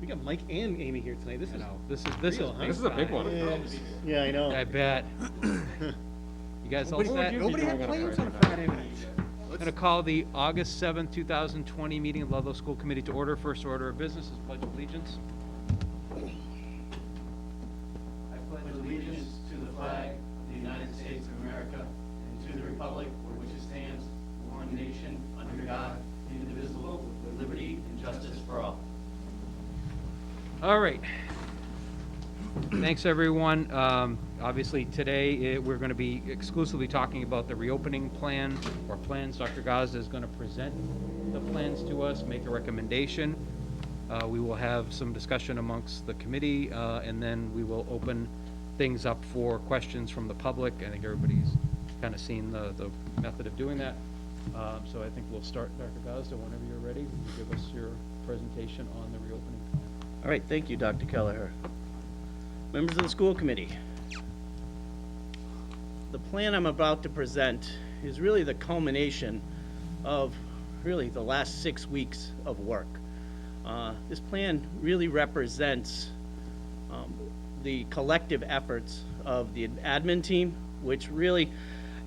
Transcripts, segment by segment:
We got Mike and Amy here tonight. This is This is a big one. Yeah, I know. I bet. You guys all set? Nobody had plans on a Friday night. I'm going to call the August 7th, 2020 meeting of Ludlow School Committee to order. First order of business is Pledge of Allegiance. I pledge allegiance to the flag of the United States of America and to the republic for which it stands, one nation, under God, indivisible, with liberty and justice for all. All right. Thanks, everyone. Obviously, today we're going to be exclusively talking about the reopening plan or plans. Dr. Gaza is going to present the plans to us, make a recommendation. We will have some discussion amongst the committee, and then we will open things up for questions from the public. I think everybody's kind of seen the method of doing that. So I think we'll start, Dr. Gaza, whenever you're ready. Give us your presentation on the reopening plan. All right, thank you, Dr. Kelleher. Members of the school committee, the plan I'm about to present is really the culmination of really the last 6 weeks of work. This plan really represents the collective efforts of the admin team, which really,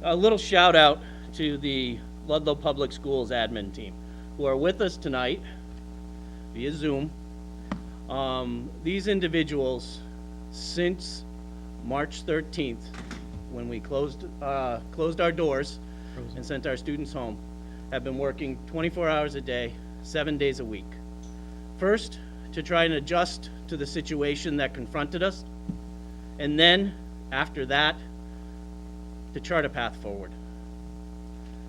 a little shout out to the Ludlow Public Schools admin team who are with us tonight via Zoom. These individuals, since March 13th, when we closed our doors and sent our students home, have been working 24 hours a day, 7 days a week. First, to try and adjust to the situation that confronted us, and then, after that, to chart a path forward.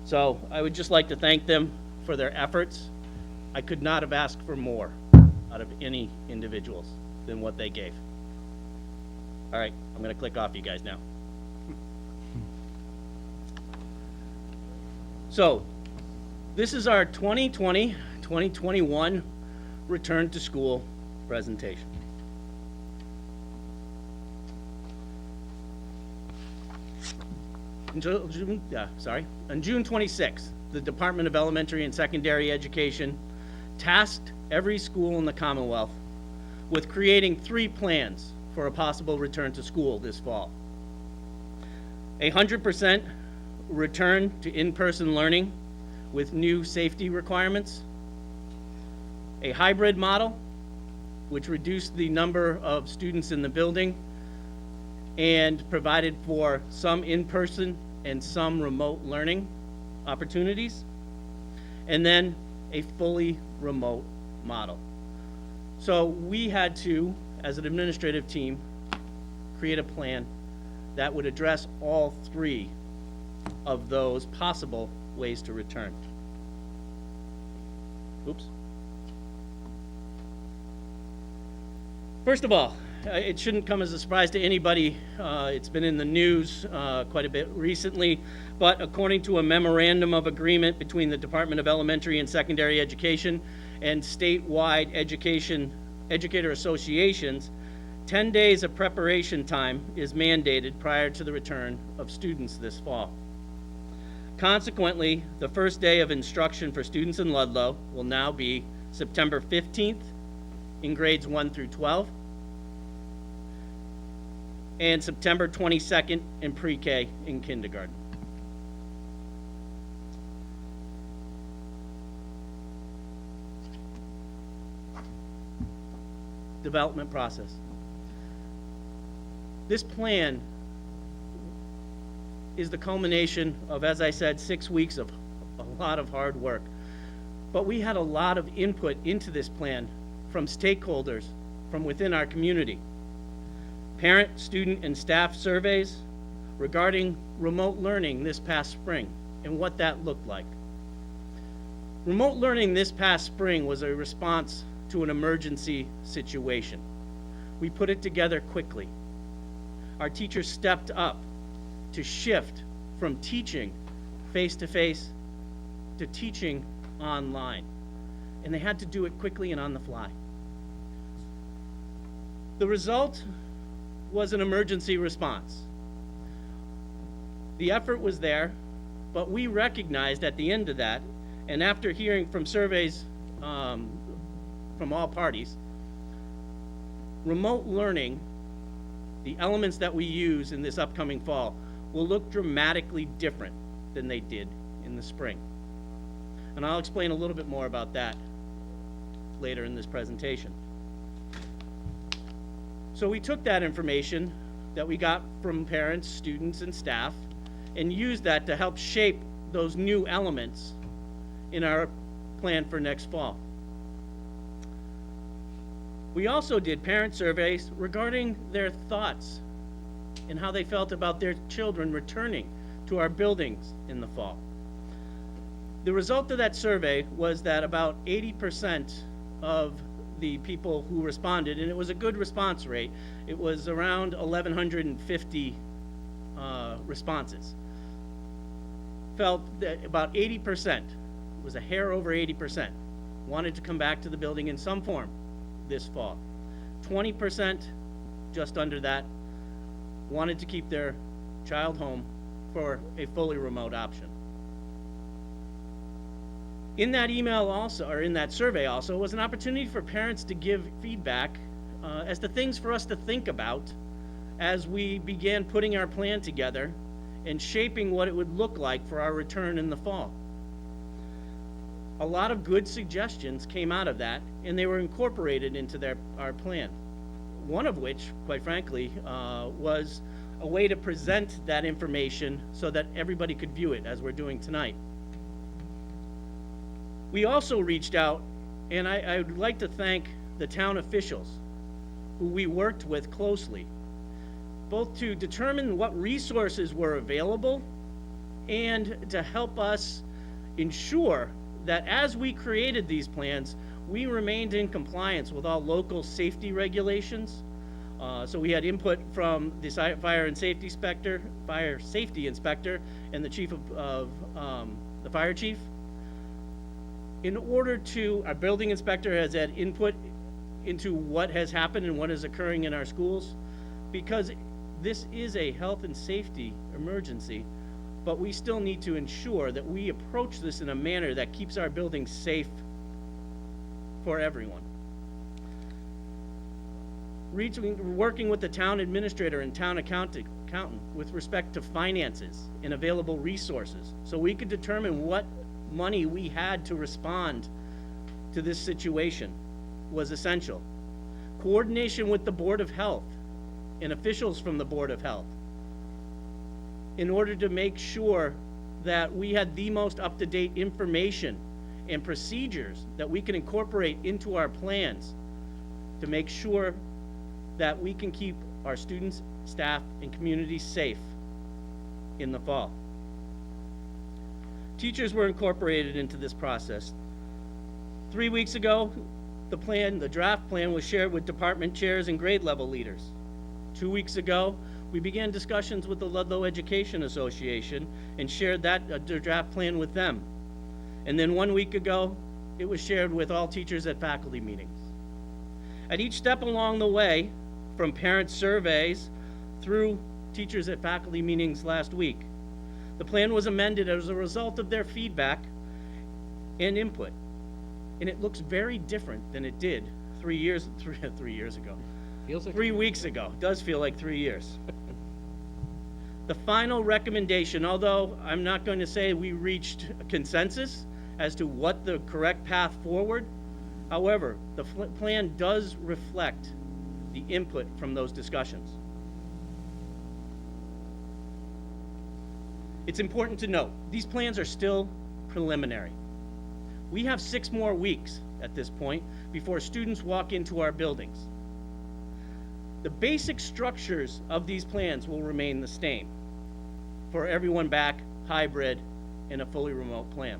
So I would just like to thank them for their efforts. I could not have asked for more out of any individuals than what they gave. All right, I'm going to click off you guys now. So, this is our 2020-2021 return to school presentation. On June 26th, the Department of Elementary and Secondary Education tasked every school in the Commonwealth with creating 3 plans for a possible return to school this fall. 100% return to in-person learning with new safety requirements, a hybrid model, which reduced the number of students in the building and provided for some in-person and some remote learning opportunities, and then a fully remote model. So we had to, as an administrative team, create a plan that would address all 3 of those possible ways to return. Oops. First of all, it shouldn't come as a surprise to anybody. It's been in the news quite a bit recently, but according to a memorandum of agreement between the Department of Elementary and Secondary Education and statewide educator associations, 10 days of preparation time is mandated prior to the return of students this fall. Consequently, the first day of instruction for students in Ludlow will now be September 15th in grades 1 through 12, and September 22nd in pre-K in kindergarten. Development process. This plan is the culmination of, as I said, 6 weeks of a lot of hard work. But we had a lot of input into this plan from stakeholders from within our community. Parent, student, and staff surveys regarding remote learning this past spring and what that looked like. Remote learning this past spring was a response to an emergency situation. We put it together quickly. Our teachers stepped up to shift from teaching face-to-face to teaching online. And they had to do it quickly and on the fly. The result was an emergency response. The effort was there, but we recognized at the end of that, and after hearing from surveys from all parties, remote learning, the elements that we use in this upcoming fall, will look dramatically different than they did in the spring. And I'll explain a little bit more about that later in this presentation. So we took that information that we got from parents, students, and staff and used that to help shape those new elements in our plan for next fall. We also did parent surveys regarding their thoughts and how they felt about their children returning to our buildings in the fall. The result of that survey was that about 80% of the people who responded, and it was a good response rate, it was around 1,150 responses, felt that about 80%, it was a hair over 80%, wanted to come back to the building in some form this fall. 20%, just under that, wanted to keep their child home for a fully remote option. In that email also, or in that survey also, was an opportunity for parents to give feedback as to things for us to think about as we began putting our plan together and shaping what it would look like for our return in the fall. A lot of good suggestions came out of that, and they were incorporated into our plan. One of which, quite frankly, was a way to present that information so that everybody could view it as we're doing tonight. We also reached out, and I would like to thank the town officials who we worked with closely, both to determine what resources were available and to help us ensure that as we created these plans, we remained in compliance with all local safety regulations. So we had input from the fire safety inspector, and the chief of the fire chief. In order to, our building inspector has had input into what has happened and what is occurring in our schools, because this is a health and safety emergency, but we still need to ensure that we approach this in a manner that keeps our buildings safe for everyone. Working with the town administrator and town accountant with respect to finances and available resources, so we could determine what money we had to respond to this situation was essential. Coordination with the Board of Health and officials from the Board of Health in order to make sure that we had the most up-to-date information and procedures that we can incorporate into our plans to make sure that we can keep our students, staff, and communities safe in the fall. Teachers were incorporated into this process. 3 weeks ago, the draft plan was shared with department chairs and grade level leaders. 2 weeks ago, we began discussions with the Ludlow Education Association and shared that draft plan with them. And then 1 week ago, it was shared with all teachers at faculty meetings. At each step along the way, from parent surveys through teachers at faculty meetings last week, the plan was amended as a result of their feedback and input. And it looks very different than it did 3 years ago. Feels like 3 weeks ago. It does feel like 3 years. The final recommendation, although I'm not going to say we reached a consensus as to what the correct path forward, however, the plan does reflect the input from those discussions. It's important to note, these plans are still preliminary. We have 6 more weeks at this point before students walk into our buildings. The basic structures of these plans will remain the same for everyone back, hybrid, and a fully remote plan.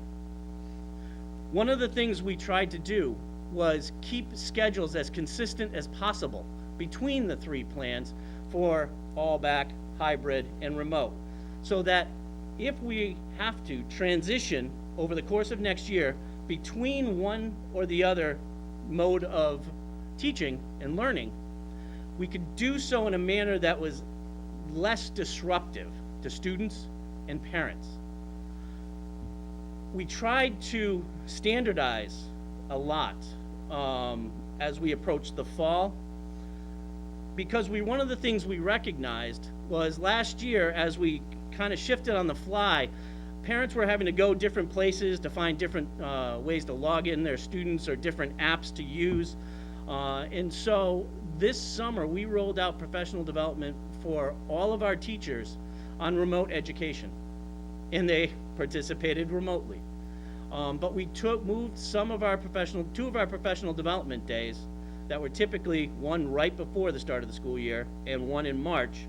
One of the things we tried to do was keep schedules as consistent as possible between the 3 plans for all back, hybrid, and remote, so that if we have to transition over the course of next year between one or the other mode of teaching and learning, we could do so in a manner that was less disruptive to students and parents. We tried to standardize a lot as we approached the fall. because one of the things we recognized was last year, as we kind of shifted on the fly, parents were having to go different places to find different ways to log in their students or different apps to use. And so this summer, we rolled out professional development for all of our teachers on remote education, and they participated remotely. But we moved two of our professional development days that were typically one right before the start of the school year and one in March,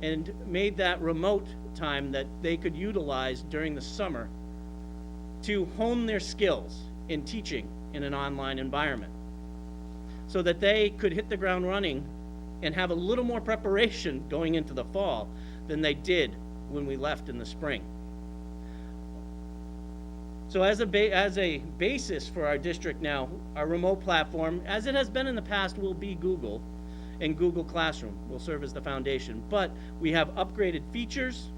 and made that remote time that they could utilize during the summer to hone their skills in teaching in an online environment, so that they could hit the ground running and have a little more preparation going into the fall than they did when we left in the spring. So as a basis for our district now, our remote platform, as it has been in the past, will be Google, and Google Classroom will serve as the foundation. But we have upgraded features,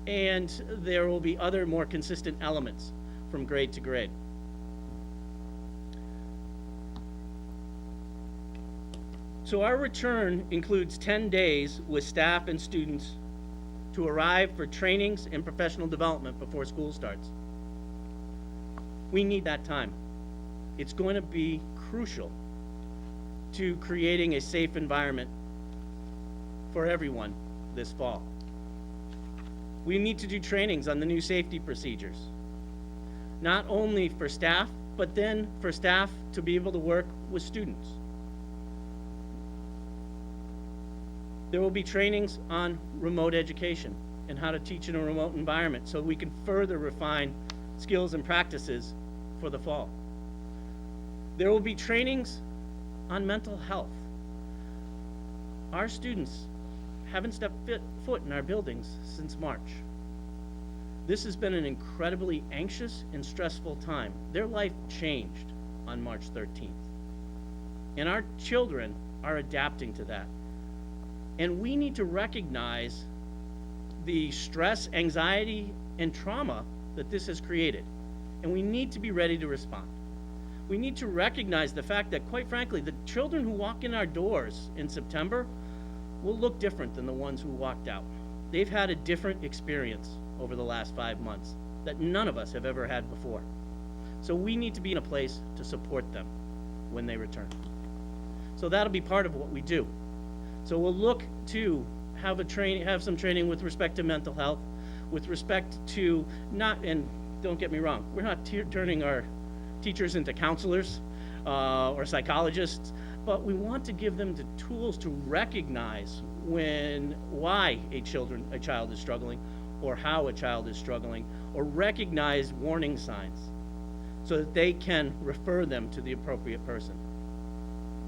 and there will be other more consistent elements from grade to grade. So our return includes 10 days with staff and students to arrive for trainings and professional development before school starts. We need that time. It's going to be crucial to creating a safe environment for everyone this fall. We need to do trainings on the new safety procedures, not only for staff, but then for staff to be able to work with students. There will be trainings on remote education and how to teach in a remote environment so we can further refine skills and practices for the fall. There will be trainings on mental health. Our students haven't stepped foot in our buildings since March. This has been an incredibly anxious and stressful time. Their life changed on March 13th. And our children are adapting to that. And we need to recognize the stress, anxiety, and trauma that this has created. And we need to be ready to respond. We need to recognize the fact that, quite frankly, the children who walk in our doors in September will look different than the ones who walked out. They've had a different experience over the last 5 months that none of us have ever had before. So we need to be in a place to support them when they return. So that'll be part of what we do. So we'll look to have some training with respect to mental health, with respect to and don't get me wrong, we're not turning our teachers into counselors or psychologists, but we want to give them the tools to recognize why a child is struggling, or how a child is struggling, or recognize warning signs so that they can refer them to the appropriate person.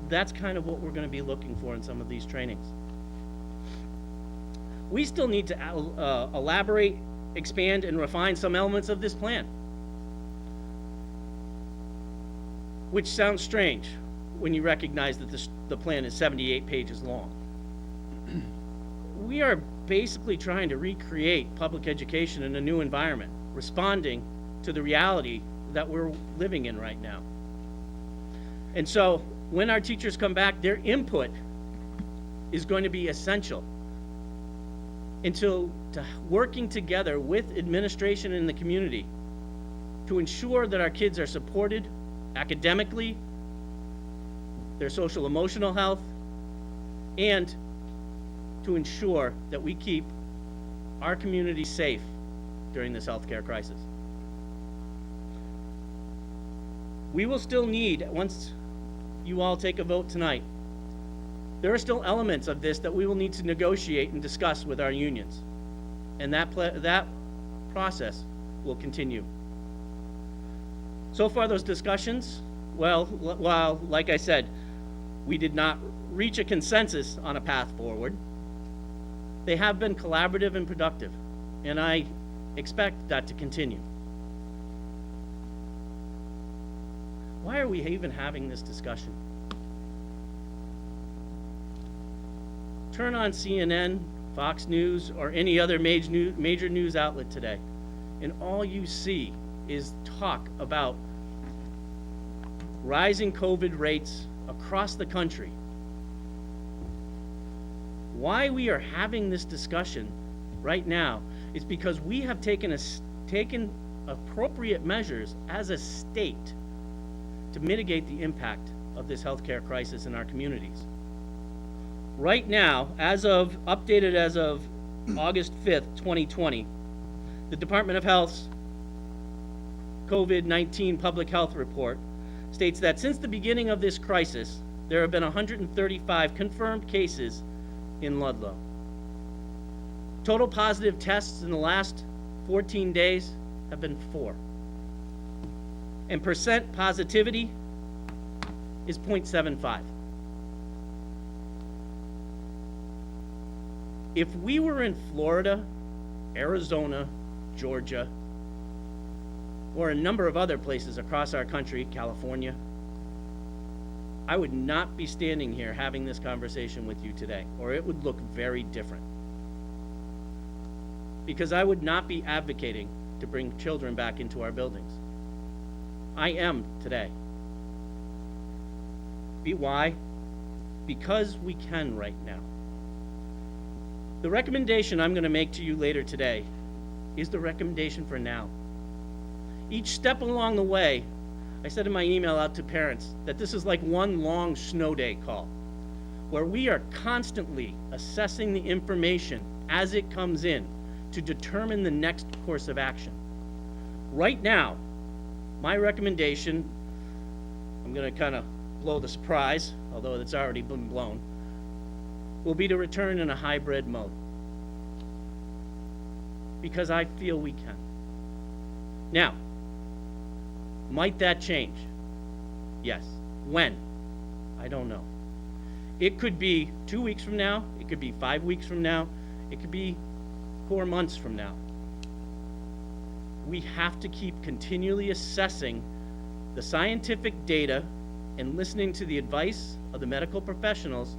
That's kind of what we're going to be looking for in some of these trainings. We still need to elaborate, expand, and refine some elements of this plan, which sounds strange when you recognize that the plan is 78 pages long. We are basically trying to recreate public education in a new environment, responding to the reality that we're living in right now. And so when our teachers come back, their input is going to be essential to working together with administration and the community to ensure that our kids are supported academically, their social emotional health, and to ensure that we keep our community safe during this healthcare crisis. We will still need, once you all take a vote tonight, there are still elements of this that we will need to negotiate and discuss with our unions. And that process will continue. So far, those discussions, while, like I said, we did not reach a consensus on a path forward, they have been collaborative and productive, and I expect that to continue. Why are we even having this discussion? Turn on CNN, Fox News, or any other major news outlet today, and all you see is talk about rising COVID rates across the country. Why we are having this discussion right now is because we have taken appropriate measures as a state to mitigate the impact of this healthcare crisis in our communities. Right now, updated as of August 5th, 2020, the Department of Health's COVID-19 Public Health Report states that since the beginning of this crisis, there have been 135 confirmed cases in Ludlow. Total positive tests in the last 14 days have been 4. And percent positivity is 0.75. If we were in Florida, Arizona, Georgia, or a number of other places across our country, California, I would not be standing here having this conversation with you today, or it would look very different. Because I would not be advocating to bring children back into our buildings. I am today. Why? Because we can right now. The recommendation I'm going to make to you later today is the recommendation for now. Each step along the way, I said in my email out to parents that this is like one long snow day call, where we are constantly assessing the information as it comes in to determine the next course of action. Right now, my recommendation, I'm going to kind of blow the surprise, although it's already been blown, will be to return in a hybrid mode. Because I feel we can. Now, might that change? Yes. When? I don't know. It could be 2 weeks from now, it could be 5 weeks from now, it could be 4 months from now. We have to keep continually assessing the scientific data and listening to the advice of the medical professionals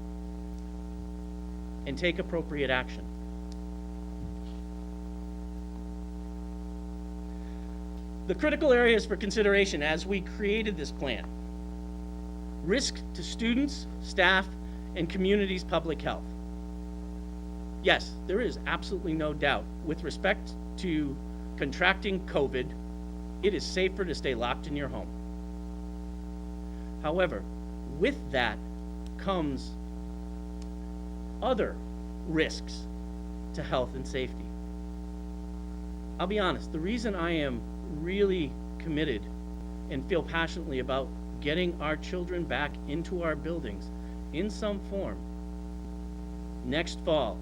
and take appropriate action. The critical areas for consideration as we created this plan: risk to students, staff, and communities' public health. Yes, there is absolutely no doubt with respect to contracting COVID, it is safer to stay locked in your home. However, with that comes other risks to health and safety. I'll be honest, the reason I am really committed and feel passionately about getting our children back into our buildings in some form next fall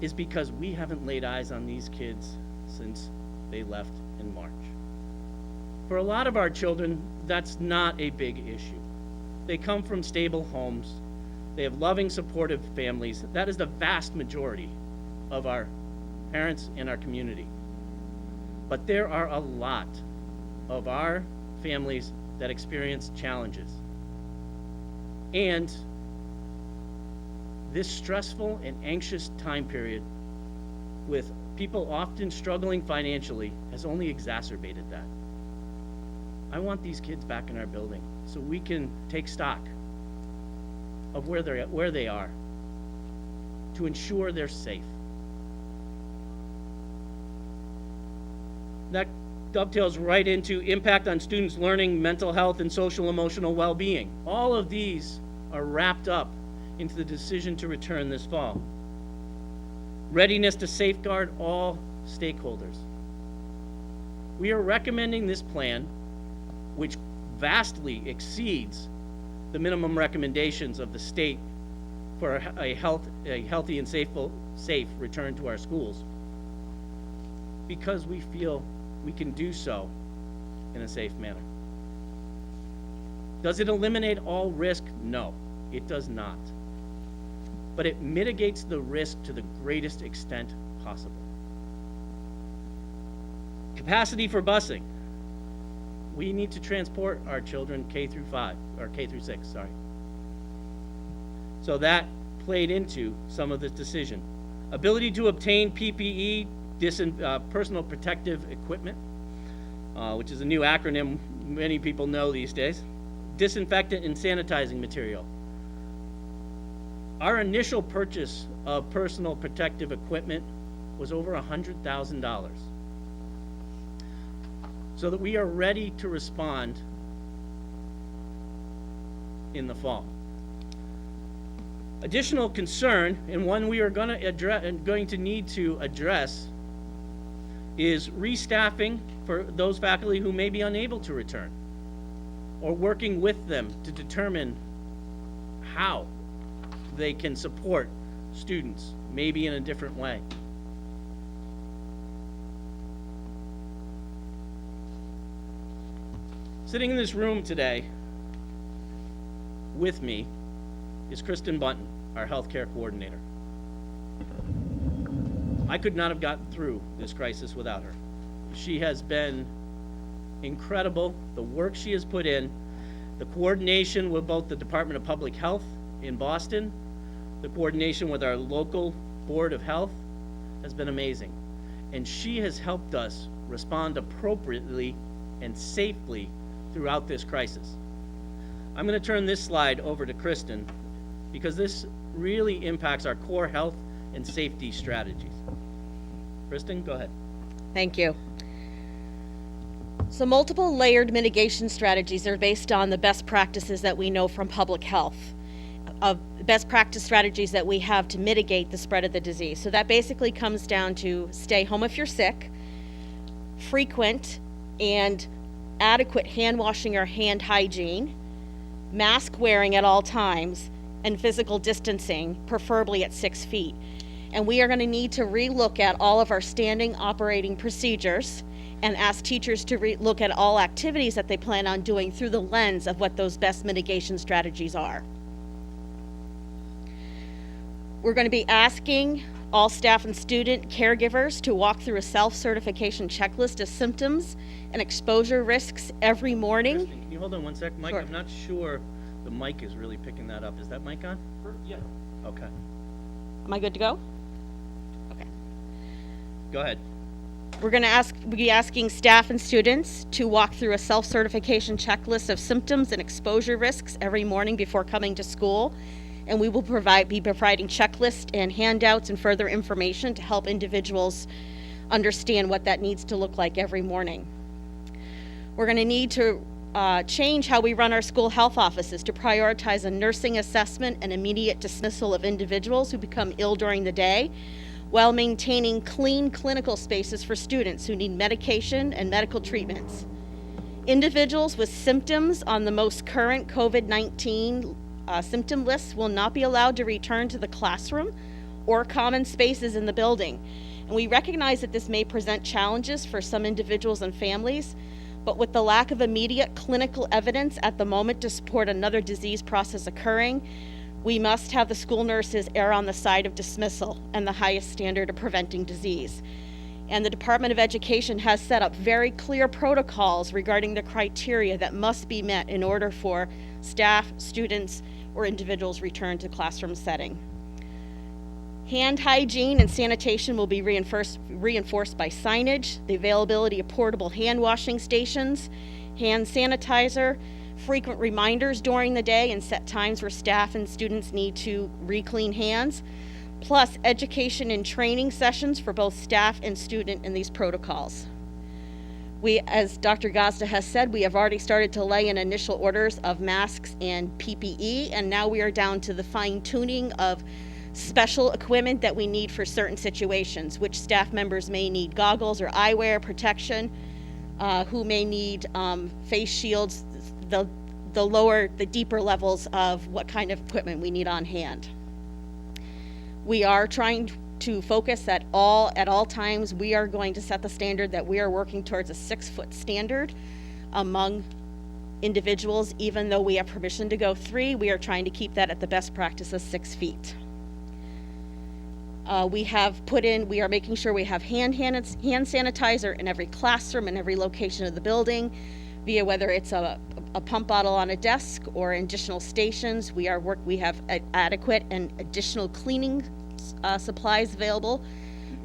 is because we haven't laid eyes on these kids since they left in March. For a lot of our children, that's not a big issue. They come from stable homes. They have loving, supportive families. That is the vast majority of our parents in our community. But there are a lot of our families that experience challenges. And this stressful and anxious time period with people often struggling financially has only exacerbated that. I want these kids back in our building so we can take stock of where they are to ensure they're safe. That dovetails right into impact on students' learning, mental health, and social emotional well-being. All of these are wrapped up into the decision to return this fall. Readiness to safeguard all stakeholders. We are recommending this plan, which vastly exceeds the minimum recommendations of the state for a healthy and safe return to our schools, because we feel we can do so in a safe manner. Does it eliminate all risk? No, it does not. But it mitigates the risk to the greatest extent possible. Capacity for busing. We need to transport our children K through 6, sorry. So that played into some of this decision. Ability to obtain PPE, personal protective equipment, which is a new acronym many people know these days. Disinfectant and sanitizing material. Our initial purchase of personal protective equipment was over $100,000, so that we are ready to respond in the fall. Additional concern, and one we are going to need to address, is restaffing for those faculty who may be unable to return, or working with them to determine how they can support students, maybe in a different way. Sitting in this room today with me is Kristen Bunton, our healthcare coordinator. I could not have gotten through this crisis without her. She has been incredible, the work she has put in, the coordination with both the Department of Public Health in Boston, the coordination with our local Board of Health has been amazing. And she has helped us respond appropriately and safely throughout this crisis. I'm going to turn this slide over to Kristen because this really impacts our core health and safety strategies. Kristen, go ahead. Thank you. So multiple layered mitigation strategies are based on the best practices that we know from public health, of best practice strategies that we have to mitigate the spread of the disease. So that basically comes down to stay home if you're sick, frequent and adequate hand washing or hand hygiene, mask wearing at all times, and physical distancing, preferably at 6 feet. And we are going to need to relook at all of our standing operating procedures and ask teachers to look at all activities that they plan on doing through the lens of what those best mitigation strategies are. We're going to be asking all staff and student caregivers to walk through a self-certification checklist of symptoms and exposure risks every morning. Kristen, can you hold on one sec? Mike, Sure. I'm not sure the mic is really picking that up. Is that mic on? Yeah. Okay. Am I good to go? Okay. Go ahead. We're going to be asking staff and students to walk through a self-certification checklist of symptoms and exposure risks every morning before coming to school. And we will be providing checklists and handouts and further information to help individuals understand what that needs to look like every morning. We're going to need to change how we run our school health offices to prioritize a nursing assessment and immediate dismissal of individuals who become ill during the day, while maintaining clean clinical spaces for students who need medication and medical treatments. Individuals with symptoms on the most current COVID-19 symptom lists will not be allowed to return to the classroom or common spaces in the building. And we recognize that this may present challenges for some individuals and families, but with the lack of immediate clinical evidence at the moment to support another disease process occurring, we must have the school nurses err on the side of dismissal and the highest standard of preventing disease. And the Department of Education has set up very clear protocols regarding the criteria that must be met in order for staff, students, or individuals return to classroom setting. Hand hygiene and sanitation will be reinforced by signage, the availability of portable hand washing stations, hand sanitizer, frequent reminders during the day and set times where staff and students need to re-clean hands, plus education and training sessions for both staff and student in these protocols. We, as Dr. Gazda has said, we have already started to lay in initial orders of masks and PPE, and now we are down to the fine tuning of special equipment that we need for certain situations, which staff members may need goggles or eyewear protection, who may need face shields, the deeper levels of what kind of equipment we need on hand. We are trying to focus at all times. We are going to set the standard that we are working towards a 6-foot standard among individuals. Even though we have permission to go 3, we are trying to keep that at the best practice of 6 feet. We are making sure we have hand sanitizer in every classroom and every location of the building, via whether it's a pump bottle on a desk or additional stations. We have adequate and additional cleaning supplies available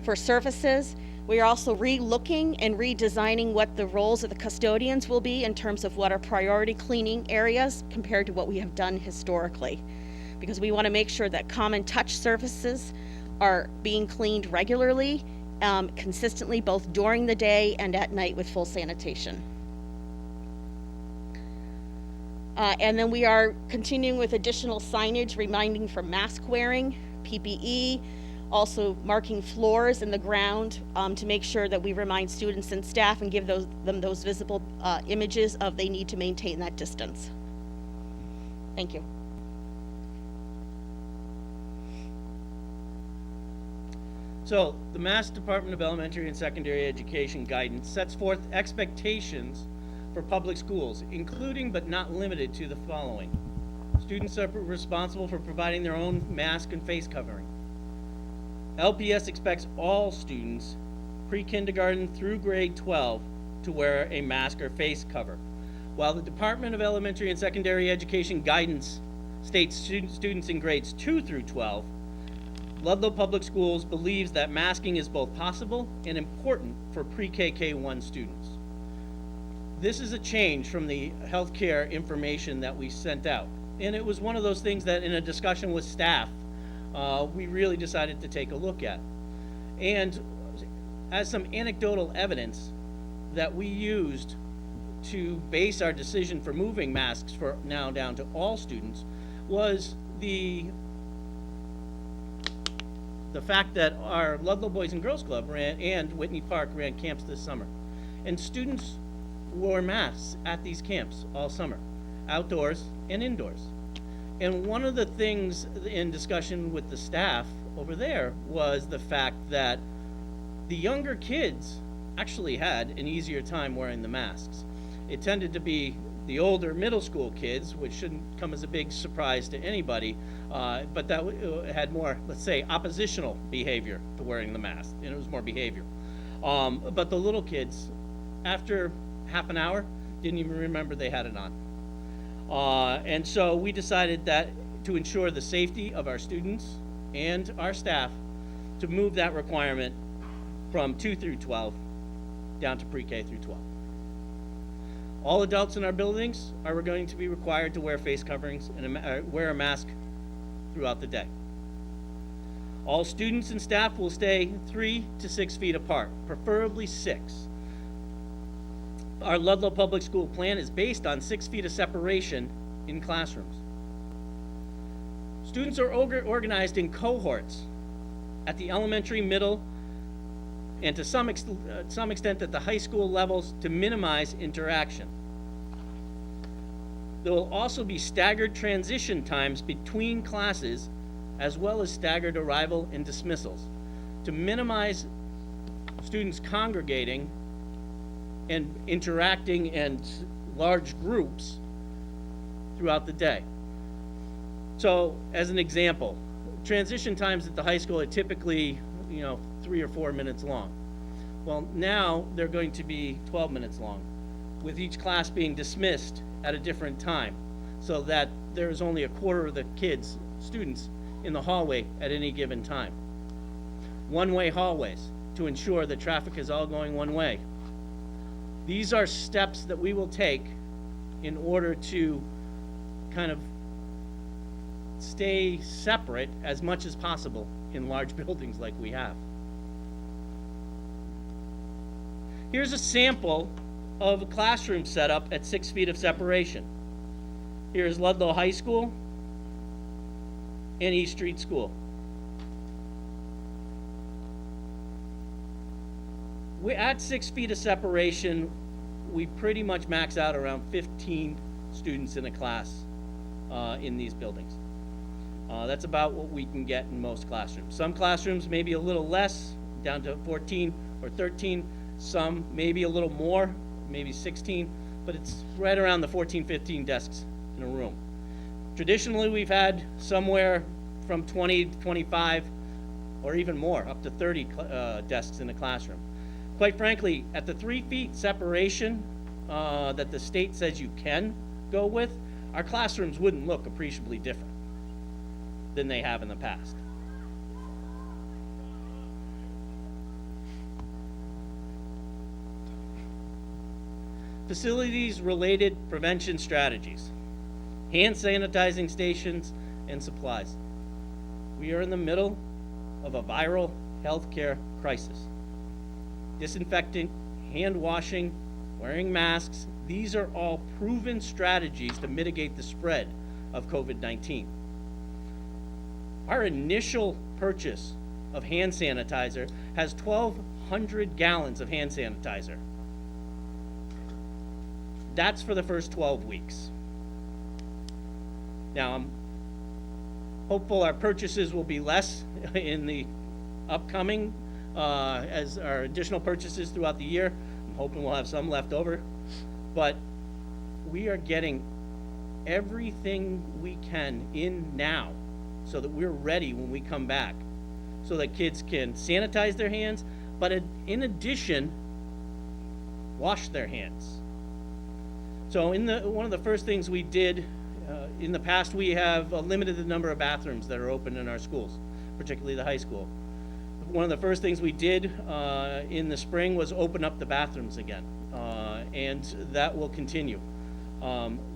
for surfaces. We are also re-looking and redesigning what the roles of the custodians will be in terms of what are priority cleaning areas compared to what we have done historically. because we want to make sure that common touch surfaces are being cleaned regularly, consistently, both during the day and at night with full sanitation. And then we are continuing with additional signage reminding for mask wearing, PPE, also marking floors and the ground to make sure that we remind students and staff and give them those visible images of they need to maintain that distance. Thank you. So, the Mass Department of Elementary and Secondary Education guidance sets forth expectations for public schools, including but not limited to the following. Students are responsible for providing their own mask and face covering. LPS expects all students, pre-kindergarten through grade 12, to wear a mask or face cover. While the Department of Elementary and Secondary Education guidance states students in grades 2 through 12, Ludlow Public Schools believes that masking is both possible and important for pre-K K1 students. This is a change from the healthcare information that we sent out. And it was one of those things that in a discussion with staff, we really decided to take a look at. And as some anecdotal evidence that we used to base our decision for moving masks for now down to all students was the fact that our Ludlow Boys and Girls Club and Whitney Park ran camps this summer. And students wore masks at these camps all summer, outdoors and indoors. And one of the things in discussion with the staff over there was the fact that the younger kids actually had an easier time wearing the masks. It tended to be the older middle school kids, which shouldn't come as a big surprise to anybody, but that had more, let's say, oppositional behavior to wearing the mask, and it was more behavior. But the little kids, after half an hour, didn't even remember they had it on. And so we decided that to ensure the safety of our students and our staff, to move that requirement from 2 through 12 down to pre-K through 12. All adults in our buildings are going to be required to wear face coverings and wear a mask throughout the day. All students and staff will stay 3 to 6 feet apart, preferably 6. Our Ludlow Public School plan is based on 6 feet of separation in classrooms. Students are organized in cohorts at the elementary, middle, and to some extent at the high school levels to minimize interaction. There will also be staggered transition times between classes, as well as staggered arrival and dismissals, to minimize students congregating and interacting in large groups throughout the day. So, as an example, transition times at the high school are typically, 3 or 4 minutes long. Well, now they're going to be 12 minutes long, with each class being dismissed at a different time, so that there's only a quarter of the students in the hallway at any given time. One-way hallways to ensure that traffic is all going one way. These are steps that we will take in order to kind of stay separate as much as possible in large buildings like we have. Here's a sample of a classroom setup at 6 feet of separation. Here's Ludlow High School and East Street School. We're at 6 feet of separation. We pretty much max out around 15 students in a class in these buildings. That's about what we can get in most classrooms. Some classrooms maybe a little less, down to 14 or 13. Some maybe a little more, maybe 16, but it's right around the 14, 15 desks in a room. Traditionally, we've had somewhere from 20 to 25 or even more, up to 30 desks in a classroom. Quite frankly, at the 3 feet separation that the state says you can go with, our classrooms wouldn't look appreciably different than they have in the past. Facilities-related prevention strategies. Hand sanitizing stations, and supplies. We are in the middle of a viral healthcare crisis. Disinfecting, hand washing, wearing masks, these are all proven strategies to mitigate the spread of COVID-19. Our initial purchase of hand sanitizer has 1,200 gallons of hand sanitizer. That's for the first 12 weeks. Now, I'm hopeful our purchases will be less in the upcoming, as our additional purchases throughout the year. I'm hoping we'll have some left over. But we are getting everything we can in now so that we're ready when we come back, so that kids can sanitize their hands, but in addition, wash their hands. So one of the first things we did, in the past, we have limited the number of bathrooms that are open in our schools, particularly the high school. One of the first things we did in the spring was open up the bathrooms again, and that will continue.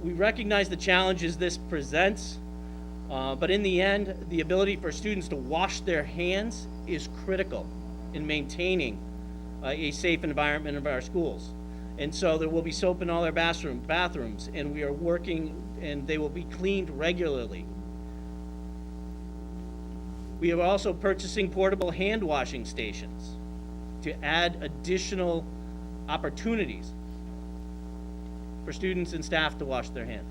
We recognize the challenges this presents, but in the end, the ability for students to wash their hands is critical in maintaining a safe environment of our schools. And so there will be soap in all our bathrooms, and we are working, and they will be cleaned regularly. We are also purchasing portable hand washing stations to add additional opportunities for students and staff to wash their hands.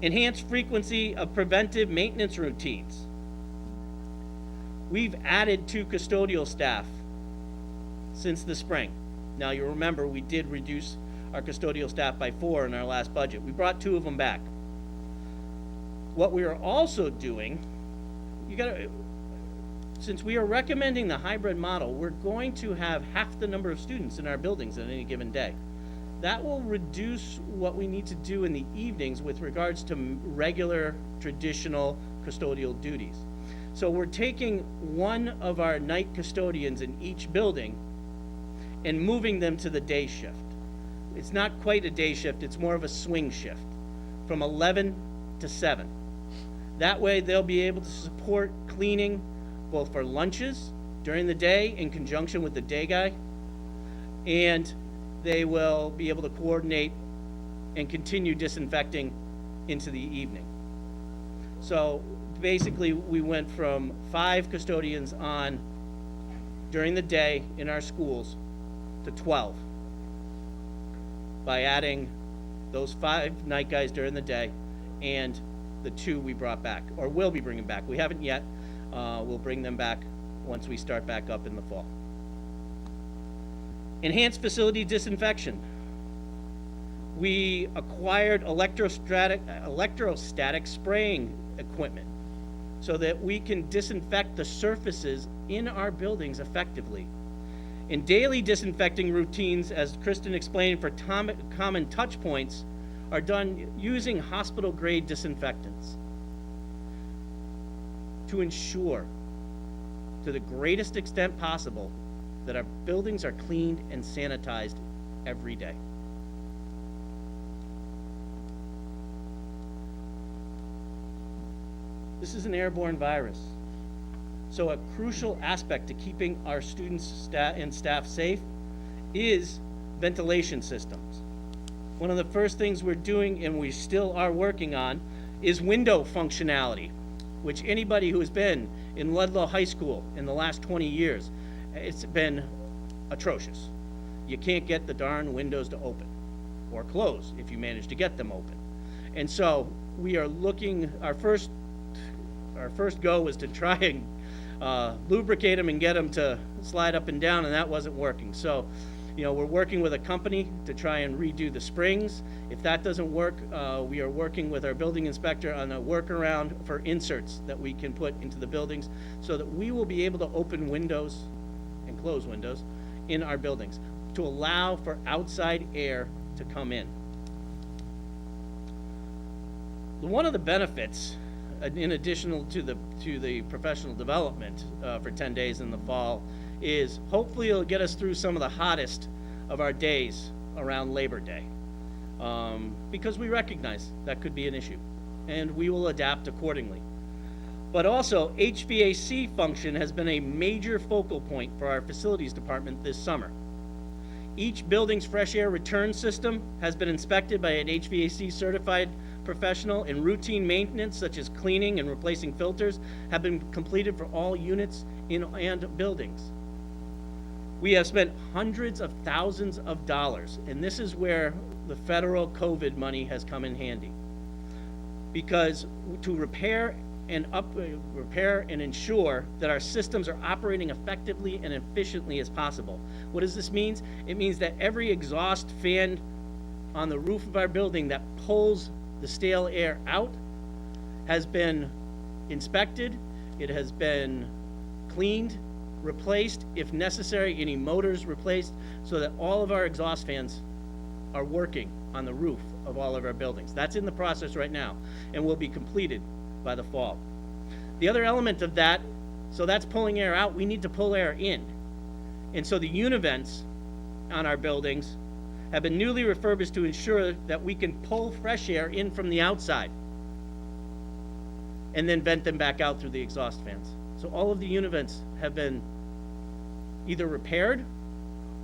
Enhanced frequency of preventive maintenance routines. We've added 2 custodial staff since the spring. Now, you remember we did reduce our custodial staff by 4 in our last budget. We brought 2 of them back. What we are also doing, since we are recommending the hybrid model, we're going to have half the number of students in our buildings at any given day. That will reduce what we need to do in the evenings with regards to regular, traditional custodial duties. So we're taking one of our night custodians in each building and moving them to the day shift. It's not quite a day shift, it's more of a swing shift, from 11 to 7. That way they'll be able to support cleaning both for lunches during the day in conjunction with the day guy, and they will be able to coordinate and continue disinfecting into the evening. So basically we went from 5 custodians on during the day in our schools to 12 by adding those 5 night guys during the day and the 2 we brought back, or will be bringing back. We haven't yet. We'll bring them back once we start back up in the fall. Enhanced facility disinfection. We acquired electrostatic spraying equipment so that we can disinfect the surfaces in our buildings effectively. In daily disinfecting routines, as Kristen explained, for common touch points, are done using hospital-grade disinfectants to ensure, to the greatest extent possible, that our buildings are cleaned and sanitized every day. This is an airborne virus. So a crucial aspect to keeping our students and staff safe is ventilation systems. One of the first things we're doing, and we still are working on, is window functionality, which anybody who has been in Ludlow High School in the last 20 years, it's been atrocious. You can't get the darn windows to open or close if you manage to get them open. And so we are looking, our first go was to try and lubricate them and get them to slide up and down, and that wasn't working. So, we're working with a company to try and redo the springs. If that doesn't work, we are working with our building inspector on a workaround for inserts that we can put into the buildings so that we will be able to open windows and close windows in our buildings to allow for outside air to come in. One of the benefits, in addition to the professional development for 10 days in the fall, is hopefully it'll get us through some of the hottest of our days around Labor Day, because we recognize that could be an issue. and we will adapt accordingly. But also, HVAC function has been a major focal point for our facilities department this summer. Each building's fresh air return system has been inspected by an HVAC certified professional, and routine maintenance such as cleaning and replacing filters have been completed for all units and buildings. We have spent hundreds of thousands of dollars, and this is where the federal COVID money has come in handy. Because to repair and ensure that our systems are operating effectively and efficiently as possible. What does this mean? It means that every exhaust fan on the roof of our building that pulls the stale air out has been inspected, it has been cleaned, replaced, if necessary, any motors replaced, so that all of our exhaust fans are working on the roof of all of our buildings. That's in the process right now and will be completed by the fall. The other element of that, so that's pulling air out, we need to pull air in. And so the univents on our buildings have been newly refurbished to ensure that we can pull fresh air in from the outside and then vent them back out through the exhaust fans. So all of the univents have been either repaired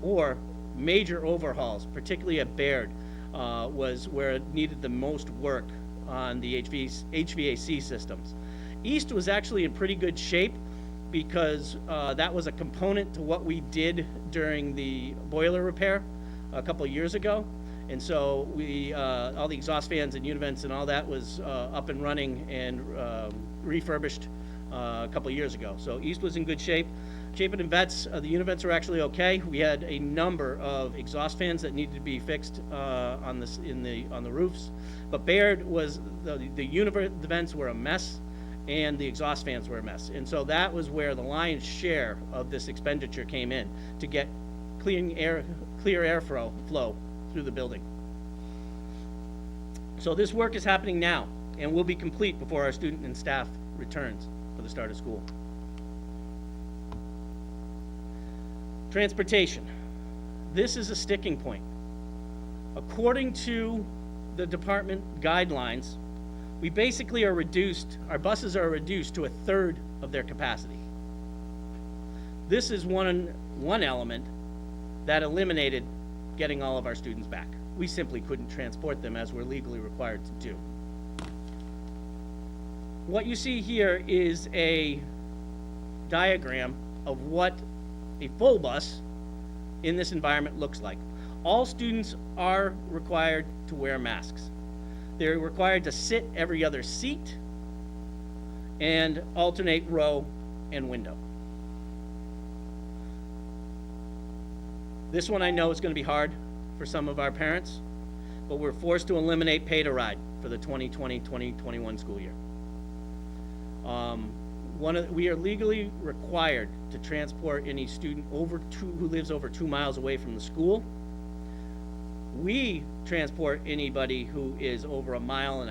or major overhauls, particularly at Baird, was where it needed the most work on the HVAC systems. East was actually in pretty good shape because that was a component to what we did during the boiler repair a couple of years ago. And so we, all the exhaust fans and univents and all that was up and running and refurbished a couple of years ago. So East was in good shape. Chapin and Vets, the univents are actually okay. We had a number of exhaust fans that needed to be fixed on the roofs. But Baird was, the univents were a mess and the exhaust fans were a mess. And so that was where the lion's share of this expenditure came in, to get clear airflow through the building. So this work is happening now and will be complete before our student and staff returns for the start of school. Transportation. This is a sticking point. According to the department guidelines, we basically are reduced, our buses are reduced to 1/3 of their capacity. This is one element that eliminated getting all of our students back. We simply couldn't transport them as we're legally required to do. What you see here is a diagram of what a full bus in this environment looks like. All students are required to wear masks. They're required to sit every other seat and alternate row and window. This one I know is going to be hard for some of our parents, but we're forced to eliminate pay-to-ride for the 2020-2021 school year. We are legally required to transport any student who lives over 2 miles away from the school. We transport anybody who is over 1.5 miles,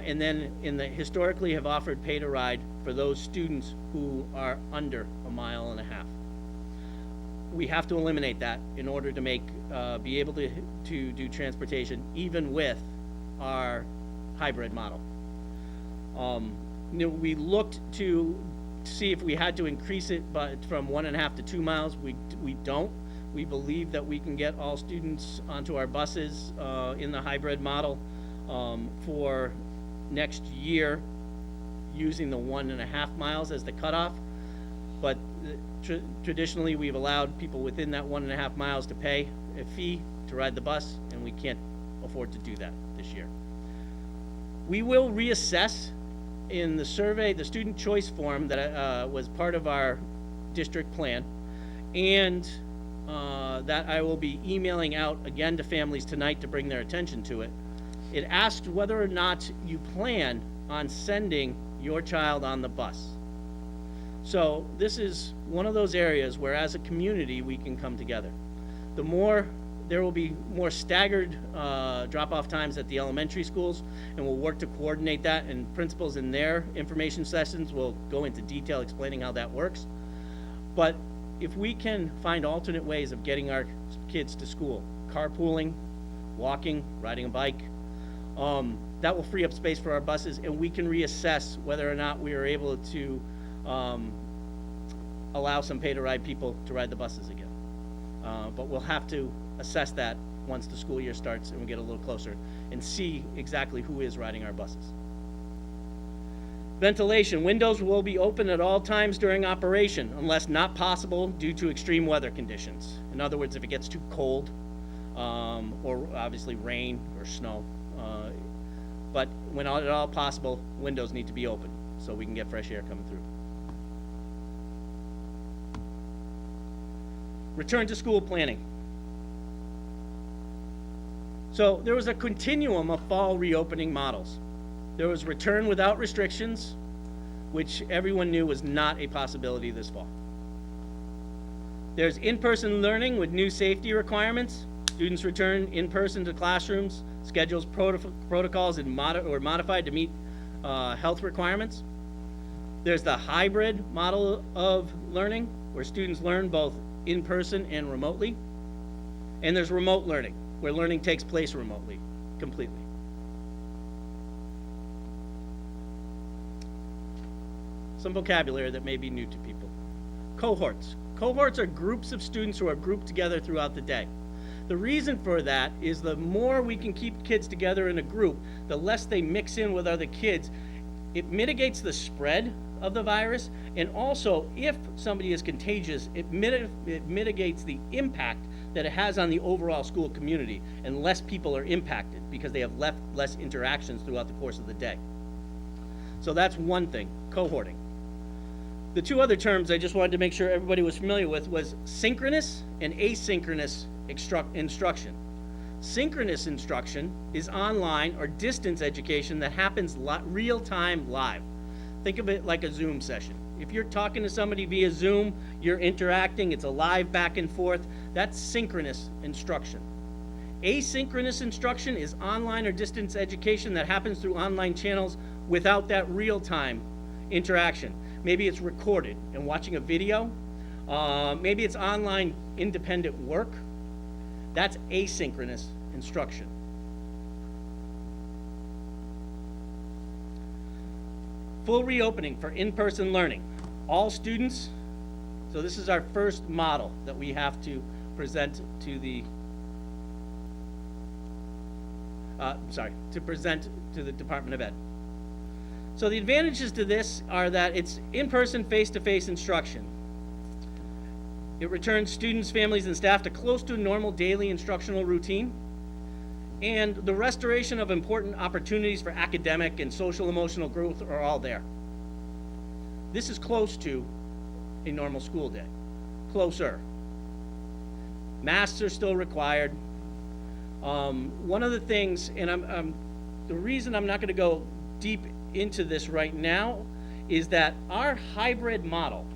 and then historically have offered pay to ride for those students who are under 1.5 miles. We have to eliminate that in order to be able to do transportation even with our hybrid model. We looked to see if we had to increase it from 1.5 to 2 miles. We don't. We believe that we can get all students onto our buses in the hybrid model for next year using the 1.5 miles as the cutoff. But traditionally, we've allowed people within that 1.5 miles to pay a fee to ride the bus, and we can't afford to do that this year. We will reassess in the survey, the student choice form that was part of our district plan, and that I will be emailing out again to families tonight to bring their attention to it. It asked whether or not you plan on sending your child on the bus. So this is one of those areas where as a community we can come together. There will be more staggered drop-off times at the elementary schools, and we'll work to coordinate that, and principals in their information sessions will go into detail explaining how that works. But if we can find alternate ways of getting our kids to school, carpooling, walking, riding a bike, That will free up space for our buses, and we can reassess whether or not we are able to allow some pay-to-ride people to ride the buses again. But we'll have to assess that once the school year starts and we get a little closer and see exactly who is riding our buses. Ventilation. Windows will be open at all times during operation unless not possible due to extreme weather conditions. In other words, if it gets too cold, or obviously rain or snow. But when at all possible, windows need to be open so we can get fresh air coming through. Return to school planning. So there was a continuum of fall reopening models. There was return without restrictions, which everyone knew was not a possibility this fall. There's in-person learning with new safety requirements. Students return in person to classrooms, schedules, protocols were modified to meet health requirements. There's the hybrid model of learning, where students learn both in person and remotely. And there's remote learning, where learning takes place remotely, completely. Some vocabulary that may be new to people. Cohorts. Cohorts are groups of students who are grouped together throughout the day. The reason for that is the more we can keep kids together in a group, the less they mix in with other kids. It mitigates the spread of the virus, and also if somebody is contagious, it mitigates the impact that it has on the overall school community, and less people are impacted because they have less interactions throughout the course of the day. So that's one thing, cohorting. The two other terms I just wanted to make sure everybody was familiar with was synchronous and asynchronous instruction. Synchronous instruction is online or distance education that happens real-time live. Think of it like a Zoom session. If you're talking to somebody via Zoom, you're interacting, it's a live back and forth, that's synchronous instruction. Asynchronous instruction is online or distance education that happens through online channels without that real-time interaction. Maybe it's recorded and watching a video. Maybe it's online independent work. That's asynchronous instruction. Full reopening for in-person learning. All students, so this is our first model that we have to present to the Department of Ed. So the advantages to this are that it's in-person, face-to-face instruction. It returns students, families, and staff to close to a normal daily instructional routine. And the restoration of important opportunities for academic and social emotional growth are all there. This is close to a normal school day. Closer. Masks are still required. One of the things, and the reason I'm not going to go deep into this right now is that our hybrid model,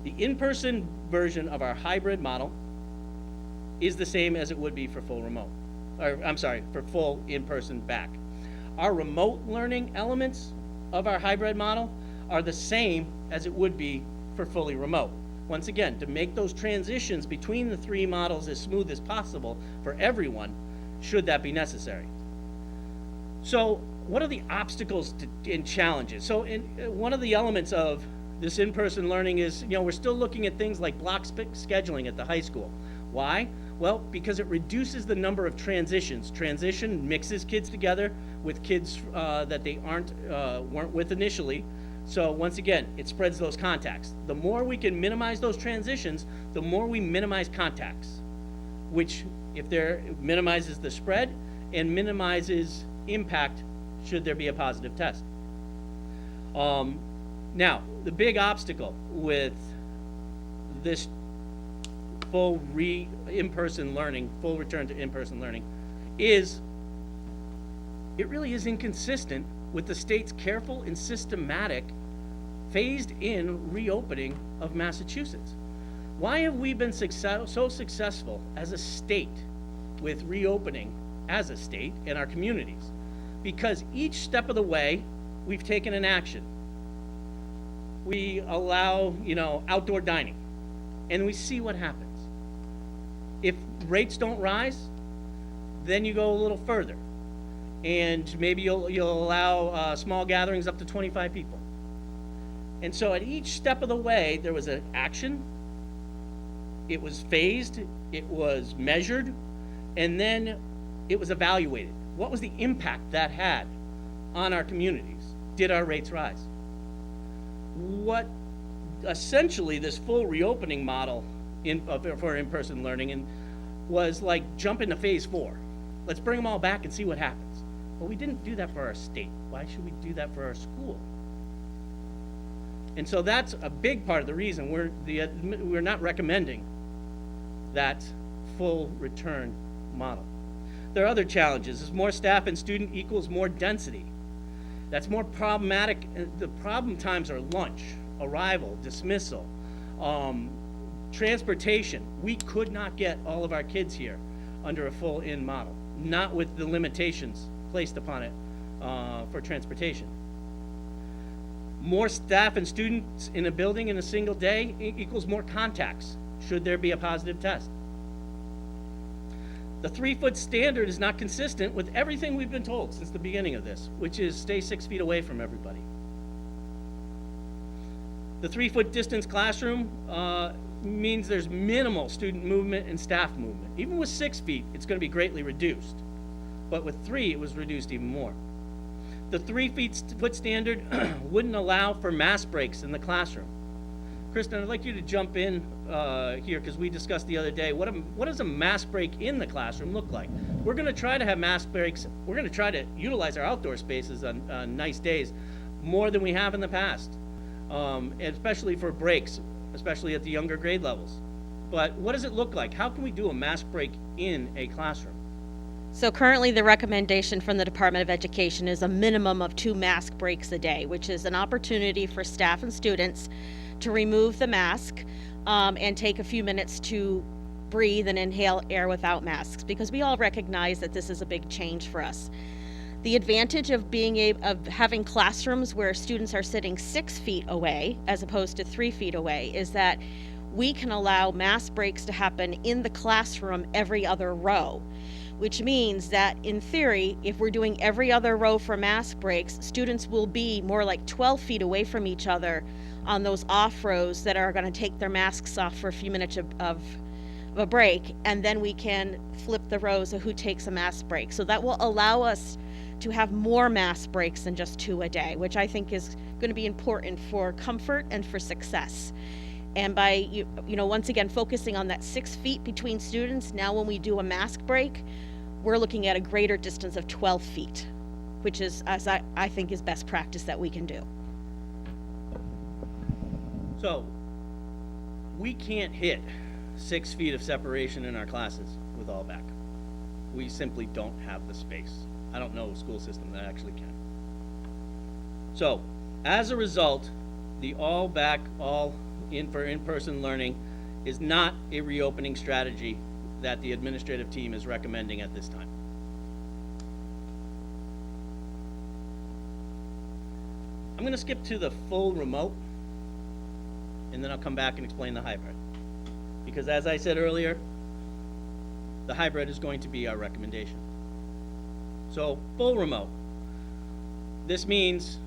the in-person version of our hybrid model, is the same as it would be for full remote. For full in-person back. Our remote learning elements of our hybrid model are the same as it would be for fully remote. Once again, to make those transitions between the three models as smooth as possible for everyone, should that be necessary. So, what are the obstacles and challenges? So, one of the elements of this in-person learning is, we're still looking at things like block scheduling at the high school. Why? Well, because it reduces the number of transitions. Transition mixes kids together with kids that they weren't with initially. So once again, it spreads those contacts. The more we can minimize those transitions, the more we minimize contacts, which minimizes the spread and minimizes impact should there be a positive test. Now, the big obstacle with this full in-person learning, full return to in-person learning, is it really is inconsistent with the state's careful and systematic phased-in reopening of Massachusetts. Why have we been so successful as a state with reopening as a state in our communities? Because each step of the way, we've taken an action. We allow, outdoor dining, and we see what happens. If rates don't rise, then you go a little further. and maybe you'll allow small gatherings up to 25 people. And so at each step of the way, there was an action, it was phased, it was measured, and then it was evaluated. What was the impact that had on our communities? Did our rates rise? What essentially this full reopening model for in-person learning and was like jump into phase 4. Let's bring them all back and see what happens. Well, we didn't do that for our state. Why should we do that for our school? And so that's a big part of the reason we're not recommending that full return model. There are other challenges. As more staff and student equals more density. That's more problematic. The problem times are lunch, arrival, dismissal, transportation. We could not get all of our kids here under a full in model, not with the limitations placed upon it for transportation. More staff and students in a building in a single day equals more contacts, should there be a positive test. The 3-foot standard is not consistent with everything we've been told since the beginning of this, which is stay 6 feet away from everybody. The 3-foot distance classroom means there's minimal student movement and staff movement. Even with 6 feet, it's going to be greatly reduced. But with 3, it was reduced even more. The 3-foot standard wouldn't allow for mass breaks in the classroom. Kristen, I'd like you to jump in here because we discussed the other day, what does a mass break in the classroom look like? We're going to try to have mass breaks. We're going to try to utilize our outdoor spaces on nice days more than we have in the past, and especially for breaks, especially at the younger grade levels. But what does it look like? How can we do a mass break in a classroom? So currently the recommendation from the Department of Education is a minimum of 2 mask breaks a day, which is an opportunity for staff and students to remove the mask and take a few minutes to breathe and inhale air without masks, because we all recognize that this is a big change for us. The advantage of having classrooms where students are sitting 6 feet away as opposed to 3 feet away is that we can allow mask breaks to happen in the classroom every other row, which means that in theory, if we're doing every other row for mask breaks, students will be more like 12 feet away from each other on those off rows that are going to take their masks off for a few minutes of a break, and then we can flip the rows of who takes a mask break. So that will allow us to have more mask breaks than just 2 a day, which I think is going to be important for comfort and for success. And by once again focusing on that 6 feet between students, now when we do a mask break, we're looking at a greater distance of 12 feet, which is, as I think, is best practice that we can do. So we can't hit 6 feet of separation in our classes with all back. We simply don't have the space. I don't know a school system that actually can. So as a result, the all back, all in for in-person learning is not a reopening strategy that the administrative team is recommending at this time. I'm going to skip to the full remote, and then I'll come back and explain the hybrid. Because as I said earlier, the hybrid is going to be our recommendation. So full remote. This means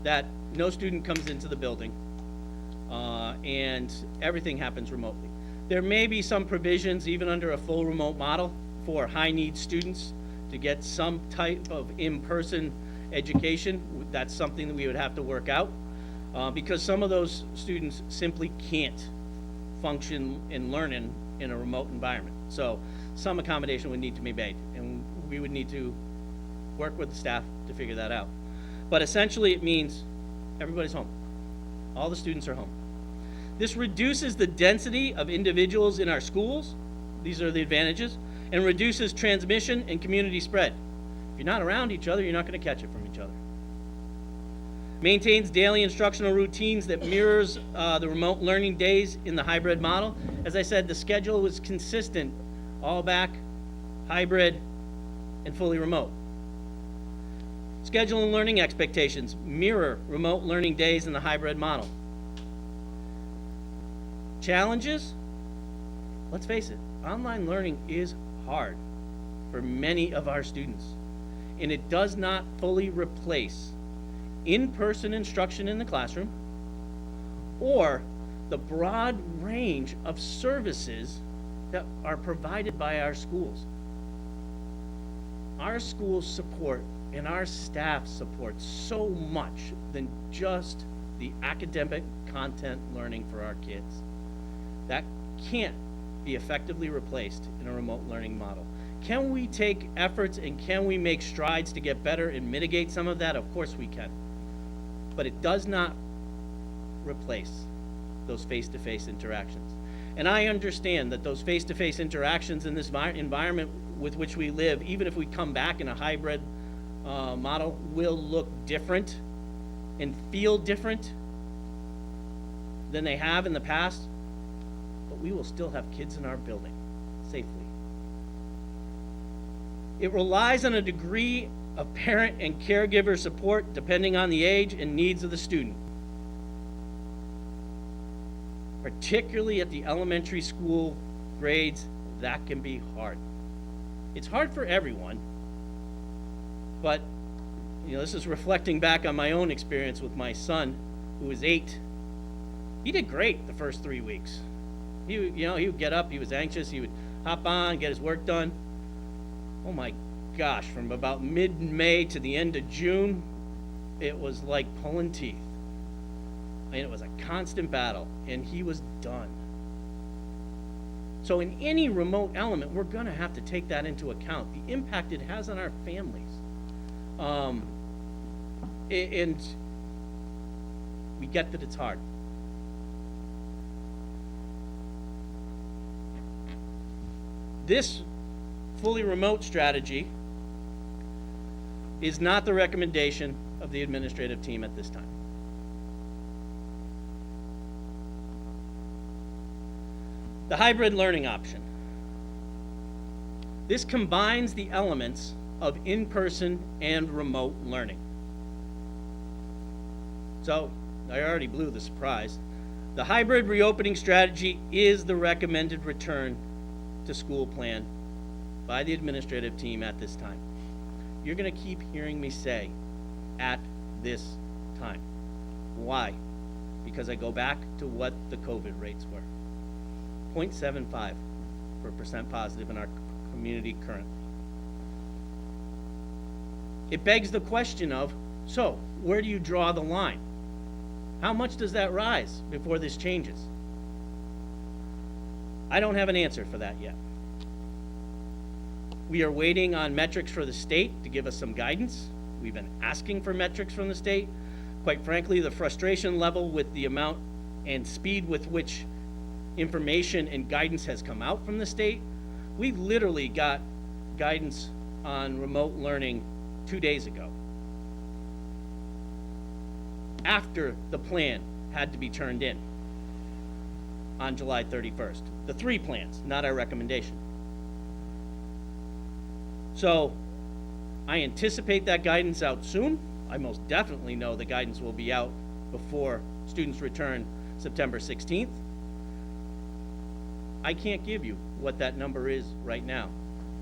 that no student comes into the building and everything happens remotely. There may be some provisions even under a full remote model for high need students to get some type of in-person education. That's something that we would have to work out because some of those students simply can't function and learn in a remote environment. So some accommodation would need to be made, and we would need to work with the staff to figure that out. But essentially it means everybody's home. All the students are home. This reduces the density of individuals in our schools. These are the advantages, and reduces transmission and community spread. If you're not around each other, you're not going to catch it from each other. Maintains daily instructional routines that mirrors the remote learning days in the hybrid model. As I said, the schedule was consistent, all back, hybrid, and fully remote. Schedule and learning expectations mirror remote learning days in the hybrid model. Challenges? Let's face it, online learning is hard for many of our students. and it does not fully replace in-person instruction in the classroom or the broad range of services that are provided by our schools. Our schools support and our staff support so much than just the academic content learning for our kids. That can't be effectively replaced in a remote learning model. Can we take efforts and can we make strides to get better and mitigate some of that? Of course we can. But it does not replace those face-to-face interactions. And I understand that those face-to-face interactions in this environment with which we live, even if we come back in a hybrid model, will look different and feel different than they have in the past, but we will still have kids in our building safely. It relies on a degree of parent and caregiver support depending on the age and needs of the student. Particularly at the elementary school grades, that can be hard. It's hard for everyone, but this is reflecting back on my own experience with my son, who is 8. He did great the first 3 weeks. He would get up, he was anxious, he would hop on, get his work done. Oh my gosh, from about mid-May to the end of June, it was like pulling teeth. And it was a constant battle, and he was done. So in any remote element, we're gonna have to take that into account, the impact it has on our families. And we get that it's hard. This fully remote strategy is not the recommendation of the administrative team at this time. The hybrid learning option. This combines the elements of in-person and remote learning. So, I already blew the surprise. The hybrid reopening strategy is the recommended return to school plan by the administrative team at this time. You're going to keep hearing me say, at this time. Why? Because I go back to what the COVID rates were. 0.75 for percent positive in our community currently. It begs the question of, so where do you draw the line? How much does that rise before this changes? I don't have an answer for that yet. We are waiting on metrics for the state to give us some guidance. We've been asking for metrics from the state. Quite frankly, the frustration level with the amount and speed with which information and guidance has come out from the state. We literally got guidance on remote learning 2 days ago, after the plan had to be turned in on July 31st. The 3 plans, not our recommendation. So I anticipate that guidance out soon. I most definitely know the guidance will be out before students return September 16th. I can't give you what that number is right now,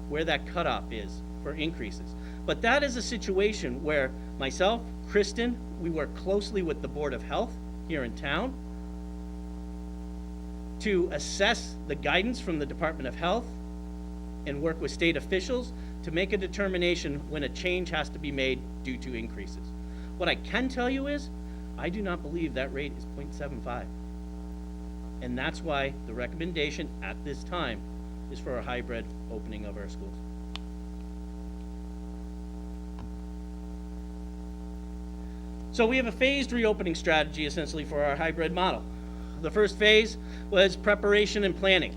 where that cutoff is for increases. But that is a situation where myself, Kristen, we work closely with the Board of Health here in town to assess the guidance from the Department of Health and work with state officials to make a determination when a change has to be made due to increases. What I can tell you is, I do not believe that rate is 0.75. And that's why the recommendation at this time is for a hybrid opening of our schools. So we have a phased reopening strategy essentially for our hybrid model. The first phase was preparation and planning.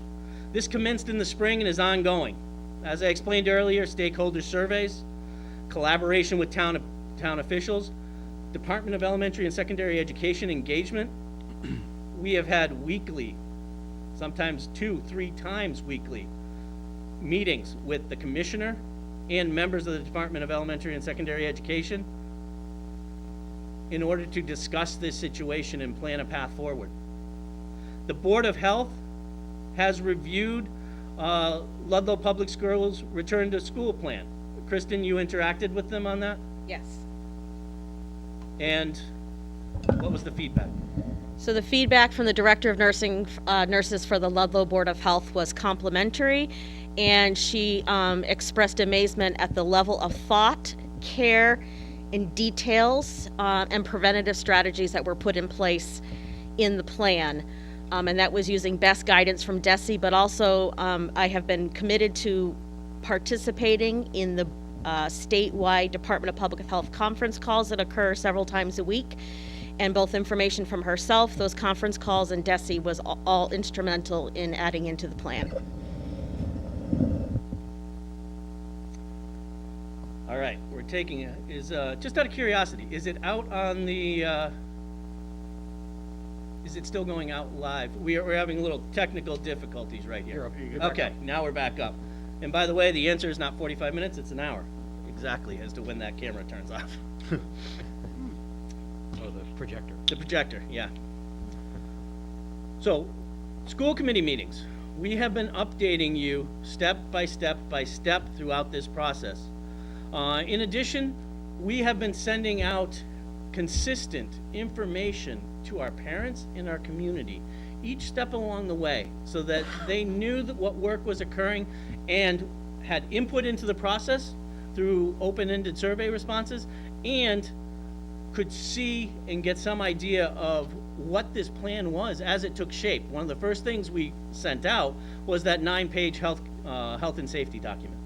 This commenced in the spring and is ongoing. As I explained earlier, stakeholder surveys, collaboration with town officials, Department of Elementary and Secondary Education engagement. We have had weekly, sometimes 2-3 times weekly, meetings with the commissioner and members of the Department of Elementary and Secondary Education in order to discuss this situation and plan a path forward. The Board of Health has reviewed Ludlow Public Schools return to school plan, Kristen, you interacted with them on that? Yes. And what was the feedback? So the feedback from the Director of Nurses for the Ludlow Board of Health was complimentary, and she expressed amazement at the level of thought, care, and details, and preventative strategies that were put in place in the plan. And that was using best guidance from DESE, but also I have been committed to participating in the statewide Department of Public Health conference calls that occur several times a week. And both information from herself, those conference calls, and DESE was all instrumental in adding into the plan. All right, we're taking, just out of curiosity, is it out on the, is it still going out live? We're having a little technical difficulties right here. You're up. You're back Okay, now we're back up. And by the way, the answer is not 45 minutes, it's an hour, exactly, as to when that camera turns off. Oh, the projector. The projector, yeah. So, school committee meetings. We have been updating you step by step by step throughout this process. In addition, we have been sending out consistent information to our parents and our community each step along the way so that they knew that what work was occurring and had input into the process through open-ended survey responses and could see and get some idea of what this plan was as it took shape. One of the first things we sent out was that 9-page health and safety document.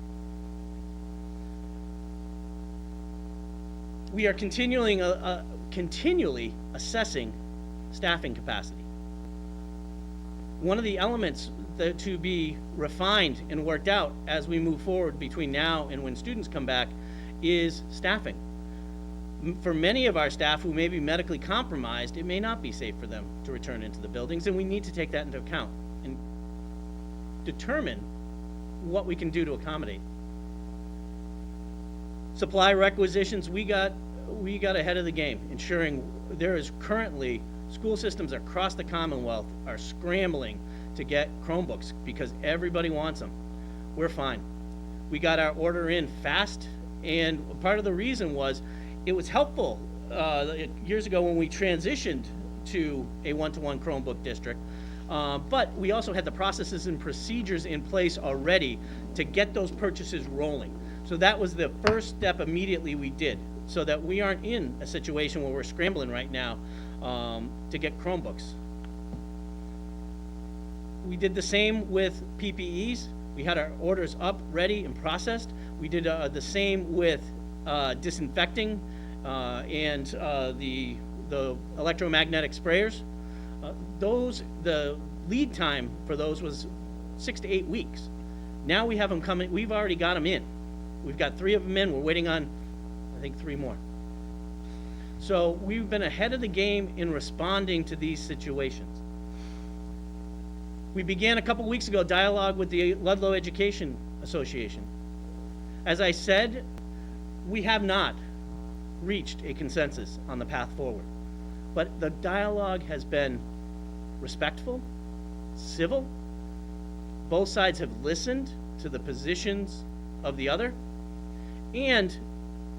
We are continually assessing staffing capacity. One of the elements that to be refined and worked out as we move forward between now and when students come back is staffing. For many of our staff who may be medically compromised, it may not be safe for them to return into the buildings, and we need to take that into account and determine what we can do to accommodate. Supply requisitions, we got ahead of the game, ensuring there is currently school systems across the Commonwealth are scrambling to get Chromebooks because everybody wants them. We're fine. We got our order in fast, and part of the reason was it was helpful years ago when we transitioned to a one-to-one Chromebook district, but we also had the processes and procedures in place already to get those purchases rolling. So that was the first step immediately we did, so that we aren't in a situation where we're scrambling right now to get Chromebooks. We did the same with PPEs. We had our orders up, ready, and processed. We did the same with disinfecting and the electromagnetic sprayers. The lead time for those was 6 to 8 weeks. Now we have them coming, we've already got them in. We've got 3 of them in, we're waiting on, I think, 3 more. So we've been ahead of the game in responding to these situations. We began a couple weeks ago dialogue with the Ludlow Education Association. As I said, we have not reached a consensus on the path forward, but the dialogue has been respectful, civil. Both sides have listened to the positions of the other, and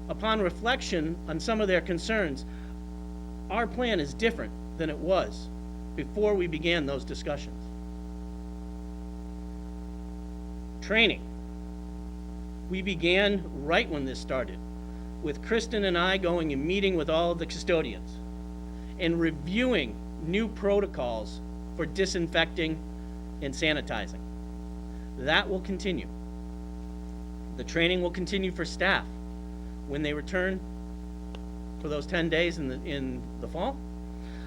upon reflection on some of their concerns, our plan is different than it was before we began those discussions. Training. We began right when this started, with Kristen and I going and meeting with all of the custodians and reviewing new protocols for disinfecting and sanitizing. That will continue. The training will continue for staff when they return for those 10 days in the fall,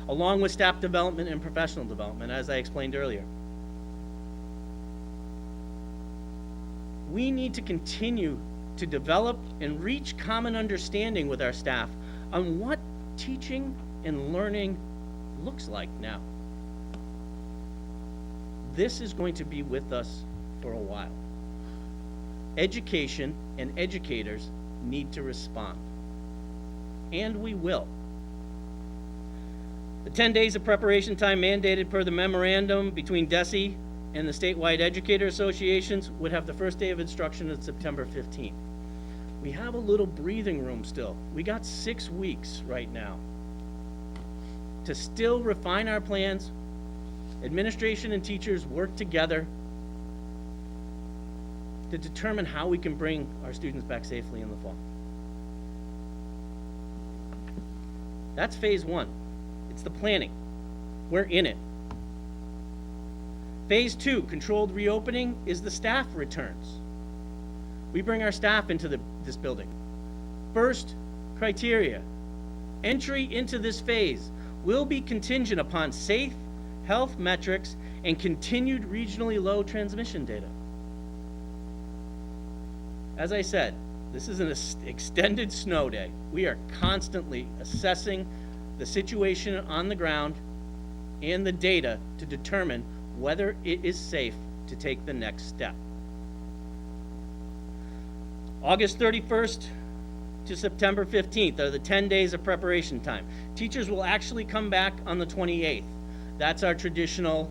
along with staff development and professional development, as I explained earlier. We need to continue to develop and reach common understanding with our staff on what teaching and learning looks like now. This is going to be with us for a while. Education and educators need to respond, and we will. The 10 days of preparation time mandated per the memorandum between DESE and the statewide educator associations would have the first day of instruction on September 15th. We have a little breathing room still. We got 6 weeks right now to still refine our plans. Administration and teachers work together to determine how we can bring our students back safely in the fall. That's phase 1. It's the planning. We're in it. Phase 2, controlled reopening, is the staff returns. We bring our staff into this building. First criteria, entry into this phase will be contingent upon safe health metrics and continued regionally low transmission data. As I said, this is an extended snow day. We are constantly assessing the situation on the ground and the data to determine whether it is safe to take the next step. August 31st to September 15th are the 10 days of preparation time. Teachers will actually come back on the 28th. That's our traditional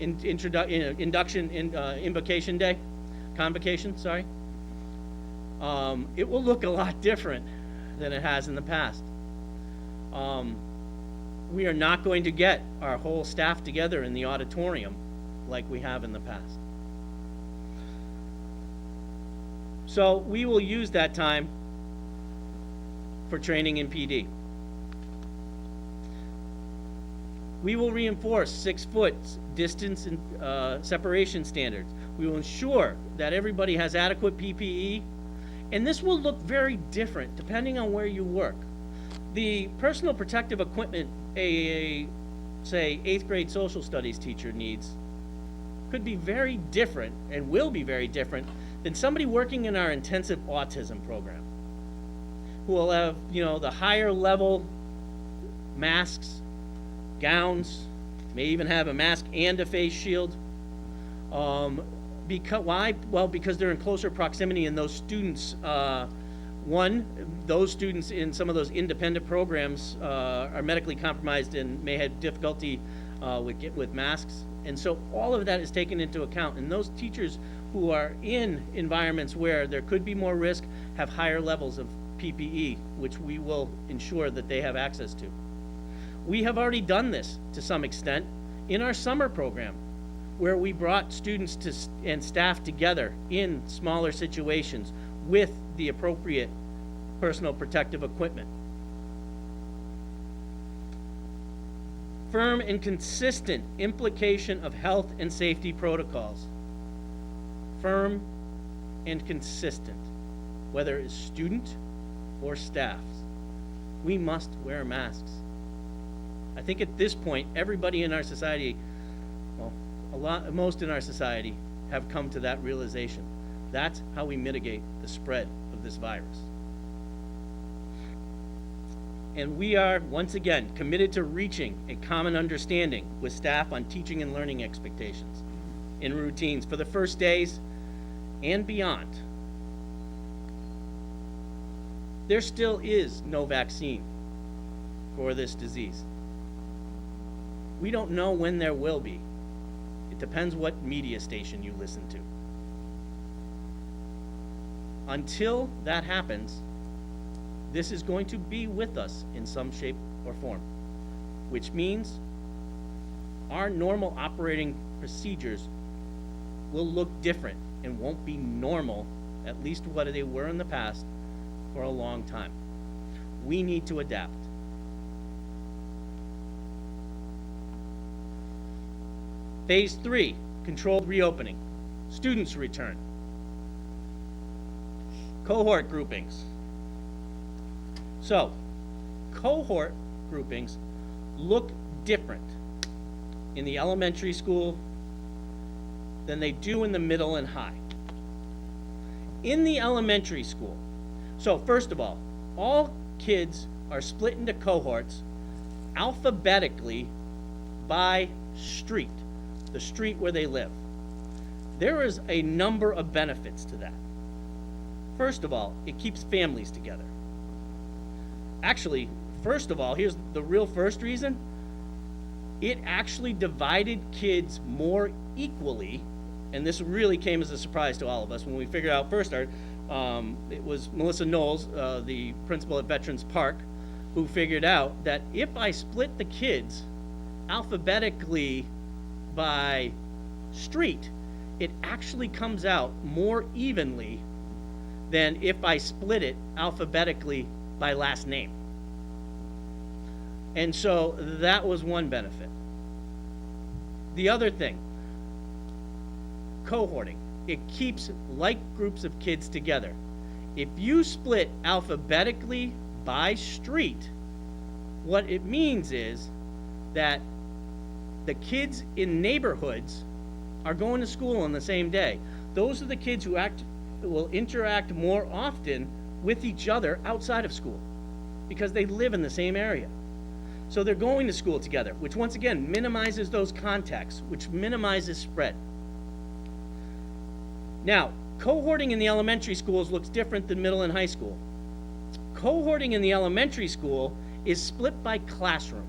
invocation day, convocation, sorry. It will look a lot different than it has in the past. We are not going to get our whole staff together in the auditorium like we have in the past. So we will use that time for training in PD. We will reinforce 6 foot distance and separation standards. We will ensure that everybody has adequate PPE, and this will look very different depending on where you work. The personal protective equipment say 8th grade social studies teacher needs could be very different and will be very different than somebody working in our intensive autism program, who will have, the higher level masks, gowns, may even have a mask and a face shield. Why? Well, because they're in closer proximity, and those students, those students in some of those independent programs are medically compromised and may have difficulty with masks. And so all of that is taken into account. And those teachers who are in environments where there could be more risk have higher levels of PPE, which we will ensure that they have access to. We have already done this to some extent in our summer program, where we brought students and staff together in smaller situations with the appropriate personal protective equipment. Firm and consistent implication of health and safety protocols. Firm and consistent, whether it's student or staff. We must wear masks. I think at this point, everybody in our society, most in our society, have come to that realization. That's how we mitigate the spread of this virus. And we are, once again, committed to reaching a common understanding with staff on teaching and learning expectations and routines for the first days and beyond. There still is no vaccine for this disease. We don't know when there will be. It depends what media station you listen to. Until that happens, this is going to be with us in some shape or form, which means our normal operating procedures will look different and won't be normal, at least what they were in the past, for a long time. We need to adapt. Phase 3, controlled reopening. Students return. Cohort groupings. So, cohort groupings look different in the elementary school than they do in the middle and high. In the elementary school, so first of all kids are split into cohorts alphabetically by street, the street where they live. There is a number of benefits to that. First of all, it keeps families together. Actually, first of all, here's the real first reason. It actually divided kids more equally, and this really came as a surprise to all of us when we figured out first It was Melissa Knowles, the principal at Veterans Park, who figured out that if I split the kids alphabetically by street, it actually comes out more evenly than if I split it alphabetically by last name. And so that was one benefit. The other thing, cohorting. It keeps like groups of kids together. If you split alphabetically by street, what it means is that the kids in neighborhoods are going to school on the same day. Those are the kids who will interact more often with each other outside of school because they live in the same area. So they're going to school together, which once again minimizes those contacts, which minimizes spread. Now, cohorting in the elementary schools looks different than middle and high school. Cohorting in the elementary school is split by classroom.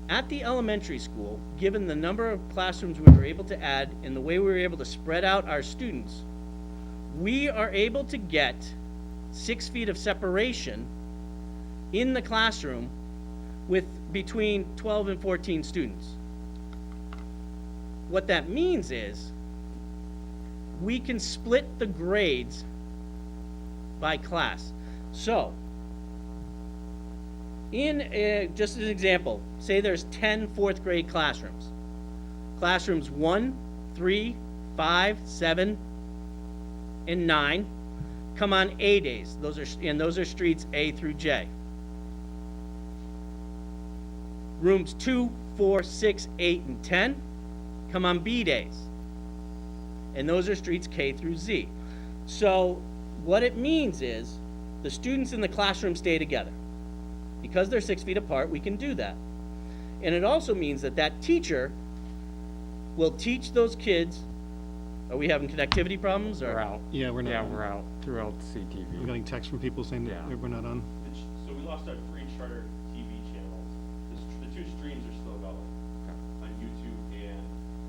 At the elementary school, given the number of classrooms we were able to add and the way we were able to spread out our students, we are able to get 6 feet of separation in the classroom with between 12 and 14 students. What that means is we can split the grades by class. So, just as an example, say there's 10 fourth grade classrooms. Classrooms 1, 3, 5, 7, and 9 come on A days. Those are streets A through J. Rooms 2, 4, 6, 8, and 10 come on B days. And those are streets K through Z. So what it means is the students in the classroom stay together. Because they're 6 feet apart, we can do that. And it also means that that teacher will teach those kids. Are we having connectivity problems? Or? We're out. Yeah, we're not Yeah, on. we're out throughout We're CTV. getting texts from people saying Yeah. that we're not on. So we lost our 3 charter TV channels. The 2 streams are still going on YouTube and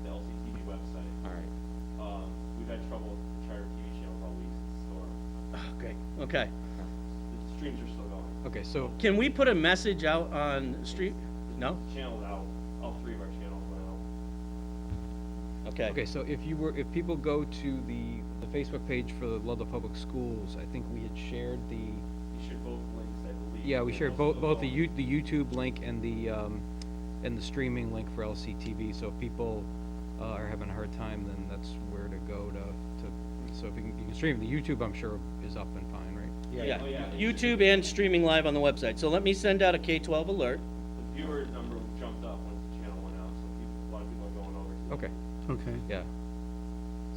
the LCTV website. All right. We've had trouble with charter TV channels all week since the storm. Oh, great. Okay. The streams are still going. Okay, so, Can we put a message out on the street? No? Channels out. All 3 of our channels went out. Okay. so if people go to the Facebook page for the Ludlow Public Schools, I think we had shared the, You shared both links, I believe. yeah, we and shared also both the phone. the YouTube link and the streaming link for LCTV, so if people are having a hard time, then that's where to go to, so if you can stream, the YouTube I'm sure is up and fine, right? Yeah. Oh, yeah. YouTube and streaming live on the website. So let me send out a K-12 alert. The viewer number jumped up once the channel went out, so a lot of people are going over to Okay, Okay. yeah.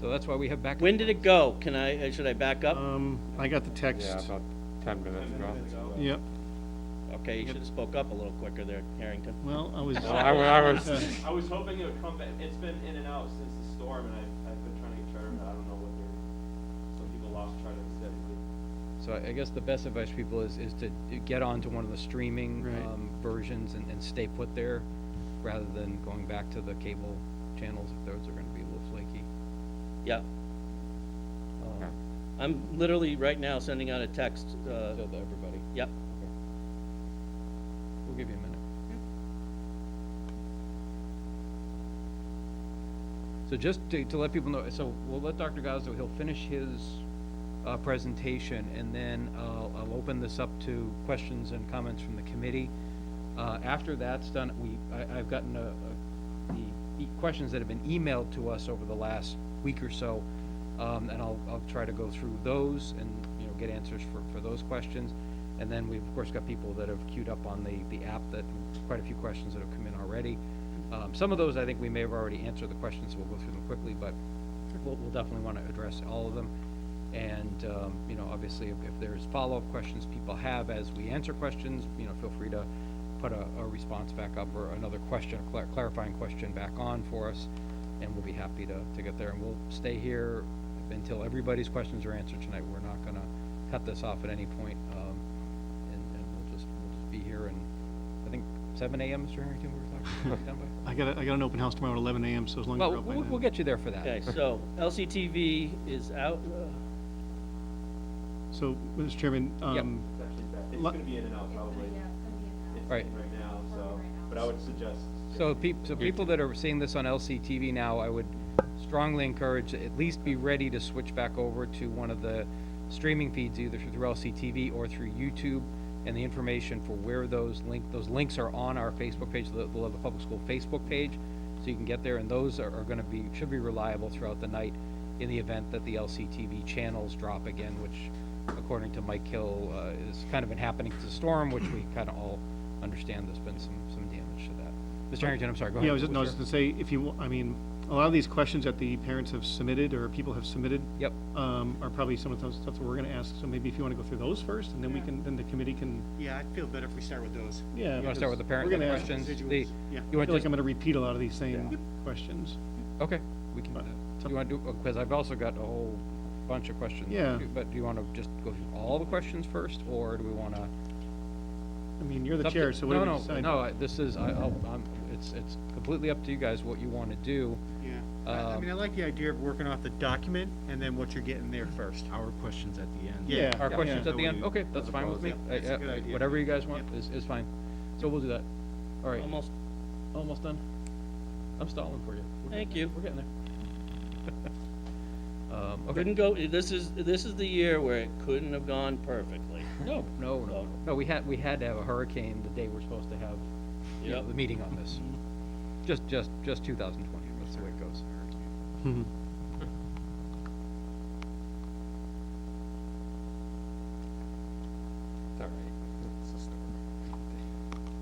So that's why we have backup. When did it go? Should I back up? I got the text. Yeah, about 10 minutes ago. Yep. Okay, you should have spoke up a little quicker there, Harrington. Well, I was. Well, I was, I was hoping it would come back. It's been in and out since the storm, and I've been trying to get charter, but I don't know what some people lost charter steadily. So I guess the best advice for people is to get onto one of the streaming Right. versions and stay put there, rather than going back to the cable channels if those are gonna be a little flaky. Yeah. Okay. I'm literally right now sending out a text. So to everybody. Yep. We'll give you a minute. So just to let people know, so we'll let Dr. Gazzo, he'll finish his presentation, and then I'll open this up to questions and comments from the committee. After that's done, I've gotten the questions that have been emailed to us over the last week or so, and I'll try to go through those and, you know, get answers for those questions. And then we've, of course, got people that have queued up on the app, that quite a few questions that have come in already. Some of those I think we may have already answered the questions, so we'll go through them quickly, but we'll definitely want to address all of them. And, you know, obviously if there's follow-up questions people have as we answer questions, you know, feel free to put a response back up or another question, a clarifying question back on for us, and we'll be happy to get there. And we'll stay here until everybody's questions are answered tonight. We're not going to cut this off at any point, and we'll just be here. And I think 7 a.m., Mr. Harrington, we were talking about. I got an open house tomorrow at 11 a.m. So as long as Well, you're up by we'll then. get you there for that. Okay, so LCTV is out. So, Mr. Chairman, It's actually back, it's Lo- gonna be in and out probably. It's Right. in right now, so, but I would suggest. So people that are seeing this on LCTV now, I would strongly encourage to at least be ready to switch back over to one of the streaming feeds, either through LCTV or through YouTube, and the information for where those links are on our Facebook page, the Ludlow Public School Facebook page, so you can get there, and those are gonna be, should be reliable throughout the night in the event that the LCTV channels drop again, which, according to Mike Hill, is kind of been happening to the storm, which we kind of all understand there's been some damage to that. Mr. Harrington, I'm sorry, go ahead. yeah, I was just gonna say, if you, I mean, a lot of these questions that the parents have submitted or people have submitted. Yep. Are probably some of those stuff that we're gonna ask, so maybe if you wanna go through those first, and then we can, then the committee can, Yeah, I'd feel better if we start with those. yeah. You wanna start with the parent we're gonna ask- questions? Residuals, yeah. You I want feel like just, I'm gonna repeat a lot of these same questions. okay, we can do that. Do you wanna do, because I've also got a whole bunch of questions. Yeah. But do you wanna just go through all the questions first, or do we wanna? I mean, you're the It's up to- chair, so whatever you decide. This is, it's completely up to you guys what you wanna do. Yeah, I mean, I like the idea of working off the document and then what you're getting there first. Our questions at the end. Yeah. Our questions at the end, Yeah. okay, that's fine with me. Yeah, that's a good idea. Whatever you guys want is fine. So we'll do that. All right, Almost, almost done. I'm stalling for you. thank you. We're getting there. Okay. Couldn't go, this is the year where it couldn't have gone perfectly. No, we had to have a hurricane the day we're supposed to have, you know, Yep. the meeting on this. Just 2020, that's the way it goes. Mhm. It's all right. It's just-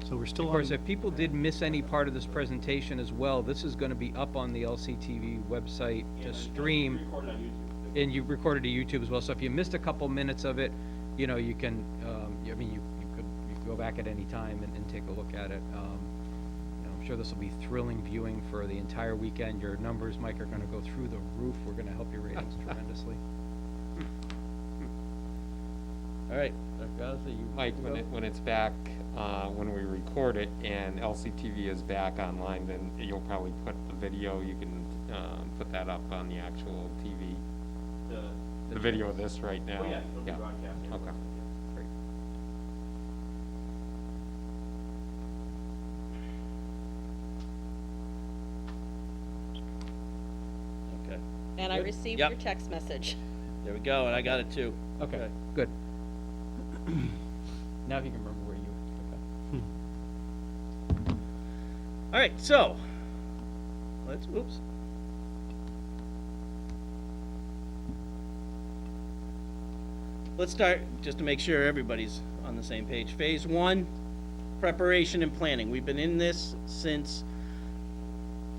So we're still Of on. course, if people did miss any part of this presentation as well, this is gonna be up on the LCTV website to stream. Recorded on YouTube. And you recorded to YouTube as well, so if you missed a couple minutes of it, you know, you can, I mean, you could go back at any time and take a look at it. You know, I'm sure this will be thrilling viewing for the entire weekend. Your numbers, Mike, are gonna go through the roof. We're gonna help your ratings tremendously. All right, Gaza, you. Mike, when it's back, when we record it and LCTV is back online, then you'll probably put the video, you can, put that up on the actual TV. The video of this right now. Oh, yeah, it'll be broadcast. Okay. Great. okay, And I Good. received Yep. your text message. there we go, and I got it too. Okay, good. Now if you can remember where you, okay. All right, so, oops. Let's start, just to make sure everybody's on the same page. Phase 1, preparation and planning. We've been in this since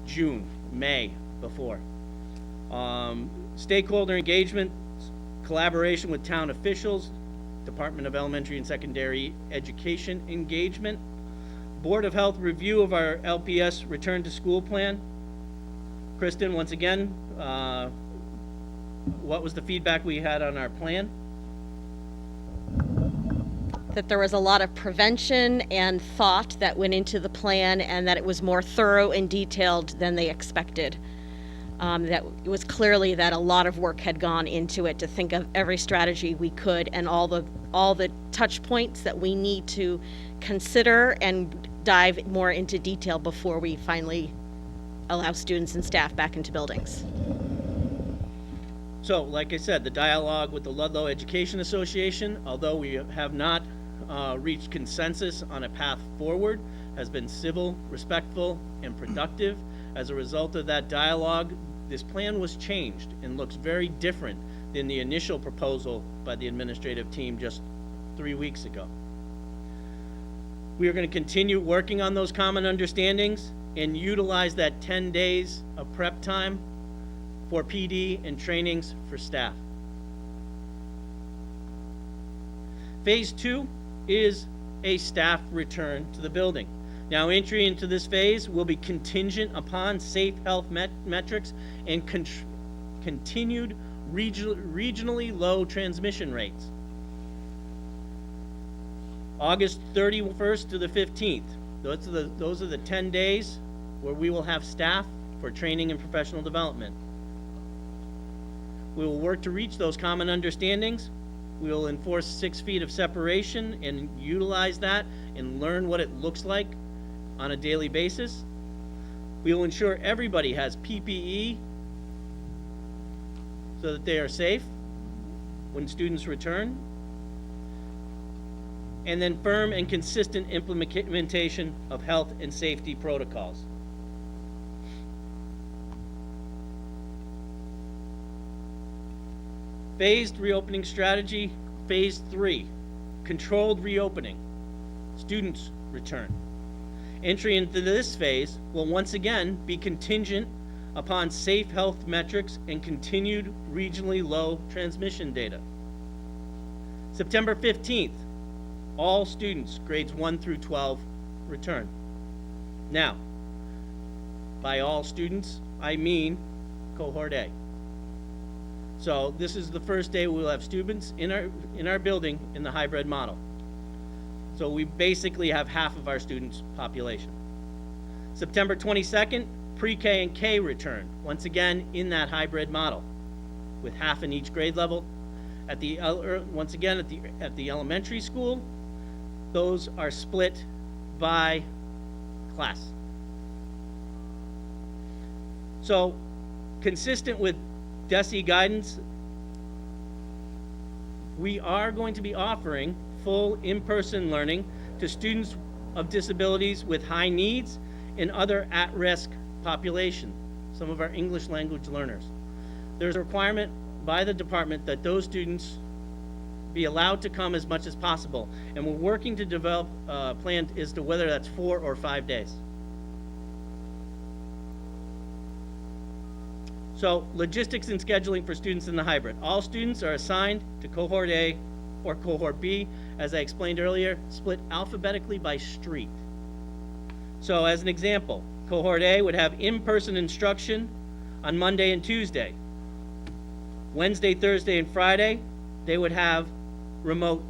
June, May, before. Stakeholder engagement, collaboration with town officials, Department of Elementary and Secondary Education engagement, Board of Health review of our LPS return to school plan. Kristen, once again, what was the feedback we had on our plan? That there was a lot of prevention and thought that went into the plan, and that it was more thorough and detailed than they expected. That it was clearly that a lot of work had gone into it to think of every strategy we could and all the touch points that we need to consider and dive more into detail before we finally allow students and staff back into buildings. So, like I said, the dialogue with the Ludlow Education Association, although we have not reached consensus on a path forward, has been civil, respectful, and productive. As a result of that dialogue, this plan was changed and looks very different than the initial proposal by the administrative team just 3 weeks ago. We are going to continue working on those common understandings and utilize that 10 days of prep time for PD and trainings for staff. Phase 2 is a staff return to the building. Now, entry into this phase will be contingent upon safe health metrics and continued regionally low transmission rates. August 31st to the 15th, those are the 10 days where we will have staff for training and professional development. We will work to reach those common understandings We will enforce 6 feet of separation and utilize that and learn what it looks like on a daily basis. We will ensure everybody has PPE so that they are safe when students return. And then firm and consistent implementation of health and safety protocols. Phased reopening strategy, phase 3, controlled reopening, students return. Entry into this phase will once again be contingent upon safe health metrics and continued regionally low transmission data. September 15th, all students, grades 1 through 12, return. Now, by all students, I mean Cohort A. So this is the first day we'll have students in our building in the hybrid model. So we basically have half of our students' population. September 22nd, pre-K and K return, once again in that hybrid model, with half in each grade level. Once again at the elementary school, those are split by class. So, consistent with DESE guidance, we are going to be offering full in-person learning to students of disabilities with high needs and other at-risk population, some of our English language learners. There's a requirement by the department that those students be allowed to come as much as possible, and we're working to develop a plan as to whether that's 4 or 5 days. So, logistics and scheduling for students in the hybrid. All students are assigned to Cohort A or Cohort B, as I explained earlier, split alphabetically by street. So, as an example, Cohort A would have in-person instruction on Monday and Tuesday. Wednesday, Thursday, and Friday, they would have remote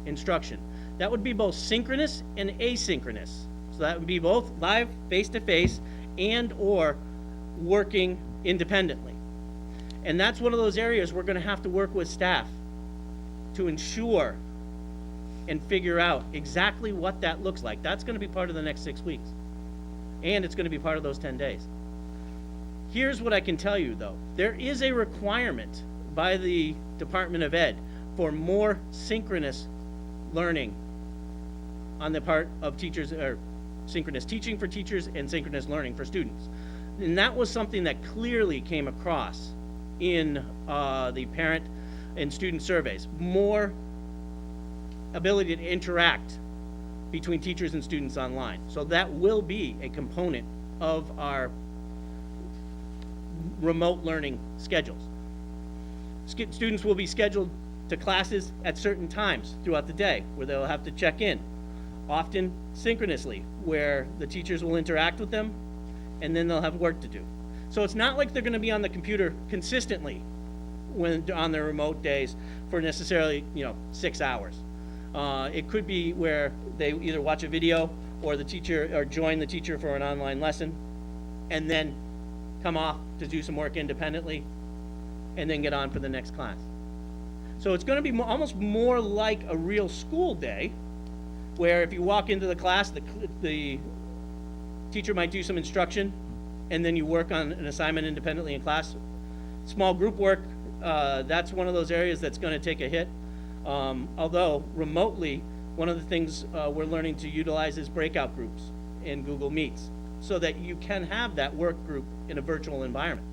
instruction. That would be both synchronous and asynchronous. So that would be both live, face-to-face, and or working independently. And that's one of those areas we're gonna have to work with staff to ensure and figure out exactly what that looks like. That's gonna be part of the next 6 weeks. And it's gonna be part of those 10 days. Here's what I can tell you though. There is a requirement by the Department of Ed for more synchronous learning on the part of teachers, or synchronous teaching for teachers and synchronous learning for students. And that was something that clearly came across in the parent and student surveys. More ability to interact between teachers and students online. So that will be a component of our remote learning schedules. Students will be scheduled to classes at certain times throughout the day where they'll have to check in, often synchronously, where the teachers will interact with them and then they'll have work to do. So it's not like they're gonna be on the computer consistently when on their remote days for necessarily, 6 hours. It could be where they either watch a video or the teacher, or join the teacher for an online lesson and then come off to do some work independently and then get on for the next class. So it's gonna be almost more like a real school day, where if you walk into the class, the teacher might do some instruction, and then you work on an assignment independently in class. Small group work, that's one of those areas that's gonna take a hit. Although remotely, one of the things we're learning to utilize is breakout groups in Google Meets, so that you can have that work group in a virtual environment.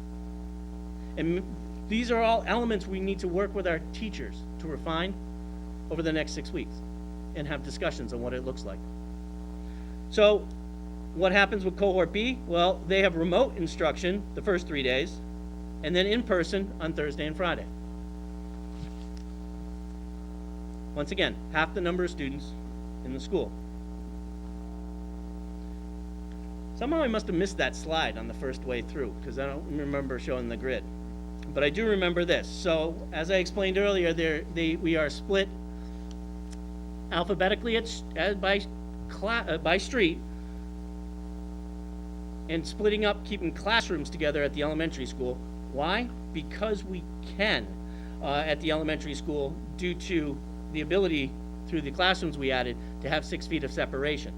And these are all elements we need to work with our teachers to refine over the next 6 weeks and have discussions on what it looks like. So what happens with Cohort B? Well, they have remote instruction the first 3 days and then in person on Thursday and Friday. Once again, half the number of students in the school. Somehow I must have missed that slide on the first way through because I don't remember showing the grid. But I do remember this. So, as I explained earlier, we are split alphabetically by street, and splitting up, keeping classrooms together at the elementary school. Why? Because we can. at the elementary school due to the ability, through the classrooms we added, to have 6 feet of separation.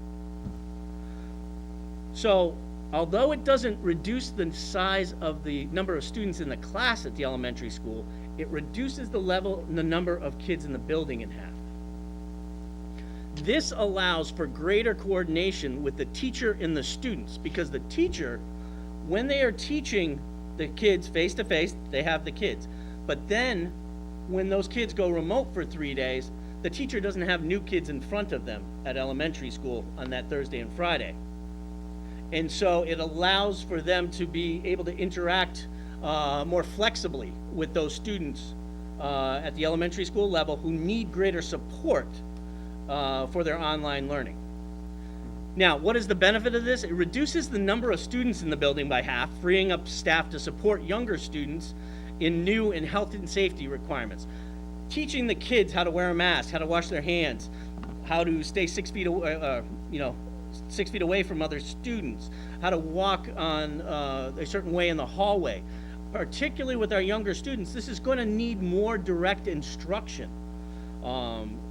So, although it doesn't reduce the size of the number of students in the class at the elementary school, it reduces the number of kids in the building in half. This allows for greater coordination with the teacher and the students, because the teacher, when they are teaching the kids face to face, they have the kids. But then, when those kids go remote for 3 days, the teacher doesn't have new kids in front of them at elementary school on that Thursday and Friday. And so it allows for them to be able to interact more flexibly with those students at the elementary school level who need greater support for their online learning. Now, what is the benefit of this? It reduces the number of students in the building by half, freeing up staff to support younger students in new and health and safety requirements. Teaching the kids how to wear a mask, how to wash their hands, how to stay 6 feet away, 6 feet away from other students, how to walk on a certain way in the hallway. Particularly with our younger students, this is going to need more direct instruction.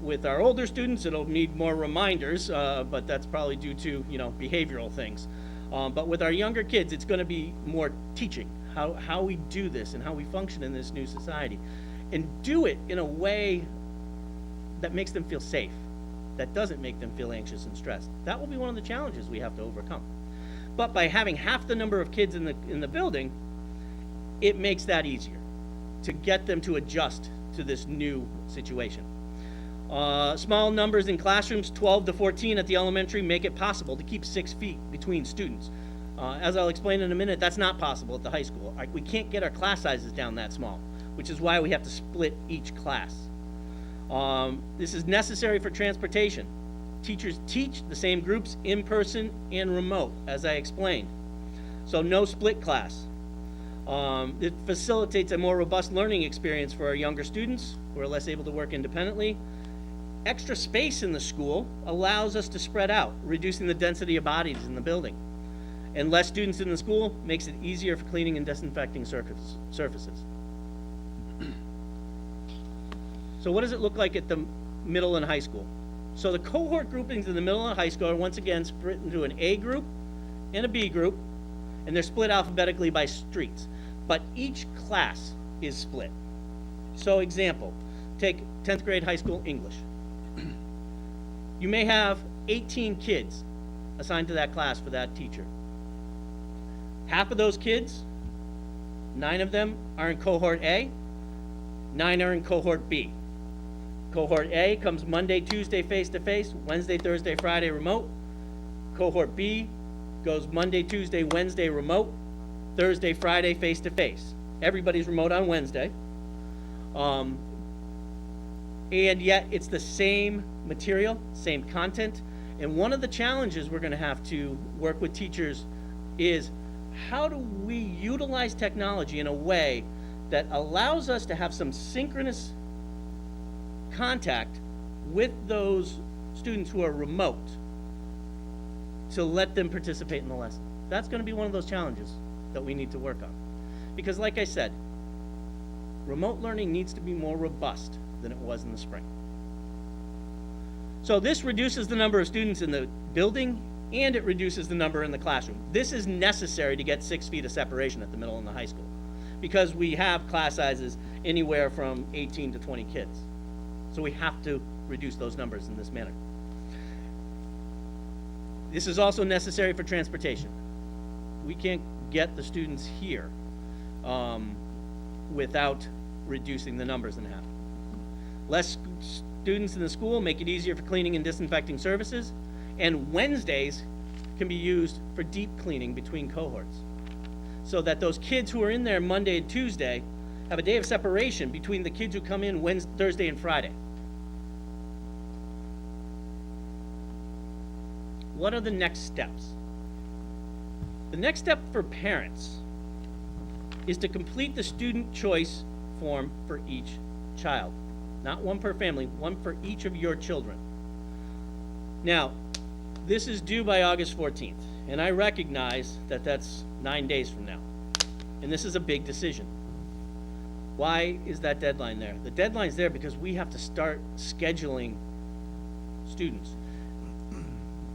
With our older students, it'll need more reminders, but that's probably due to, behavioral things. But with our younger kids, it's going to be more teaching, how we do this and how we function in this new society. And do it in a way that makes them feel safe, that doesn't make them feel anxious and stressed. That will be one of the challenges we have to overcome. But by having half the number of kids in the building, it makes that easier to get them to adjust to this new situation. Small numbers in classrooms, 12 to 14 at the elementary, make it possible to keep 6 feet between students. As I'll explain in a minute, that's not possible at the high school. We can't get our class sizes down that small, which is why we have to split each class. This is necessary for transportation. Teachers teach the same groups in person and remote, as I explained. So no split class. It facilitates a more robust learning experience for our younger students who are less able to work independently. Extra space in the school allows us to spread out, reducing the density of bodies in the building. And less students in the school makes it easier for cleaning and disinfecting surfaces. So what does it look like at the middle and high school? So the cohort groupings in the middle and high school are once again split into an A group and a B group, and they're split alphabetically by streets. But each class is split. So example, take 10th grade high school English. You may have 18 kids assigned to that class for that teacher. Half of those kids, 9 of them are in cohort A, 9 are in cohort B. Cohort A comes Monday, Tuesday face-to-face, Wednesday, Thursday, Friday remote. Cohort B goes Monday, Tuesday, Wednesday remote, Thursday, Friday face-to-face. Everybody's remote on Wednesday. And yet it's the same material, same content. And one of the challenges we're going to have to work with teachers is how do we utilize technology in a way that allows us to have some synchronous contact with those students who are remote to let them participate in the lesson. That's going to be one of those challenges that we need to work on. Because like I said, remote learning needs to be more robust than it was in the spring. So this reduces the number of students in the building and it reduces the number in the classroom. This is necessary to get 6 feet of separation at the middle and the high school because we have class sizes anywhere from 18 to 20 kids. So we have to reduce those numbers in this manner. This is also necessary for transportation. We can't get the students here without reducing the numbers in half. Less students in the school make it easier for cleaning and disinfecting services, and Wednesdays can be used for deep cleaning between cohorts, so that those kids who are in there Monday and Tuesday have a day of separation between the kids who come in Wednesday, Thursday, and Friday. What are the next steps? The next step for parents is to complete the student choice form for each child. Not one per family, one for each of your children. Now, this is due by August 14th, and I recognize that that's 9 days from now. And this is a big decision. Why is that deadline there? The deadline's there because we have to start scheduling students.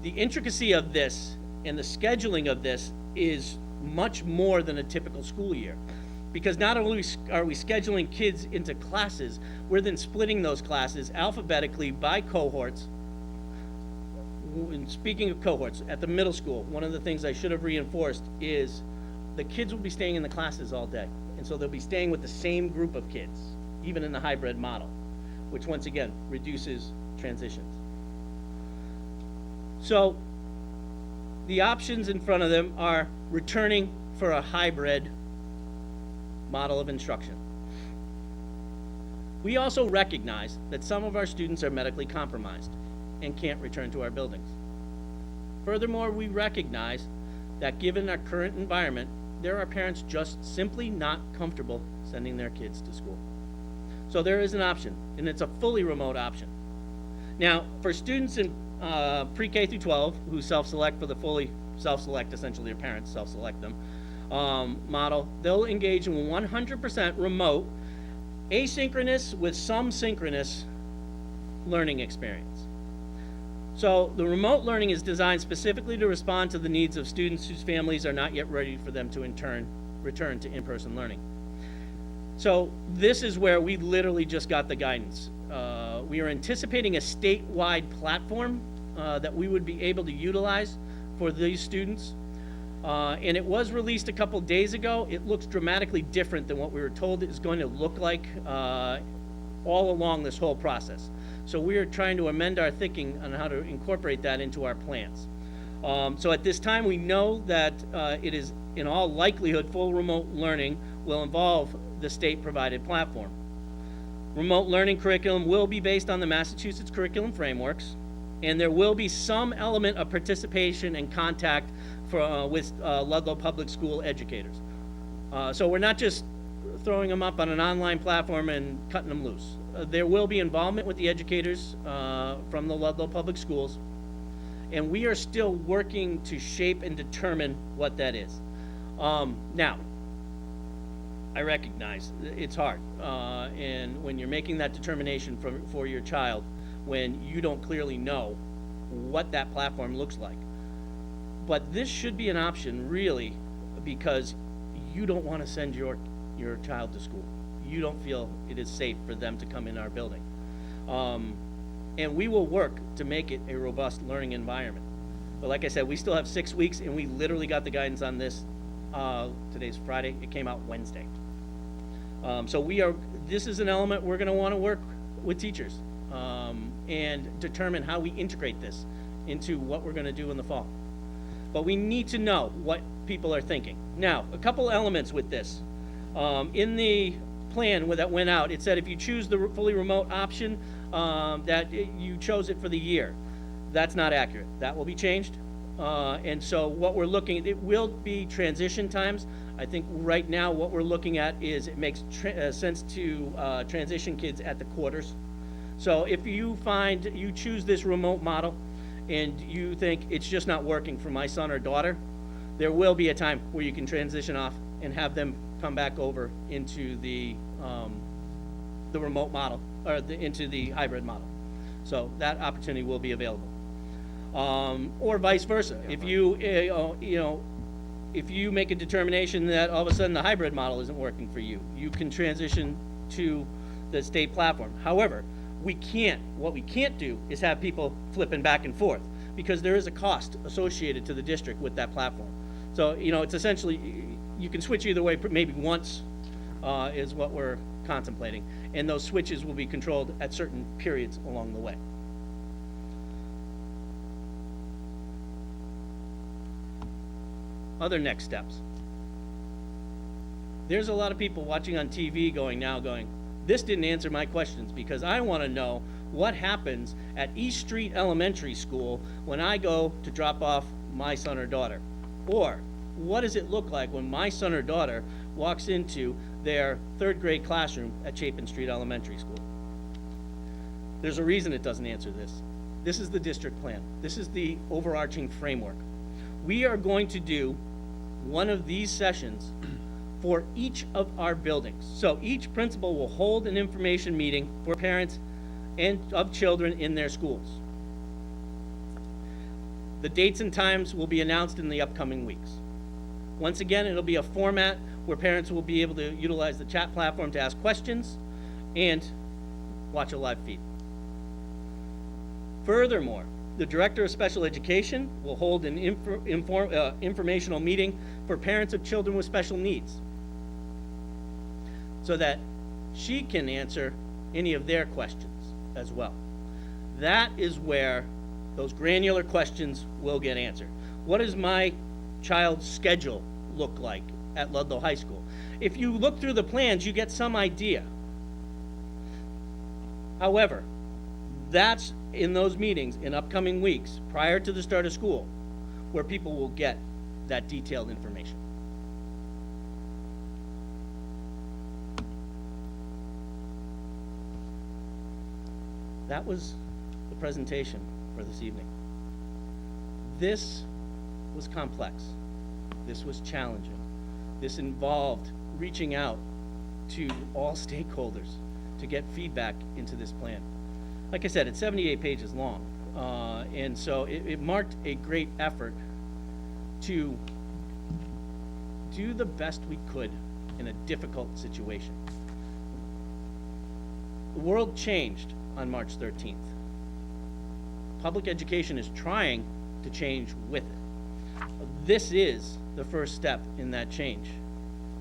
The intricacy of this and the scheduling of this is much more than a typical school year. Because not only are we scheduling kids into classes, we're then splitting those classes alphabetically by cohorts. And speaking of cohorts, at the middle school, one of the things I should have reinforced is the kids will be staying in the classes all day. And so they'll be staying with the same group of kids, even in the hybrid model, which once again reduces transitions. So the options in front of them are returning for a hybrid model of instruction. We also recognize that some of our students are medically compromised and can't return to our buildings. Furthermore, we recognize that given our current environment, there are parents just simply not comfortable sending their kids to school. So there is an option, and it's a fully remote option. Now, for students in pre-K through 12 who self-select for the fully self-select, essentially their parents self-select them, model, they'll engage in 100% remote, asynchronous with some synchronous learning experience. So the remote learning is designed specifically to respond to the needs of students whose families are not yet ready for them to return to in-person learning. So this is where we literally just got the guidance. We are anticipating a statewide platform that we would be able to utilize for these students. And it was released a couple days ago. It looks dramatically different than what we were told it is going to look like all along this whole process. So we are trying to amend our thinking on how to incorporate that into our plans. So at this time, we know that it is, in all likelihood, full remote learning will involve the state-provided platform. Remote learning curriculum will be based on the Massachusetts curriculum frameworks, and there will be some element of participation and contact with Ludlow Public School educators. So we're not just throwing them up on an online platform and cutting them loose. There will be involvement with the educators from the Ludlow Public Schools, and we are still working to shape and determine what that is. Now, I recognize it's hard, and when you're making that determination for your child, when you don't clearly know what that platform looks like. But this should be an option, really, because you don't want to send your child to school. You don't feel it is safe for them to come in our building. And we will work to make it a robust learning environment. But like I said, we still have 6 weeks, and we literally got the guidance on this. Today's Friday. It came out Wednesday. So this is an element we're going to want to work with teachers and determine how we integrate this into what we're going to do in the fall. But we need to know what people are thinking. Now, a couple elements with this. In the plan that went out, it said if you choose the fully remote option, you chose it for the year. That's not accurate. That will be changed. And so what we're looking at, it will be transition times. I think right now what we're looking at is it makes sense to transition kids at the quarters. So if you choose this remote model and you think it's just not working for my son or daughter, there will be a time where you can transition off and have them come back over into the remote model, or into the hybrid model. So that opportunity will be available. Or vice versa. If you make a determination that all of a sudden the hybrid model isn't working for you, you can transition to the state platform. However, what we can't do is have people flipping back and forth, because there is a cost associated to the district with that platform. So, it's essentially, you can switch either way, maybe once is what we're contemplating. And those switches will be controlled at certain periods along the way. Other next steps. There's a lot of people watching on TV going, this didn't answer my questions, because I want to know what happens at East Street Elementary School when I go to drop off my son or daughter. Or what does it look like when my son or daughter walks into their third grade classroom at Chapin Street Elementary School? There's a reason it doesn't answer this. This is the district plan. This is the overarching framework. We are going to do one of these sessions for each of our buildings. So each principal will hold an information meeting for parents and of children in their schools. The dates and times will be announced in the upcoming weeks. Once again, it'll be a format where parents will be able to utilize the chat platform to ask questions and watch a live feed. Furthermore, the Director of Special Education will hold an informational meeting for parents of children with special needs so that she can answer any of their questions as well. That is where those granular questions will get answered. What does my child's schedule look like at Ludlow High School? If you look through the plans, you get some idea. However, that's in those meetings in upcoming weeks prior to the start of school where people will get that detailed information. That was the presentation for this evening. This was complex. This was challenging. This involved reaching out to all stakeholders to get feedback into this plan. Like I said, it's 78 pages long, and so it marked a great effort to do the best we could in a difficult situation. The world changed on March 13th. Public education is trying to change with it. This is the first step in that change,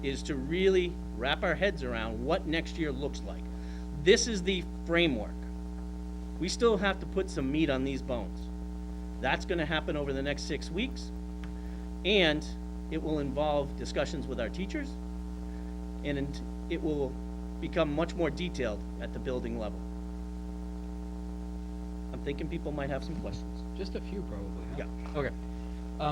is to really wrap our heads around what next year looks like. This is the framework. We still have to put some meat on these bones. That's going to happen over the next 6 weeks, and it will involve discussions with our teachers, and it will become much more detailed at the building level. I'm thinking people might have some questions. Just a few, probably. Huh? Yeah. Okay.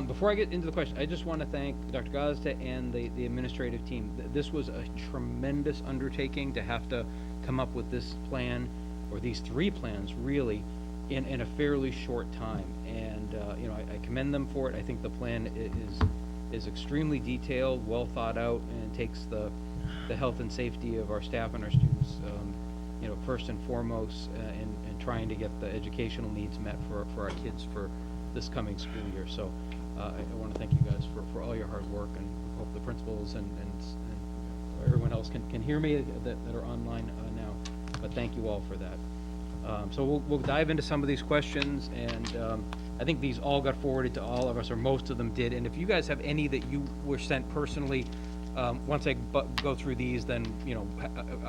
Before I get into the question, I just want to thank Dr. Gazda and the administrative team. This was a tremendous undertaking to have to come up with this plan, or these 3 plans, really, in a fairly short time. And, you know, I commend them for it. I think the plan is extremely detailed, well thought out, and takes the health and safety of our staff and our students, you know, first and foremost, and trying to get the educational needs met for our kids for this coming school year. So I want to thank you guys for all your hard work, and hope the principals and everyone else can hear me that are online now. But thank you all for that. So we'll dive into some of these questions, and I think these all got forwarded to all of us, or most of them did. And if you guys have any that you were sent personally, once I go through these, then, you know,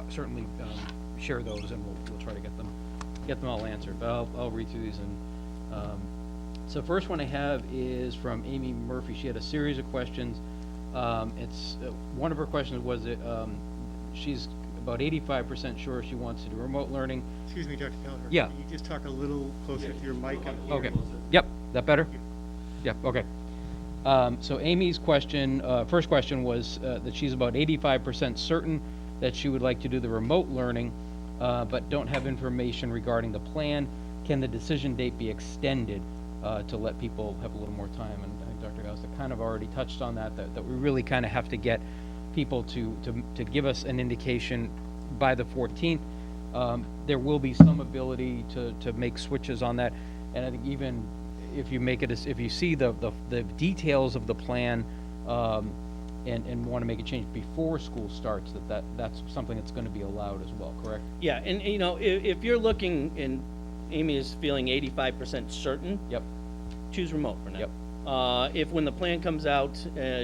certainly share those, and we'll try to get them all answered. But I'll read through these. And so first one I have is from Amy Murphy. She had a series of questions. It's one of her questions was that she's about 85% sure she wants to do remote learning. Excuse me, Dr. Keller. Yeah. Can you just talk a little closer to your mic up here? Okay. Yep. That better? Yep. Okay. So Amy's question, first question was that she's about 85% certain that she would like to do the remote learning, but don't have information regarding the plan. Can the decision date be extended to let people have a little more time? And I think Dr. Gauss kind of already touched on that we really kind of have to get people to give us an indication by the 14th. There will be some ability to make switches on that, and I think even if you make it, if you see the details of the plan and want to make a change before school starts, that's something that's going to be allowed as well, correct? Yeah, and you know, if you're looking, and Amy is feeling 85% certain, Yep. choose remote for now. Yep. If when the plan comes out,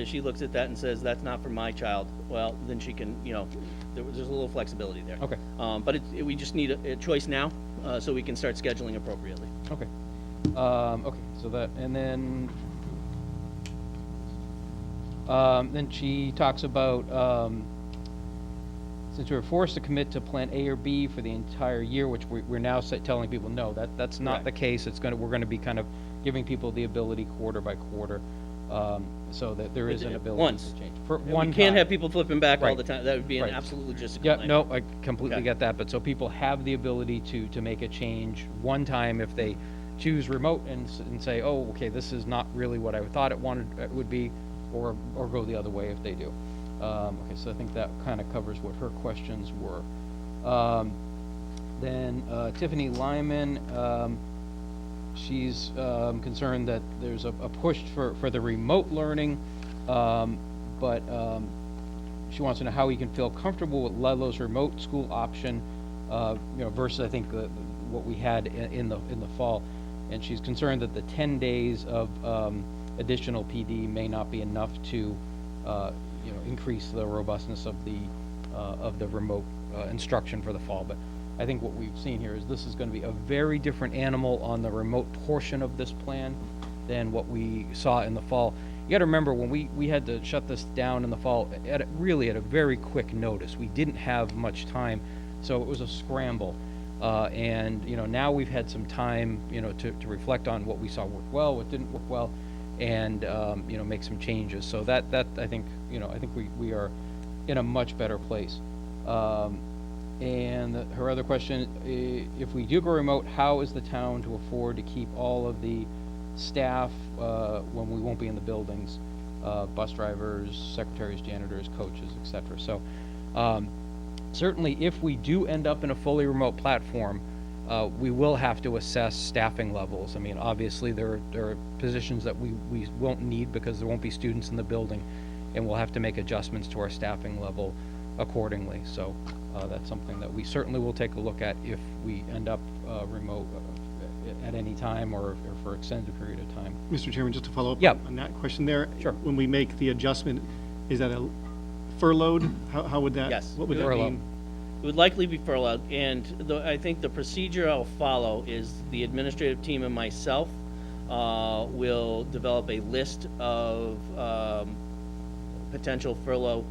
she looks at that and says, that's not for my child, well, then she can, you know, there's a little flexibility there. Okay. But we just need a choice now, so we can start scheduling appropriately. Okay. Okay, so that, and then she talks about, since we're forced to commit to plan A or B for the entire year, which we're now telling people, no, that's not the case. We're gonna be kind of giving people the ability quarter by quarter, so that there is an ability to change. For one We can't time. have people flipping back all Right. the time. That would be an Right. absolute logistical Yeah, nightmare. no, I completely Okay. get that, but so people have the ability to make a change one time if they choose remote and say, oh, okay, this is not really what I thought it would be. or go the other way if they do. Okay, so I think that kind of covers what her questions were. Then Tiffany Lyman, she's concerned that there's a push for the remote learning, but she wants to know how we can feel comfortable with Ludlow's remote school option, versus I think what we had in the fall. And she's concerned that the 10 days of additional PD may not be enough to increase the robustness of the remote instruction for the fall. But I think what we've seen here is this is going to be a very different animal on the remote portion of this plan than what we saw in the fall. You got to remember, when we had to shut this down in the fall, really at a very quick notice. We didn't have much time, so it was a scramble. And now we've had some time, to reflect on what we saw work well, what didn't work well, and make some changes. So that I think we are in a much better place. And her other question, if we do go remote, how is the town to afford to keep all of the staff when we won't be in the buildings, bus drivers, secretaries, janitors, coaches, etc. So certainly if we do end up in a fully remote platform, we will have to assess staffing levels. I mean, obviously there are positions that we won't need because there won't be students in the building, and we'll have to make adjustments to our staffing level accordingly. So that's something that we certainly will take a look at if we end up remote at any time or for extended period of time. Mr. Chairman, just to follow up Yeah. on that question there. Sure. When we make the adjustment, is that a furloughed? How would that? Yes. What would that Furlough. mean? It would likely be furloughed, and I think the procedure I'll follow is the administrative team and myself will develop a list of potential furlough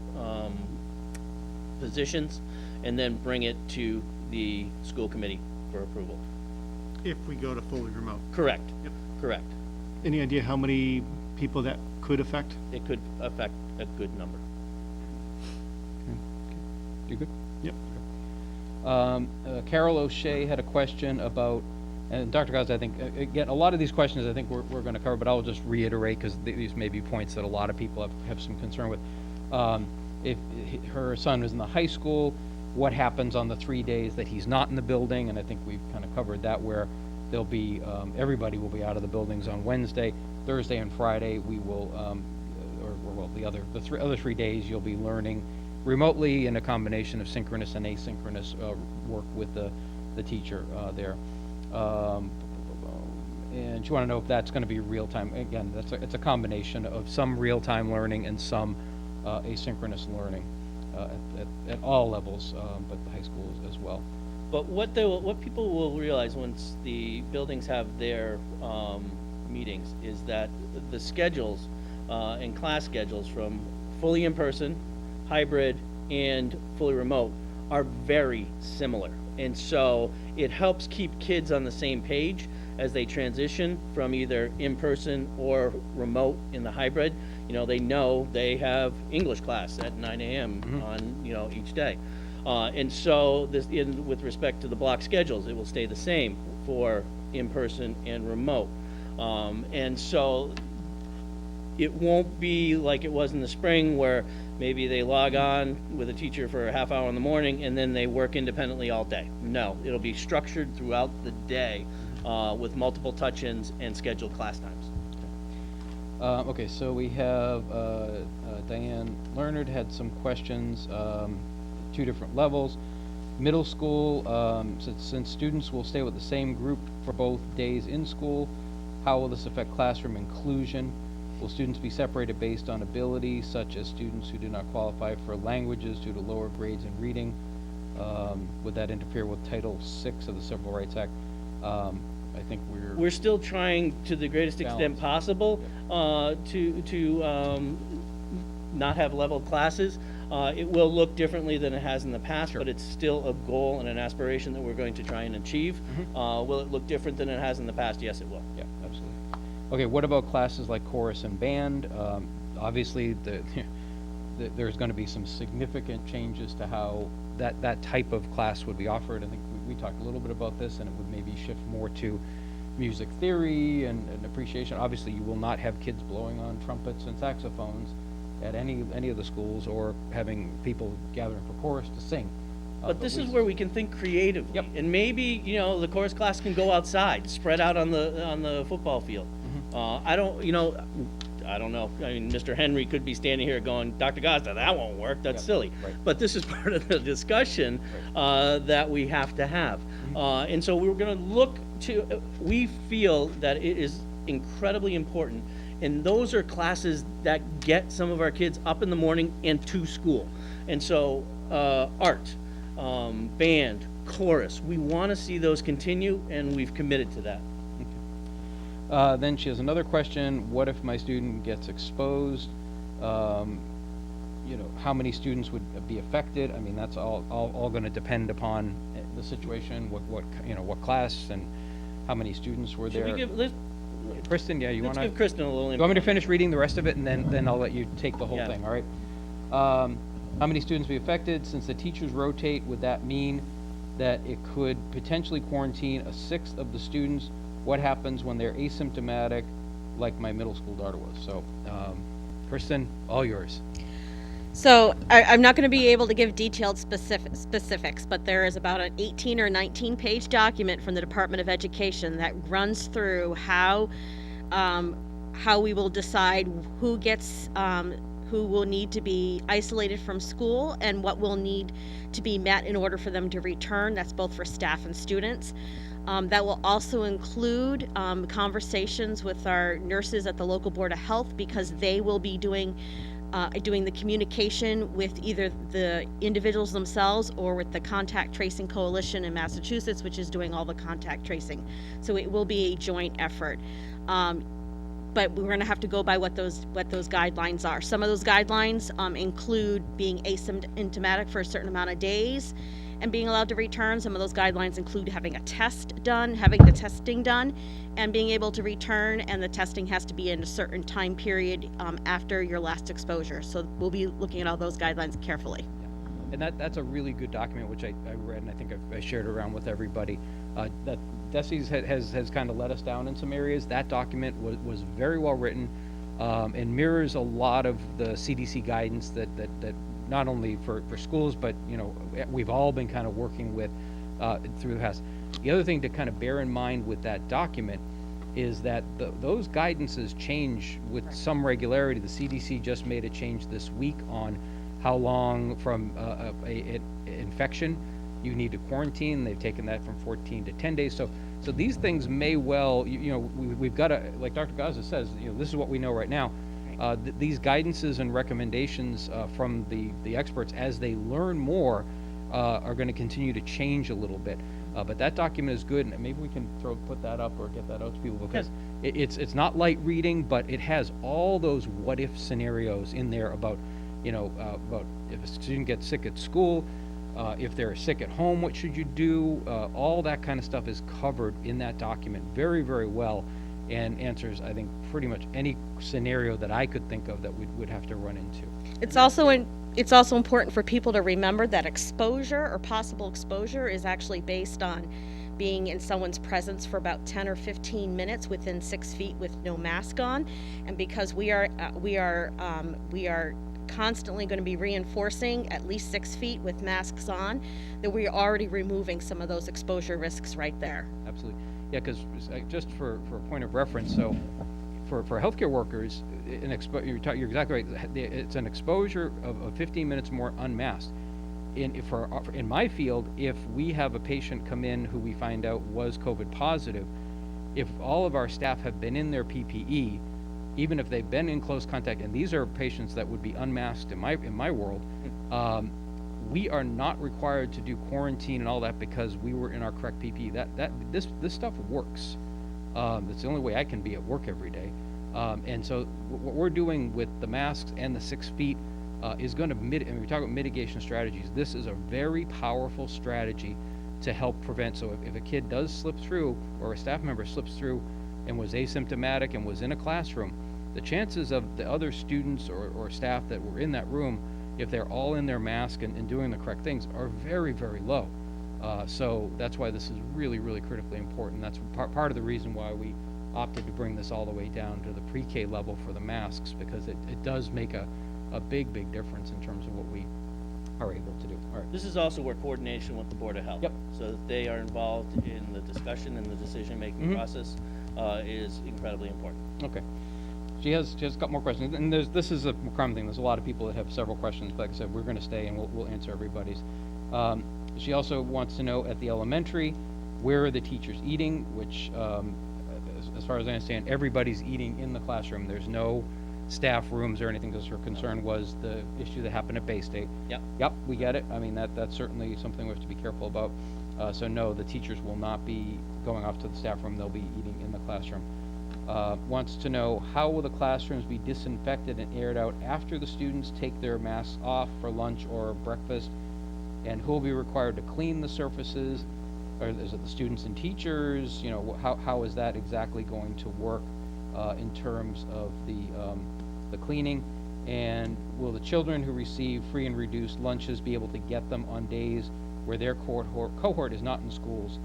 positions, and then bring it to the school committee for approval. If we go to fully remote. Correct. Yep. Correct. Any idea how many people that could affect? It could affect a good number. You good? Yep. Carol O'Shea had a question about, and Dr. Gaz, I think, again, a lot of these questions I think we're going to cover, but I'll just reiterate because these may be points that a lot of people have some concern with. If her son is in the high school, what happens on the 3 days that he's not in the building? And I think we've kind of covered that, where there'll be, everybody will be out of the buildings on Wednesday, Thursday and Friday we will, the other 3 days you'll be learning remotely in a combination of synchronous and asynchronous work with the teacher there. And you want to know if that's going to be real time. Again, it's a combination of some real time learning and some asynchronous learning at all levels, but the high schools as well. But what people will realize once the buildings have their meetings is that the schedules and class schedules from fully in person, hybrid, and fully remote are very similar. And so it helps keep kids on the same page as they transition from either in-person or remote in the hybrid. They know they have English class at 9 a.m. on, each day. And so with respect to the block schedules, it will stay the same for in-person and remote. And so it won't be like it was in the spring where maybe they log on with a teacher for a half hour in the morning and then they work independently all day. No, it'll be structured throughout the day with multiple touch-ins and scheduled class times. Okay, so we have Diane Leonard had some questions, 2 different levels. Middle school, since students will stay with the same group for both days in school, how will this affect classroom inclusion? Will students be separated based on ability, such as students who do not qualify for languages due to lower grades in reading? Would that interfere with Title VI of the Civil Rights Act? I think we're still trying to the greatest extent possible to not have leveled classes. It will look differently than it has in the past, but it's still a goal and an aspiration that we're going to try and achieve. Will it look different than it has in the past? Yes, it will. Yeah, absolutely. Okay, what about classes like chorus and band? Obviously, there's going to be some significant changes to how that type of class would be offered. I think we talked a little bit about this, and it would maybe shift more to music theory and appreciation. Obviously, you will not have kids blowing on trumpets and saxophones at any of the schools, or having people gathering for chorus to sing. But this is where we can think creatively. Yep. And maybe, you know, the chorus class can go outside, spread out on the football field. I don't know. I mean, Mr. Henry could be standing here going, Dr. Gosda, that won't work, that's Yep. silly. Right. But this is part of the discussion that we have to have. And so we're gonna look to, we feel that it is incredibly important. And those are classes that get some of our kids up in the morning and to school. And so, art, band, chorus, we want to see those continue, and we've committed to that. Then she has another question: what if my student gets exposed? You know, how many students would be affected? I mean, that's all going to depend upon the situation, what class and how many students were Should there. we give, let's Kristen, yeah, you want to? give Kristen a little You want me to input. finish reading the rest of it, and then I'll let you take the whole Yeah. thing, all right? How many students will be affected? Since the teachers rotate, would that mean that it could potentially quarantine a sixth of the students? What happens when they're asymptomatic, like my middle school daughter was? So, Kristen, all yours. So I'm not going to be able to give detailed specifics, but there is about an 18 or 19 page document from the Department of Education that runs through how we will decide who gets who will need to be isolated from school and what will need to be met in order for them to return. That's both for staff and students. That will also include conversations with our nurses at the local Board of Health, because they will be doing the communication with either the individuals themselves or with the Contact Tracing Coalition in Massachusetts, which is doing all the contact tracing. So it will be a joint effort. But we're going to have to go by what those guidelines are. Some of those guidelines include being asymptomatic for a certain amount of days and being allowed to return. Some of those guidelines include having the testing done, and being able to return, and the testing has to be in a certain time period after your last exposure. So we'll be looking at all those guidelines carefully. And that's a really good document, which I read, and I think I shared around with everybody. That Desi's has kind of let us down in some areas. That document was very well written, and mirrors a lot of the CDC guidance that not only for schools, but we've all been kind of working with through the past. The other thing to kind of bear in mind with that document is that those guidances change with some regularity. The CDC just made a change this week on how long from a infection you need to quarantine. They've taken that from 14 to 10 days. So these things may well, we've got to, like Dr. Gaza says, this is what we know right now. These guidances and recommendations from the experts, as they learn more, are going to continue to change a little bit. But that document is good, and maybe we can put that up or get that out to people, because it's not light reading, but it has all those what if scenarios in there about if a student gets sick at school, if they're sick at home, what should you do? All that kind of stuff is covered in that document very, very well, and answers, I think, pretty much any scenario that I could think of that we would have to run into. It's also important for people to remember that exposure or possible exposure is actually based on being in someone's presence for about 10 or 15 minutes within 6 feet with no mask on, and because we are constantly going to be reinforcing at least 6 feet with masks on, that we're already removing some of those exposure risks right there. Absolutely. Yeah, because just for a point of reference, so for healthcare workers, you're exactly right. It's an exposure of 15 minutes more unmasked. In my field, if we have a patient come in who we find out was COVID positive, if all of our staff have been in their PPE, even if they've been in close contact, and these are patients that would be unmasked in my world, we are not required to do quarantine and all that because we were in our correct PPE. This stuff works. That's the only way I can be at work every day. And so what we're doing with the masks and the 6 feet is going to and we talk about mitigation strategies. This is a very powerful strategy to help prevent. So if a kid does slip through, or a staff member slips through and was asymptomatic and was in a classroom, the chances of the other students or staff that were in that room, if they're all in their mask and doing the correct things, are very, very low. So that's why this is really, really critically important. That's part of the reason why we opted to bring this all the way down to the pre-K level for the masks, because it does make a big, big difference in terms of what we are able to do. All right. This is also where coordination with the Board of Health. Yep. So that they are involved in the discussion and the decision-making process is incredibly important. Okay. She has a couple more questions, and this is a common thing. There's a lot of people that have several questions, but like I said, we're gonna stay and we'll answer everybody's. She also wants to know at the elementary, where are the teachers eating, which, as far as I understand, everybody's eating in the classroom. There's no staff rooms or anything, because her concern was the issue that happened at Bay State. Yep. Yep, we get it. I mean, that's certainly something we have to be careful about. So no, the teachers will not be going off to the staff room. They'll be eating in the classroom. Wants to know, how will the classrooms be disinfected and aired out after the students take their masks off for lunch or breakfast? And who will be required to clean the surfaces? Or is it the students and teachers? You know, how is that exactly going to work in terms of the cleaning? And will the children who receive free and reduced lunches be able to get them on days where their cohort is not in schools?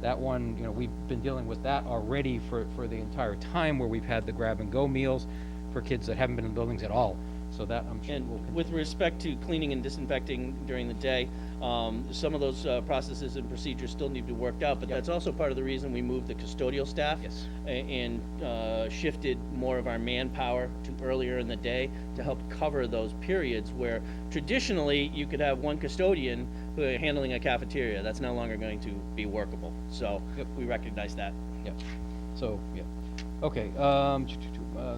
That one, you know, we've been dealing with that already for the entire time, where we've had the grab-and-go meals for kids that haven't been in buildings at all. So that, I'm sure, will And with respect to cleaning and disinfecting during the day, some of those processes and procedures still need to be worked out, but Yep. that's also part of the reason we moved the custodial staff. Yes. And shifted more of our manpower to earlier in the day to help cover those periods where traditionally you could have one custodian handling a cafeteria. That's no longer going to be workable. So Yep. we recognize that. Yeah, so, yeah. Okay,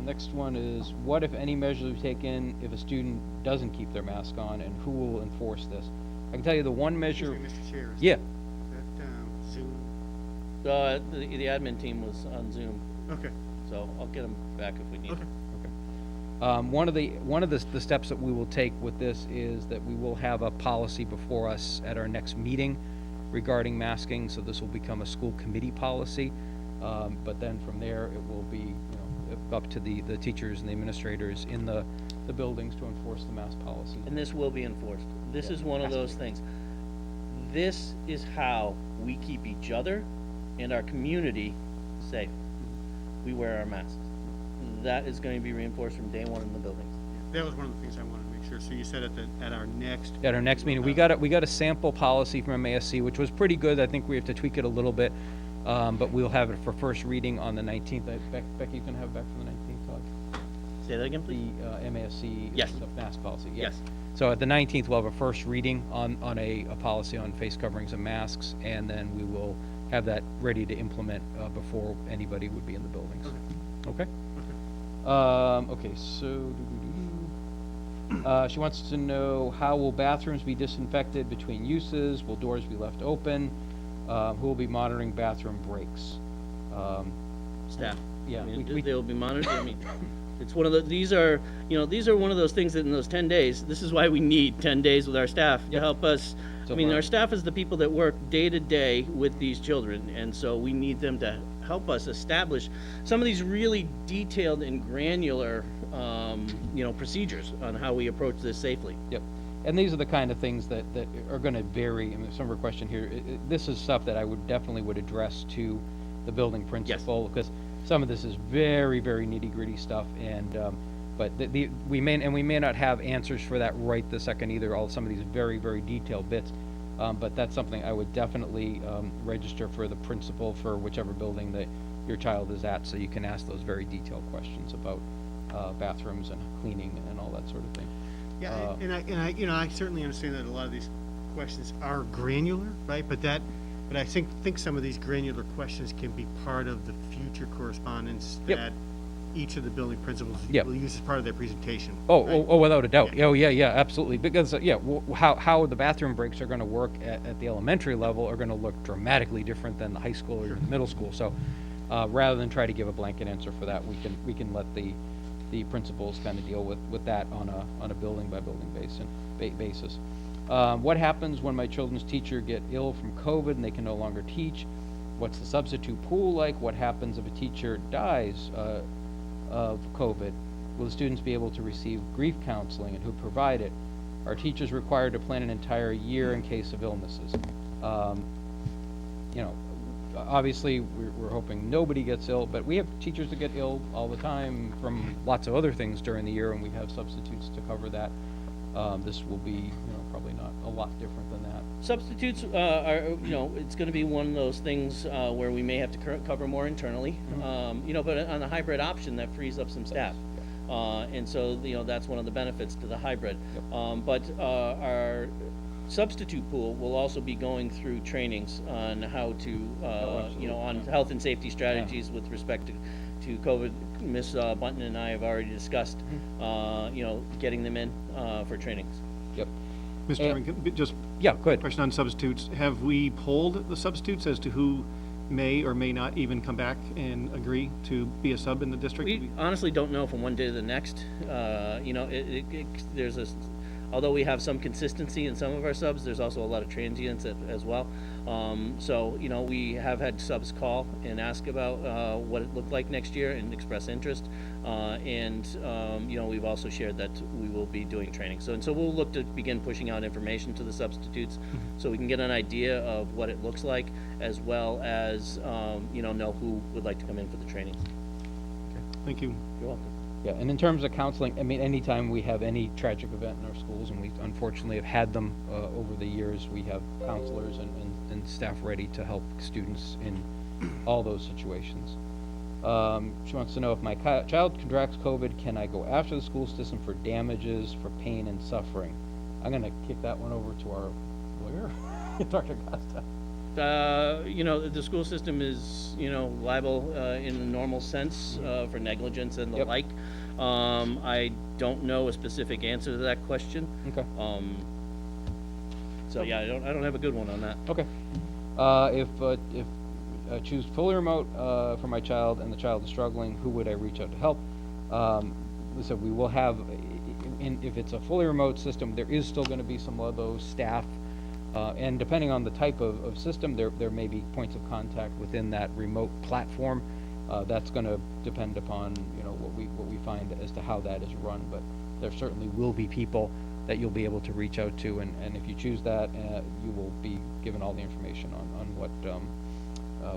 next one is, what if any measures will be taken if a student doesn't keep their mask on, and who will enforce this? I can tell you the one measure, Excuse me, Mr. Chair. yeah, That, Zoom, The admin team was on Zoom, okay, so I'll get them back if we need. okay. one of the steps that we will take with this is that we will have a policy before us at our next meeting regarding masking, so this will become a school committee policy. But then from there, it will be, you know, up to the teachers and the administrators in the buildings to enforce the mask policy. And this will be enforced. This Yeah, is one of has to those be. things. This is how we keep each other and our community safe. We wear our masks. That is going to be reinforced from day one in the buildings. That was one of the things I wanted to make sure. So you said at our next. At our next meeting, we got a sample policy from MASC, which was pretty good. I think we have to tweak it a little bit, but we'll have it for first reading on the 19th. Becky, you can have it back for the 19th, Todd? Say that again, please? The MASC. Yes. The mask policy, yeah. Yes. So at the 19th, we'll have a first reading on a policy on face coverings and masks, and then we will have that ready to implement before anybody would be in the buildings. Okay? Okay, so, she wants to know, how will bathrooms be disinfected between uses? Will doors be left open? Who will be monitoring bathroom breaks? Staff. Yeah, I mean, we- they'll be monitored. I mean, it's one of the, these are one of those things that in those 10 days, this is why we need 10 days with our staff to Yep. help us. So I mean, far. our staff is the people that work day to day with these children, and so we need them to help us establish some of these really detailed and granular, procedures on how we approach this safely. Yep, and these are the kind of things that are gonna vary. I mean, some of our question here, this is stuff that I definitely would address to the building principal, because some of this is very, very nitty-gritty stuff, and, but we may not have answers for that right this second either, some of these very, very detailed bits. But that's something I would definitely, register for the principal for whichever building that your child is at, so you can ask those very detailed questions about, bathrooms and cleaning and all that sort of thing. Yeah, and I certainly understand that a lot of these questions are granular, right? But I think some of these granular questions can be part of the future correspondence Yep. that each of the building principals Yep. will use as part of their presentation. Oh, without a doubt. Yeah. Oh, yeah, absolutely. Because, how the bathroom breaks are gonna work at the elementary level are gonna look dramatically different than the high school or the middle school. So, rather than try to give a blanket answer for that, we can let the principals kind of deal with that on a building by building basis. What happens when my children's teacher get ill from COVID and they can no longer teach? What's the substitute pool like? What happens if a teacher dies, of COVID? Will the students be able to receive grief counseling, and who provide it? Are teachers required to plan an entire year in case of illnesses? You know, obviously, we're hoping nobody gets ill, but we have teachers that get ill all the time from lots of other things during the year, and we have substitutes to cover that. This will be, you know, probably not a lot different than that. Substitutes are, you know, it's gonna be one of those things where we may have to cover more internally. You know, but on a hybrid option, that frees up some staff. And so, you know, that's one of the benefits to the hybrid. But our substitute pool will also be going through trainings on how to, you know, on health and safety strategies with respect to COVID. Ms. Bunton and I have already discussed, you know, getting them in for trainings. Yep. Mr. Chairman, just Yeah, go ahead. question on substitutes. Have we polled the substitutes as to who may or may not even come back and agree to be a sub in the district? We honestly don't know from one day to the next. You know, there's a, although we have some consistency in some of our subs, there's also a lot of transients as well. So, you know, we have had subs call and ask about what it looked like next year and express interest. You know, we've also shared that we will be doing training. So we'll look to begin pushing out information to the substitutes so we can get an idea of what it looks like, as well as, you know who would like to come in for the training. Thank you. You're welcome. Yeah, and in terms of counseling, I mean, anytime we have any tragic event in our schools, and we unfortunately have had them over the years, we have counselors and staff ready to help students in all those situations. She wants to know, if my child contracts COVID, can I go after the school system for damages for pain and suffering? I'm gonna kick that one over to our lawyer, Dr. Costa. You know, the school system is, you know, liable in the normal sense for negligence and the Yep. like. I don't know a specific answer to that question. Okay. So yeah, I don't have a good one on that. Okay. If I choose fully remote for my child and the child is struggling, who would I reach out to help? So we will have, if it's a fully remote system, there is still gonna be some Ludlow staff, and depending on the type of system, there may be points of contact within that remote platform. That's gonna depend upon, you know, what we find as to how that is run, but there certainly will be people that you'll be able to reach out to, and if you choose that, you will be given all the information on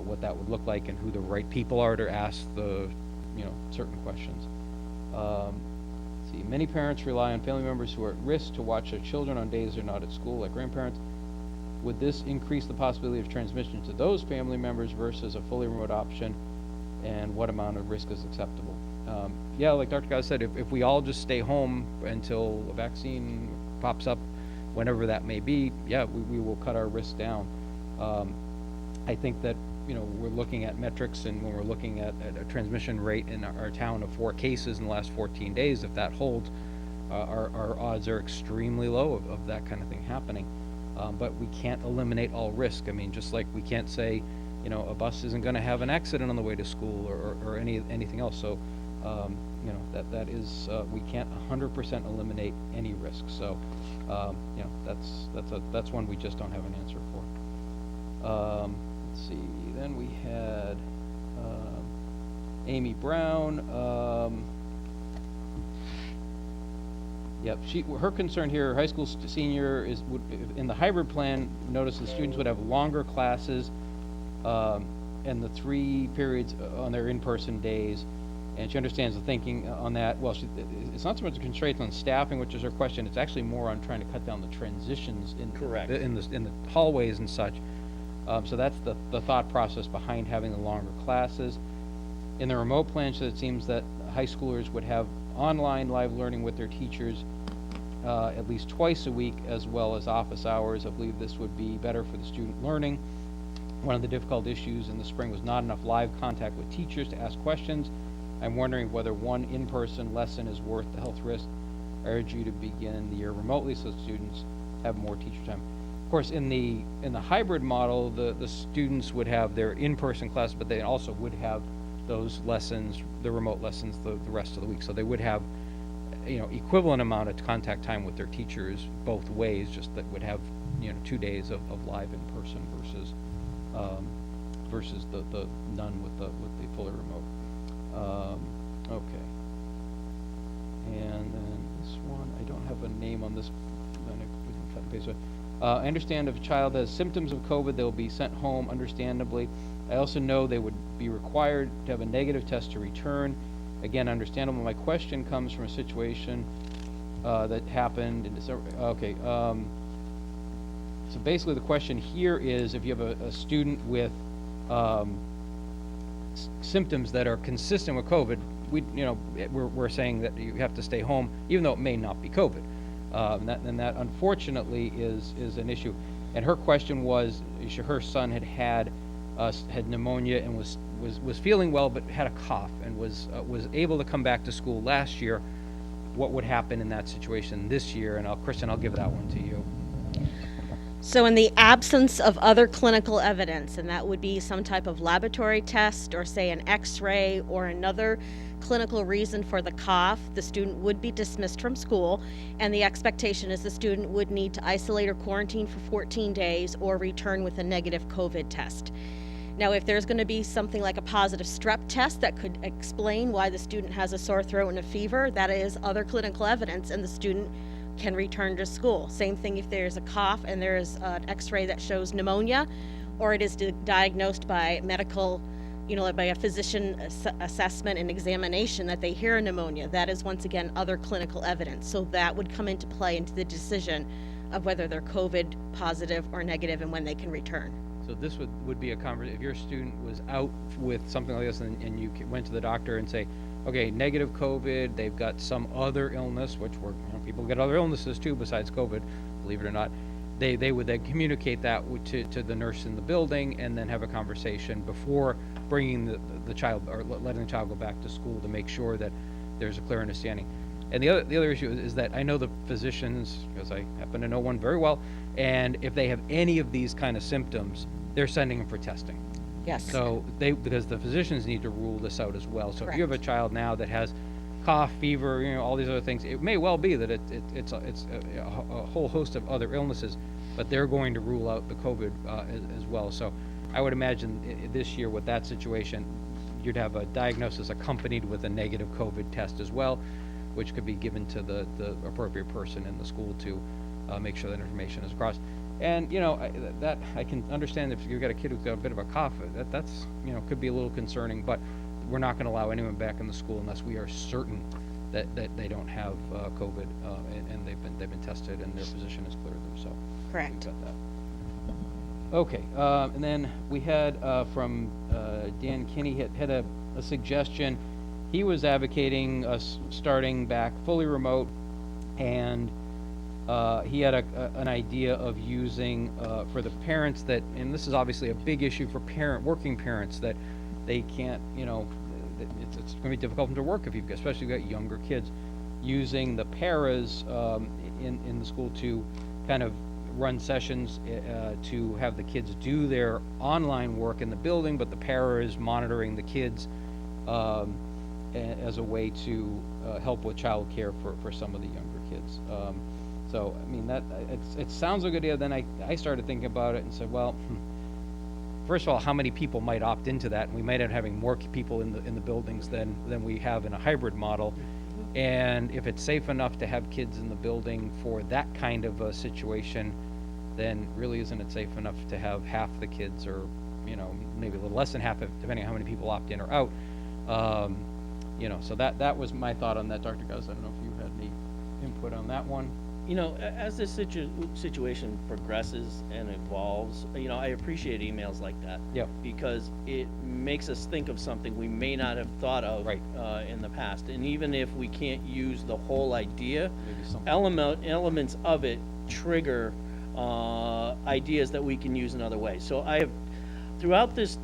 what that would look like and who the right people are to ask the, you know, certain questions. Let's see, many parents rely on family members who are at risk to watch their children on days they're not at school, like grandparents. Would this increase the possibility of transmission to those family members versus a fully remote option, and what amount of risk is acceptable? Yeah, like Dr. Gaz said, if we all just stay home until a vaccine pops up, whenever that may be, yeah, we will cut our risk down. I think that, you know, we're looking at metrics, and when we're looking at a transmission rate in our town of 4 cases in the last 14 days, if that holds, our odds are extremely low of that kind of thing happening. But we can't eliminate all risk. I mean, just like we can't say, you know, a bus isn't gonna have an accident on the way to school or anything else. So, you know, that is, we can't 100% eliminate any risk. So, you know, that's one we just don't have an answer for. Let's see, then we had, Amy Brown, yep, her concern here, high school senior in the hybrid plan, notice the students would have longer classes, and the 3 periods on their in-person days, and she understands the thinking on that. Well, it's not so much a constraint on staffing, which is her question, it's actually more on trying to cut down the transitions in the hallways and such. So that's the thought process behind having the longer classes. In the remote plan, so it seems that high schoolers would have online live learning with their teachers at least twice a week, as well as office hours. I believe this would be better for the student learning. One of the difficult issues in the spring was not enough live contact with teachers to ask questions. I'm wondering whether one in-person lesson is worth the health risk. I urge you to begin the year remotely so students have more teacher time. Of course, in the hybrid model, the students would have their in-person class, but they also would have those lessons, the remote lessons, the rest of the week. So they would have, you know, equivalent amount of contact time with their teachers both ways, just that would have, you know, 2 days of live in person versus the none with the fully remote. Okay. And then this one, I don't have a name on this, then we can cut and paste it. I understand if a child has symptoms of COVID, they will be sent home, understandably. I also know they would be required to have a negative test to return. Again, understandable. My question comes from a situation that happened in December. Okay, so basically the question here is if you have a student with symptoms that are consistent with COVID, we're saying that you have to stay home, even though it may not be COVID. And that unfortunately is an issue. And her question was, her son had pneumonia and was feeling well, but had a cough and was able to come back to school last year. What would happen in that situation this year? And Kristen, I'll give that one to you. So in the absence of other clinical evidence, and that would be some type of laboratory test or say an x-ray or another clinical reason for the cough, the student would be dismissed from school, and the expectation is the student would need to isolate or quarantine for 14 days or return with a negative COVID test. Now, if there's going to be something like a positive strep test that could explain why the student has a sore throat and a fever, that is other clinical evidence, and the student can return to school. Same thing if there's a cough and there's an x-ray that shows pneumonia, or it is diagnosed by medical, by a physician assessment and examination that they hear a pneumonia. That is once again other clinical evidence. So that would come into play into the decision of whether they're COVID positive or negative and when they can return. So this would be a conversation, if your student was out with something like this and you went to the doctor and say, okay, negative COVID, they've got some other illness, which people get other illnesses too besides COVID, believe it or not. They would then communicate that to the nurse in the building and then have a conversation before bringing the child or letting the child go back to school to make sure that there's a clear understanding. And the other issue is that I know the physicians, because I happen to know one very well, and if they have any of these kind of symptoms, they're sending them for testing. Yes. So because the physicians need to rule this out as well. So Correct. if you have a child now that has cough, fever, all these other things, it may well be that it's a whole host of other illnesses, but they're going to rule out the COVID as well. So I would imagine this year with that situation, you'd have a diagnosis accompanied with a negative COVID test as well, which could be given to the appropriate person in the school to make sure that information is across. And that I can understand if you've got a kid who's got a bit of a cough, that's could be a little concerning. But we're not going to allow anyone back in the school unless we are certain that they don't have COVID and they've been tested and their position is clear. So Correct. we've got that. Okay, and then we had from Dan Kinney had a suggestion. He was advocating us starting back fully remote, and he had an idea of using for the parents that, and this is obviously a big issue for working parents, that they can't, it's going to be difficult for them to work if especially if you've got younger kids, using the paras in the school to kind of run sessions to have the kids do their online work in the building, but the para is monitoring the kids as a way to help with child care for some of the younger kids. So, I mean, it sounds like a good idea. Then I started thinking about it and said, well, first of all, how many people might opt into that? And we might end up having more people in the buildings than we have in a hybrid model. And if it's safe enough to have kids in the building for that kind of a situation, then really isn't it safe enough to have half the kids, or maybe a little less than half, depending on how many people opt in or out. So that was my thought on that, Dr. Guz. I don't know if you had any input on that one. As this situation progresses and evolves, I appreciate emails like that. Yep. Because it makes us think of something we may not have thought of Right. In the past. And even if we can't use the whole idea, Maybe something. elements of it trigger ideas that we can use in other ways. So I have, throughout this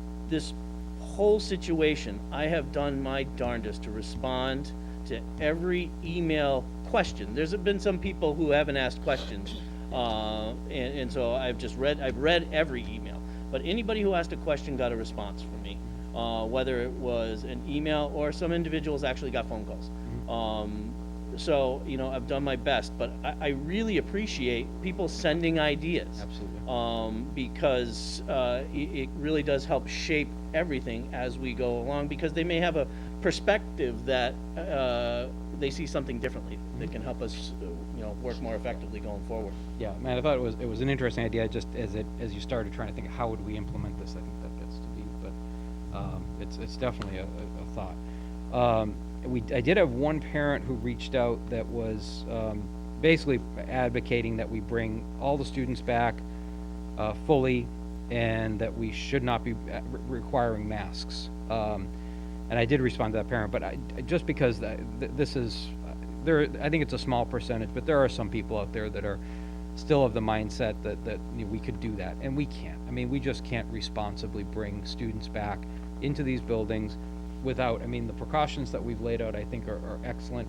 whole situation, I have done my darndest to respond to every email question. There's been some people who haven't asked questions, and so I've read every email. But anybody who asked a question got a response from me, whether it was an email or some individuals actually got phone calls. So I've done my best, but I really appreciate people sending ideas. Absolutely. Because it really does help shape everything as we go along, because they may have a perspective that they see something differently that can help us work more effectively going forward. Yeah, man, I thought it was an interesting idea, just as you started trying to think, how would we implement this, I think that gets to be, but, it's definitely a thought. I did have one parent who reached out that was, basically advocating that we bring all the students back, fully, and that we should not be requiring masks. And I did respond to that parent, but just because this is, I think it's a small percentage, but there are some people out there that are still of the mindset that we could do that, and we can't. I mean, we just can't responsibly bring students back into these buildings without, the precautions that we've laid out, I think are excellent,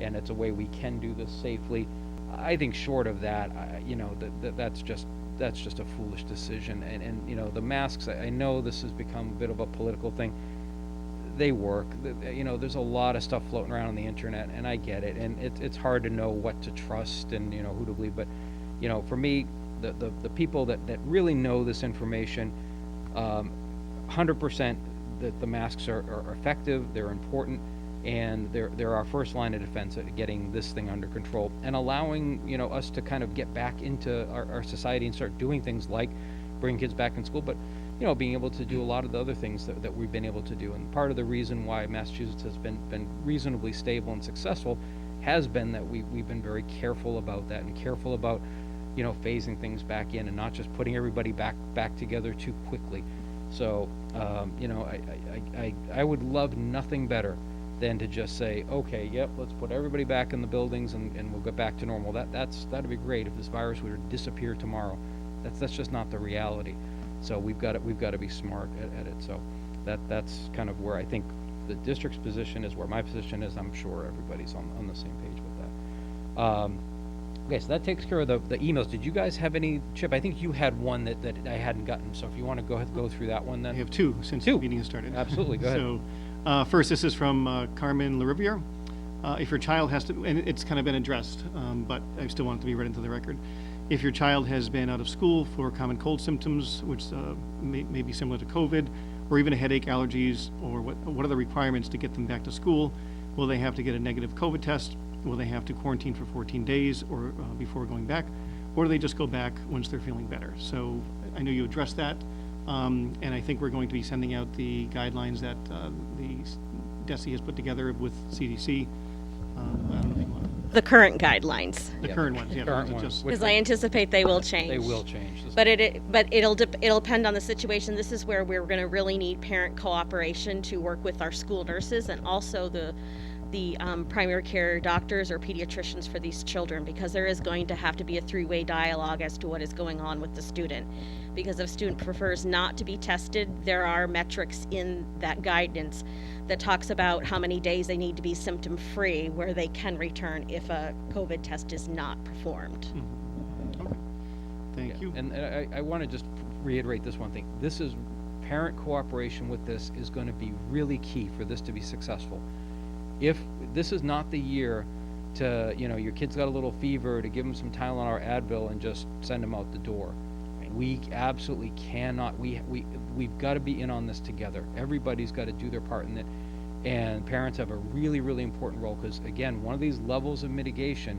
and it's a way we can do this safely. I think short of that, that's just a foolish decision, and the masks, I know this has become a bit of a political thing. They work, there's a lot of stuff floating around on the internet, and I get it, and it's hard to know what to trust and, who to believe, but, for me, the people that really know this information, 100% that the masks are effective, they're important, and they're our first line of defense at getting this thing under control, and allowing, us to kind of get back into our society and start doing things like bring kids back in school, but being able to do a lot of the other things that we've been able to do. And part of the reason why Massachusetts has been reasonably stable and successful has been that we've been very careful about that, and careful about, phasing things back in and not just putting everybody back together too quickly. So, I would love nothing better than to just say, okay, yep, let's put everybody back in the buildings and we'll get back to normal. That'd be great if this virus were to disappear tomorrow. That's just not the reality. So we've got to be smart at it. So that's kind of where I think the district's position is, where my position is. I'm sure everybody's on the same page with that. Okay, so that takes care of the emails. Did you guys have any, Chip? I think you had one that I hadn't gotten. So if you want to go through that one, then I have two since the meeting has started. Absolutely, go ahead. So, first, this is from Carmen LaRiviere. If your child has to, and it's kind of been addressed, but I still want it to be read into the record. If your child has been out of school for common cold symptoms, which may be similar to COVID, or even a headache, allergies, or what are the requirements to get them back to school? Will they have to get a negative COVID test? Will they have to quarantine for 14 days or before going back? Or do they just go back once they're feeling better? So I know you addressed that, and I think we're going to be sending out the guidelines that the DESE has put together with CDC. I don't know if you want to. The current guidelines, The current ones, yeah. Current just- ones. because I anticipate they will change. They will change. But it'll depend on the situation. This is where we're going to really need parent cooperation to work with our school nurses and also the primary care doctors or pediatricians for these children, because there is going to have to be a three-way dialogue as to what is going on with the student. Because if a student prefers not to be tested, there are metrics in that guidance that talks about how many days they need to be symptom-free, where they can return if a COVID test is not performed. Okay. Thank you. And I want to just reiterate this one thing. This is, parent cooperation with this is going to be really key for this to be successful. If this is not the year to, your kid's got a little fever, to give them some Tylenol or Advil and just send them out the door. We absolutely cannot, we've got to be in on this together. Everybody's got to do their part in it. And parents have a really, really important role, because again, one of these levels of mitigation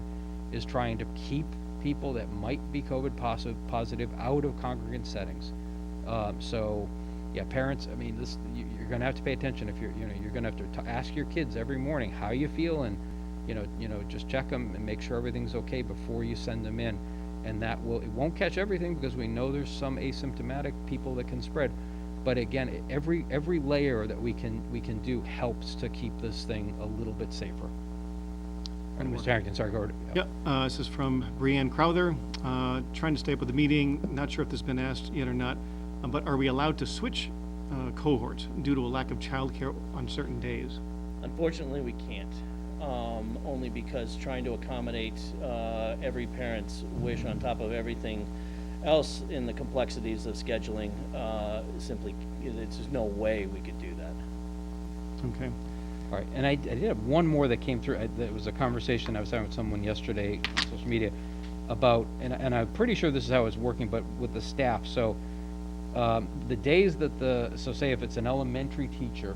is trying to keep people that might be COVID positive out of congregate settings. So yeah, parents, you're going to have to pay attention. If you're going to have to ask your kids every morning how you feel, and just check them and make sure everything's okay before you send them in. And it won't catch everything, because we know there's some asymptomatic people that can spread. But again, every layer that we can do helps to keep this thing a little bit safer. Mr. Harrington, sorry, go ahead. Yep, this is from Brianne Crowther, trying to stay up with the meeting. Not sure if this has been asked yet or not, but are we allowed to switch cohorts due to a lack of childcare on certain days? Unfortunately, we can't, only because trying to accommodate every parent's wish on top of everything else in the complexities of scheduling, simply, it's just no way we could do that. Okay. All right, and I did have one more that came through. That was a conversation I was having with someone yesterday on social media about, and I'm pretty sure this is how it's working, but with the staff. So the days that so say if it's an elementary teacher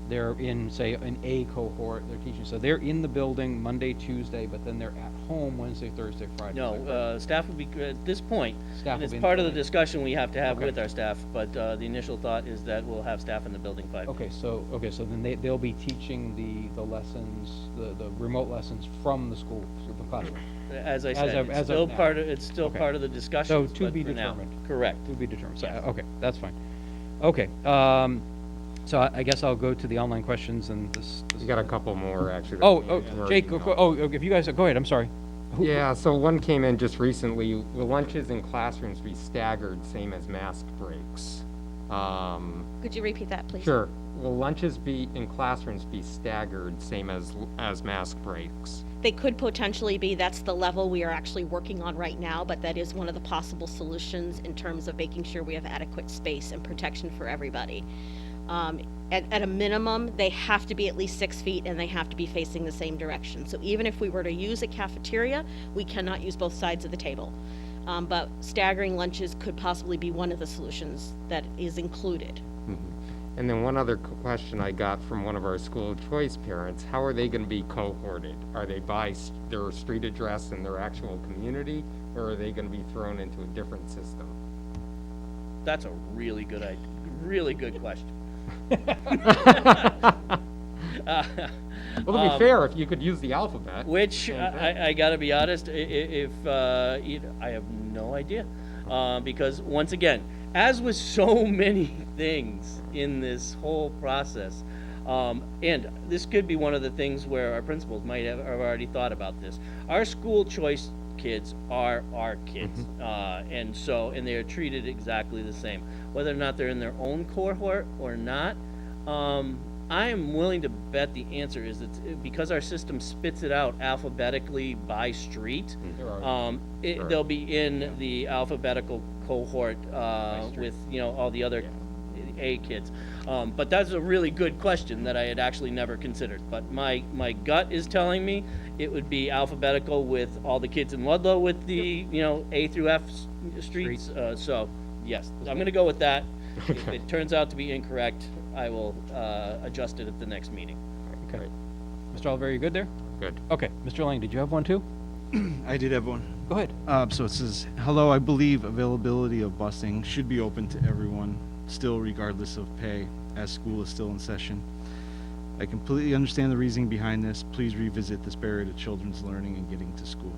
they're in, say, an A cohort, they're teaching, so they're in the building Monday, Tuesday, but then they're at home Wednesday, Thursday, Friday. Is that correct? No, staff will be, at this point, Staff and will it's be in part the of the building. discussion we have to have Okay. with our staff, but the initial thought is that we'll have staff in the building 5 days. Okay, so then they'll be teaching the lessons, the remote lessons from the school, the classroom. As I As said, of it's still now. part of, it's still Okay. part of the discussion. So to be for now. determined. Correct. To be determined, so, Yes. okay, that's fine. Okay, so I guess I'll go to the online questions and this. We got a couple more, actually. that Oh, came oh, in through our Jake, email. if you guys, go ahead, I'm sorry. Yeah, so one came in just recently. Will lunches in classrooms be staggered, same as mask breaks? Could you repeat that, please? Sure. Will lunches be, in classrooms be staggered, same as mask breaks? They could potentially be, that's the level we are actually working on right now, but that is one of the possible solutions in terms of making sure we have adequate space and protection for everybody. At a minimum, they have to be at least 6 feet and they have to be facing the same direction. So even if we were to use a cafeteria, we cannot use both sides of the table. But staggering lunches could possibly be one of the solutions that is included. And then one other question I got from one of our school choice parents, how are they gonna be cohorted? Are they by their street address in their actual community, or are they gonna be thrown into a different system? That's a really good idea, really good question. Well, to be fair, if you could use the alphabet. Which, same thing. I gotta be honest, if, I have no idea. Because once again, as with so many things in this whole process, and this could be one of the things where our principals might have already thought about this. Our school choice kids are our kids. And so, and they are treated exactly the same. Whether or not they're in their own cohort or not, I am willing to bet the answer is that because our system spits it out alphabetically by street, Sure. they'll be in the alphabetical cohort with, all the other A kids. But that's a really good question that I had actually never considered. But my gut is telling me it would be alphabetical with all the kids in Ludlow with the, A through F streets. So, yes, I'm gonna go with that. If it turns out to be incorrect, I will adjust it at the next meeting. Okay. Mr. Oliver, you good there? Good. Okay, Mr. Lang, did you have one too? I did have one. Go ahead. So it says, hello, I believe availability of busing should be open to everyone, still regardless of pay, as school is still in session. I completely understand the reasoning behind this. Please revisit this barrier to children's learning and getting to school.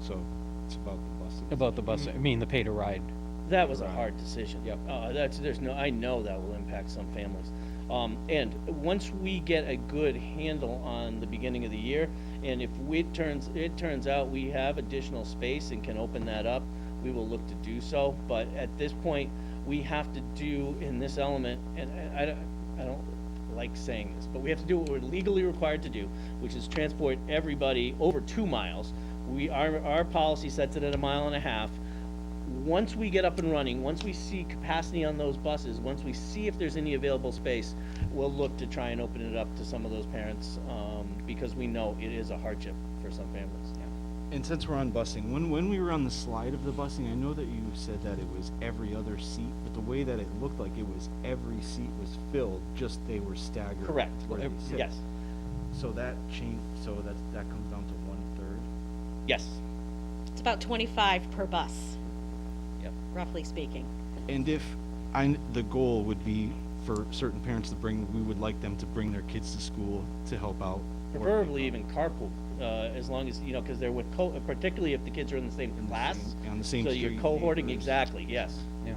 So it's about the busing. About the bus, I mean, the pay to ride. That was a hard decision. Yep. I know that will impact some families. And once we get a good handle on the beginning of the year, and if it turns out we have additional space and can open that up, we will look to do so. But at this point, we have to do in this element, and I don't like saying this, but we have to do what we're legally required to do, which is transport everybody over 2 miles. Our policy sets it at 1.5 miles. Once we get up and running, once we see capacity on those buses, once we see if there's any available space, we'll look to try and open it up to some of those parents, because we know it is a hardship for some families. And since we're on busing, when we were on the slide of the busing, I know that you said that it was every other seat, but the way that it looked like it was every seat was filled, just they were staggered. Correct. where they sit. Yes, So that changed, so that comes down to 1/3. yes. It's about 25 per bus, Yep. roughly speaking. And if the goal would be for certain parents we would like them to bring their kids to school to help out. or Preferably even carpool, as long as, because they're with particularly if the kids are in the same in the class. same- on the same So you're street, cohorting, neighbors. exactly, yes. Yeah.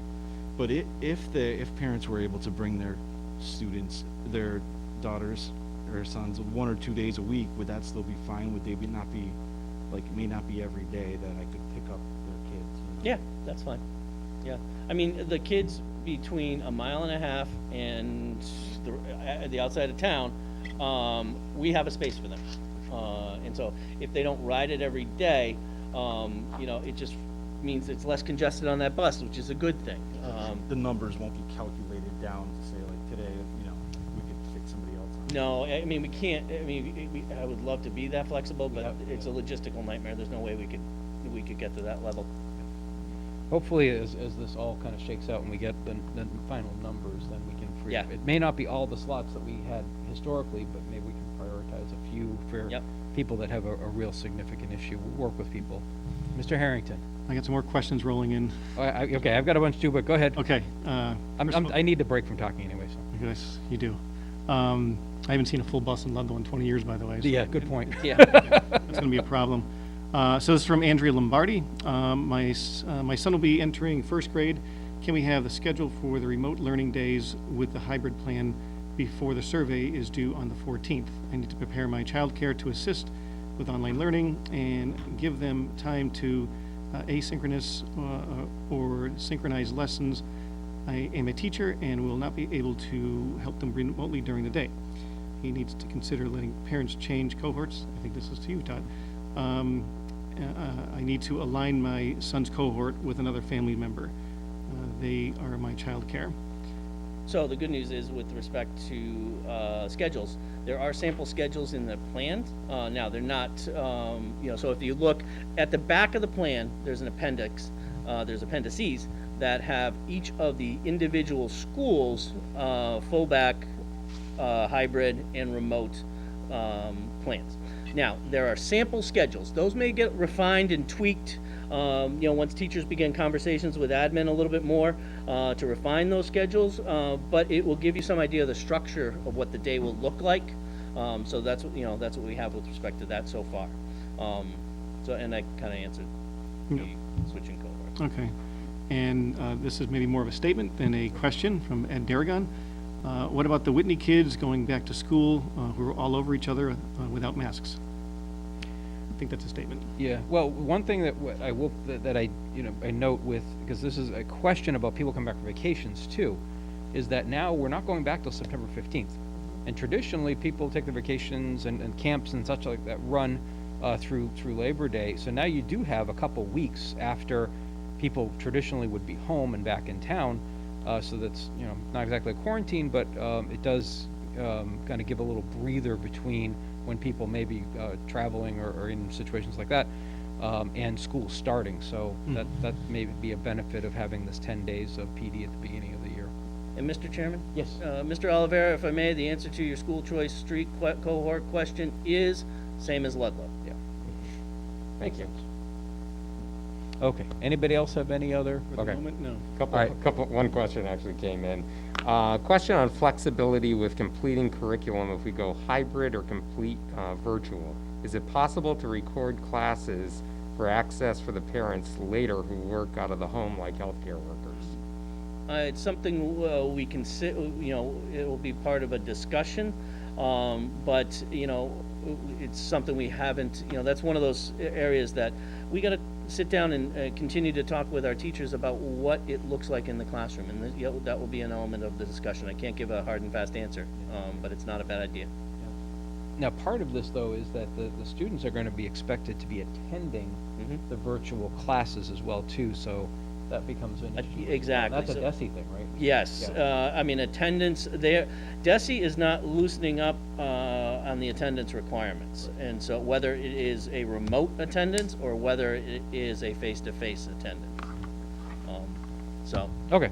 But if parents were able to bring their students, their daughters or sons 1 or 2 days a week, would that still be fine? Would they not be, like, it may not be every day that I could pick up their kids? Yeah, that's fine. Yeah, I mean, the kids between 1.5 miles and the outside of town, we have a space for them. And so if they don't ride it every day, it just means it's less congested on that bus, which is a good thing. The numbers won't be calculated down to say, like, today, we could pick somebody else on. No, I mean, we can't, I would love to be that flexible, but it's a logistical nightmare. There's no way we could get to that level. hopefully as this all kind of shakes out and we get the final numbers, then we can free up. Yeah. It may not be all the slots that we had historically, but maybe we can prioritize a few for Yep. people that have a real significant issue. We'll work with people. Mr. Harrington. I got some more questions rolling in. Okay, I've got a bunch too, but go ahead. Okay. I need to break from talking anyway, so. Yes, you do. I haven't seen a full bus in Ludlow in 20 years, by the way. So Yeah, good point. Yeah. That's going to be a problem. So this is from Andrea Lombardi. My son will be entering first grade. Can we have the schedule for the remote learning days with the hybrid plan before the survey is due on the 14th? I need to prepare my childcare to assist with online learning and give them time to asynchronous or synchronized lessons. I am a teacher and will not be able to help them remotely during the day. He needs to consider letting parents change cohorts. I think this is to you, Todd. I need to align my son's cohort with another family member. They are my child care. So the good news is with respect to schedules, there are sample schedules in the plan. Now, they're not, so if you look at the back of the plan, there's an appendix, there's appendices that have each of the individual schools' fullback, hybrid, and remote plans. Now, there are sample schedules. Those may get refined and tweaked, once teachers begin conversations with admin a little bit more to refine those schedules, but it will give you some idea of the structure of what the day will look like. So that's what we have with respect to that so far. And I kind of answered the switching cohorts. Okay. And this is maybe more of a statement than a question from Ed Darragon. What about the Whitney kids going back to school who are all over each other without masks? I think that's a statement. Yeah, well, one thing that I note with, because this is a question about people coming back from vacations too, is that now we're not going back till September 15th. And traditionally, people take their vacations and camps and such like that run through Labor Day. So now you do have a couple weeks after people traditionally would be home and back in town. So that's, not exactly a quarantine, but it does kind of give a little breather between when people may be traveling or in situations like that, and school starting. So that may be a benefit of having this 10 days of PD at the beginning of the year. And Mr. Chairman? Yes. Mr. Oliveira, if I may, the answer to your school choice street cohort question is same as Ludlow. Yeah. Thank you. Okay, anybody else have any other? For the Okay. moment, no. One question actually came in. Question on flexibility with completing curriculum if we go hybrid or complete virtual. Is it possible to record classes for access for the parents later who work out of the home like healthcare workers? It's something we can sit, it will be part of a discussion, but, it's something we haven't, that's one of those areas that we got to sit down and continue to talk with our teachers about what it looks like in the classroom, and that will be an element of the discussion. I can't give a hard and fast answer, but it's not a bad idea. Now, part of this, though, is that the students are going to be expected to be attending the virtual classes as well, too, so that becomes an issue. Exactly. That's a So- DESI thing, right? Yes, Yeah. Attendance there, DESI is not loosening up on the attendance requirements. And so whether it is a remote attendance or whether it is a face-to-face attendance. Okay,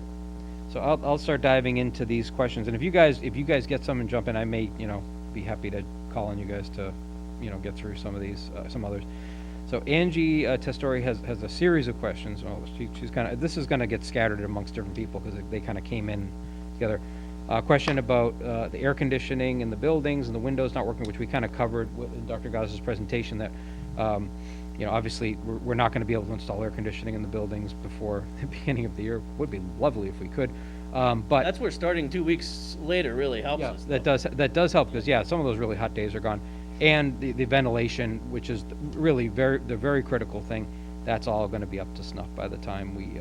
so I'll start diving into these questions, and if you guys get some and jump in, I may, be happy to call on you guys to, get through some of these, some others. So Angie Testori has a series of questions. Well, she's kind of, this is going to get scattered amongst different people because they kind of came in together. Question about the air conditioning in the buildings and the windows not working, which we kind of covered in Dr. Gaz's presentation, that obviously we're not going to be able to install air conditioning in the buildings before the beginning of the year. Would be lovely if we could, but That's where starting 2 weeks later really helps yeah, us. that does help, because some of those really hot days are gone, and the ventilation, which is really the very critical thing, that's all going to be up to snuff by the time we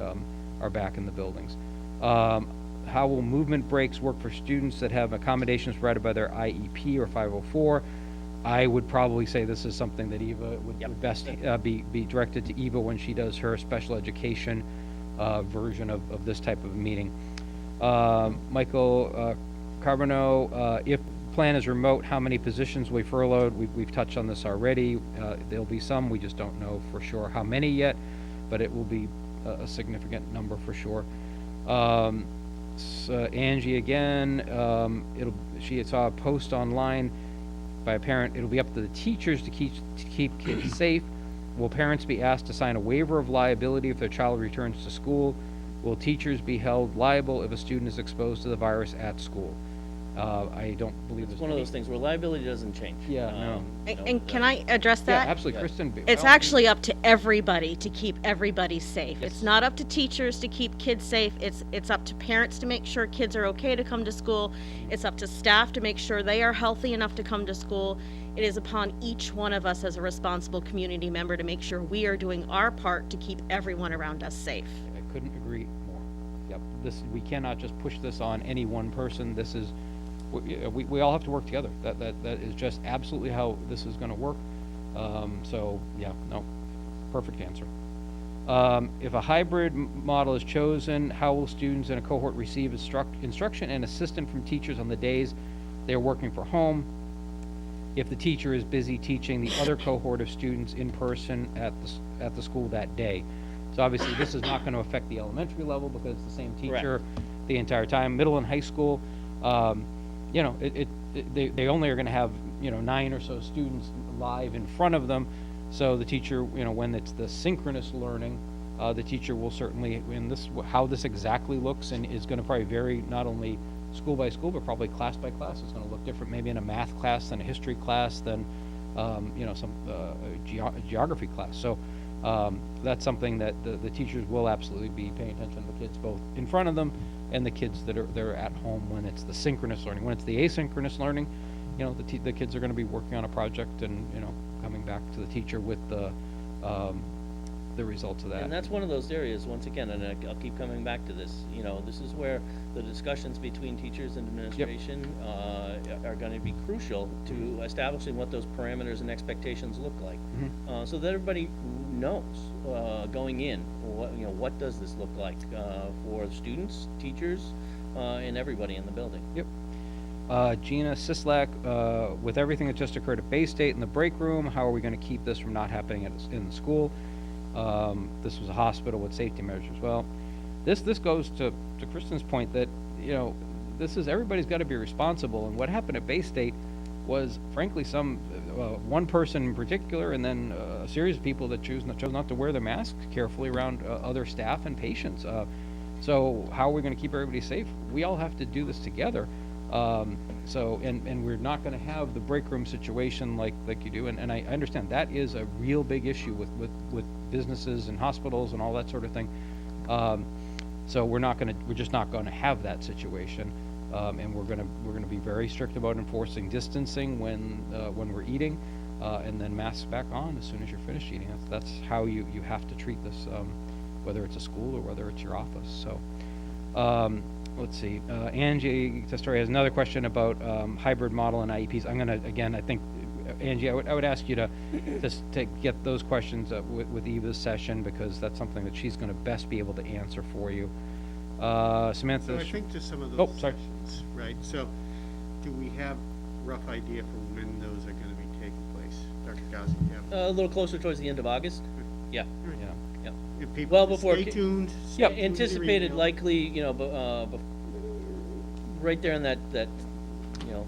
are back in the buildings. How will movement breaks work for students that have accommodations provided by their IEP or 504? I would probably say this is something that Eva would best be directed to Eva when she does her special education version of this type of meeting. Michael Carbonneau, if plan is remote, how many positions will be furloughed? We've touched on this already. There'll be some, we just don't know for sure how many yet, but it will be a significant number for sure. Angie again, she saw a post online by a parent. It'll be up to the teachers to keep kids safe. Will parents be asked to sign a waiver of liability if their child returns to school? Will teachers be held liable if a student is exposed to the virus at school? I don't believe It's there's one of any- those things where liability doesn't change. Yeah, no. And can I address Yeah, that? absolutely, Kristen. It's well, actually up to everybody to keep everybody safe. It's not up to teachers to keep kids safe. It's up to parents to make sure kids are okay to come to school. It's up to staff to make sure they are healthy enough to come to school. It is upon each one of us as a responsible community member to make sure we are doing our part to keep everyone around us safe. I couldn't agree more. Yep, we cannot just push this on any one person. This is, we all have to work together. That is just absolutely how this is gonna work. So, yeah, no, perfect answer. If a hybrid model is chosen, how will students in a cohort receive instruction and assistance from teachers on the days they are working from home? If the teacher is busy teaching the other cohort of students in person at the school that day. So obviously, this is not gonna affect the elementary level because it's the same teacher the entire time. Middle and high school, you know, they only are gonna have, 9 or so students live in front of them. So the teacher, when it's the synchronous learning, the teacher will certainly, how this exactly looks and is gonna probably vary not only school by school, but probably class by class. It's gonna look different, maybe in a math class than a history class than, some geography class. So that's something that the teachers will absolutely be paying attention to the kids both in front of them and the kids that are at home when it's the synchronous learning. When it's the asynchronous learning, the kids are gonna be working on a project and, coming back to the teacher with the results of that. And that's one of those areas, once again, and I'll keep coming back to this, this is where the discussions between teachers and administration are gonna be crucial to establishing what those parameters and expectations look like. So that everybody knows, going in, what does this look like, for students, teachers, and everybody in the building. Yep. Gina Sislak, with everything that just occurred at Bay State in the break room, how are we gonna keep this from not happening in the school? This was a hospital with safety measures. Well, this goes to Kristen's point that, everybody's gotta be responsible, and what happened at Bay State was frankly one person in particular, and then a series of people that chose not to wear their masks carefully around other staff and patients. So how are we gonna keep everybody safe? We all have to do this together. And we're not gonna have the break room situation like you do, and I understand that is a real big issue with businesses and hospitals and all that sort of thing. So we're just not gonna have that situation. And we're gonna be very strict about enforcing distancing when we're eating, and then masks back on as soon as you're finished eating. That's how you have to treat this, whether it's a school or whether it's your office. So, let's see, Angie Testori has another question about hybrid model and IEPs. I think, Angie, I would ask you to get those questions with Eva's session, because that's something that she's gonna best be able to answer for you. Samantha. So I think to some of Oh, those sorry. sessions, right, so do we have rough idea for when those are gonna be taking place? Dr. Ghazi, you have? A little closer towards the end of August, yeah. Yeah. If people Well, just before stay ki- tuned. stay Yep, tuned to your anticipated email. likely, right there in that,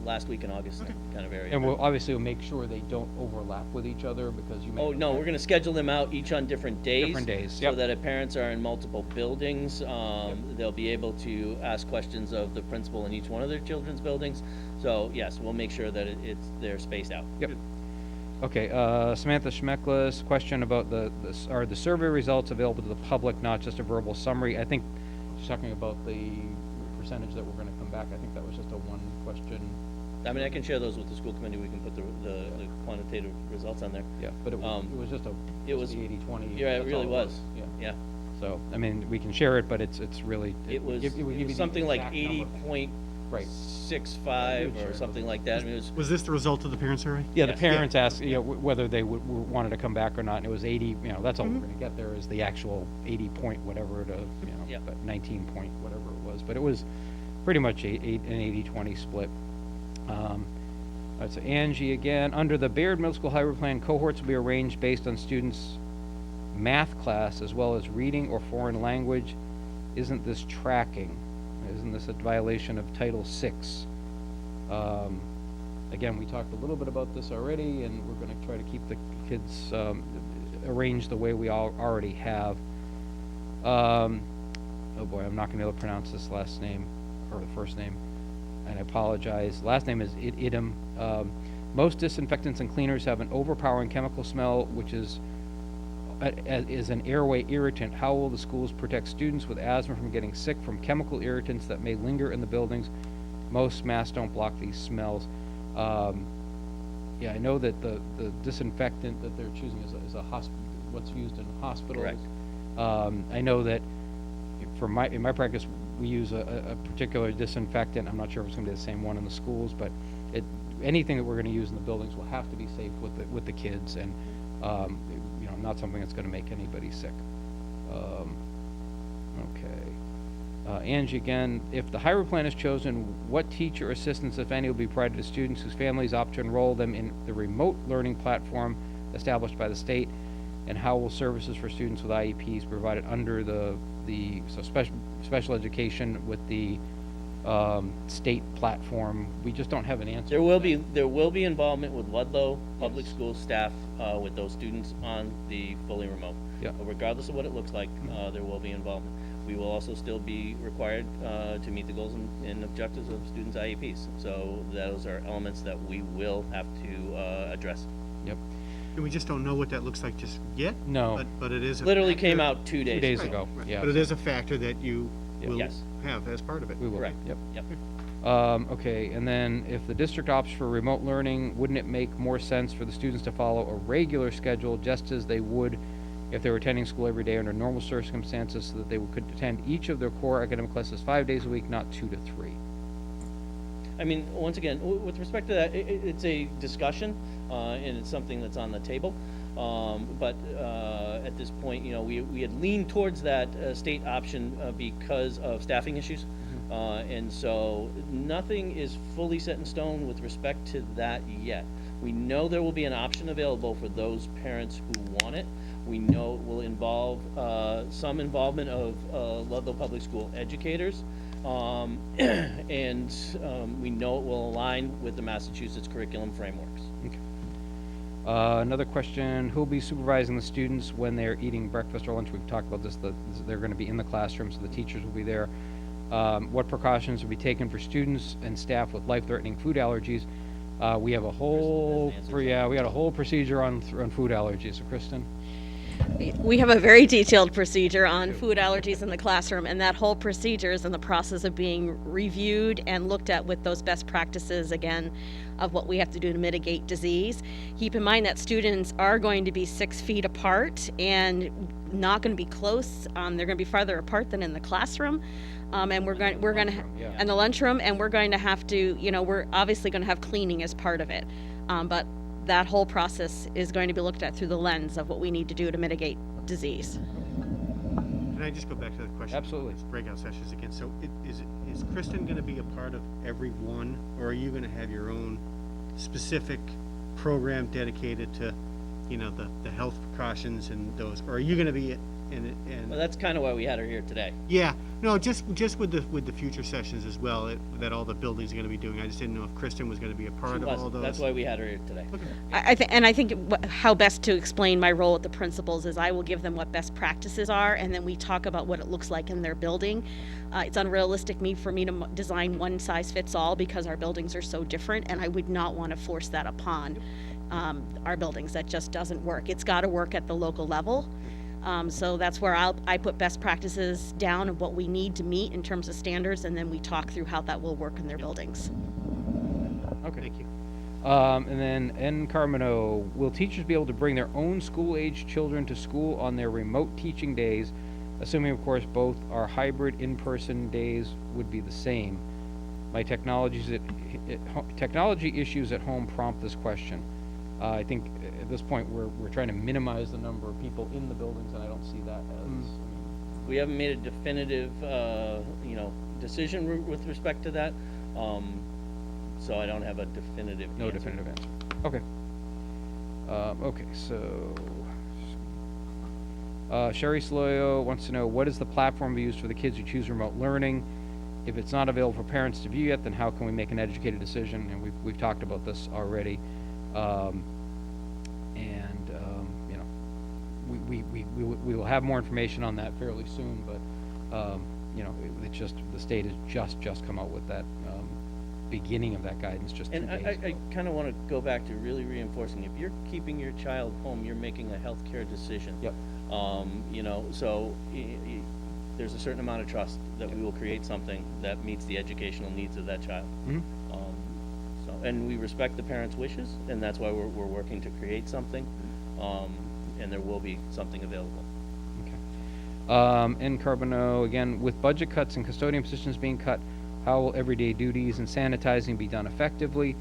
last week in August kind of area. And we'll make sure they don't overlap with each other, because you may. Oh, no, we're gonna schedule them out each on different days. Different days, So yep. that if parents are in multiple buildings, they'll be able to ask questions of the principal in each one of their children's buildings. So, yes, we'll make sure that they're spaced out. Yep. Okay, Samantha Schmeckles, question about are the survey results available to the public, not just a verbal summary? I think she's talking about the percentage that we're gonna come back. I think that was just a one question. I mean, I can share those with the school committee, we can put the quantitative results on there. Yeah, but it was just it was- 80-20. Yeah, it that's really all was, Yeah. yeah. So, I mean, we can share it, but it's really. It was would give you the something like exact eighty number. point Right. 65 Sure. or something like that. I mean, it was, Was this the result of the parent survey? Yeah, the Yes. parents asked, whether they wanted to come back or not, and it was 80, that's all we're gonna get there is the actual 80 point whatever to, Yep. but 19 point whatever it was, but it was pretty much an 80-20 split. All right, so Angie again, under the Baird Middle School Hybrid Plan, cohorts will be arranged based on students' math class as well as reading or foreign language. Isn't this tracking? Isn't this a violation of Title VI? Again, we talked a little bit about this already, and we're going to try to keep the kids arranged the way we all already have. Oh boy, I'm not going to be able to pronounce this last name, or the first name, and I apologize. Last name is Idem. Most disinfectants and cleaners have an overpowering chemical smell, which is an airway irritant. How will the schools protect students with asthma from getting sick from chemical irritants that may linger in the buildings? Most masks don't block these smells. Yeah, I know that the disinfectant that they're choosing is a what's used in hospitals. Correct. I know that in my practice, we use a particular disinfectant. I'm not sure if it's going to be the same one in the schools, but anything that we're going to use in the buildings will have to be safe with the kids, and not something that's going to make anybody sick. Okay. Angie again, if the hybrid plan is chosen, what teacher assistance, if any, will be provided to students whose families opt to enroll them in the remote learning platform established by the state? And how will services for students with IEPs provided under special education with the state platform? We just don't have an answer. There will be involvement with Ludlow Public School staff with those students on the fully remote. Yeah. Regardless of what it looks like, there will be involvement. We will also still be required to meet the goals and objectives of students' IEPs. So those are elements that we will have to address. Yep. And we just don't know what that looks like just yet. No. But it is a Literally factor. came out 2 days. 2 days Right, ago. right. Yeah. But it is a factor that you will Yes. have as part of it. We will. Correct. Yep. Yep. Okay, and then if the district opts for remote learning, wouldn't it make more sense for the students to follow a regular schedule just as they would if they were attending school every day under normal circumstances, so that they could attend each of their core academic classes 5 days a week, not 2 to 3? I mean, once again, with respect to that, it's a discussion, and it's something that's on the table. But at this point, we had leaned towards that state option because of staffing issues. And so nothing is fully set in stone with respect to that yet. We know there will be an option available for those parents who want it. We know it will involve some involvement of Ludlow Public School educators. And we know it will align with the Massachusetts curriculum frameworks. Okay. Another question, who will be supervising the students when they're eating breakfast or lunch? We've talked about this, they're going to be in the classroom, so the teachers will be there. What precautions will be taken for students and staff with life-threatening food allergies? We have a whole, we got a whole procedure on food allergies. So Kristen? We have a very detailed procedure on food allergies in the classroom, and that whole procedure is in the process of being reviewed and looked at with those best practices, again, of what we have to do to mitigate disease. Keep in mind that students are going to be 6 feet apart and not going to be close. They're going to be farther apart than in the classroom. And we're going to, yeah. and the lunchroom, and we're going to have to, we're obviously going to have cleaning as part of it. But that whole process is going to be looked at through the lens of what we need to do to mitigate disease. Can I just go back to the question? Absolutely. Breakout sessions again. So is Kristen going to be a part of every one, or are you going to have your own specific program dedicated to, the health precautions and those, or are you going to be Well, that's kind of why we had her here today. Yeah, no, just with the future sessions as well, that all the buildings are going to be doing. I just didn't know if Kristen was going to be a part She of all was. those. That's why we had her here today. Okay. I think how best to explain my role with the principals is I will give them what best practices are, and then we talk about what it looks like in their building. It's unrealistic for me to design one size fits all because our buildings are so different, and I would not want to force that upon our buildings. That just doesn't work. It's got to work at the local level. So that's where I put best practices down of what we need to meet in terms of standards, and then we talk through how that will work in their buildings. Okay. Thank you. And then N. Carmino, will teachers be able to bring their own school-age children to school on their remote teaching days, assuming, of course, both our hybrid in-person days would be the same? My technology issues at home prompt this question. I think at this point we're trying to minimize the number of people in the buildings, and I don't see that as. We haven't made a definitive, decision with respect to that. So I don't have a definitive No answer. definitive answer. Okay. Okay, so Sherry Sloyo wants to know, what is the platform we use for the kids who choose remote learning? If it's not available for parents to view yet, then how can we make an educated decision? And we've talked about this already. You know, we will have more information on that fairly soon, but, you know, it's just, the state has just come out with that, beginning of that guidance just 2 And days ago. I kind of want to go back to really reinforcing, if you're keeping your child home, you're making a healthcare decision. Yep. You know, so there's a certain amount of trust that we will create something that meets the educational needs of that child. Mhm. So, and we respect the parents' wishes, and that's why we're working to create something, and there will be something available. In Carbonneau, again, with budget cuts and custodian positions being cut, how will everyday duties and sanitizing be done effectively,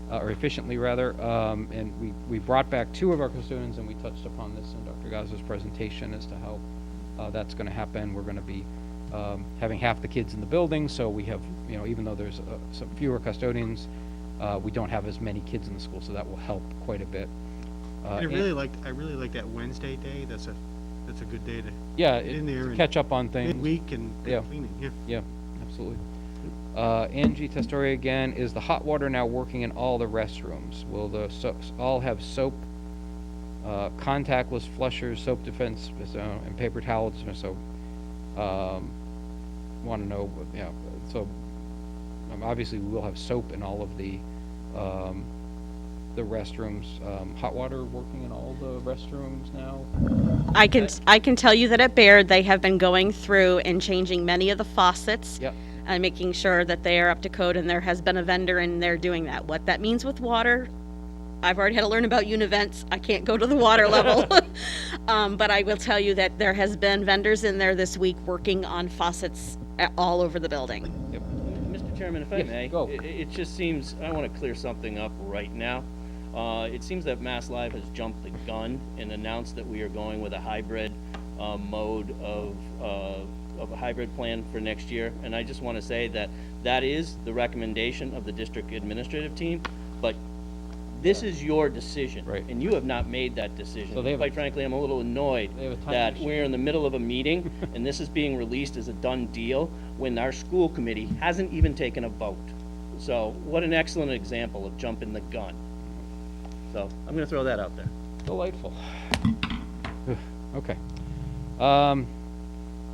or efficiently rather? And we brought back 2 of our custodians, and we touched upon this in Dr. Gaza's presentation as to how that's gonna happen. We're gonna be having half the kids in the building, so we have, you know, even though there's some fewer custodians, we don't have as many kids in the school, so that will help quite a bit. I really like that Wednesday day. That's a good day to Yeah, get in there to and catch up on things. midweek and Yeah. cleaning, yeah. Yeah, absolutely. Angie Testoria again, is the hot water now working in all the restrooms? Will the all have soap, contactless flushers, soap defense, and paper towels? So, want to know, yeah, so obviously we will have soap in all of the restrooms. Hot water working in all the restrooms now? I can tell you that at Baird, they have been going through and changing many of the faucets. Yep. And making sure that they are up to code, and there has been a vendor in there doing that. What that means with water, I've already had to learn about univents. I can't go to the water level. But I will tell you that there has been vendors in there this week working on faucets all over the building. Yep. Mr. Chairman, if I Yes, may, go. it just seems, I want to clear something up right now. It seems that Mass Live has jumped the gun and announced that we are going with a hybrid mode of a hybrid plan for next year. And I just want to say that that is the recommendation of the district administrative team, but this is your decision. Right. And you have not made that decision. So they have a- Quite frankly, I'm a little annoyed They have a time that machine. we're in the middle of a meeting and this is being released as a done deal when our school committee hasn't even taken a vote. So what an excellent example of jumping the gun. So I'm going to throw that out there. Delightful. Okay.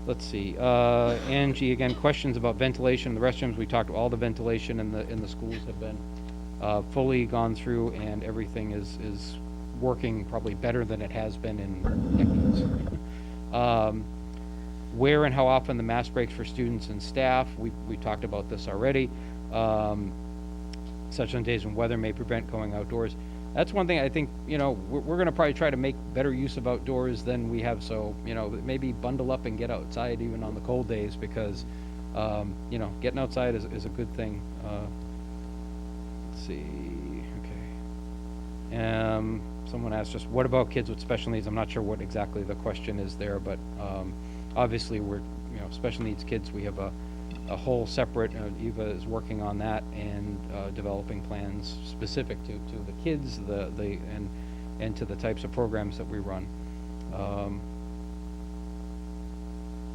Let's see, Angie, again, questions about ventilation in the restrooms. We talked, all the ventilation in the schools have been fully gone through, and everything is working probably better than it has been in decades. Where and how often the mask breaks for students and staff, we talked about this already. Such on days when weather may prevent going outdoors. That's one thing I think, you know, we're gonna probably try to make better use of outdoors than we have, so, you know, maybe bundle up and get outside even on the cold days, because, you know, getting outside is a good thing. Let's see, okay. Someone asked just, what about kids with special needs? I'm not sure what exactly the question is there, but, obviously we're, you know, special needs kids, we have a whole separate, Eva is working on that and developing plans specific to the kids, and to the types of programs that we run.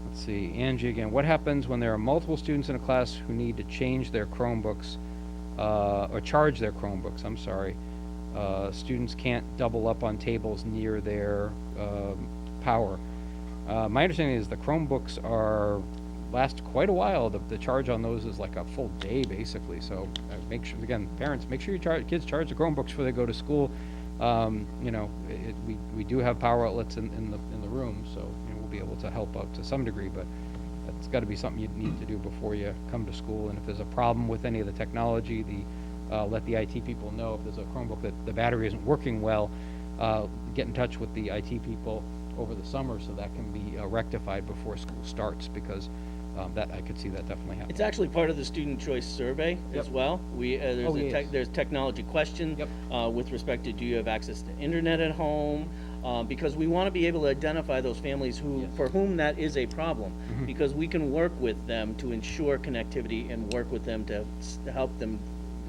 Let's see, Angie again, what happens when there are multiple students in a class who need to change their Chromebooks, or charge their Chromebooks, I'm sorry. Students can't double up on tables near their power. My understanding is the Chromebooks last quite a while. The charge on those is like a full day, basically. So make sure, again, parents, make sure your kids charge the Chromebooks before they go to school. You know, we do have power outlets in the room, so, you know, we'll be able to help out to some degree, but that's got to be something you need to do before you come to school. And if there's a problem with any of the technology, let the IT people know. If there's a Chromebook that the battery isn't working well, get in touch with the IT people over the summer so that can be rectified before school starts, because that I could see that definitely happening. It's actually part of the student choice survey as Yep. well. Oh, yes. There's technology question Yep. with respect to, do you have access to internet at home? Because we want to be able to identify those families for whom that is a problem, because we can work with them to ensure connectivity and work with them to help them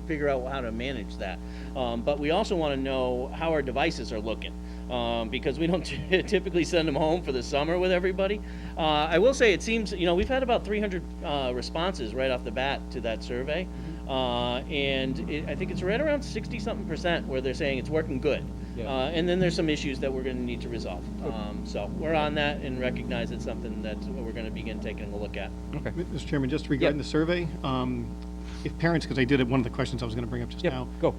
figure out how to manage that. But we also want to know how our devices are looking. because we don't typically send them home for the summer with everybody. I will say it seems, we've had about 300 responses right off the bat to that survey. I think it's right around 60-something% where they're saying it's working good. Yeah. And then there's some issues that we're going to need to resolve. So we're on that and recognize it's something that we're going to begin taking a look at. Okay. Mr. Chairman, just regarding the survey, if parents, because I did it, one of the questions I was going to bring up just Yep, now. go.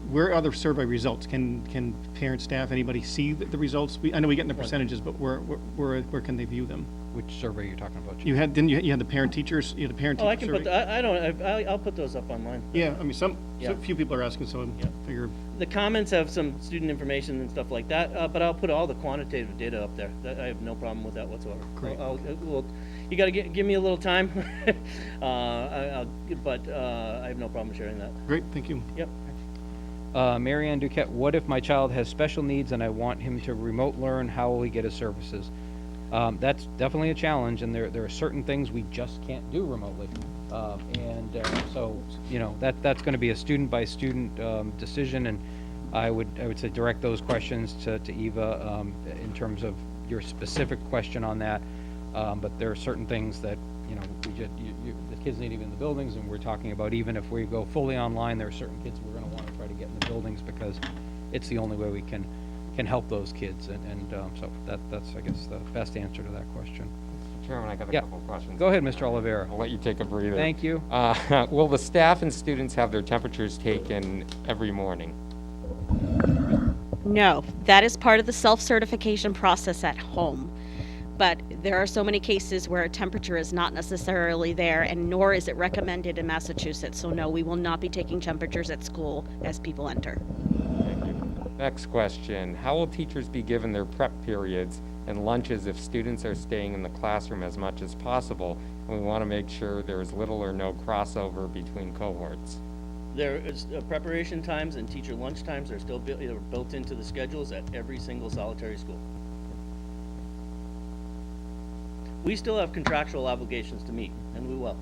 Where are the survey results? Can parents, staff, anybody see the results? I know we get in the percentages, but where can they view them? Which survey are you talking about? Chief? You had the parent teachers, you had the parent Oh, teacher I can survey? I'll put those up online. Yeah, I mean, Yeah. a few people are asking, so Yeah. I figure, The comments have some student information and stuff like that, but I'll put all the quantitative data up there. I have no problem with that whatsoever. Great. You gotta give me a little time, but I have no problem sharing that. great, thank you. Yep. Marianne Duquette, what if my child has special needs and I want him to remote learn? How will he get his services? That's definitely a challenge, and there are certain things we just can't do remotely. So, that's going to be a student-by-student decision, and I would say direct those questions to Eva in terms of your specific question on that. But there are certain things that, the kids need to be in the buildings, and we're talking about even if we go fully online, there are certain kids we're going to want to try to get in the buildings because it's the only way we can help those kids. So that's, I guess, the best answer to that question. Chairman, I got a Yeah. couple of questions. Go ahead, Mr. Oliveira. I'll let you take a breather. Thank you. Will the staff and students have their temperatures taken every morning? No, that is part of the self-certification process at home. But there are so many cases where a temperature is not necessarily there, and nor is it recommended in Massachusetts. So no, we will not be taking temperatures at school as people enter. Thank you. Next question. How will teachers be given their prep periods and lunches if students are staying in the classroom as much as possible? And we want to make sure there is little or no crossover between cohorts. There is preparation times and teacher lunch times are still built into the schedules at every single solitary school. We still have contractual obligations to meet, and we will.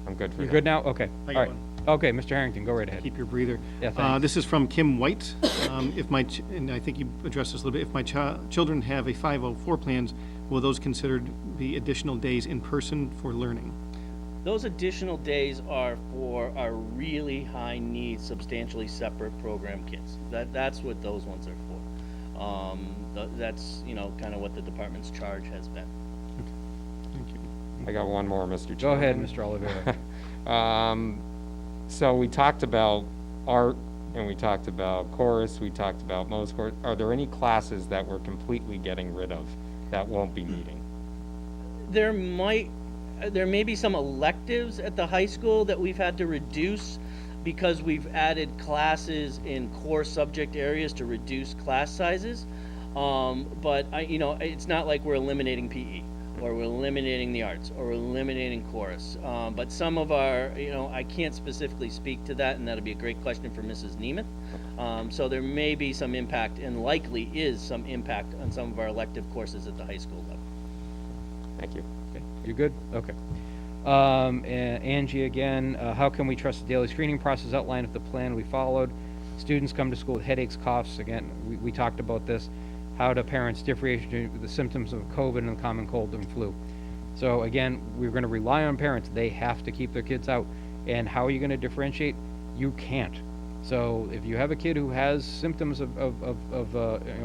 I'm good for You're now. good now? Okay. I All got right. one. Okay, Mr. Harrington, go right ahead. Keep your breather. Yeah, thanks. This is from Kim White. And I think you addressed this a little bit, if my children have a 504 plans, will those considered be additional days in person for learning? Those additional days are for our really high need, substantially separate program kids. That's what those ones are for. That's, kind of what the department's charge has been. Thank you. I got one more, Mr. Chairman. Go ahead, Mr. Oliveira. So we talked about art, and we talked about chorus, we talked about most chorus. Are there any classes that we're completely getting rid of that won't be meeting? There may be some electives at the high school that we've had to reduce because we've added classes in core subject areas to reduce class sizes. But it's not like we're eliminating PE, or we're eliminating the arts, or we're eliminating chorus. But some of our, I can't specifically speak to that, and that'll be a great question for Mrs. Nemeth. So there may be some impact, and likely is some impact on some of our elective courses at the high school level. Thank you. Okay, you good? Okay. And Angie again, how can we trust the daily screening process outlined if the plan we followed? Students come to school with headaches, coughs, again, we talked about this. How do parents differentiate the symptoms of COVID and the common cold and flu? So again, we're gonna rely on parents. They have to keep their kids out. And how are you gonna differentiate? You can't. So if you have a kid who has symptoms of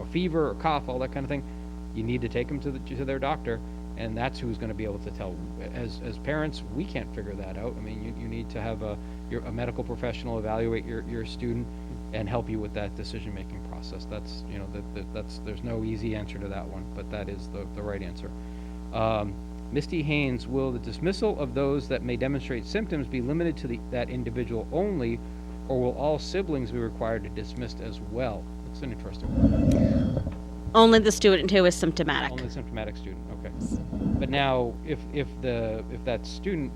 fever or cough, all that kind of thing, you need to take them to their doctor, and that's who's going to be able to tell. As parents, we can't figure that out. I mean, you need to have a medical professional evaluate your student and help you with that decision-making process. That's, there's no easy answer to that one, but that is the right answer. Misty Haynes, will the dismissal of those that may demonstrate symptoms be limited to that individual only, or will all siblings be required to dismiss as well? That's an interesting one. Only the student who is symptomatic. Only the symptomatic student, okay. But now, if that student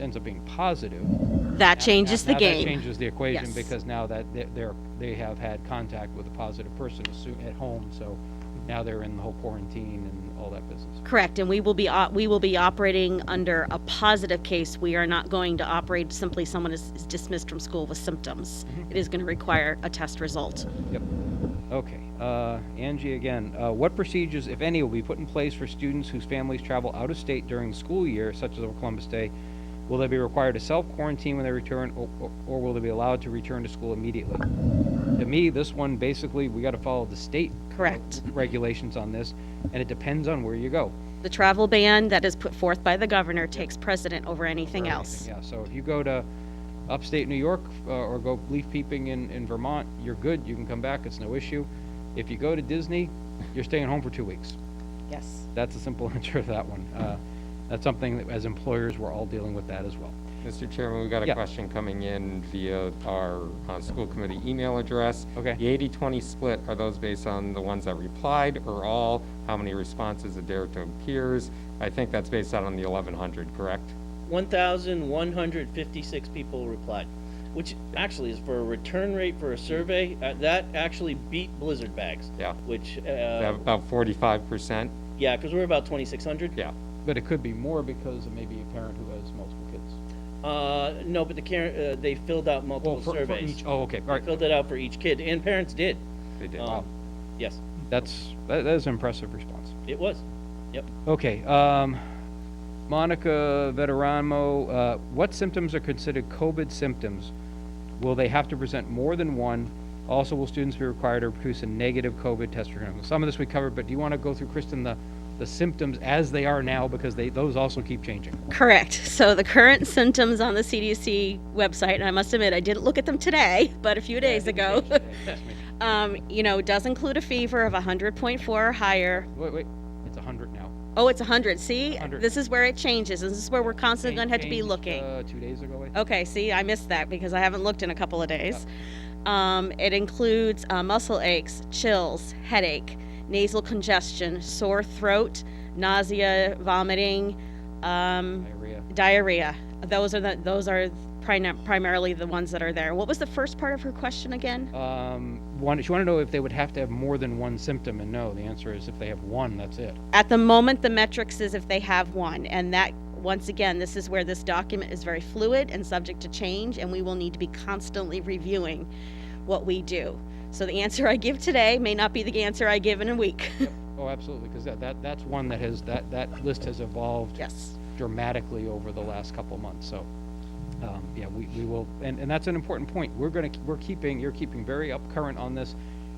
ends up being positive, That changes the now game. That changes the equation, Yes. because now that they have had contact with a positive person at home, so now they're in the whole quarantine and all that business. Correct, and we will be operating under a positive case. We are not going to operate simply someone is dismissed from school with symptoms. It is going to require a test result. Yep. Okay, Angie again, what procedures, if any, will be put in place for students whose families travel out of state during the school year, such as over Columbus Day? Will they be required to self-quarantine when they return, or will they be allowed to return to school immediately? To me, this one, basically, we gotta follow the state Correct. regulations on this, and it depends on where you go. The travel ban that is put forth by the governor takes precedent over anything else. Yeah, so if you go to upstate New York, or go leaf peeping in Vermont, you're good, you can come back, it's no issue. If you go to Disney, you're staying home for 2 weeks. Yes. That's a simple answer to that one. That's something that, as employers, we're all dealing with that as well. Mr. Chairman, we got a Yeah. question coming in via our school committee email address. Okay. The 80-20 split, are those based on the ones that replied or all? How many responses a day to peers? I think that's based on the 1,100, correct? 1,156 people replied, which actually is for a return rate for a survey, that actually beat blizzard bags. Yeah. Which, About 45%? yeah, because we're about 2,600. Yeah. But it could be more because of maybe a parent who has multiple kids. No, but they filled out multiple For surveys. each, oh, okay, all right. Filled it out for each kid, and parents did. They did. Yes, That is an impressive response. it was. Yep. Okay, Monica Veteramo, what symptoms are considered COVID symptoms? Will they have to present more than one? Also, will students be required to produce a negative COVID test return? Some of this we covered, but do you want to go through, Kristen, the symptoms as they are now, because those also keep changing? Correct. So the current symptoms on the CDC website, and I must admit, I didn't look at them today, but a few days ago, does include a fever of 100.4 or higher. Wait, it's 100 now. Oh, it's 100. See, 100. This is where it changes. This is where we're constantly going to have to be Changed, looking. 2 days ago, I think. Okay, see, I missed that because I haven't looked in a couple of days. It includes muscle aches, chills, headache, nasal congestion, sore throat, nausea, vomiting, diarrhea. Those are primarily the ones that are there. What was the first part of her question again? She wanted to know if they would have to have more than one symptom, and no, the answer is if they have one, that's it. At the moment, the metrics is if they have one, and that, once again, this is where this document is very fluid and subject to change, and we will need to be constantly reviewing what we do. So the answer I give today may not be the answer I give in a week. Yep. Oh, absolutely, because that's one that has, that list has evolved Yes. dramatically over the last couple of months, so, yeah, we will, and that's an important point. You're keeping very up current on this,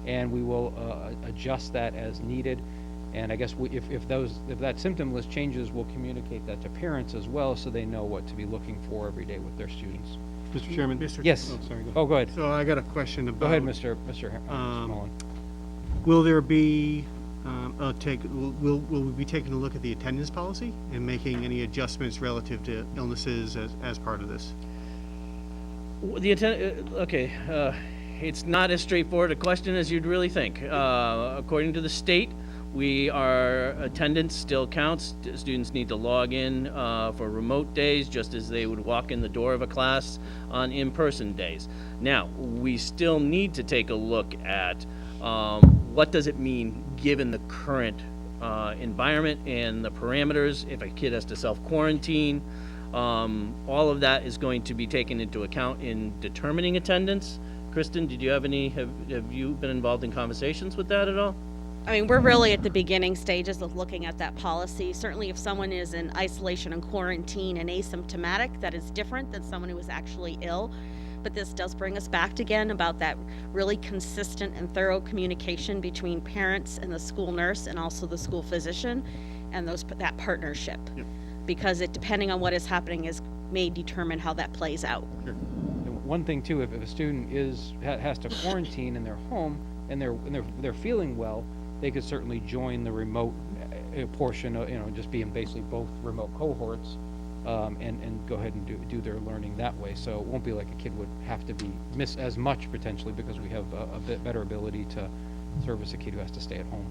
and we will, adjust that as needed. And I guess if that symptom list changes, we'll communicate that to parents as well, so they know what to be looking for every day with their students. Mr. Chairman? Yes. Oh, sorry. Go ahead. Oh, go ahead. So I got a question about. Go ahead, Mr. Mullen. Will there be, will we be taking a look at the attendance policy and making any adjustments relative to illnesses as part of this? It's not as straightforward a question as you'd really think. According to the state, our attendance still counts. Students need to log in for remote days, just as they would walk in the door of a class on in-person days. Now, we still need to take a look at what does it mean given the current environment and the parameters, if a kid has to self-quarantine. All of that is going to be taken into account in determining attendance. Kristen, have you been involved in conversations with that at all? I mean, we're really at the beginning stages of looking at that policy. Certainly if someone is in isolation and quarantine and asymptomatic, that is different than someone who is actually ill. But this does bring us back again about that really consistent and thorough communication between parents and the school nurse and also the school physician and that partnership. Yep. Because it, depending on what is happening, may determine how that plays out. And one thing too, if a student has to quarantine in their home and they're feeling well, they could certainly join the remote portion of, just being basically both remote cohorts, and go ahead and do their learning that way. So it won't be like a kid would have to miss as much potentially, because we have a bit better ability to service a kid who has to stay at home.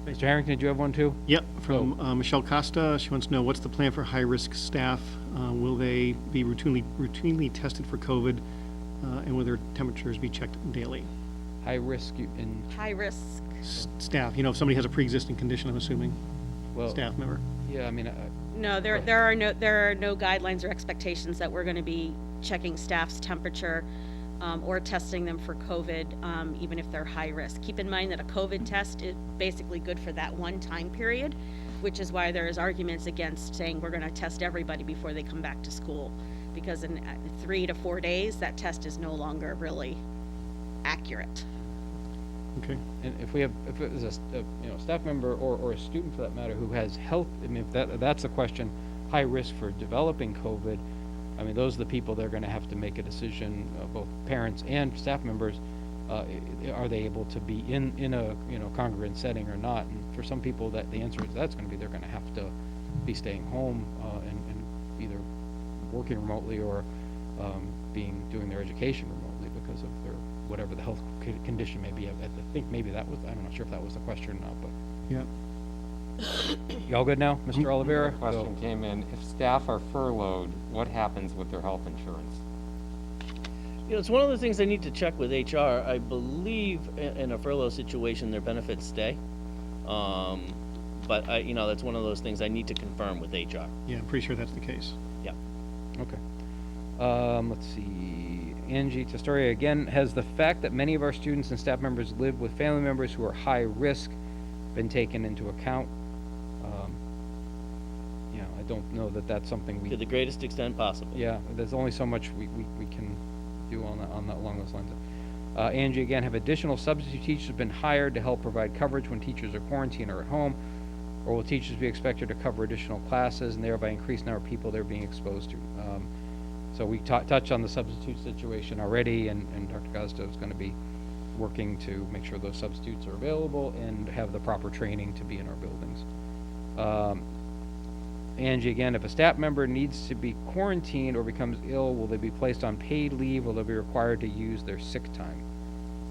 Mr. Harrington, did you have one too? Yep, from Michelle Costa. She wants to know, what's the plan for high-risk staff? Will they be routinely tested for COVID, and will their temperatures be checked daily? High risk in, High risk. Staff, if somebody has a pre-existing condition, I'm assuming, well, staff member. yeah, I mean, No, there are no guidelines or expectations that we're going to be checking staff's temperature or testing them for COVID, even if they're high risk. Keep in mind that a COVID test is basically good for that one time period, which is why there is arguments against saying we're going to test everybody before they come back to school, because in 3 to 4 days, that test is no longer really accurate. Okay. And if it was a staff member or a student for that matter who has health, I mean, if that's the question, high risk for developing COVID, I mean, those are the people that are gonna have to make a decision, both parents and staff members, are they able to be in a, congregate setting or not? And for some people, that the answer is that's gonna be, they're gonna have to be staying home, and either working remotely or, doing their education remotely because of their, whatever the health condition may be. I think maybe that was, I'm not sure if that was the question or not, but. Yeah. Y'all good now, Mr. Oliveira? Question came in, if staff are furloughed, what happens with their health insurance? It's one of the things I need to check with HR. I believe in a furlough situation, their benefits stay. But that's one of those things I need to confirm with HR. Yeah, I'm pretty sure that's the case. Yeah. Okay. Let's see. Angie Testoria again, has the fact that many of our students and staff members live with family members who are high risk been taken into account? I don't know that that's something we. To the greatest extent possible. Yeah, there's only so much we can do on that along those lines. Angie again, have additional substitute teachers been hired to help provide coverage when teachers are quarantined or at home? Or will teachers be expected to cover additional classes and thereby increase the number of people they're being exposed to? So we touched on the substitute situation already, and Dr. Gazda is going to be working to make sure those substitutes are available and have the proper training to be in our buildings. Angie again, if a staff member needs to be quarantined or becomes ill, will they be placed on paid leave? Will they be required to use their sick time?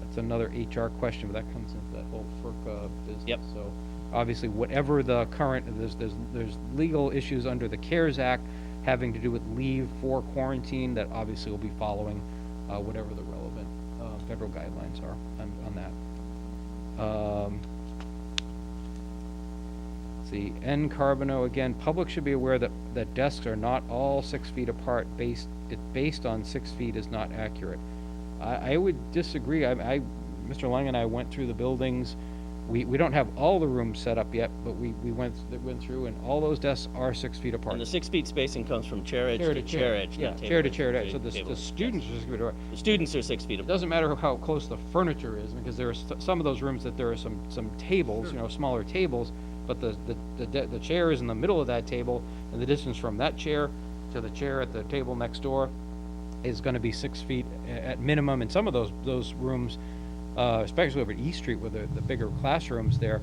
That's another HR question, but that comes into that whole FERCA business. Yep. So obviously, whatever the current, there's legal issues under the CARES Act having to do with leave for quarantine that obviously will be following whatever the relevant federal guidelines are on that. See, N. Carbino again, public should be aware that desks are not all 6 feet apart. Based on 6 feet is not accurate. I would disagree. Mr. Lang and I went through the buildings. We don't have all the rooms set up yet, but we went through, and all those desks are 6 feet apart. And the 6 feet spacing comes from chair edge to chair edge, Yeah, not table chair to edge chair edge. So the table edge. students are 6 feet apart. The students are 6 feet It apart. doesn't matter how close the furniture is, because there are some of those rooms that there are some tables, smaller tables, but the chair is in the middle of that table, and the distance from that chair to the chair at the table next door is going to be 6 feet at minimum. And some of those rooms, especially over at East Street with the bigger classrooms there,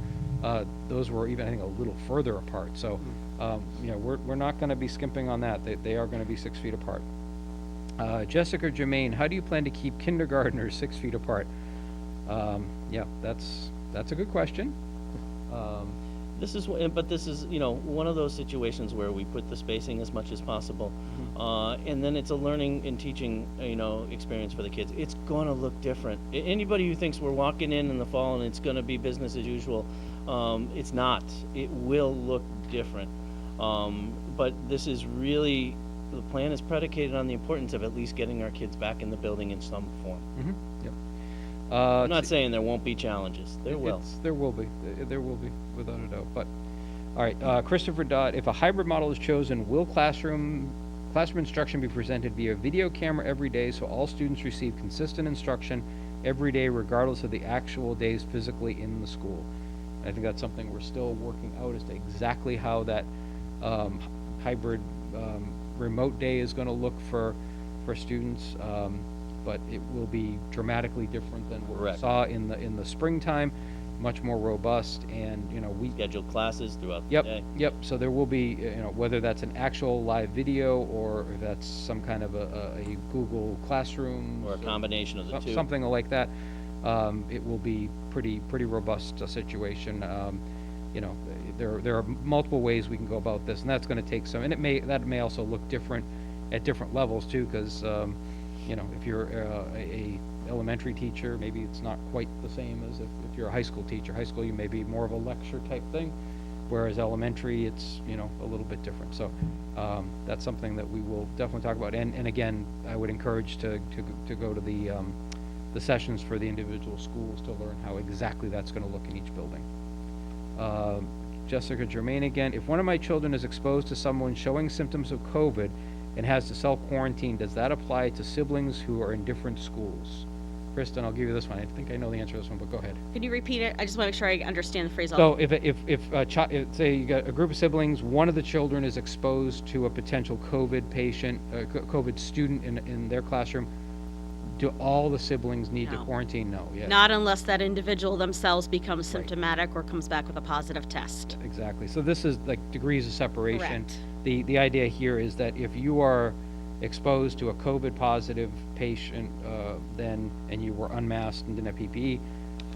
those were even, I think, a little further apart. So, we're not going to be skimping on that. They are going to be 6 feet apart. Jessica Germain, how do you plan to keep kindergartners 6 feet apart? Yeah, that's a good question. This is one of those situations where we put the spacing as much as possible, and then it's a learning and teaching experience for the kids. It's going to look different. Anybody who thinks we're walking in the fall and it's going to be business as usual, it's not. It will look different. But this is really, the plan is predicated on the importance of at least getting our kids back in the building in some form. Yep. I'm not saying there won't be challenges. There will. There will be, without a doubt. But, all right, Christopher Dodd, if a hybrid model is chosen, will classroom instruction be presented via video camera every day so all students receive consistent instruction every day regardless of the actual days physically in the school? I think that's something we're still working out as to exactly how that hybrid remote day is going to look for students. But it will be dramatically different than what we saw in the springtime, much more robust, and we Scheduled classes throughout the day. Yep. So there will be, whether that's an actual live video or if that's some kind of a Google Classroom Or a combination of the two. something like that. It will be pretty robust situation. There are multiple ways we can go about this, and that's going to take some. And that may also look different at different levels too, because. If you're a elementary teacher, maybe it's not quite the same as if you're a high school teacher. High school, you may be more of a lecture type thing. whereas elementary, it's, you know, a little bit different. So, that's something that we will definitely talk about. And again, I would encourage to go to the sessions for the individual schools to learn how exactly that's gonna look in each building. Jessica Germain again, if one of my children is exposed to someone showing symptoms of COVID and has to self-quarantine, does that apply to siblings who are in different schools? Kristen, I'll give you this one. I think I know the answer to this one, but go ahead. Can you repeat it? I just want to make sure I understand the phrase. So if say you got a group of siblings, one of the children is exposed to a potential COVID patient, COVID student in their classroom, do all the siblings need to No. quarantine? No, yeah. Not unless that individual themselves becomes symptomatic or comes back with a positive test. Exactly. So this is like degrees of separation. Correct. The idea here is that if you are exposed to a COVID positive patient, and you were unmasked and didn't have PPE,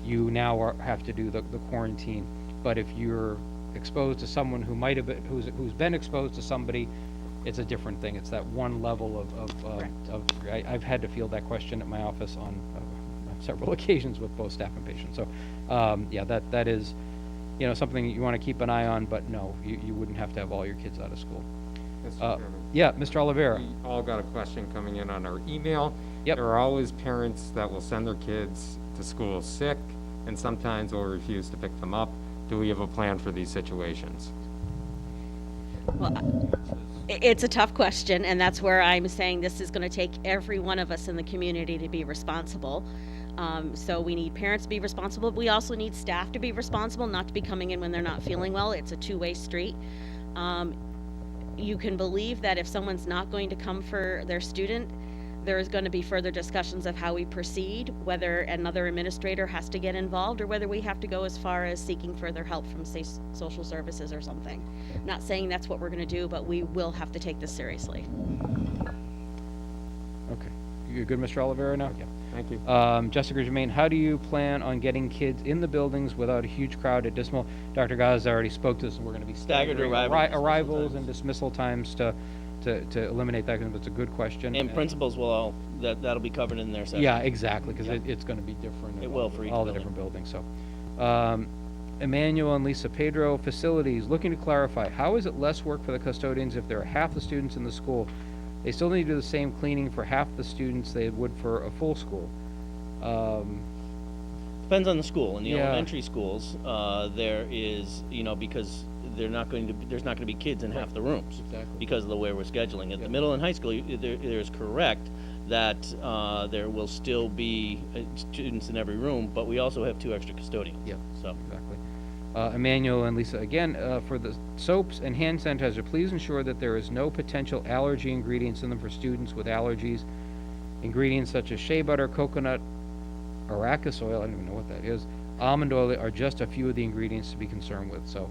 you now have to do the quarantine. But if you're exposed to someone who might have been, who's been exposed to somebody, it's a different thing. It's that one level I've had to field that question at my office on several occasions with both staff and patients. So, yeah, that is, you know, something that you want to keep an eye on, but no, you wouldn't have to have all your kids out of school. Mr. Chairman. Yeah, Mr. Oliveira. We all got a question coming in on our email. Yep. There are always parents that will send their kids to school sick, and sometimes will refuse to pick them up. Do we have a plan for these situations? Well, it's a tough question, and that's where I'm saying this is going to take every one of us in the community to be responsible. So we need parents to be responsible, but we also need staff to be responsible, not to be coming in when they're not feeling well. It's a two-way street. You can believe that if someone's not going to come for their student, there is going to be further discussions of how we proceed, whether another administrator has to get involved or whether we have to go as far as seeking further help from, say, social services or something. Not saying that's what we're going to do, but we will have to take this seriously. Okay. You good, Mr. Oliveira, now? Yeah. Thank you. Jessica Germain, how do you plan on getting kids in the buildings without a huge crowd at dismal? Dr. Gaza already spoke to this, and we're going to be Staggered staggering arrivals and dismissal times to eliminate that, because it's a good question. And principals will all, that'll be covered in their session. Yeah, exactly, because it's going to be different. in It will for each all the building. different buildings, so. Emmanuel and Lisa Pedro, facilities, looking to clarify, how is it less work for the custodians if there are half the students in the school? They still need to do the same cleaning for half the students they would for a full school. Depends on the school. In the Yeah. elementary schools, there is, you know, because there's not going to be kids in half the rooms. Exactly. Because of the way we're scheduling. At Yeah. the middle and high school, there's correct that there will still be students in every room, but we also have 2 extra custodians. Yeah. So, Exactly. Emmanuel and Lisa, again, for the soaps and hand sanitizer, please ensure that there is no potential allergy ingredients in them for students with allergies. Ingredients such as shea butter, coconut, arachis oil, I don't even know what that is, almond oil are just a few of the ingredients to be concerned with, so,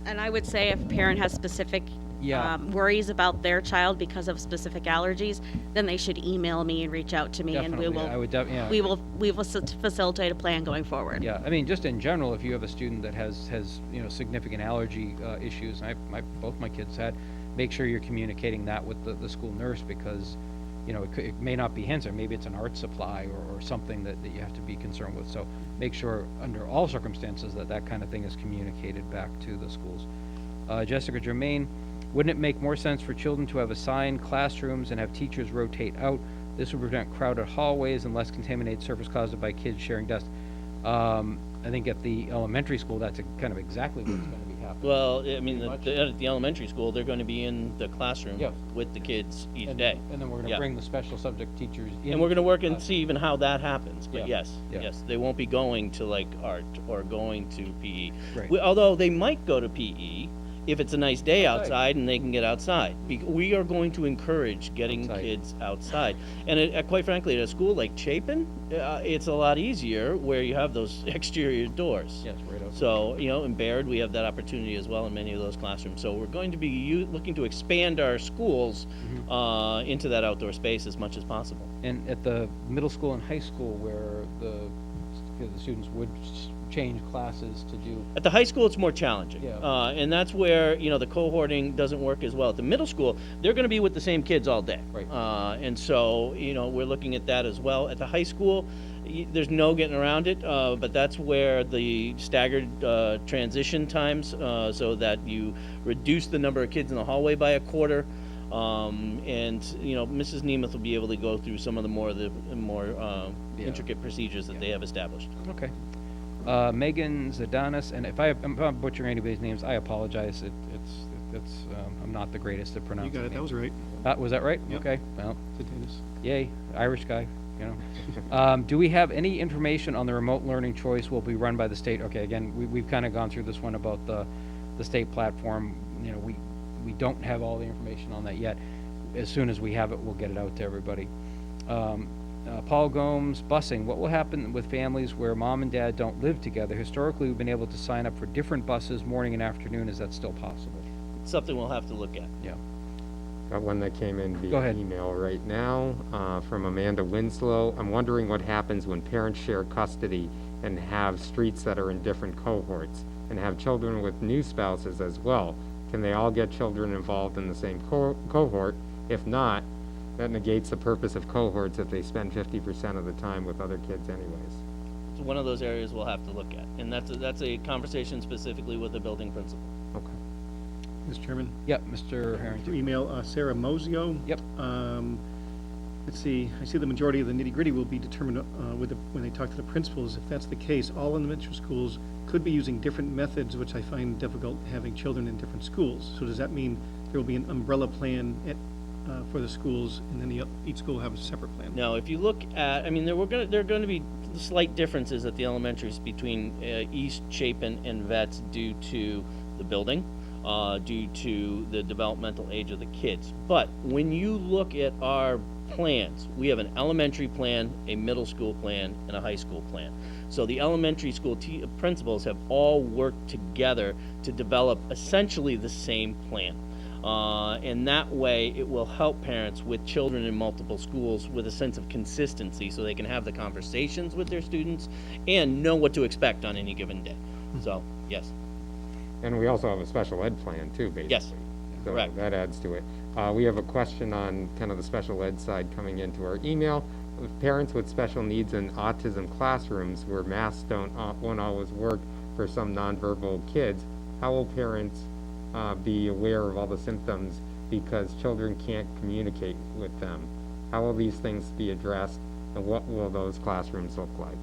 And I would say if a parent has specific Yeah. worries about their child because of specific allergies, then they should email me and reach out to me, and definitely, I would, yeah. we will facilitate a plan going forward. Yeah, I mean, just in general, if you have a student that has you know, significant allergy issues, and both my kids had, make sure you're communicating that with the school nurse, because, you know, it may not be hand sanitizer, maybe it's an art supply or something that you have to be concerned with. So make sure, under all circumstances, that kind of thing is communicated back to the schools. Jessica Germain, wouldn't it make more sense for children to have assigned classrooms and have teachers rotate out? This would prevent crowded hallways and less contaminated surface caused by kids sharing dust. I think at the elementary school, that's kind of exactly what's going to be happening. well, I mean, Pretty much. at the elementary school, they're going to be in the classroom Yeah. with the kids each And- day. And then we're going to Yeah. bring the special subject teachers in. And we're gonna work and class. see even how that happens, but Yeah. yes, Yeah. yes, they won't be going to like art or going to PE. Right. Although they might go to PE if it's a nice day outside and they can get outside. We are going to encourage getting Outside. kids outside. And quite frankly, at a school like Chapin, it's a lot easier where you have those exterior doors. Yes, right over. So, you know, in Baird, we have that opportunity as well in many of those classrooms. So we're going to be looking to expand our schools into that outdoor space as much as possible. And at the middle school and high school where the students would change classes to do. At the high school, it's more challenging. Yeah. And that's where, the cohorting doesn't work as well. At the middle school, they're gonna be with the same kids all day. Right. And so, we're looking at that as well. At the high school, there's no getting around it, but that's where the staggered transition times, so that you reduce the number of kids in the hallway by a quarter. And, Mrs. Nemeth will be able to go through some of the more intricate procedures that they have established. Okay. Megan Zadanis, and if I'm butchering anybody's names, I apologize. It's I'm not the greatest at You pronouncing. got it, that was right. Was that right? Yep. Okay, well, Potatoes. yay, Irish guy, Do we have any information on the remote learning choice will be run by the state? Okay, again, we've kind of gone through this one about the state platform. We don't have all the information on that yet. As soon as we have it, we'll get it out to everybody. Paul Gomes, busing. What will happen with families where mom and dad don't live together? Historically, we've been able to sign up for different buses, morning and afternoon. Is that still possible? It's something we'll have to look at. Yeah. Got one that came in Go via ahead. email right now, from Amanda Winslow. I'm wondering what happens when parents share custody and have streets that are in different cohorts and have children with new spouses as well. Can they all get children involved in the same cohort? If not, that negates the purpose of cohorts if they spend 50% of the time with other kids anyways. It's one of those areas we'll have to look at, and that's a conversation specifically with the building principal. Okay. Mr. Chairman, Yep, Mr. to Harrington. email Sarah Mozio. Yep. Let's see, I see the majority of the nitty-gritty will be determined when they talk to the principals. If that's the case, all elementary schools could be using different methods, which I find difficult having children in different schools. So does that mean there will be an umbrella plan for the schools, and then each school will have a separate plan? Now, if you look at, there are going to be slight differences at the elementaries between East, Chapin, and Vets due to the building, due to the developmental age of the kids. But when you look at our plans, we have an elementary plan, a middle school plan, and a high school plan. So the elementary school principals have all worked together to develop essentially the same plan. And that way it will help parents with children in multiple schools with a sense of consistency so they can have the conversations with their students and know what to expect on any given day. So, yes. And we also have a special ed plan too, basically. Yes, So correct. that adds to it. We have a question on kind of the special ed side coming into our email. With parents with special needs in autism classrooms where masks won't always work for some nonverbal kids, how will parents be aware of all the symptoms because children can't communicate with them? How will these things be addressed, and what will those classrooms look like?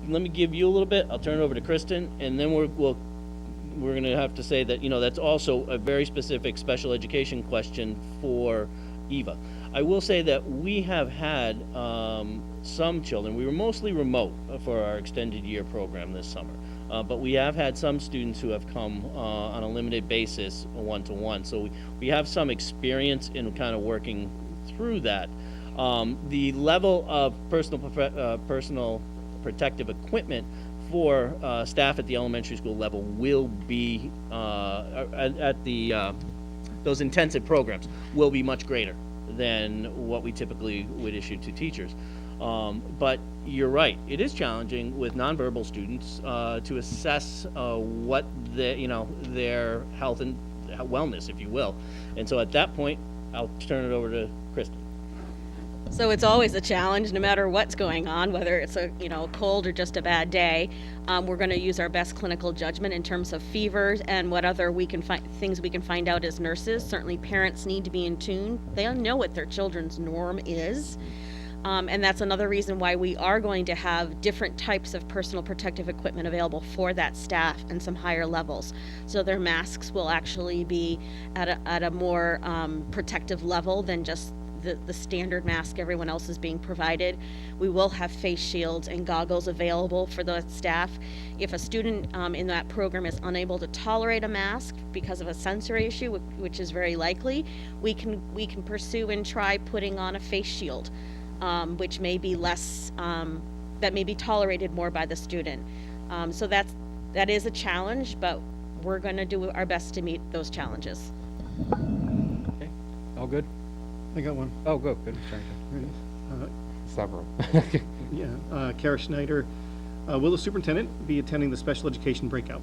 Let me give you a little bit. I'll turn it over to Kristen, and then we're going to have to say that, that's also a very specific special education question for Eva. I will say that we have had some children. We were mostly remote for our extended year program this summer. But we have had some students who have come on a limited basis, one-to-one. So we have some experience in kind of working through that. The level of personal protective equipment for staff at the elementary school level will be at those intensive programs will be much greater than what we typically would issue to teachers. But you're right, it is challenging with nonverbal students to assess what their health and wellness, if you will. And so at that point, I'll turn it over to Kristen. So it's always a challenge, no matter what's going on, whether it's a cold or just a bad day. We're going to use our best clinical judgment in terms of fevers and what other things we can find out as nurses. Certainly, parents need to be in tune. They know what their children's norm is. And that's another reason why we are going to have different types of personal protective equipment available for that staff and some higher levels. So their masks will actually be at a more protective level than just the standard mask everyone else is being provided. We will have face shields and goggles available for the staff. If a student in that program is unable to tolerate a mask because of a sensory issue, which is very likely, we can pursue and try putting on a face shield, which may be less, that may be tolerated more by the student. So that is a challenge, but we're going to do our best to meet those challenges. Okay, all good? I got one. Oh, good, Sorry. Ready? several. Yeah, Kara Schneider, will the superintendent be attending the special education breakout?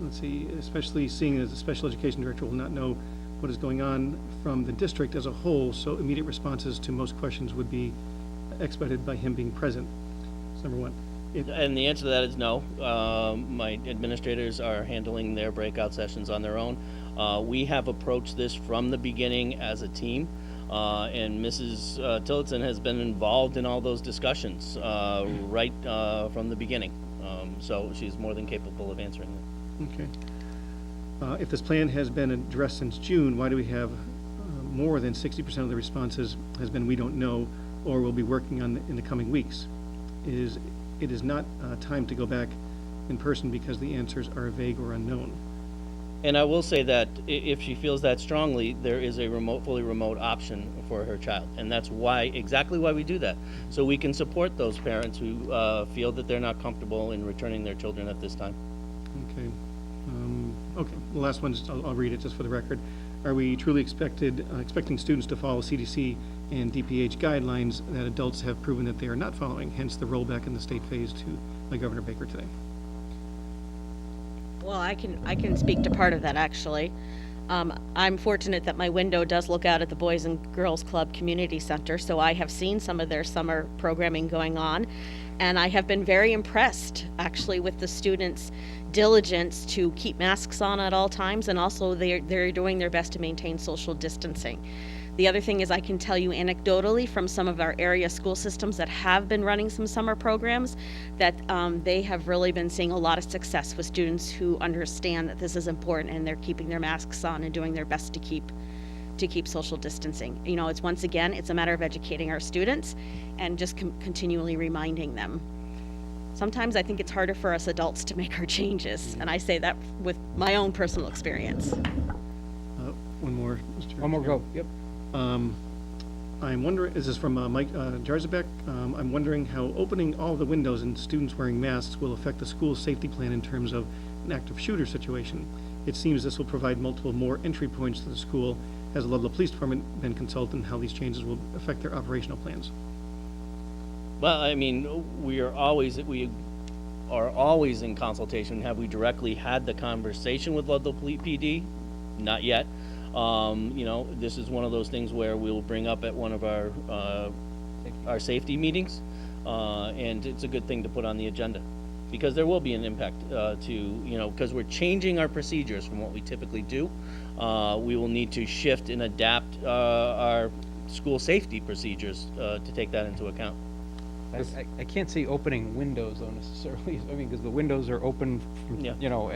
Let's see, especially seeing as the special education director will not know what is going on from the district as a whole, so immediate responses to most questions would be expedited by him being present. That's number one. And the answer to that is no. My administrators are handling their breakout sessions on their own. We have approached this from the beginning as a team, and Mrs. Tillotson has been involved in all those discussions right from the beginning. So she's more than capable of answering them. Okay. If this plan has been addressed since June, why do we have more than 60% of the responses has been we don't know or will be working on in the coming weeks? It is not time to go back in person because the answers are vague or unknown. And I will say that if she feels that strongly, there is a fully remote option for her child. And that's exactly why we do that. So we can support those parents who feel that they're not comfortable in returning their children at this time. Okay. Okay, the last one, I'll read it just for the record. Are we truly expecting students to follow CDC and DPH guidelines that adults have proven that they are not following, hence the rollback in the state phase two by Governor Baker today? Well, I can speak to part of that, actually. I'm fortunate that my window does look out at the Boys and Girls Club Community Center, so I have seen some of their summer programming going on, and I have been very impressed, actually, with the students' diligence to keep masks on at all times, and also they're doing their best to maintain social distancing. The other thing is I can tell you anecdotally from some of our area school systems that have been running some summer programs that they have really been seeing a lot of success with students who understand that this is important and they're keeping their masks on and doing their best to keep social distancing. You know, it's a matter of educating our students and just continually reminding them. Sometimes I think it's harder for us adults to make our changes, and I say that with my own personal experience. One more, Mr. One more Chair. go, yep. I'm wondering, this is from Mike Jarzabek. I'm wondering how opening all the windows and students wearing masks will affect the school safety plan in terms of an active shooter situation. It seems this will provide multiple more entry points to the school. Has the Ludlow Police Department been consulted on how these changes will affect their operational plans? Well, I mean, we are always in consultation. Have we directly had the conversation with Ludlow PD? Not yet. You know, this is one of those things where we'll bring up at one of our safety meetings, and it's a good thing to put on the agenda, because there will be an impact because we're changing our procedures from what we typically do. We will need to shift and adapt our school safety procedures to take that into account. I can't see opening windows though necessarily. I mean, because the windows are open, from, Yeah. you know,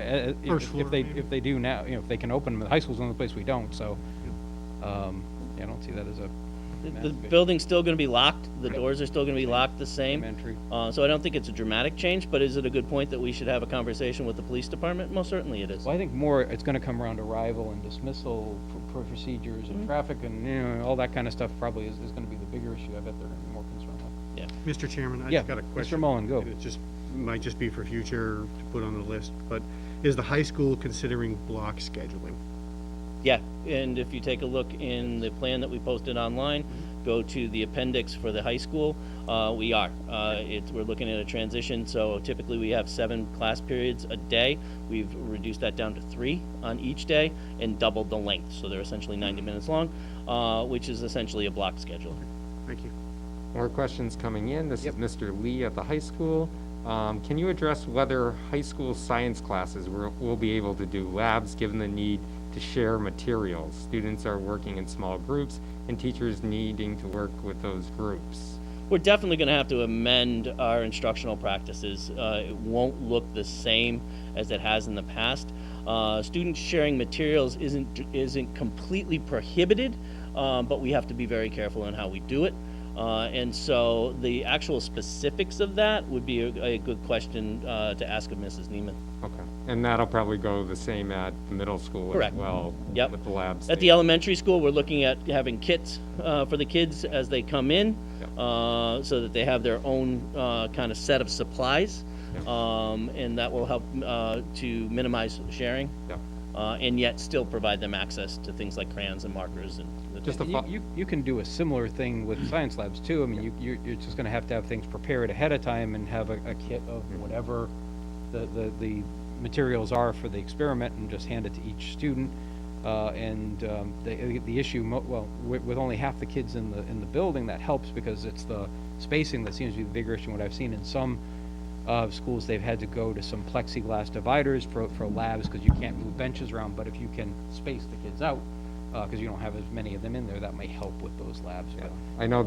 First floor, maybe. if they do now, you know, if they can open them. The high school's the only place we don't, so, I don't see that as a The massive issue. building's still gonna be locked, the doors are still gonna be locked the same. Elementary. So I don't think it's a dramatic change, but is it a good point that we should have a conversation with the police department? Most certainly it is. Well, I think more, it's gonna come around arrival and dismissal procedures and traffic and, you know, all that kind of stuff probably is gonna be the bigger issue. I bet they're gonna be more concerned with. Yeah. Mr. Chairman, I Yeah, just got a Mr. question. Mullen, go. It might just be for future to put on the list, but is the high school considering block scheduling? Yeah, and if you take a look in the plan that we posted online, go to the appendix for the high school, we are. We're looking at a transition, so typically we have 7 class periods a day. We've reduced that down to 3 on each day and doubled the length, so they're essentially 90 minutes long, which is essentially a block schedule. Thank you. More questions coming in. This Yep. is Mr. Lee at the high school. Can you address whether high school science classes will be able to do labs given the need to share materials? Students are working in small groups and teachers needing to work with those groups. We're definitely going to have to amend our instructional practices. It won't look the same as it has in the past. Students sharing materials isn't completely prohibited, but we have to be very careful in how we do it. And so the actual specifics of that would be a good question to ask of Mrs. Neiman. Okay. And that'll probably go the same at the middle school Correct. as well. Yep. With the labs. At the elementary school, we're looking at having kits for the kids as they come in, so that they have their own kind of set of supplies, and that will help to minimize sharing. Yep. and yet still provide them access to things like crayons and markers and the Just a And you can do a similar thing with science labs too. I mean, you're just gonna have to have things prepared ahead of time and have a kit of whatever the materials are for the experiment and just hand it to each student. The issue, with only half the kids in the building, that helps because it's the spacing that seems to be the bigger issue. What I've seen in some schools, they've had to go to some plexiglass dividers for labs because you can't move benches around. But if you can space the kids out, because you don't have as many of them in there, that may help with those labs. But I know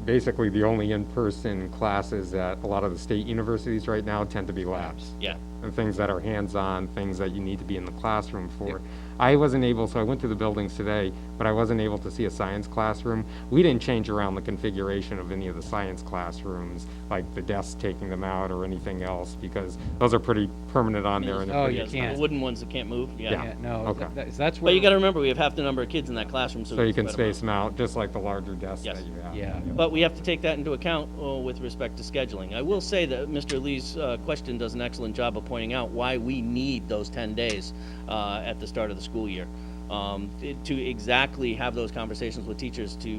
basically the only in-person classes at a lot of the state universities right now tend to be labs. Yeah. And things that are hands-on, things that you need to be in the classroom for. I wasn't able, so I went to the buildings today, but I wasn't able to see a science classroom. We didn't change around the configuration of any of the science classrooms, like the desks taking them out or anything else, because those are pretty permanent on there. And they're Oh, pretty- you The can't. wooden ones that can't move, Yeah. No, Okay. that's where. But you gotta remember, we have half the number of kids in that classroom, so. So we you can spread 'em out. space them out, just like the larger desks Yes. that you have. Yeah. But we have to take that into account with respect to scheduling. I will say that Mr. Lee's question does an excellent job of pointing out why we need those 10 days at the start of the school year. To exactly have those conversations with teachers, to,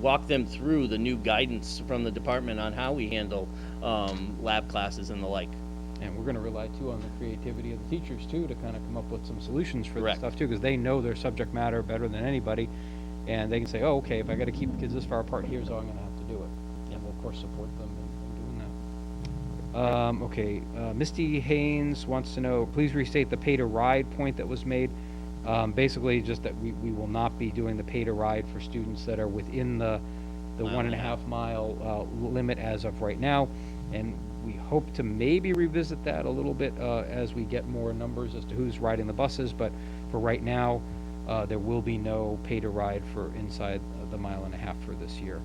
walk them through the new guidance from the department on how we handle lab classes and the like. And we're gonna rely too on the creativity of the teachers too, to kind of come up with some solutions for this Correct. stuff too, because they know their subject matter better than anybody. And they can say, oh, okay, if I gotta keep kids this far apart, here's how I'm gonna have to do it. And we'll of course support them in doing that. Misty Haynes wants to know, please restate the pay to ride point that was made. Basically just that we will not be doing the pay to ride for students that are within the 1.5 mile limit as of right now. And we hope to maybe revisit that a little bit as we get more numbers as to who's riding the buses, but for right now, there will be no pay to ride for inside the 1.5 miles for this year.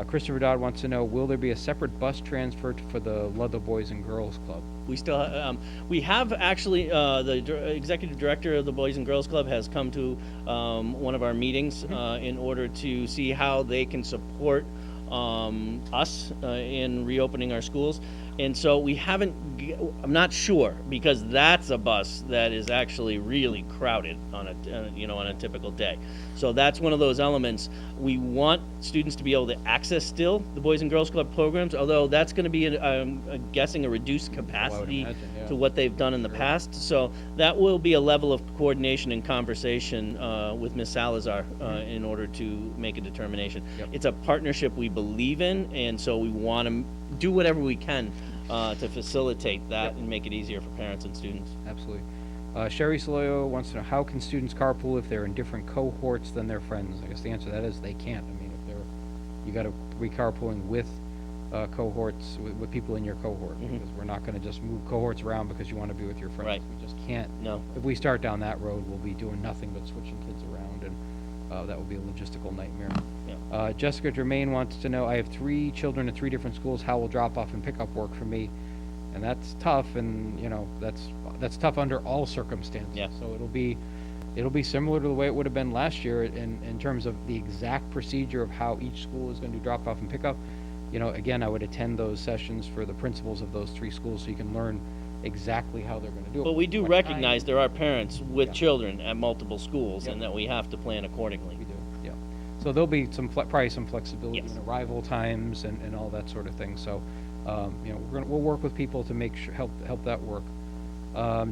Christopher Dodd wants to know, will there be a separate bus transfer for the Ludlow Boys and Girls Club? We still, we have actually, executive director of the Boys and Girls Club has come to one of our meetings in order to see how they can support us in reopening our schools. And so we haven't, I'm not sure, because that's a bus that is actually really crowded on a typical day. So that's one of those elements. We want students to be able to access still the Boys and Girls Club programs, although that's going to be, I'm guessing, a reduced capacity imagine, yeah. to what they've done in the past. So that will be a level of coordination and conversation with Ms. Salazar in order to make a determination. Yep. It's a partnership we believe in, and so we want to do whatever we can to facilitate that and make it easier for parents and students. Absolutely. Sherry Soloyo wants to know, how can students carpool if they're in different cohorts than their friends? I guess the answer to that is they can't. I mean, if you got to be carpooling with cohorts, with people in your cohort, because we're not going to just move cohorts around because you want to be with your friends. Right. We just can't. No. If we start down that road, we'll be doing nothing but switching kids around, and that will be a logistical nightmare. Yeah. Jessica Germain wants to know, I have 3 children in 3 different schools. How will drop-off and pickup work for me? And that's tough, and that's tough under all circumstances. Yeah. So it'll be similar to the way it would have been last year in terms of the exact procedure of how each school is going to do drop-off and pickup. Again, I would attend those sessions for the principals of those 3 schools so you can learn exactly how they're going to do it. But we do What recognize time. there are parents with Yeah. children at multiple schools, Yep. and that we have to plan accordingly. We do, yeah. So there'll be probably some flexibility Yes. in arrival times and all that sort of thing. So, we'll work with people to make sure, help that work.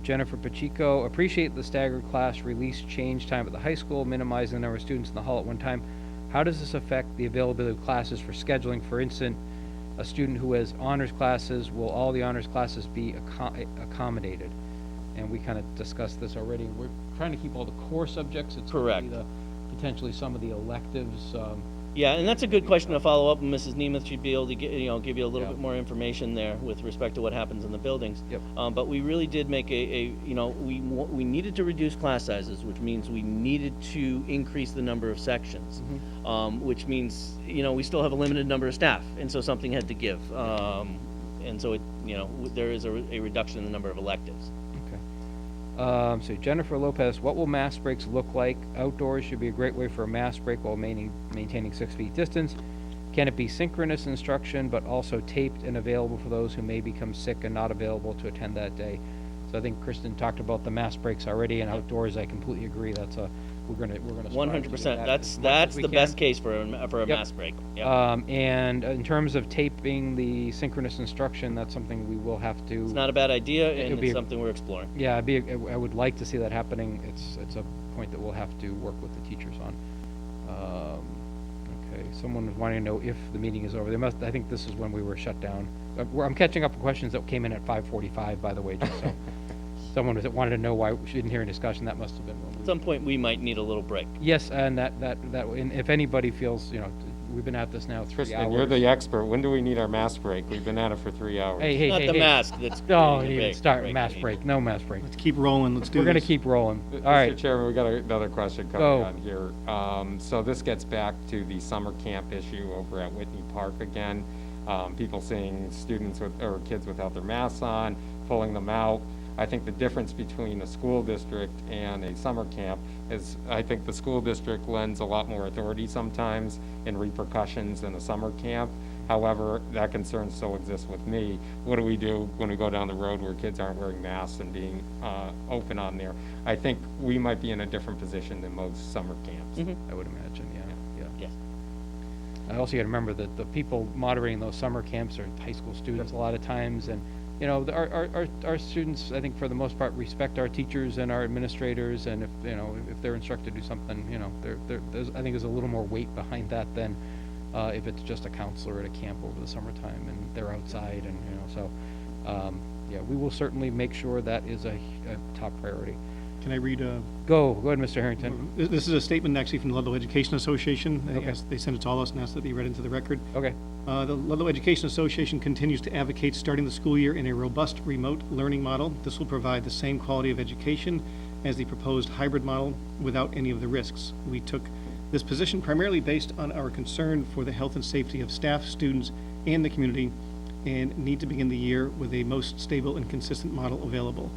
Jennifer Pacheco, appreciate the staggered class release change time at the high school, minimizing the number of students in the hall at one time. How does this affect the availability of classes for scheduling? For instance, a student who has honors classes, will all the honors classes be accommodated? And we kind of discussed this already. We're trying to keep all the core subjects. It's gonna be Correct. potentially some of the electives. Yeah, and that's a good question to follow up, and Mrs. Nemeth should be able to give you a little Yeah. bit more information there with respect to what happens in the buildings. Yep. But we really did make we needed to reduce class sizes, which means we needed to increase the number of sections, which means, we still have a limited number of staff, and so something had to give. And so there is a reduction in the number of electives. So Jennifer Lopez, what will mask breaks look like? Outdoors should be a great way for a mask break while maintaining 6 feet distance. Can it be synchronous instruction, but also taped and available for those who may become sick and not available to attend that day? So So I think Kristen talked about the mask breaks already, and outdoors, I completely agree, we're gonna strive to do 100%. that That's as much as that's we the can. best case for a Yep. mask break. Yep. And in terms of taping the synchronous instruction, that's something we will have to. It's not a bad idea, It'll and be it's a- something we're exploring. Yeah, I would like to see that happening. It's a point that we'll have to work with the teachers on. Okay, someone was wanting to know if the meeting is over. I think this is when we were shut down. I'm catching up with questions that came in at 5:45, by the way, just so. Someone wanted to know why she didn't hear a discussion. That must have been when At we. some point, we might need a little break. Yes, and and if anybody feels, we've been at this now 3 Kristen, hours. you're the expert. When do we need our mask break? We've been at it for 3 hours. Hey, Not the mask that's No, creating a even break- start break mask we need. break. No mask break. Let's keep rolling, let's do We're this. gonna keep rolling. All Mr. right. Chairman, we got another question Go. coming on here. So this gets back to the summer camp issue over at Whitney Park again. People seeing students or kids without their masks on, pulling them out. I think the difference between a school district and a summer camp is I think the school district lends a lot more authority sometimes in repercussions than a summer camp. However, that concern still exists with me. What do we do when we go down the road where kids aren't wearing masks and being open on there? I think we might be in a different position than most summer camps. I would imagine, yeah. Yes. I also gotta remember that the people moderating those summer camps are high school students a lot of times, and, our students, I think for the most part, respect our teachers and our administrators, and if they're instructed to do something, there's, I think there's a little more weight behind that than, if it's just a counselor at a camp over the summertime and they're outside and, so, yeah, we will certainly make sure that is a top priority. Can I read Go ahead, Mr. Harrington. This is a statement actually from the Ludlow Education Association. Okay. They sent it to all of us and asked that it be read into the record. Okay, The Ludlow Education Association continues to advocate starting the school year in a robust remote learning model. This will provide the same quality of education as the proposed hybrid model without any of the risks. We took this position primarily based on our concern for the health and safety of staff, students, and the community, and need to begin the year with a most stable and consistent model available.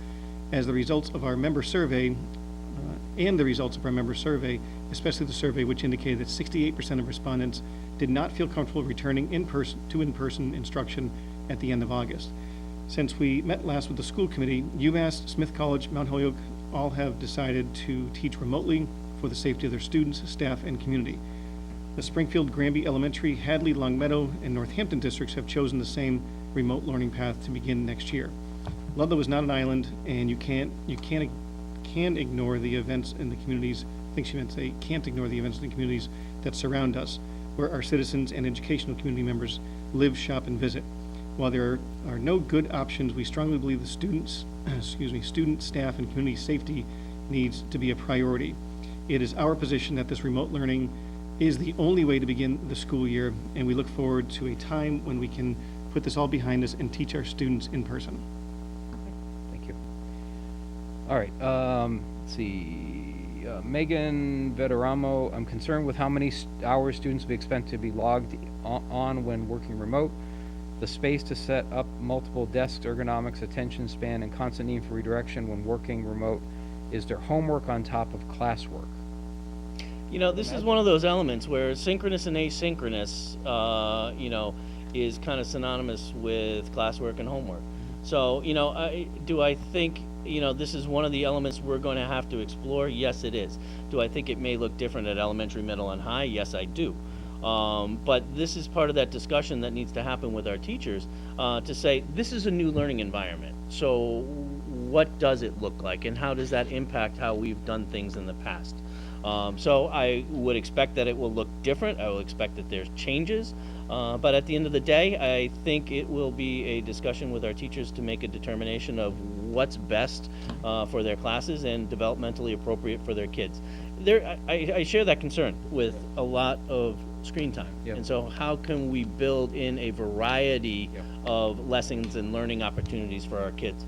As the results of our member survey, especially the survey which indicated that 68% of respondents did not feel comfortable returning in-person instruction at the end of August. Since we met last with the school committee, UMass, Smith College, Mount Holyoke all have decided to teach remotely for the safety of their students, staff, and community. The Springfield, Granby Elementary, Hadley, Longmeadow, and Northampton districts have chosen the same remote learning path to begin next year. Ludlow is not an island, and you can't ignore the events in the communities. I think she meant to say can't ignore the events in the communities that surround us, where our citizens and educational community members live, shop, and visit. While there are no good options, we strongly believe the student, staff, and community safety needs to be a priority. It is our position that this remote learning is the only way to begin the school year, and we look forward to a time when we can put this all behind us and teach our students in person. thank you. All right, let's see, Megan Veteramo, I'm concerned with how many hours students we expect to be logged on when working remote. The space to set up multiple desks, ergonomics, attention span, and constant need for redirection when working remote. Is there homework on top of classwork? This is one of those elements where synchronous and asynchronous, is kind of synonymous with classwork and homework. So, do I think, this is one of the elements we're going to have to explore? Yes, it is. Do I think it may look different at elementary, middle, and high? Yes, I do. But this is part of that discussion that needs to happen with our teachers to say, this is a new learning environment. So what does it look like, and how does that impact how we've done things in the past? So I would expect that it will look different. I will expect that there's changes. But at the end of the day, I think it will be a discussion with our teachers to make a determination of what's best for their classes and developmentally appropriate for their kids. I share that concern with a lot of screen time. Yep. And so how can we build in a variety Yep. of lessons and learning opportunities for our kids?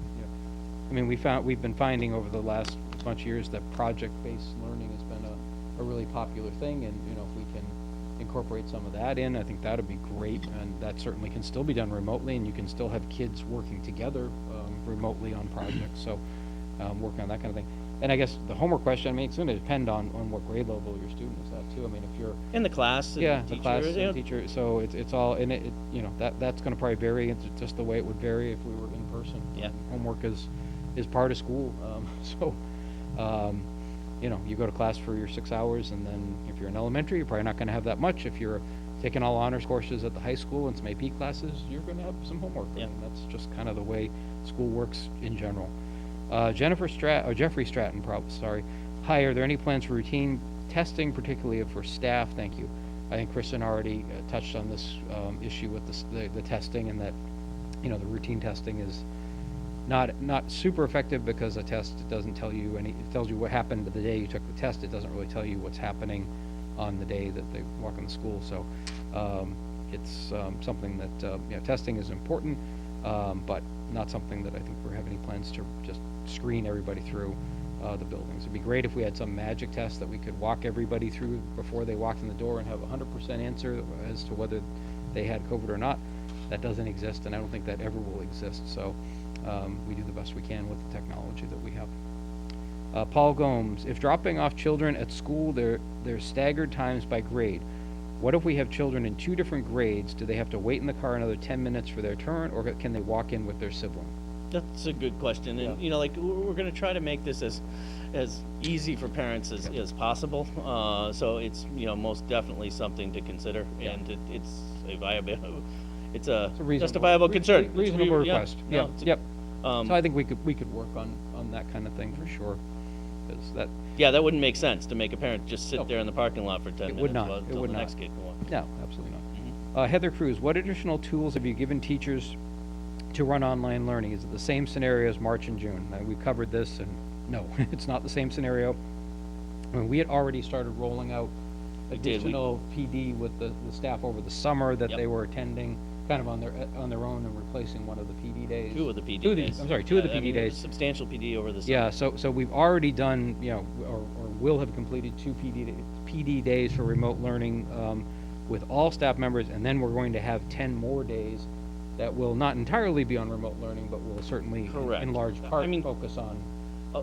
I mean, we've been finding over the last bunch of years that project-based learning has been a really popular thing, and, if we can incorporate some of that in, I think that'd be great, and that certainly can still be done remotely, and you can still have kids working together remotely on projects, so working on that kind of thing. And I guess the homework question, I mean, it's gonna depend on what grade level your student is at too. I mean, if you're In the class and the teacher, class and teacher, so it's all, and that's gonna probably vary. It's just the way it would vary if we were in person. Yeah. Homework is is part of school. So, you know, you go to class for your 6 hours, and then if you're in elementary, you're probably not gonna have that much. If you're taking all honors courses at the high school and some AP classes, you're gonna have some homework. Yeah. And that's just kind of the way school works in general. Jeffrey Stratton, sorry. Hi, are there any plans for routine testing, particularly for staff? Thank you. I think Kristen already touched on this issue with the testing, and that, you know, the routine testing is not super effective because a test doesn't tell you it tells you what happened the day you took the test. It doesn't really tell you what's happening on the day that they walk in the school. So it's something that, you know, testing is important, but not something that I think we have any plans to just screen everybody through the buildings. It'd be great if we had some magic test that we could walk everybody through before they walked in the door and have a 100% answer as to whether they had COVID or not. That doesn't exist, and I don't think that ever will exist. So we do the best we can with the technology that we have. Paul Gomes, if dropping off children at school, they're staggered times by grade. What if we have children in 2 different grades? Do they have to wait in the car another 10 minutes for their turn, or can they walk in with their sibling? That's a good question, and, you know, like, we're gonna try to make this as easy for parents as possible. So it's, you know, most definitely something to consider, and it's a viable, it's a justifiable concern. Reasonable request. Yeah, Yep. So I think we could work on that kind of thing for sure. 'Cause that, yeah, that wouldn't make sense to make a parent just sit No. there in the parking lot for 10 It minutes would not. while It until would the not. next kid go on. no, absolutely not. Heather Cruz, what additional tools have you given teachers to run online learning? Is it the same scenario as March and June? We covered this, and no, it's not the same scenario. I mean, we had already started rolling out did. We- additional PD with the staff over the summer that Yep. they were attending kind of on their own and replacing one of the PD days. 2 of the PD Two of the- days. I'm sorry, 2 of the Yeah, I PD mean, days. Substantial PD over the summer. Yeah, so we've already done, you know, or will have completed 2 PD days for remote learning with all staff members, and then we're going to have 10 more days that will not entirely be on remote learning, but will certainly, Correct. in large part, I mean, focus on.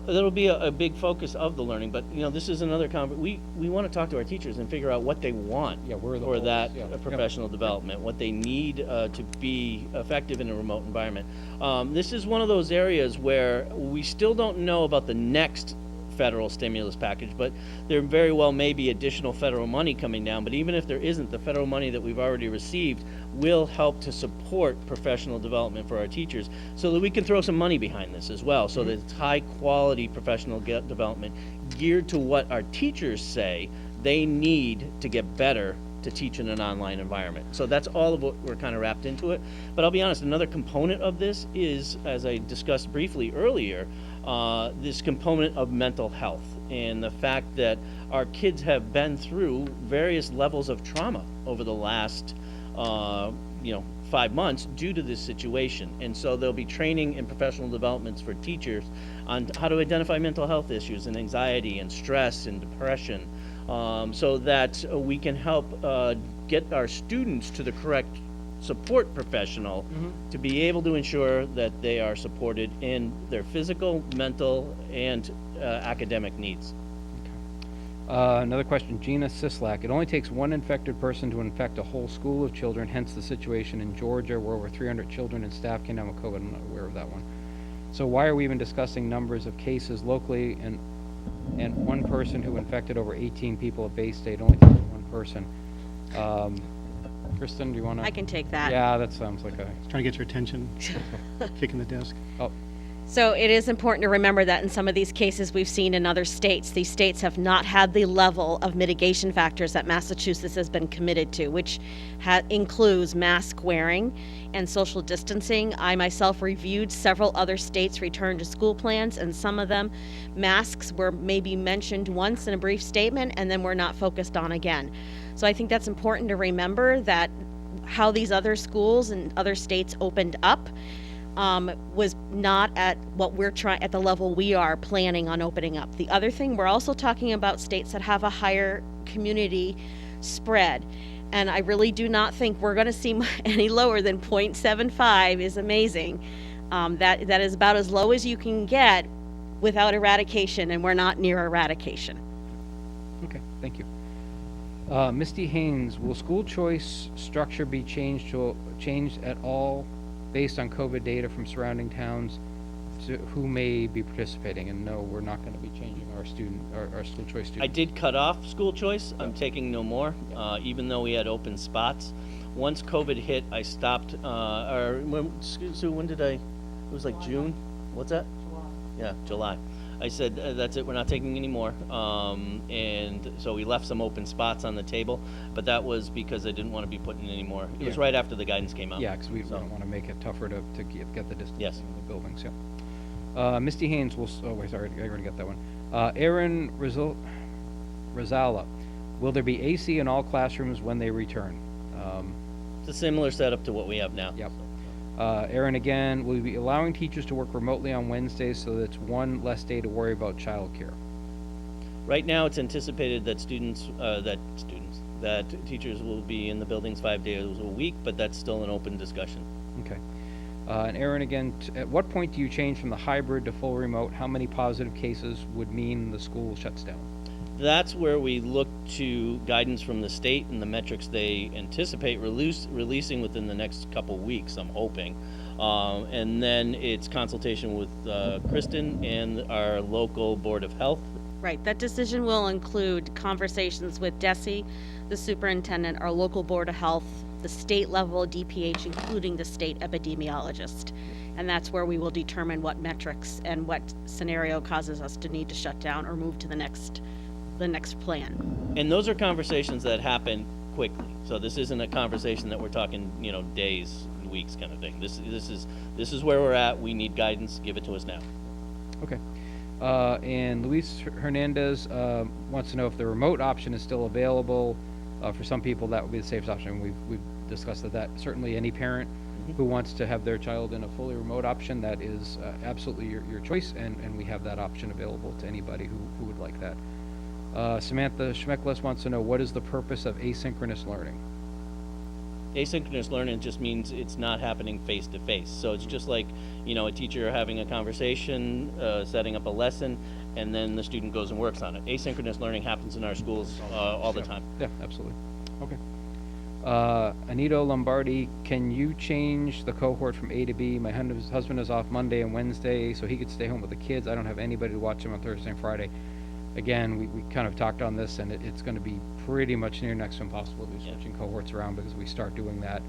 That'll be a big focus of the learning, but, you know, this is another we want to talk to our teachers and figure out what they want Yeah, where are the for holes? that Yeah. Yep. professional development, what they need to be effective in a remote environment. This is one of those areas where we still don't know about the next federal stimulus package, but there very well may be additional federal money coming down. But even if there isn't, the federal money that we've already received will help to support professional development for our teachers, so that we can throw some money behind this as well, so that it's high quality professional development geared to what our teachers say they need to get better to teach in an online environment. So that's all of what we're kind of wrapped into it. But I'll be honest, another component of this is, as I discussed briefly earlier, this component of mental health and the fact that our kids have been through various levels of trauma over the last, 5 months due to this situation. And so there'll be training and professional developments for teachers on how to identify mental health issues and anxiety and stress and depression, so that we can help get our students to the correct support professional to be able to ensure that they are supported in their physical, mental, and academic needs. Another question, Gina Sislak. It only takes one infected person to infect a whole school of children, hence the situation in Georgia where over 300 children and staff came down with COVID. I'm not aware of that one. So why are we even discussing numbers of cases locally and one person who infected over 18 people at Bay State, only takes one person? Kristen, do you want to? I can take that. Yeah, that sounds like a, Trying to get your attention, kicking the desk. oh, So it is important to remember that in some of these cases we've seen in other states, these states have not had the level of mitigation factors that Massachusetts has been committed to, which includes mask wearing and social distancing. I myself reviewed several other states' return to school plans, and some of them, masks were maybe mentioned once in a brief statement and then were not focused on again. So I think that's important to remember, that how these other schools and other states opened up was not at what we're trying, at the level we are planning on opening up. The other thing, we're also talking about states that have a higher community spread. And I really do not think we're gonna see any lower than 0.75 is amazing. That is about as low as you can get without eradication, and we're not near eradication. okay, thank you. Misty Haynes, will school choice structure be changed at all based on COVID data from surrounding towns who may be participating, and no, we're not gonna be changing our school choice students. I did cut off school choice. I'm taking no more, even though we had open spots. Once COVID hit, I stopped, Sue, when did it was like June? What's that? July. Yeah, July. I said, that's it, we're not taking any more. And so we left some open spots on the table, but that was because I didn't want to be putting any more. It was Yeah. right after the guidance came out. Yeah, because we So- don't want to make it tougher to get the distance Yes. in the buildings, yeah. Misty Haynes will, oh, wait, sorry, I already got that one. Aaron Rosala, will there be AC in all classrooms when they return? It's a similar setup to what we have now. Yep. Aaron again, will you be allowing teachers to work remotely on Wednesdays so that's one less day to worry about childcare? Right now, it's anticipated that that teachers will be in the buildings 5 days a week, but that's still an open discussion. Okay. And Aaron again, at what point do you change from the hybrid to full remote? How many positive cases would mean the school shuts down? That's where we look to guidance from the state and the metrics they anticipate releasing within the next couple weeks, I'm hoping. And then it's consultation with Kristen and our local Board of Health. Right, that decision will include conversations with DESE, the superintendent, our local Board of Health, the state level DPH, including the state epidemiologist. And that's where we will determine what metrics and what scenario causes us to need to shut down or move to the next plan. And those are conversations that happen quickly. So this isn't a conversation that we're talking, days, weeks kind of thing. This is where we're at. We need guidance. Give it to us now. Okay. And Luis Hernandez wants to know if the remote option is still available. For some people, that would be the safest option. We've discussed that certainly any parent who wants to have their child in a fully remote option, that is absolutely your choice, and we have that option available to anybody who would like that. Samantha Schmeckles wants to know, what is the purpose of asynchronous learning? Asynchronous learning just means it's not happening face to face. So it's just like, a teacher having a conversation, setting up a lesson, and then the student goes and works on it. Asynchronous learning happens in our schools all the time. Yeah, absolutely. Okay. Anito Lombardi, can you change the cohort from A to B? My husband is off Monday and Wednesday, so he could stay home with the kids. I don't have anybody to watch him on Thursday and Friday. Again, we kind of talked on this, and it's going to be pretty much near next to impossible to be switching cohorts around, because we start doing that,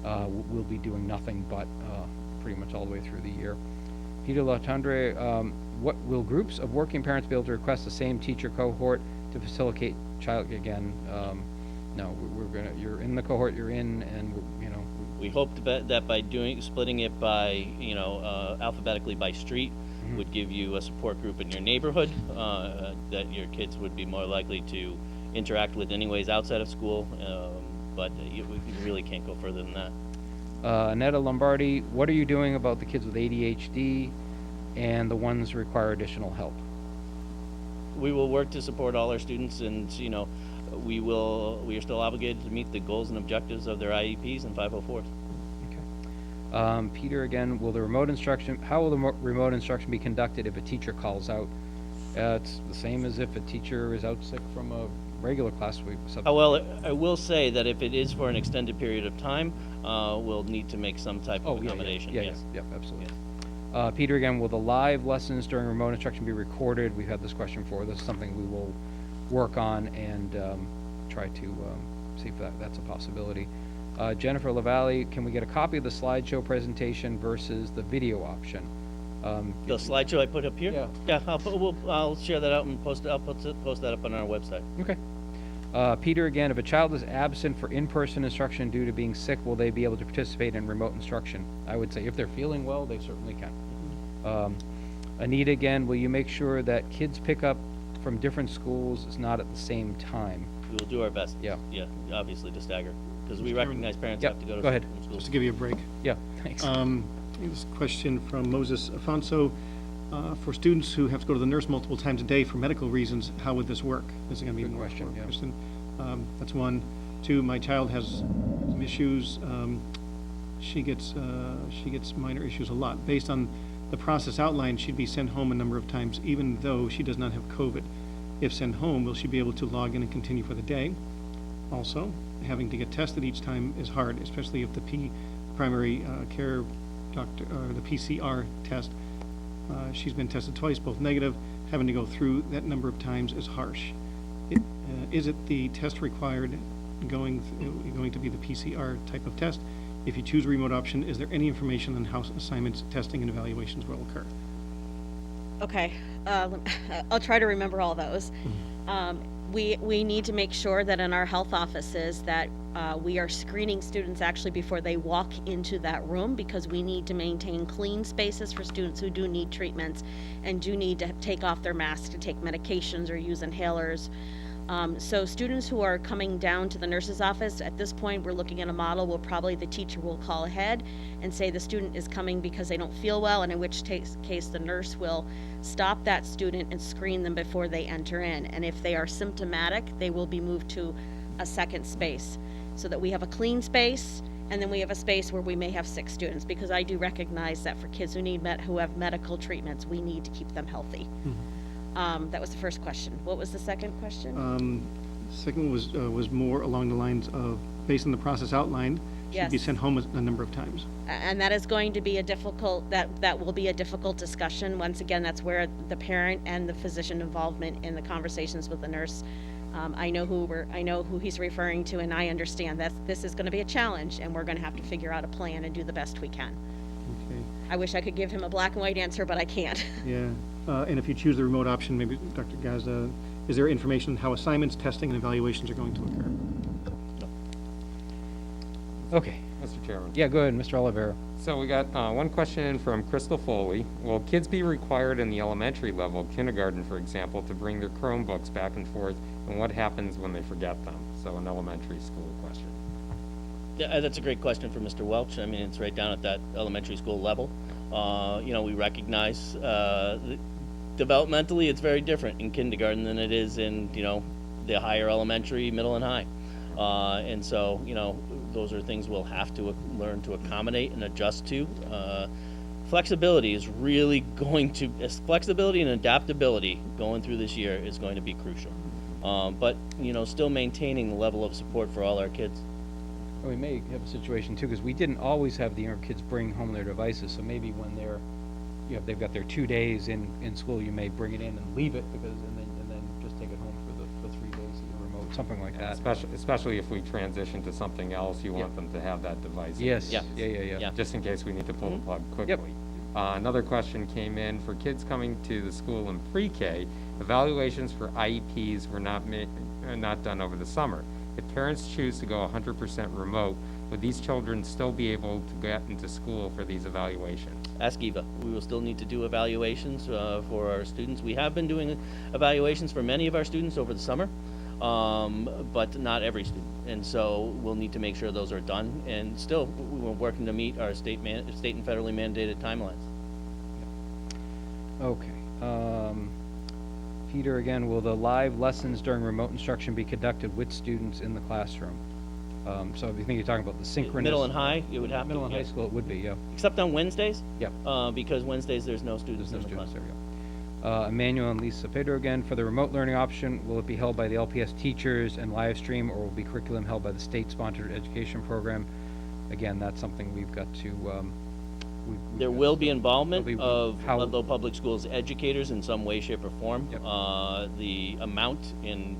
we'll be doing nothing but pretty much all the way through the year. Peter Latendre, what will groups of working parents be able to request the same teacher cohort to facilitate child again? No, you're in the cohort you're in, and We hope that by splitting it by, alphabetically by street, would give you a support group in your neighborhood that your kids would be more likely to interact with anyways outside of school, but you really can't go further than that. Netta Lombardi, what are you doing about the kids with ADHD and the ones who require additional help? We will work to support all our students, and we are still obligated to meet the goals and objectives of their IEPs and 504s. Peter again, how will the remote instruction be conducted if a teacher calls out? It's the same as if a teacher is out sick from a regular class week. Well, I will say that if it is for an extended period of time, we'll need to make some type of accommodation. Yes. Yeah, absolutely. Peter again, will the live lessons during remote instruction be recorded? We've had this question before. This is something we will work on and try to see if that's a possibility. Jennifer LaValle, can we get a copy of the slideshow presentation versus the video option? The slideshow I put up here? Yeah. Yeah, I'll share that out and post that up on our website. Okay. Peter, again, if a child is absent for in-person instruction due to being sick, will they be able to participate in remote instruction? I would say if they're feeling well, they certainly can. Anita, again, will you make sure that kids pick up from different schools is not at the same time? We will do our best. Yeah. Yeah, obviously to stagger, because we recognize parents Yep, have to go to go ahead. schools. Just to give you a break. Yeah, thanks. This question from Moses Afonso. For students who have to go to the nurse multiple times a day for medical reasons, how would this work? This is going to be Good more question, for yeah. Kristen. That's one. Two, my child has some issues. She gets minor issues a lot. Based on the process outlined, she'd be sent home a number of times, even though she does not have COVID. If sent home, will she be able to log in and continue for the day? Also, having to get tested each time is hard, especially if the primary care doctor, or the PCR test She's been tested twice, both negative. Having to go through that number of times is harsh. Is it the test required going to be the PCR type of test? If you choose a remote option, is there any information on how assignments, testing, and evaluations will occur? Okay, I'll try to remember all those. We need to make sure that in our health offices that we are screening students actually before they walk into that room, because we need to maintain clean spaces for students who do need treatments and do need to take off their masks to take medications or use inhalers. So students who are coming down to the nurse's office, at this point, we're looking at a model where probably the teacher will call ahead and say the student is coming because they don't feel well, and in which case the nurse will stop that student and screen them before they enter in. And if they are symptomatic, they will be moved to a second space so that we have a clean space, and then we have a space where we may have 6 students, because I do recognize that for kids who have medical treatments, we need to keep them healthy. That was the first question. What was the second question? Second was more along the lines of, based on the process outlined, she'd be Yes. sent home a number of times. And that is going to be that will be a difficult discussion. Once again, that's where the parent and the physician involvement in the conversations with the nurse. I know who he's referring to, and I understand that this is gonna be a challenge, and we're gonna have to figure out a plan and do the best we can. Okay. I wish I could give him a black and white answer, but I can't. Yeah, and if you choose the remote option, maybe Dr. Gazda, is there information on how assignments, testing, and evaluations are going to occur? Okay, Mr. Chairman. yeah, go ahead, Mr. Olivera. So we got one question in from Crystal Foley. Will kids be required in the elementary level, kindergarten, for example, to bring their Chromebooks back and forth? And what happens when they forget them? So an elementary school question. Yeah, that's a great question for Mr. Welch. I mean, it's right down at that elementary school level. We recognize developmentally it's very different in kindergarten than it is in, the higher elementary, middle, and high. And so, those are things we'll have to learn to accommodate and adjust to. Flexibility is really flexibility and adaptability going through this year is going to be crucial. But, still maintaining the level of support for all our kids. We may have a situation too, because we didn't always have the younger kids bring home their devices, so maybe when they've got their 2 days in school, you may bring it in and leave it, and then just take it home for 3 days of the remote, something like that. Especially if we transition to something else, you want them to have that device. Yes, Yeah. yeah. Just in case we need to pull the plug quickly. Another question came in, for kids coming to the school in pre-K, evaluations for IEPs were not done over the summer. If parents choose to go 100% remote, would these children still be able to get into school for these evaluations? Ask Eva. We will still need to do evaluations for our students. We have been doing evaluations for many of our students over the summer, but not every student. And so we'll need to make sure those are done. And still, we're working to meet our state and federally mandated timelines. Okay. Peter, again, will the live lessons during remote instruction be conducted with students in the classroom? So if you think you're talking about the synchronous. Middle and high, it would have to. Middle and yeah. high school, it would be, yeah. Except on Wednesdays. Yep. Because Wednesdays there's no students There's no in the students, class. there we go. Emmanuel and Lisa Pedro again, for the remote learning option, will it be held by the LPS teachers and live stream, or will be curriculum held by the state-sponsored education program? Again, that's something we've got to, There will be involvement There'll be- of how- Ludlow Public Schools educators in some way, shape, or form. Yep. The amount and,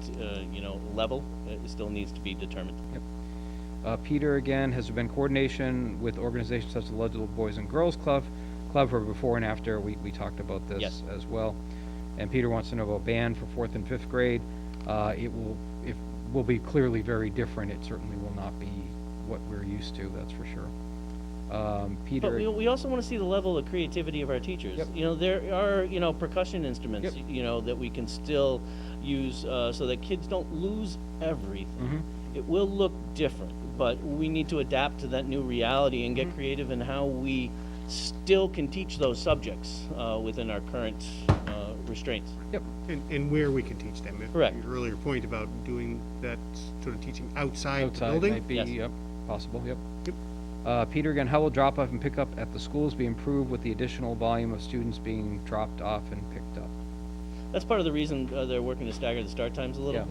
level still needs to be determined. Peter, again, has there been coordination with organizations such as the Ludlow Boys and Girls Club for before and after? We talked about this Yes. as well. And Peter wants to know about band for 4th and 5th grade. It will be clearly very different. It certainly will not be what we're used to, that's for sure. Peter. But we also want to see the level of creativity of our teachers. Yep. There are, percussion instruments, Yep. that we can still use so that kids don't lose everything. Mhm. It will look different, but we need to adapt to that new reality and Mm-hmm. get creative in how we still can teach those subjects within our current restraints. Yep. And where we can teach them. Correct. Your earlier point about doing that sort of teaching outside the Outside building. might be, Yes. yep, possible, yep. Yep. Peter, again, how will drop-off and pickup at the schools be improved with the additional volume of students being dropped off and picked up? That's part of the reason they're working to stagger the start times a little.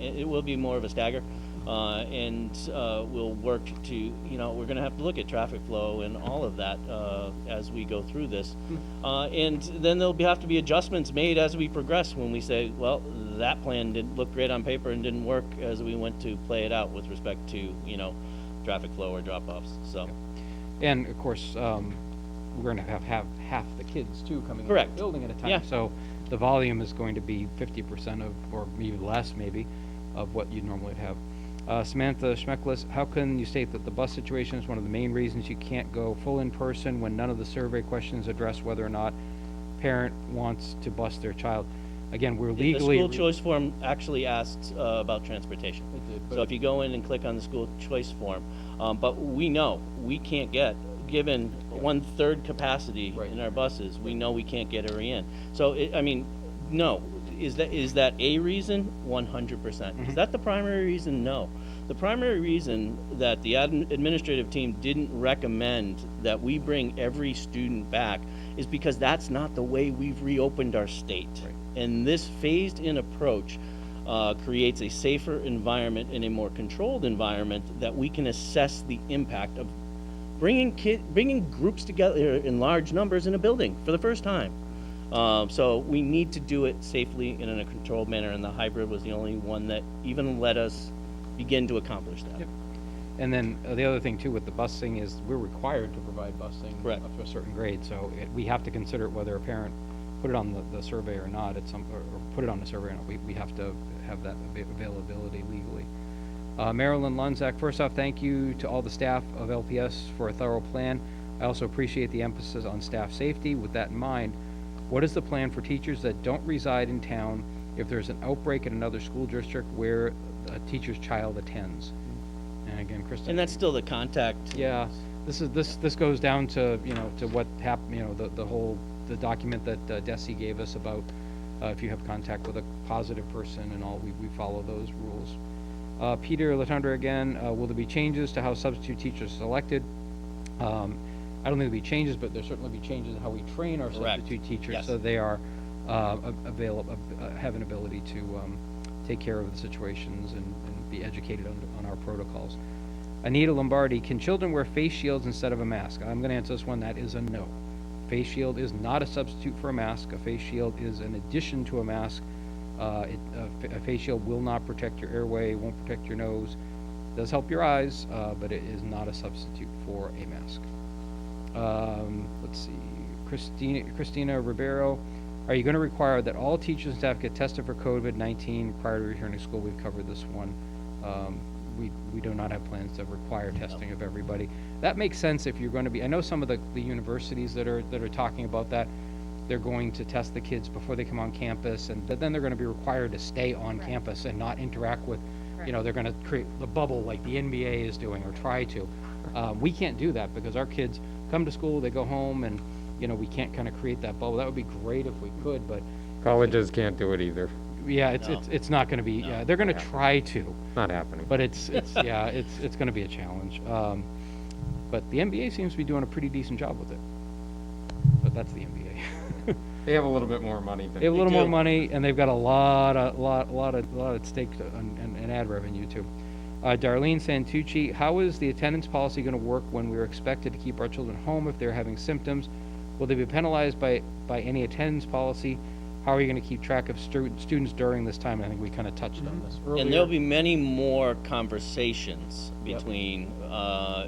It will be more of a stagger, and we'll work to, you know, we're going to have to look at traffic flow and all of that as we go through this. And then there'll have to be adjustments made as we progress when we say, well, that plan didn't look great on paper and didn't work as we went to play it out with respect to, you know, traffic flow or drop-offs, so. And of course, we're gonna have half the kids too coming into the Correct. building at a time. Yeah. So the volume is going to be 50% of, or even less maybe, of what you'd normally have. Samantha Schmecklis, how can you state that the bus situation is one of the main reasons you can't go full in person when none of the survey questions address whether or not parent wants to bus their child? Again, we're legally. The school choice form actually asks about transportation. It did, but So if you go in and click on the school choice form, but we know we can't get, given 1/3 capacity Right. in our buses, we know we can't get her in. So, I mean, no. Is that a reason? 100%. Is that the primary reason? No. The primary reason that the administrative team didn't recommend that we bring every student back is because that's not the way we've reopened our state. Right. And this phased-in approach creates a safer environment and a more controlled environment that we can assess the impact of bringing groups together in large numbers in a building for the first time. So we need to do it safely and in a controlled manner, and the hybrid was the only one that even let us begin to accomplish that. Yep. And then the other thing too with the busing is we're required to provide busing Correct. up to a certain grade. So we have to consider whether a parent put it on the survey or not. Or put it on the survey or not. We have to have that availability legally. Marilyn Lunzak, first off, thank you to all the staff of LPS for a thorough plan. I also appreciate the emphasis on staff safety. With that in mind, what is the plan for teachers that don't reside in town if there's an outbreak in another school district where a teacher's child attends? And again, Kristen. And that's still the contact. Yeah, this goes down to, you know, to what happened, you know, the document that Desi gave us about if you have contact with a positive person and all, we follow those rules. Peter Latundra again, will there be changes to how substitute teachers are selected? I don't think there'll be changes, but there'll certainly be changes in how we train our Correct. substitute teachers. Yes. So they are available, have an ability to take care of the situations and be educated on our protocols. Anita Lombardi, can children wear face shields instead of a mask? I'm going to answer this one. That is a no. Face shield is not a substitute for a mask. A face shield is an addition to a mask. A face shield will not protect your airway, won't protect your nose. It does help your eyes, but it is not a substitute for a mask. Let's see, Christina Ribeiro, are you going to require that all teachers and staff get tested for COVID-19 prior to returning to school? We've covered this one. We do not have plans to require testing of everybody. That makes sense if you're going to be, I know some of the universities that are talking about that, they're going to test the kids before they come on campus, and then they're going to be required to stay on campus and not interact with, you know, they're going to create the bubble like the NBA is doing, or try to. We can't do that because our kids come to school, they go home, and, you know, we can't kind of create that bubble. That would be great if we could, but Colleges can't do it either. yeah, it's not going to be, yeah, they're going to try to, Not happening. but it's yeah, it's going to be a challenge. But the NBA seems to be doing a pretty decent job with it. But that's the NBA. They have a little bit more money than They have a little do. more money, and they've got a lot at stake and ad revenue too. Darlene Santucci, how is the attendance policy going to work when we're expected to keep our children home if they're having symptoms? Will they be penalized by any attendance policy? How are you going to keep track of students during this time? I think we kind of touched on this earlier. And there'll be many more conversations Yep. between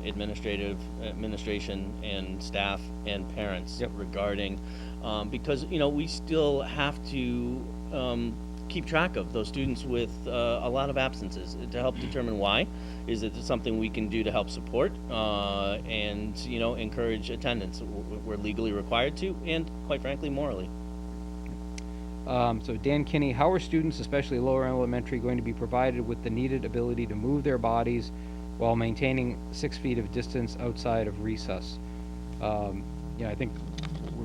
administration and staff and parents Yep. regarding, because, you know, we still have to keep track of those students with a lot of absences to help determine why. Is it something we can do to help support and, you know, encourage attendance? We're legally required to, and quite frankly, morally. So Dan Kinney, how are students, especially lower elementary, going to be provided with the needed ability to move their bodies while maintaining 6 feet of distance outside of recess? Yeah, I think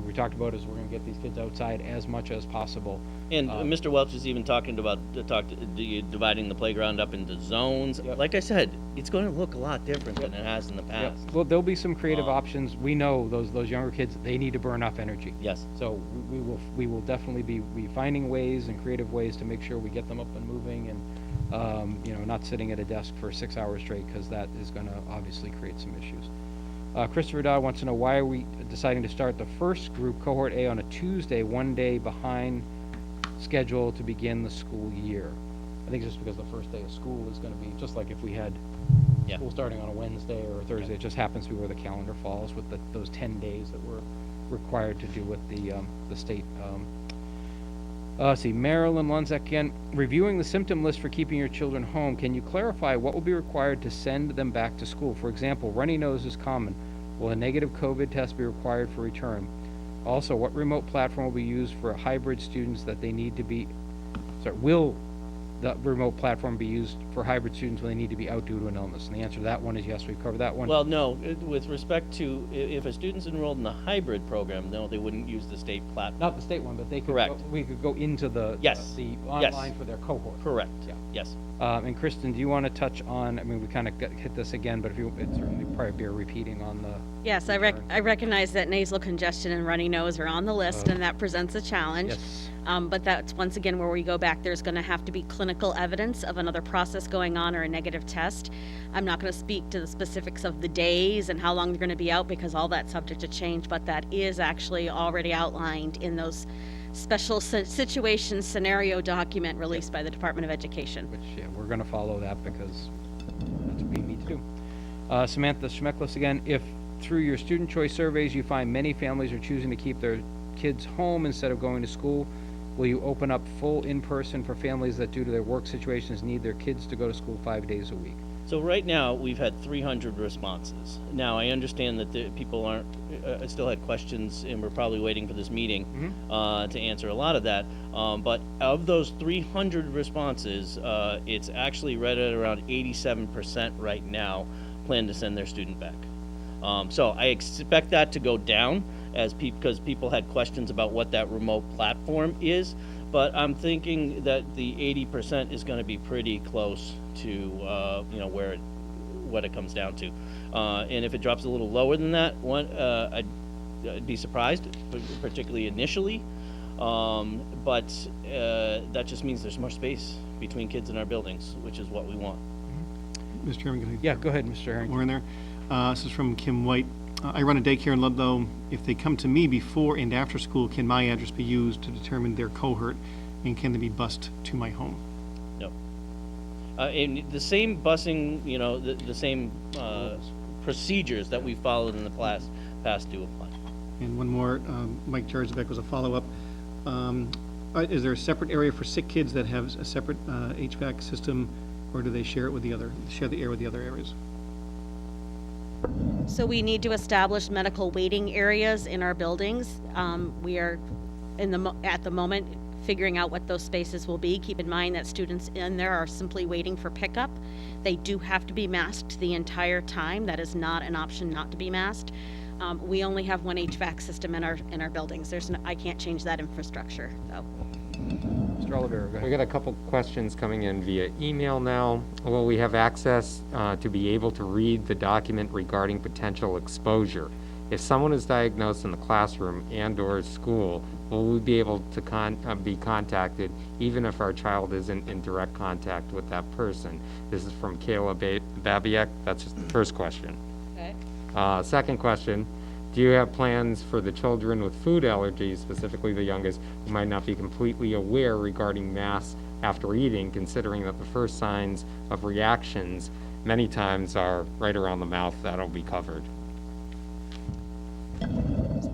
we talked about is we're gonna get these kids outside as much as possible. And Mr. Welch is even talking about, dividing the playground up into zones. Yep. Like I said, it's gonna look a lot different than it has in the Yep. past. Well, there'll be some creative Um, options. We know those younger kids, they need to burn off energy. Yes. So we will definitely be finding ways and creative ways to make sure we get them up and moving and, you know, not sitting at a desk for 6 hours straight, because that is gonna obviously create some issues. Christopher Dodd wants to know, why are we deciding to start the first group, Cohort A, on a Tuesday, 1 day behind schedule to begin the school year? I think it's just because the first day of school is gonna be, just like if we had Yeah. school starting on a Wednesday or a Thursday, it just happens to be where the calendar falls with those 10 days that we're required to do with the state. Let's see, Marilyn Lunzek again, reviewing the symptom list for keeping your children home, can you clarify what will be required to send them back to school? For example, runny nose is common. Will a negative COVID test be required for return? Also, what remote platform will be used for hybrid students that they need to be, will the remote platform be used for hybrid students when they need to be out due to an illness? And the answer to that one is yes, we've covered that one. Well, no, with respect to, if a student's enrolled in the hybrid program, no, they wouldn't use the state platform. Not the state one, but they could, Correct. we could go into the Yes. the Yes. online for their cohort. Correct, Yeah. yes. And Kristen, do you want to touch on, I mean, we kind of hit this again, but if you, it's certainly probably bear repeating on the. Yes, I recognize that nasal congestion and runny nose are on the list, and that presents a challenge. Yes. But that's once again where we go back, there's gonna have to be clinical evidence of another process going on or a negative test. I'm not gonna speak to the specifics of the days and how long they're gonna be out, because all that's subject to change, but that is actually already outlined in those special situation scenario document released by the Department of Education. Which, yeah, we're going to follow that because that's what we need to do. Samantha Schmecklis again, if through your student choice surveys you find many families are choosing to keep their kids home instead of going to school, will you open up full in-person for families that due to their work situations need their kids to go to school 5 days a week? So right now, we've had 300 responses. Now, I understand that the people aren't, still had questions, and we're probably waiting for this meeting to answer a lot of that. But of those 300 responses, it's actually right at around 87% right now plan to send their student back. So I expect that to go down because people had questions about what that remote platform is. But I'm thinking that the 80% is going to be pretty close to you know, what it comes down to. And if it drops a little lower than that, I'd be surprised, particularly initially. But that just means there's more space between kids in our buildings, which is what we want. Mr. Chairman, can I? Yeah, go ahead, Mr. Harrington. More in there. This is from Kim White. I run a daycare in Ludlow. If they come to me before and after school, can my address be used to determine their cohort, and can they be bused to my home? No. And the same busing, you know, the same procedures that we followed in the past do apply. And one more, Mike Jarzabek was a follow-up. Is there a separate area for sick kids that have a separate HVAC system, or do they share the air with the other areas? So we need to establish medical waiting areas in our buildings. We are at the moment figuring out what those spaces will be. Keep in mind that students in there are simply waiting for pickup. They do have to be masked the entire time. That is not an option not to be masked. We only have one HVAC system in our buildings. I can't change that infrastructure, though. Mr. Oliver, go We ahead. got a couple questions coming in via email now. Will we have access to be able to read the document regarding potential exposure? If someone is diagnosed in the classroom and/or school, will we be able to be contacted even if our child isn't in direct contact with that person? This is from Kayla Babiak. That's just the first question. Okay. Second question, do you have plans for the children with food allergies, specifically the youngest, who might not be completely aware regarding masks after eating, considering that the first signs of reactions many times are right around the mouth? That'll be covered.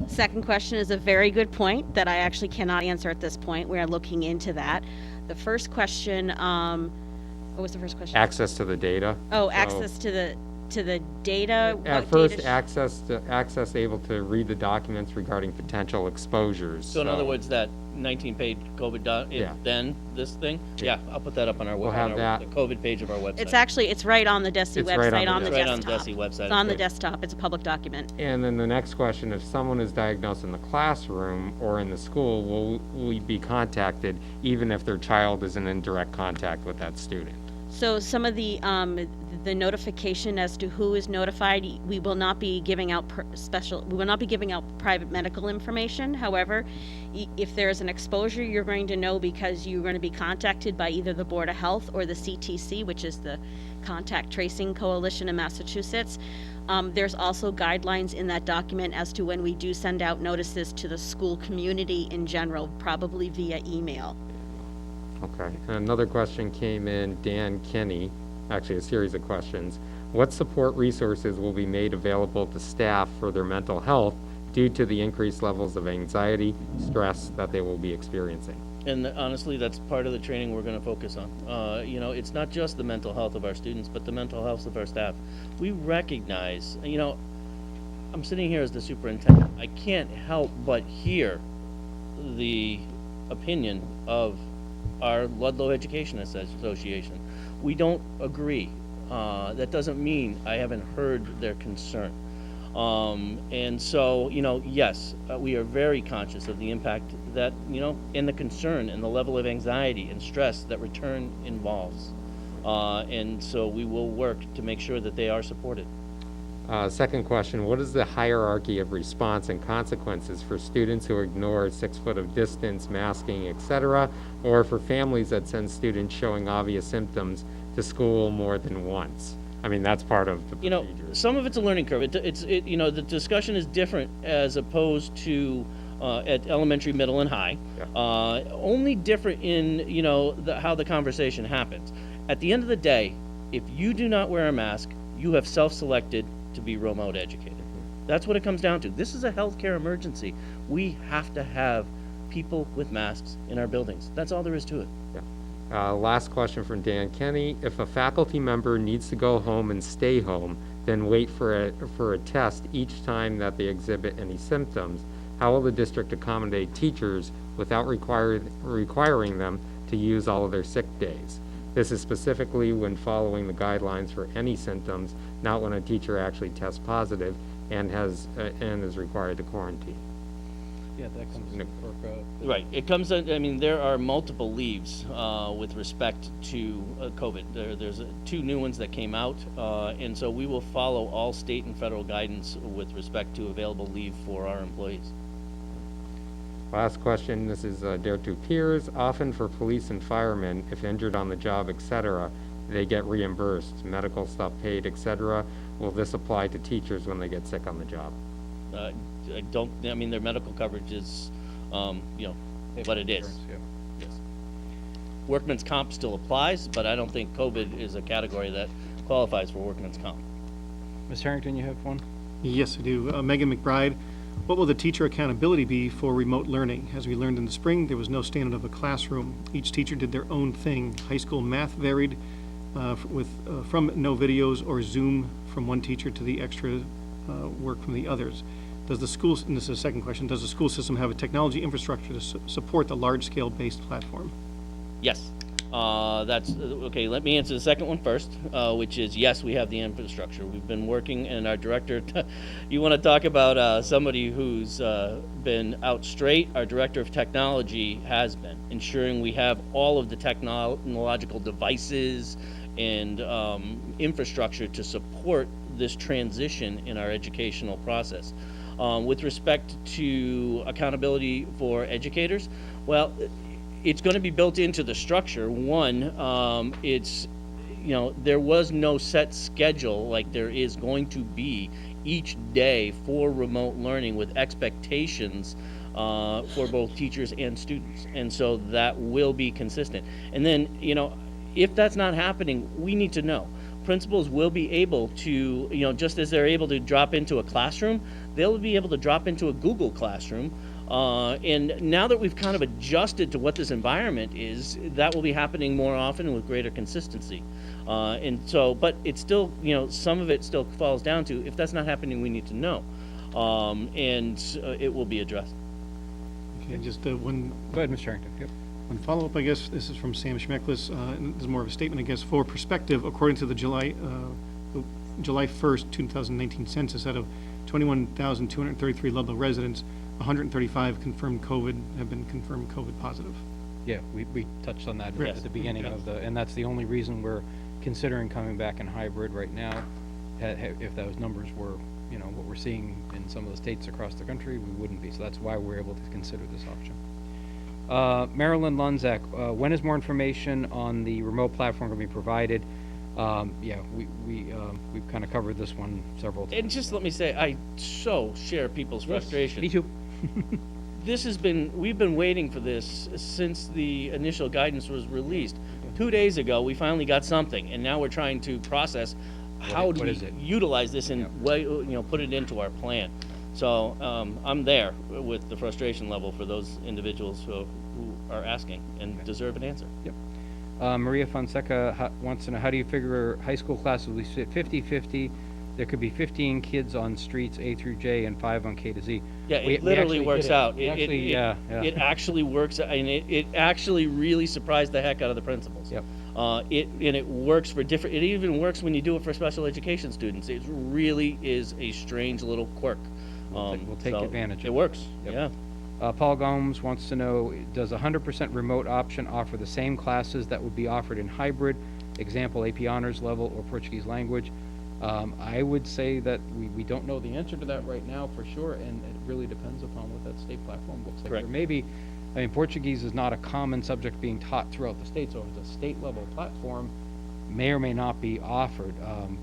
Second question is a very good point that I actually cannot answer at this point. We are looking into that. The first question, what was the first question? Access to the data. Oh, So- access to to the data? At What first, data access able to read the documents regarding potential exposures. So in other words, that 19-page COVID Yeah. then this thing? Yeah, I'll put that up on our, We'll have that. the COVID page of our website. It's right on the DESI It's right website, on on the the It's right on desktop. DESI website. It's on the Great. desktop, it's a public document. And then the next question, if someone is diagnosed in the classroom or in the school, will we be contacted even if their child isn't in direct contact with that student? So some of the notification as to who is notified, we will not be giving out we will not be giving out private medical information. However, if there is an exposure, you're going to know because you're going to be contacted by either the Board of Health or the CTC, which is the Contact Tracing Coalition in Massachusetts. There's also guidelines in that document as to when we do send out notices to the school community in general, probably via email. Okay. And another question came in, Dan Kenny, actually a series of questions. What support resources will be made available to staff for their mental health due to the increased levels of anxiety, stress that they will be experiencing? And honestly, that's part of the training we're going to focus on. You know, it's not just the mental health of our students, but the mental health of our staff. We recognize, you know, I'm sitting here as the superintendent. I can't help but hear the opinion of our Ludlow Education Association. We don't agree. That doesn't mean I haven't heard their concern. And so, you know, yes, we are very conscious of the impact that, you know, and the concern and the level of anxiety and stress that return involves. And so we will work to make sure that they are supported. Second question, what is the hierarchy of response and consequences for students who ignore 6 foot of distance, masking, etc., or for families that send students showing obvious symptoms to school more than once? I mean, that's part of the You know, procedures. some of it's a learning curve. You know, the discussion is different as opposed to at elementary, middle, and high. Yeah. Only different in, you know, how the conversation happens. At the end of the day, if you do not wear a mask, you have self-selected to be remote educated. That's what it comes down to. This is a healthcare emergency. We have to have people with masks in our buildings. That's all there is to it. Last question from Dan Kenny. If a faculty member needs to go home and stay home, then wait for a test each time that they exhibit any symptoms, how will the district accommodate teachers without requiring them to use all of their sick days? This is specifically when following the guidelines for any symptoms, not when a teacher actually tests positive and is required to quarantine. Yeah, that comes Right. It comes, I mean, there are multiple leaves with respect to COVID. There's 2 new ones that came out, and so we will follow all state and federal guidance with respect to available leave for our employees. Last question, this is Dare to Peers. Often for police and firemen, if injured on the job, etc., they get reimbursed, medical stuff paid, etc. Will this apply to teachers when they get sick on the job? I mean, their medical coverage is, you know, what it is. Yes. Workman's comp still applies, but I don't think COVID is a category that qualifies for workman's comp. Ms. Harrington, you have one? Yes, I do. Megan McBride, what will the teacher accountability be for remote learning? As we learned in the spring, there was no standard of a classroom. Each teacher did their own thing. High school math varied from no videos or Zoom from one teacher to the extra work from the others. Does the school, and this is the second question, does the school system have a technology infrastructure to support the large-scale based platform? Yes. That's, okay, let me answer the second one first, which is, yes, we have the infrastructure. We've been working, and our director, you want to talk about somebody who's been out straight? Our director of technology has been, ensuring we have all of the technological devices and infrastructure to support this transition in our educational process. With respect to accountability for educators, well, it's going to be built into the structure. One, it's, you know, there was no set schedule like there is going to be each day for remote learning with expectations for both teachers and students. And so that will be consistent. And then, you know, if that's not happening, we need to know. Principals will be able to, you know, just as they're able to drop into a classroom, they'll be able to drop into a Google Classroom And now that we've kind of adjusted to what this environment is, that will be happening more often with greater consistency. And so, but it's still, some of it still falls down to, if that's not happening, we need to know. And it will be addressed. Okay, just one Go ahead, Mr. Harrington. Yep. One follow-up, I guess, this is from Sam Schmeckless, and this is more of a statement, I guess, for perspective, according to the July 1st, 2019 census, out of 21,233 Ludlow residents, 135 confirmed COVID, have been confirmed COVID positive. Yeah, we touched on that Yes. at the beginning of and that's the only reason we're considering coming back in hybrid right now. If those numbers were, what we're seeing in some of the states across the country, we wouldn't be. So that's why we're able to consider this option. Marilyn Lunzak, when is more information on the remote platform going to be provided? Yeah, we've kind of covered this one several times. And just let me say, I so share people's frustration. Me too. We've been waiting for this since the initial guidance was released. 2 days ago, we finally got something, and now we're trying to process how do what we is it? utilize this and put it into our plan. So I'm there with the frustration level for those individuals who are asking and deserve an answer. Yep. Maria Fonseca wants to know, how do you figure high school classes will be 50-50? There could be 15 kids on streets A through J and 5 on K to Z. Yeah, We it literally actually works did it. out. We actually, yeah. It actually works, and it actually really surprised the heck out of the principals. Yep. It works for different. It even works when you do it for special education students. It really is a strange little quirk. We'll take advantage of it. It works. Yep. Yeah. Paul Gomes wants to know, does 100% remote option offer the same classes that would be offered in hybrid? Example, AP Honors Level or Portuguese language? I would say that we don't know the answer to that right now for sure, and it really depends upon what that state platform looks like. Correct. There may be, Portuguese is not a common subject being taught throughout the state, so if it's a state level platform, may or may not be offered,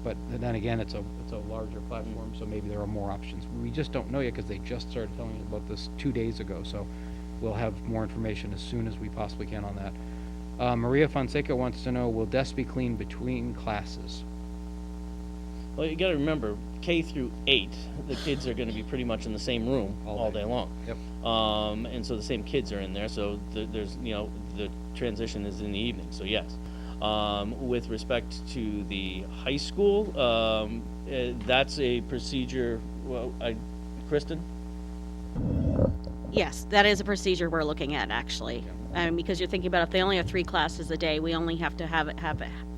but then again, it's a larger platform, so maybe there are more options. We just don't know yet because they just started telling us about this 2 days ago, so we'll have more information as soon as we possibly can on that. Maria Fonseca wants to know, will desks be cleaned between classes? Well, you got to remember, K through 8, the kids are going to be pretty much in the same room all day long. Yep. And so the same kids are in there. So there's the transition is in the evening. So yes. With respect to the high school, that's a procedure. Well, Kristen. Yes, that is a procedure we're looking at, actually. Because you're thinking about if they only have 3 classes a day, we only have to have it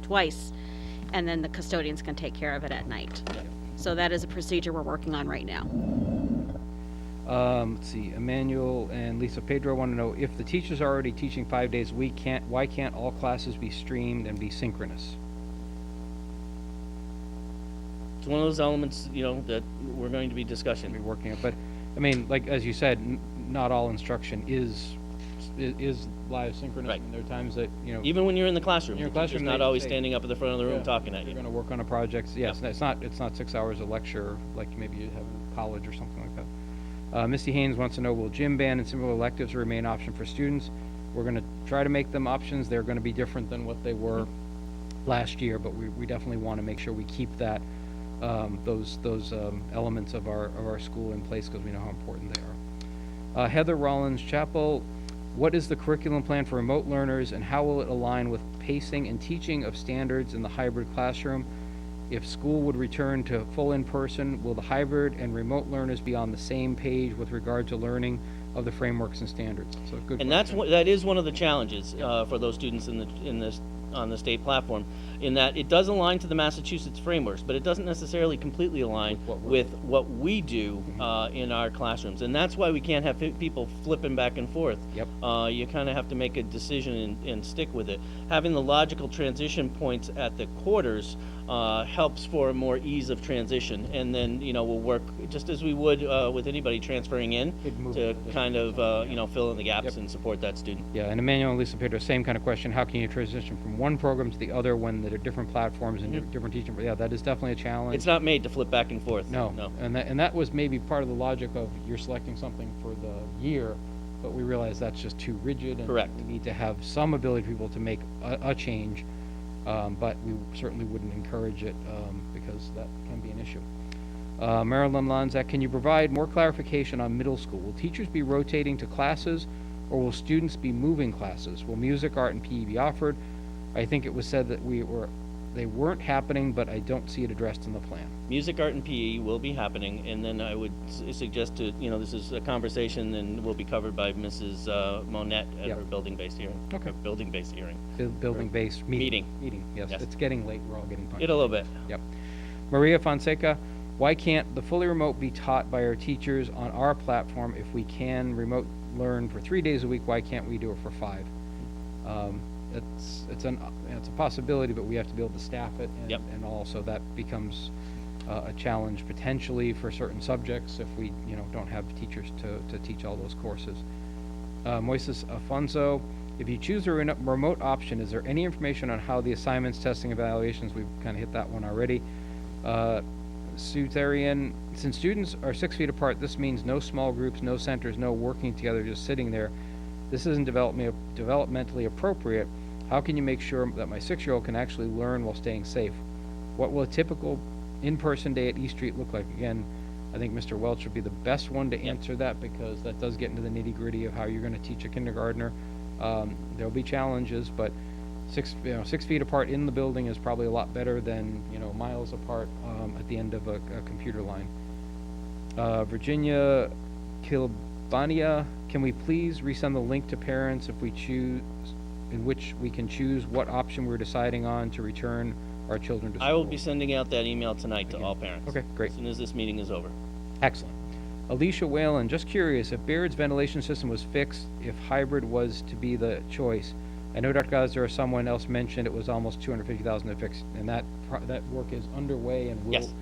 twice, and then the custodians can take care of it at night. So that is a procedure we're working on right now. Let's see, Emmanuel and Lisa Pedro want to know, if the teachers are already teaching 5 days a week, why can't all classes be streamed and be synchronous? It's one of those elements, that we're going to be Be discussing. working on, but like as you said, not all instruction is live synchronous. Right. And there are times that Even when you're in the classroom, In your the teacher's classroom, not they always say- standing up at the front of the room Yeah, talking at you're you. going to work on a project. Yes, it's not 6 hours of lecture like maybe you have in college or something like that. Misty Haynes wants to know, will gym band and similar electives remain an option for students? We're going to try to make them options. They're going to be different than what they were last year, but we definitely want to make sure we keep that those elements of our school in place because we know how important they are. Heather Rollins Chapel, what is the curriculum plan for remote learners and how will it align with pacing and teaching of standards in the hybrid classroom? If school would return to full in-person, will the hybrid and remote learners be on the same page with regard to learning of the frameworks and standards? So good And question. that is one of the challenges for those students on the state platform, in that it does align to the Massachusetts frameworks, but it doesn't necessarily completely align with what we do in our classrooms. And that's why we can't have people flipping back and forth. Yep. You kind of have to make a decision and stick with it. Having the logical transition points at the quarters helps for a more ease of transition, and then we'll work just as we would with anybody transferring in It'd move to to kind of fill in the gaps Yep. and support that student. Yeah, and Emmanuel and Lisa Pedro, same kind of question. How can you transition from one program to the other when there are different platforms and different teaching? Yeah, that is definitely a challenge. It's not made to flip back and forth. No. And that was maybe part of the logic of you're selecting something for the year, but we realized that's just too rigid. And Correct. we need to have some ability for people to make a change, but we certainly wouldn't encourage it because that can be an issue. Marilyn Lanzak, can you provide more clarification on middle school? Will teachers be rotating to classes, or will students be moving classes? Will music, art, and PE be offered? I think it was said that they weren't happening, but I don't see it addressed in the plan. Music, art, and PE will be happening, and then I would suggest to, this is a conversation and will be covered by Mrs. Monette at Yep. her building-based hearing. Okay. Her building-based hearing. Building-based meeting. Meeting. Yes, Yes. it's getting late, we're all getting punchy. Get a little bit. Yep. Maria Fonseca, why can't the fully remote be taught by our teachers on our platform? If we can remote learn for 3 days a week, why can't we do it for 5? It's a possibility, but we have to be able to staff it, Yep. and also that becomes a challenge potentially for certain subjects if we, don't have teachers to teach all those courses. Moises Afonso, if you choose the remote option, is there any information on how the assignments, testing, evaluations, we've kind of hit that one already. Sutharian, since students are 6 feet apart, this means no small groups, no centers, no working together, just sitting there. This isn't developmentally appropriate. How can you make sure that my 6-year-old can actually learn while staying safe? What will a typical in-person day at East Street look like? Again, I think Mr. Welch would be the best one to answer that, because that does get into the nitty-gritty of how you're going to teach a kindergartner. There'll be challenges, but 6 feet apart in the building is probably a lot better than, miles apart at the end of a computer line. Virginia Kilbania, can we please resend the link to parents if we choose, in which we can choose what option we're deciding on to return our children to school? I will be sending out that email tonight to all parents. Okay, great. As soon as this meeting is over. Excellent. Alicia Whalen, just curious, if Baird's ventilation system was fixed, if hybrid was to be the choice. I know Dr. Gosder or someone else mentioned it was almost $250,000 to fix, and that work is underway and will Yes.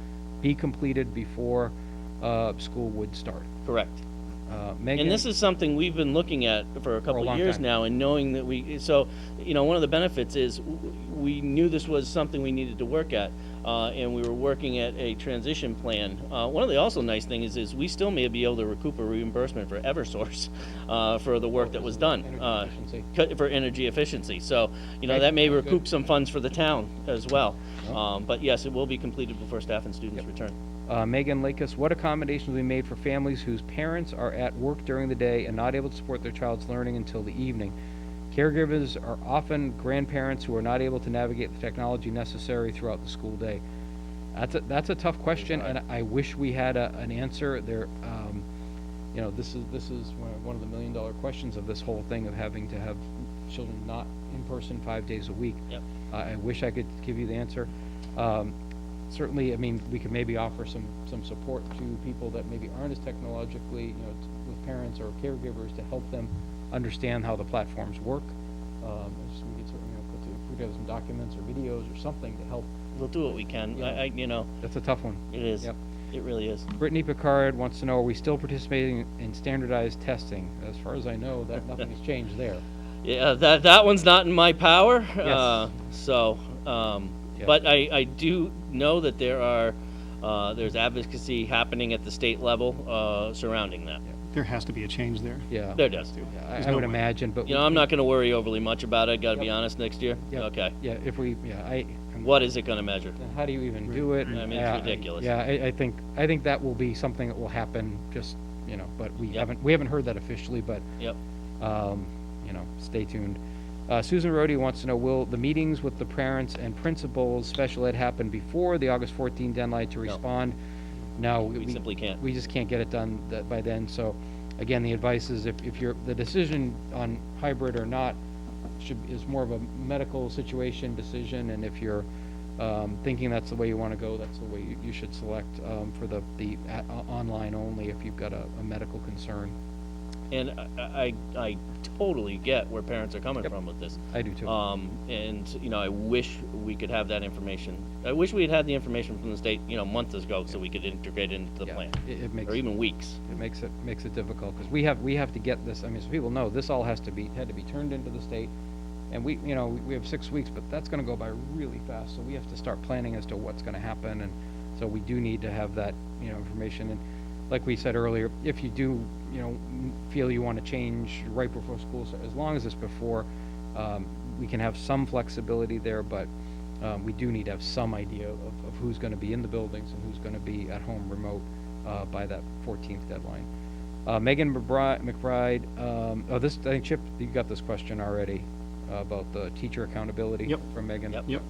be completed before school would start. Correct. Megan? And this is something we've been looking at for a couple long of years time. now, and knowing that one of the benefits is we knew this was something we needed to work at, and we were working at a transition plan. One of the also nice things is we still may be able to recoup a reimbursement for Eversource for the work that was done Energy efficiency. for energy efficiency. So, that may Good. recoup some funds for the town as well. But yes, it will be completed before staff and students return. Megan Lakis, what accommodations will be made for families whose parents are at work during the day and not able to support their child's learning until the evening? Caregivers are often grandparents who are not able to navigate the technology necessary throughout the school day. That's a tough question, and I wish we had an answer. This is one of the million-dollar questions of this whole thing of having to have children not in person 5 days a week. Yep. I wish I could give you the answer. Certainly, we could maybe offer some support to people that maybe aren't as technologically, with parents or caregivers to help them understand how the platforms work. We could certainly put together some documents or videos or something to help. We'll do what we can. Yeah. That's a tough one. It is. Yep. It really is. Brittany Picard wants to know, are we still participating in standardized testing? As far as I know, that nothing has changed there. Yeah, that one's not in my power. Yes. Yeah. But I do know that there's advocacy happening at the state level surrounding that. There has to be a change there. Yeah. There does. Yeah, I would imagine, but. I'm not going to worry overly much about it. Got to be Yep. honest next year. Yep. Okay. Yeah, What is it going to measure? how do you even do it? I mean, it's ridiculous. I think that will be something that will happen, just, but we Yep. haven't heard that officially, but, Yep. stay tuned. Susan Rhodey wants to know, will the meetings with the parents and principals, special ed, happen before the August 14 deadline to respond? No. We simply can't. We just can't get it done by then, so, again, the advice is if the decision on hybrid or not is more of a medical situation decision, and if you're thinking that's the way you want to go, that's the way you should select for the online only if you've got a medical concern. And I totally get where parents are coming from with this. I do too. And I wish we could have that information. I wish we had had the information from the state, months ago, so we could integrate it into the Yeah, plan, it makes or even weeks. it makes it difficult because we have to get this. So people know this all had to be turned into the state, and we have 6 weeks, but that's going to go by really fast. So we have to start planning as to what's going to happen, and so we do need to have that information. And like we said earlier, if you do feel you want to change right before school, so as long as it's before, we can have some flexibility there, but we do need to have some idea of who's gonna be in the buildings and who's gonna be at home remote, by that 14th deadline. Megan McBride, I think Chip, you got this question already, about the teacher accountability. Yep. From Megan. Yep.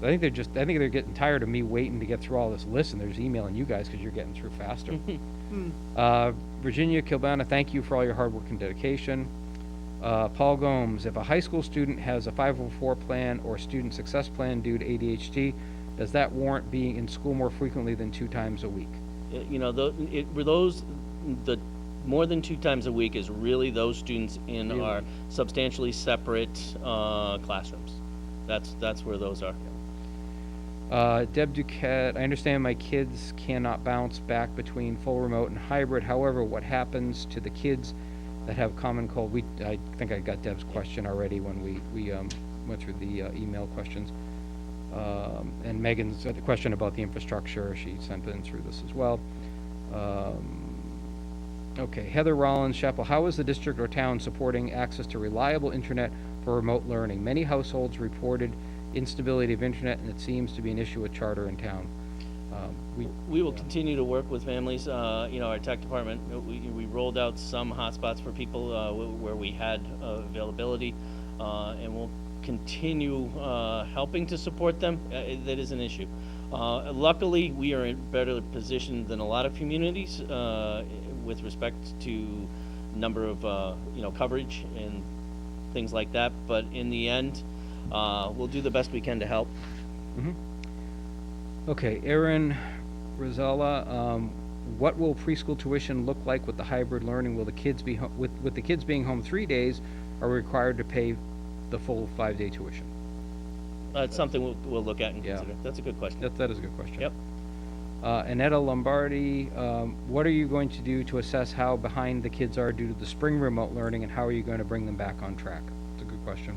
I think they're getting tired of me waiting to get through all this list, and they're just emailing you guys because you're getting through faster. Virginia Kilbana, thank you for all your hard work and dedication. Paul Gomes, if a high school student has a 504 plan or student success plan due to ADHD, does that warrant being in school more frequently than 2 times a week? You know, the more than 2 times a week is really those students in Really? our substantially separate classrooms. That's where those are. Deb Duquette, I understand my kids cannot bounce back between full remote and hybrid. However, what happens to the kids that have common cold? I think I got Deb's question already when we went through the email questions. And Megan's question about the infrastructure, she sent in through this as well. Okay, Heather Rollins, Chapel, how is the district or town supporting access to reliable internet for remote learning? Many households reported instability of internet, and it seems to be an issue with charter in town. We will continue to work with families. You know, our tech department, we rolled out some hotspots for people where we had availability, and we'll continue helping to support them. That is an issue. Luckily, we are in better position than a lot of communities with respect to number of coverage and things like that. But in the end, we'll do the best we can to help. Okay, Aaron Rosella, what will preschool tuition look like with the hybrid learning? Will the kids be with the kids being home 3 days, are we required to pay the full 5-day tuition? It's something we'll look at and Yeah. consider. That's a good question. That is a good question. Yep. Annetta Lombardi, what are you going to do to assess how behind the kids are due to the spring remote learning, and how are you going to bring them back on track? It's a good question.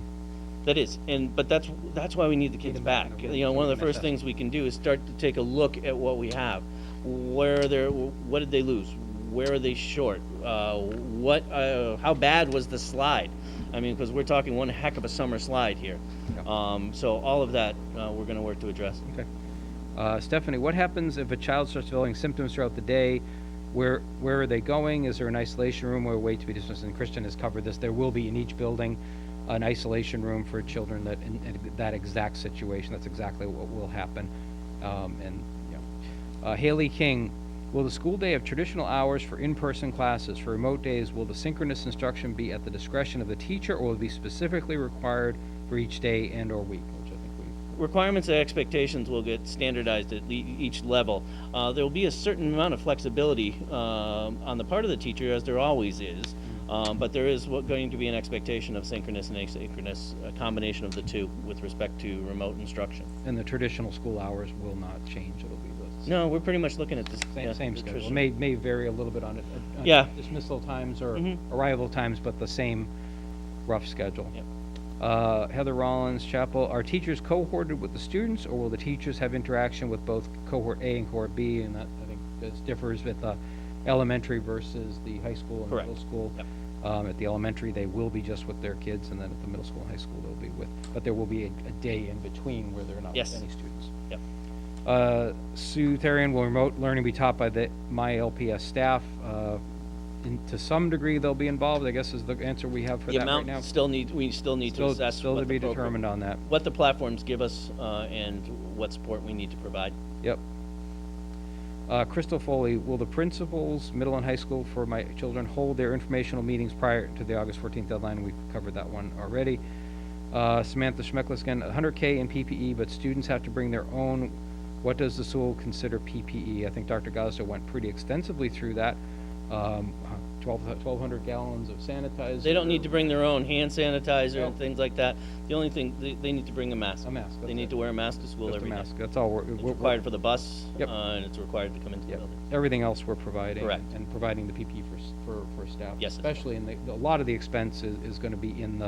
That is, but that's why we need the kids them back back. in a You know, one of the routine first things we can do is start to take a look at what we have. What did they lose? Where are they short? How bad was the slide? I mean, because we're talking one heck of a summer slide here. Yeah. So all of that, we're gonna work to address. Okay. Stephanie, what happens if a child starts developing symptoms throughout the day? Where are they going? Is there an isolation room or a way to be dismissed? And Kristen has covered this. There will be in each building an isolation room for children that in that exact situation. That's exactly what will happen. Haley King, will the school day have traditional hours for in-person classes? For remote days, will the synchronous instruction be at the discretion of the teacher, or will it be specifically required for each day and or week? Which I think we Requirements and expectations will get standardized at each level. There will be a certain amount of flexibility on the part of the teacher, as there always is. But there is going to be an expectation of synchronous and asynchronous, a combination of the two with respect to remote instruction. And the traditional school hours will not change. It'll be the No, we're pretty much looking at this. same the schedule. traditional- May vary a little bit on it. On Yeah. dismissal times or Mhm. arrival times, but the same rough schedule. Yep. Heather Rollins, Chapel, are teachers cohorted with the students, or will the teachers have interaction with both cohort A and cohort B? And that, I think, this differs with the elementary versus the high school and Correct. middle school. Yep. At the elementary, they will be just with their kids, and then at the middle school and high school, they'll be with, but there will be a day in between where they're not Yes. with any students. Yep. Sue Therian, will remote learning be taught by the MyLPS staff? To some degree, they'll be involved, I guess is the answer we have for The that right amount now. we still need to assess. Still what to the be program- determined on that. What the platforms give us, and what support we need to provide. Yep. Crystal Foley, will the principals, middle and high school for my children hold their informational meetings prior to the August 14th deadline? We've covered that one already. Samantha Schmeckliskin, 100K in PPE, but students have to bring their own. What does the school consider PPE? I think Dr. Gazda went pretty extensively through that. 1,200 gallons of sanitizer. They don't need to bring their own hand sanitizer Nope. and things like that. The only thing, they need to bring a mask. A mask, They that's need it. to wear a mask to school Just a every day. mask. That's all It's required for the bus, Yep. and it's required to come into the Yep. building. Everything else we're providing. Correct. And providing the PPE for staff. Yes, as Especially in a lot of the expense is gonna be in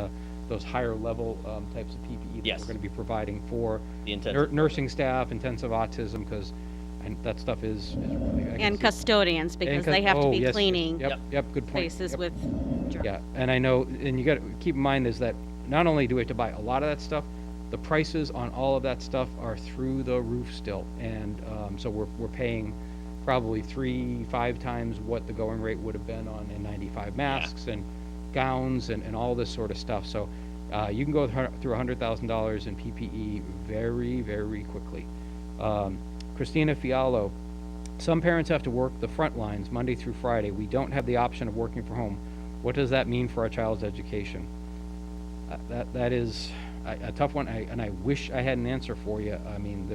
those higher level, types of PPE that Yes. we're gonna be providing for The intensive. nursing staff, intensive autism, cause that stuff is really. I And guess- custodians, because and they have to oh, be yes, yes. cleaning Yep, good point. places Yep. with germs. Yeah, and I know, and you gotta keep in mind is that not only do we have to buy a lot of that stuff, The prices on all of that stuff are through the roof still, and so we're paying probably 3-5 times what the going rate would have been on N95 masks and gowns and all this sort of stuff. So you can go through $100,000 in PPE very, very quickly. Christina Fialo, some parents have to work the front lines Monday through Friday. We don't have the option of working from home. What does that mean for our child's education? That is a tough one, and I wish I had an answer for you. I mean,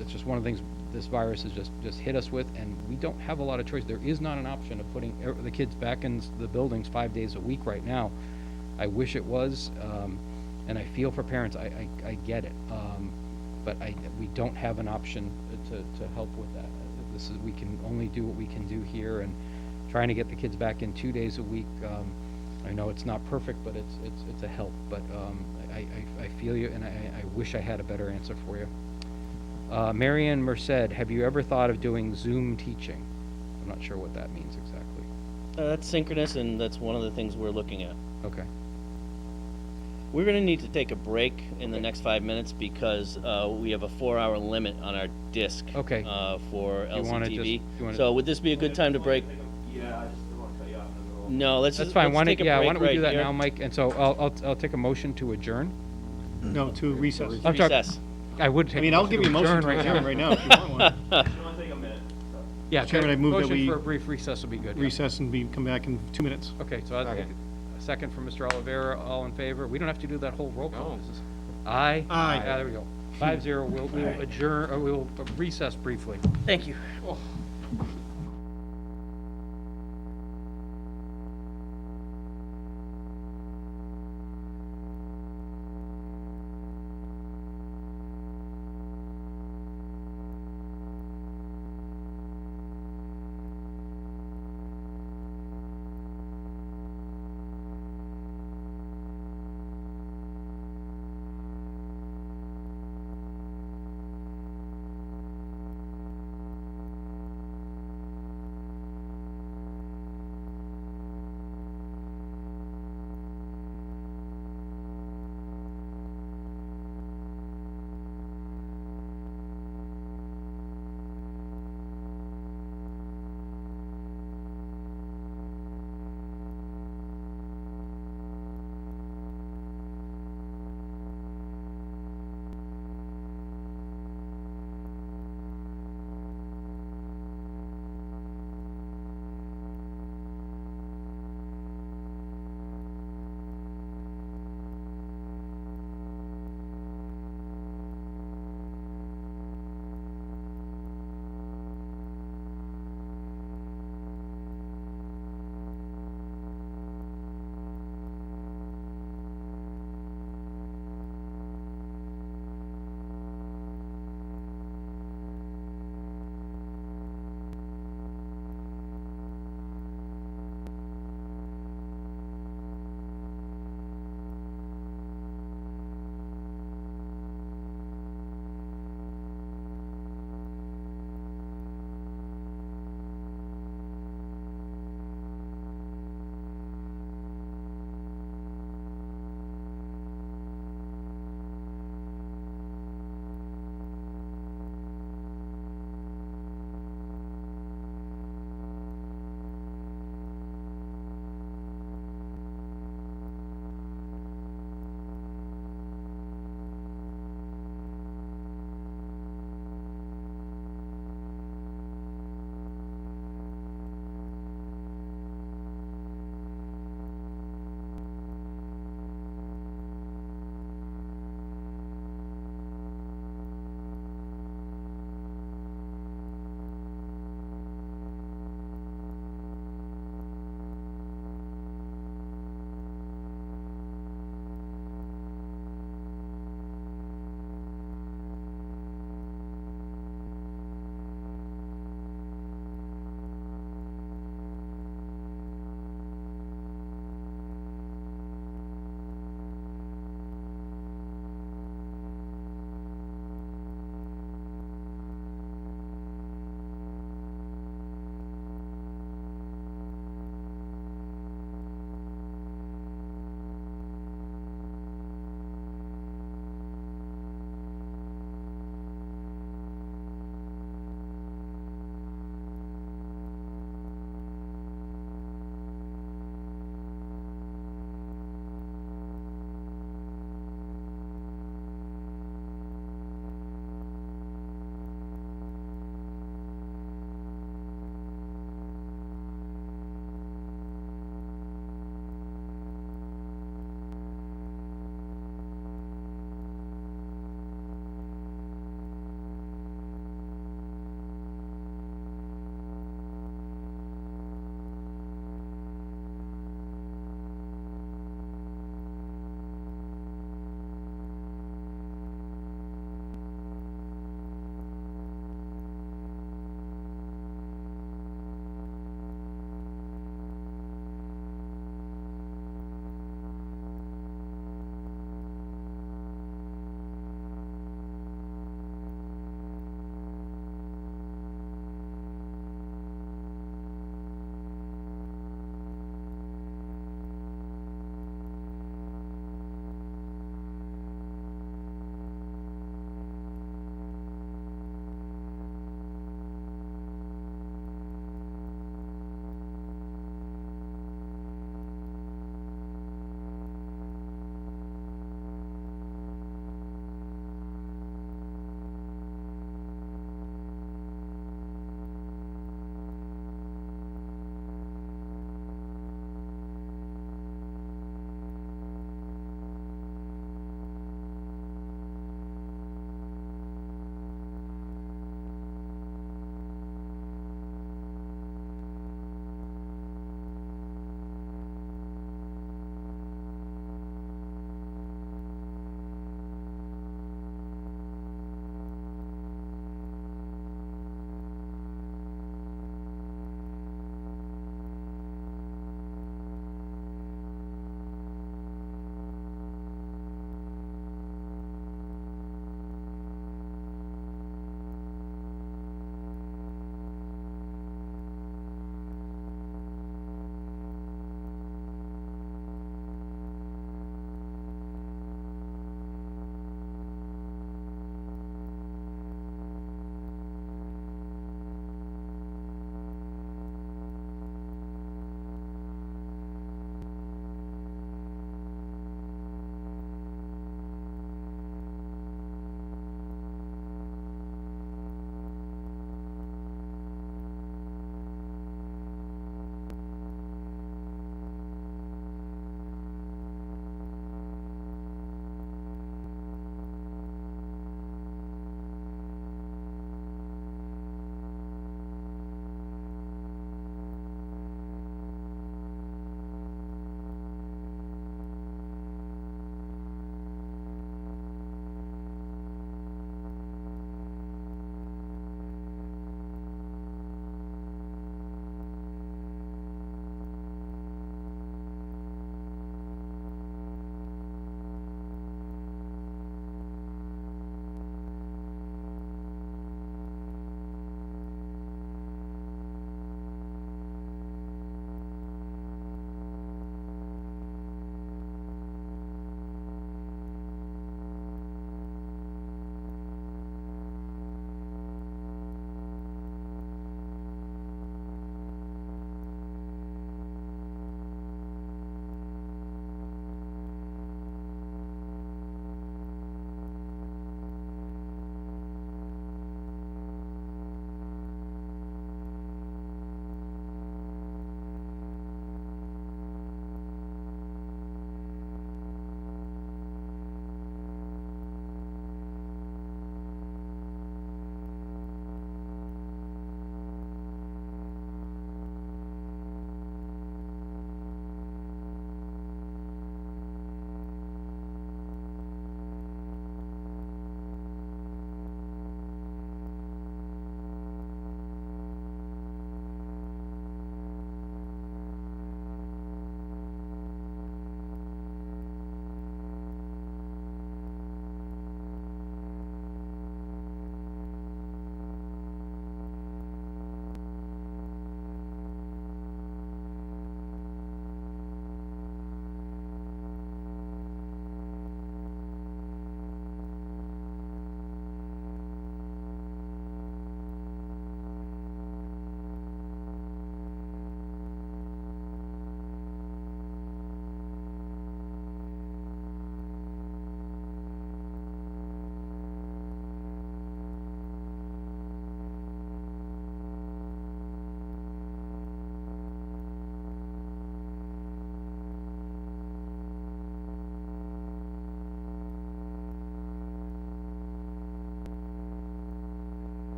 it's just one of the things this virus has just hit us with, and we don't have a lot of choice. There is not an option of putting the kids back in the buildings 5 days a week right now. I wish it was, and I feel for parents. I get it, but we don't have an option to help with that. We can only do what we can do here, and trying to get the kids back in 2 days a week. I know it's not perfect, but it's a help. But I feel you, and I wish I had a better answer for you. Marianne Merced, have you ever thought of doing Zoom teaching? I'm not sure what that means exactly. That's synchronous, and that's one of the things we're looking at. Okay. We're gonna need to take a break in the next 5 minutes because we have a 4-hour limit on our disc. Okay. For You wanna LCTV. just- you wanna- So would this be a good time to break? Yeah, I just don't want to cut you off in the middle. No, let's That's just, fine. let's Why don't, take a yeah, why break don't we do right that here. now, Mike? And so I'll take a motion to adjourn. No, to recess. I'm sorry. Recess. I would take. I mean, I'll give you a motion to adjourn right now if you want one. It's gonna take a minute. So. Yeah, Chairman, I move that motion we for a brief recess would be good. yeah. Recess and come back in 2 minutes. Okay, so a second from Mr. Oliveira, all in favor? We don't have to do that whole roll call. This is- Aye? Aye. There we go. 5-0, we'll adjourn, or we'll recess briefly. Thank you.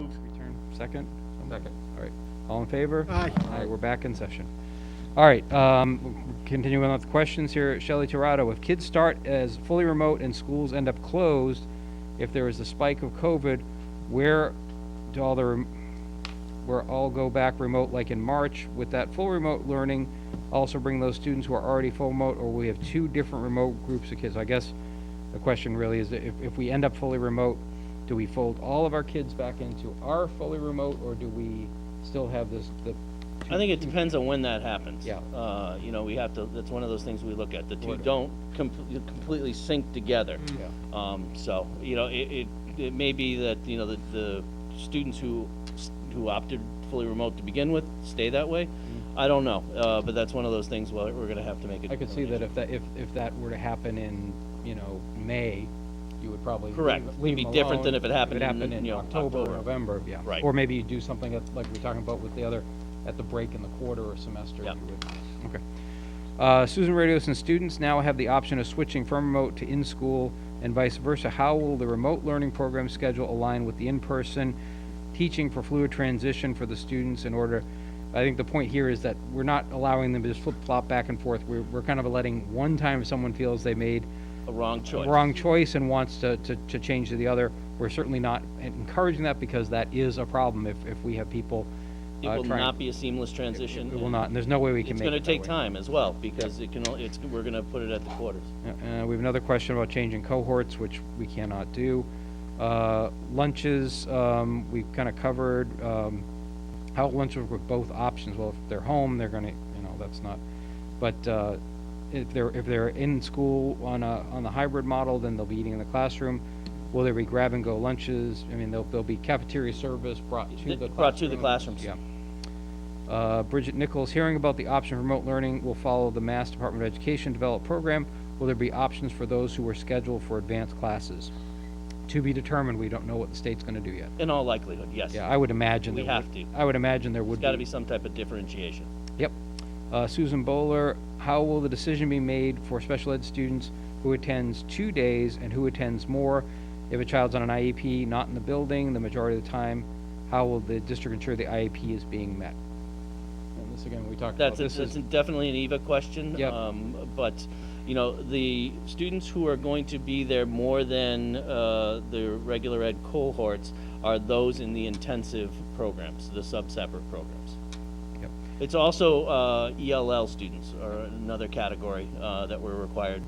moved. Return, second? Second. All right, all in favor? Aye. All right, we're back in session. All right, continuing on with questions here, Shelley Torado, if kids start as fully remote and schools end up closed, if there is a spike of COVID, where do where all go back remote like in March? With that full remote learning, also bring those students who are already full remote, or we have two different remote groups of kids? I guess the question really is that if we end up fully remote, do we fold all of our kids back into our fully remote, or do we still have I think it depends on when that happens. Yeah. You know, we have to, that's one of those things we look at. The two don't completely sync together. Yeah. So, you know, it may be that, you know, the students who opted fully remote to begin with stay that way. I don't know, but that's one of those things we're gonna have to make a I could see that determination. if that were to happen in, you know, May, you would probably Correct. leave It'd be them different than alone. if it happened in, in you know, October or October. November, yeah. Right. Or maybe you do something like we're talking about with the other, at the break in the quarter or semester. Yep. You would, okay. Susan Radios and students now have the option of switching from remote to in-school and vice versa. How will the remote learning program schedule align with the in-person teaching for fluid transition for the students in order? I think the point here is that we're not allowing them to just flip-flop back and forth. We're kind of letting one time someone feels they made A wrong choice. a wrong choice and wants to change to the other. We're certainly not encouraging that, because that is a problem if we have people It will trying. not be a seamless transition. It will not, and there's no way we can It's make it gonna that take way. time as well, because we're gonna put it at the quarters. We have another question about changing cohorts, which we cannot do. Lunches, we've kind of covered. How lunches with both options? Well, if they're home, they're gonna, you know, that's not. But if they're in school on the hybrid model, then they'll be eating in the classroom. Will there be grab and go lunches? I mean, there'll be cafeteria service brought to the classrooms. Brought to the classrooms. Yeah. Bridget Nichols, hearing about the option of remote learning will follow the Mass Department of Education developed program. Will there be options for those who were scheduled for advanced classes? To be determined. We don't know what the state's gonna do yet. In all likelihood, yes. Yeah, I would imagine We there would. have to. I would imagine there would There's gotta be some type of differentiation. Yep. Susan Bowler, how will the decision be made for special ed students who attends 2 days and who attends more? If a child's on an IEP, not in the building the majority of the time, how will the district ensure the IEP is being met? And this, again, we talked about That's this. definitely an EVA question. Yep. But, you know, the students who are going to be there more than the regular ed cohorts are those in the intensive programs, the sub-separate programs. Yep. It's also ELL students are another category that we're required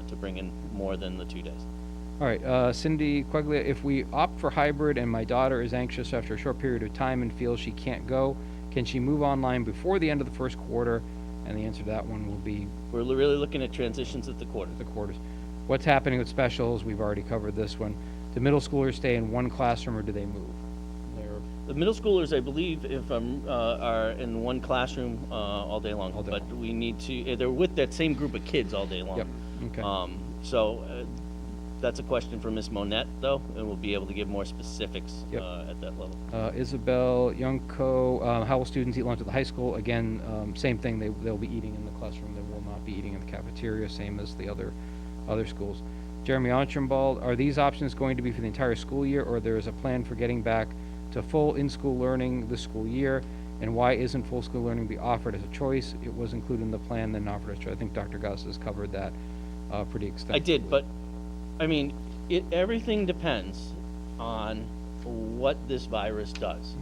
to bring in more than the 2 days. All right, Cindy Queglia, if we opt for hybrid and my daughter is anxious after a short period of time and feels she can't go, can she move online before the end of the first quarter? And the answer to that one will be We're really looking at transitions at the quarter. the quarters. What's happening with specials? We've already covered this one. Do middle schoolers stay in one classroom or do they move? The middle schoolers, I believe, if are in one classroom all day long. All day But we need to, they're with that same group of kids all day long. Yep, okay. So that's a question for Ms. Monette, though, and we'll be able to give more specifics Yep. at that level. Isabel Youngco, how will students eat lunch at the high school? Again, same thing, they'll be eating in the classroom, they will not be eating in the cafeteria, same as the other schools. Jeremy Archibald, are these options going to be for the entire school year, or there is a plan for getting back to full in-school learning this school year? And why isn't full school learning be offered as a choice? It was included in the plan, then offered as a choice. I think Dr. Goss has covered that pretty extensively. I did, but, I mean, everything depends on what this virus does.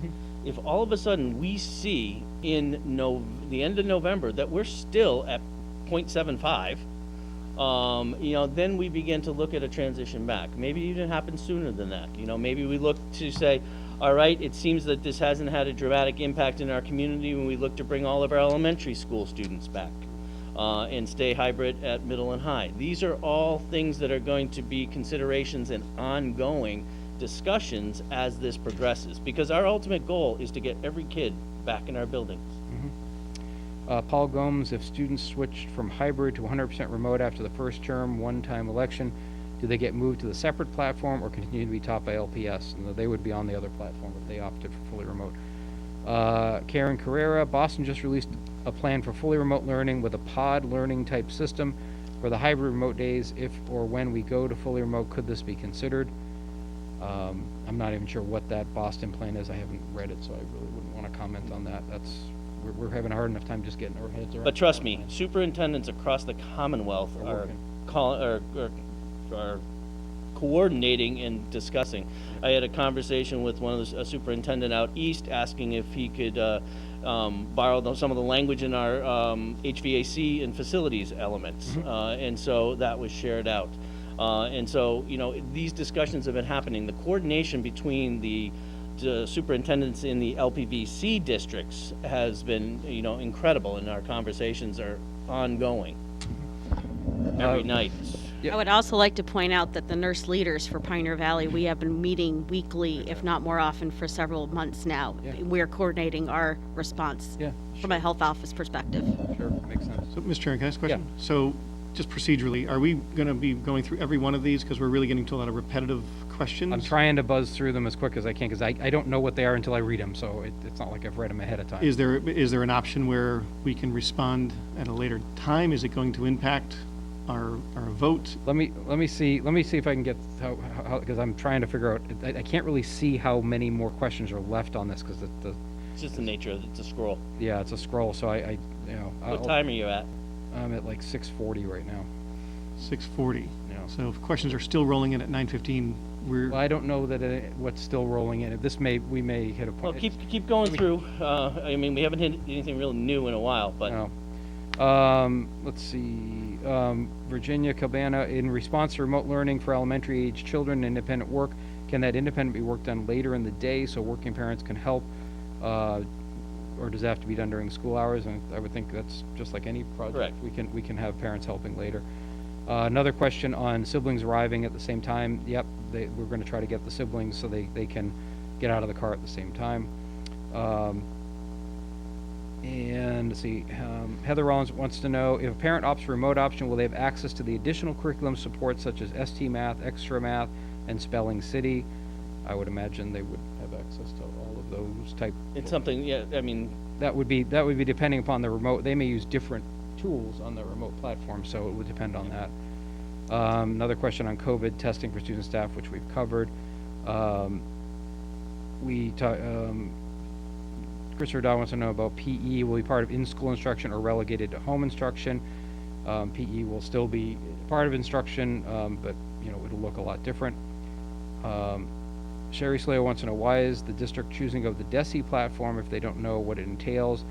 If all of a sudden we see in the end of November that we're still at 0.75, you know, then we begin to look at a transition back. Maybe it even happens sooner than that. You know, maybe we look to say, all right, it seems that this hasn't had a dramatic impact in our community when we look to bring all of our elementary school students back and stay hybrid at middle and high. These are all things that are going to be considerations and ongoing discussions as this progresses, because our ultimate goal is to get every kid back in our buildings. Paul Gomes, if students switched from hybrid to 100% remote after the first term, one-time election, do they get moved to the separate platform or continue to be taught by LPS? And they would be on the other platform if they opted for fully remote. Karen Carrera, Boston just released a plan for fully remote learning with a pod learning type system for the hybrid remote days. If or when we go to fully remote, could this be considered? I'm not even sure what that Boston plan is. I haven't read it, so I really wouldn't want to comment on that. We're having a hard enough time just getting our heads around. But trust that me, plan. superintendents across the Commonwealth Are are coordinating and discussing. I had a conversation with one of the a superintendent out east, asking if he could borrow some of the language in our HVAC and facilities elements, and so that was shared out. And so, you know, these discussions have been happening. The coordination between the superintendents in the LPVC districts has been, you know, incredible, and our conversations are ongoing every night. I would also like to point out that the nurse leaders for Pioneer Valley, we have been meeting weekly, if not more often, for several months now. Yeah. We're coordinating our response Yeah, from a health office perspective. sure, makes sense. So, Mr. Chairman, can I ask a question? Yeah. So, just procedurally, are we going to be going through every one of these? Because we're really getting to a lot of repetitive questions. I'm trying to buzz through them as quick as I can, because I don't know what they are until I read them, so it's not like I've read them ahead of time. Is there an option where we can respond at a later time? Is it going to impact our vote? Let me see if I can get how, because I'm trying to figure out, I can't really see how many more questions are left on this, because It's just the nature of it, it's a scroll. yeah, it's a scroll, so I What time are you at? I'm at like 6:40 right now. 6:40. Yeah. So if questions are still rolling in at 9:15, Well, I don't know that what's still rolling in. We may hit a point. Well, keep going through. I mean, we haven't hit anything real new in a while, but No. Let's see, Virginia Cabana, in response to remote learning for elementary age children and independent work, can that independent work done later in the day so working parents can help? Or does it have to be done during school hours? And I would think that's just like any project. Correct. We can have parents helping later. Another question on siblings arriving at the same time. Yep, we're gonna try to get the siblings so they can get out of the car at the same time. And let's see, Heather Rollins wants to know, if a parent opts for remote option, will they have access to the additional curriculum support such as ST Math, Extra Math, and Spelling City? I would imagine they would have access to all of those type. it's something, yeah, I mean, That would be depending upon the remote. They may use different tools on the remote platform, so it would depend on that. Another question on COVID testing for student staff, which we've covered. Christopher Dodd wants to know about PE. Will be part of in-school instruction or relegated to home instruction? PE will still be part of instruction, but you know, it'll look a lot different. Sherry Slayer wants to know, why is the district choosing to go the DESI platform if they don't know what it entails?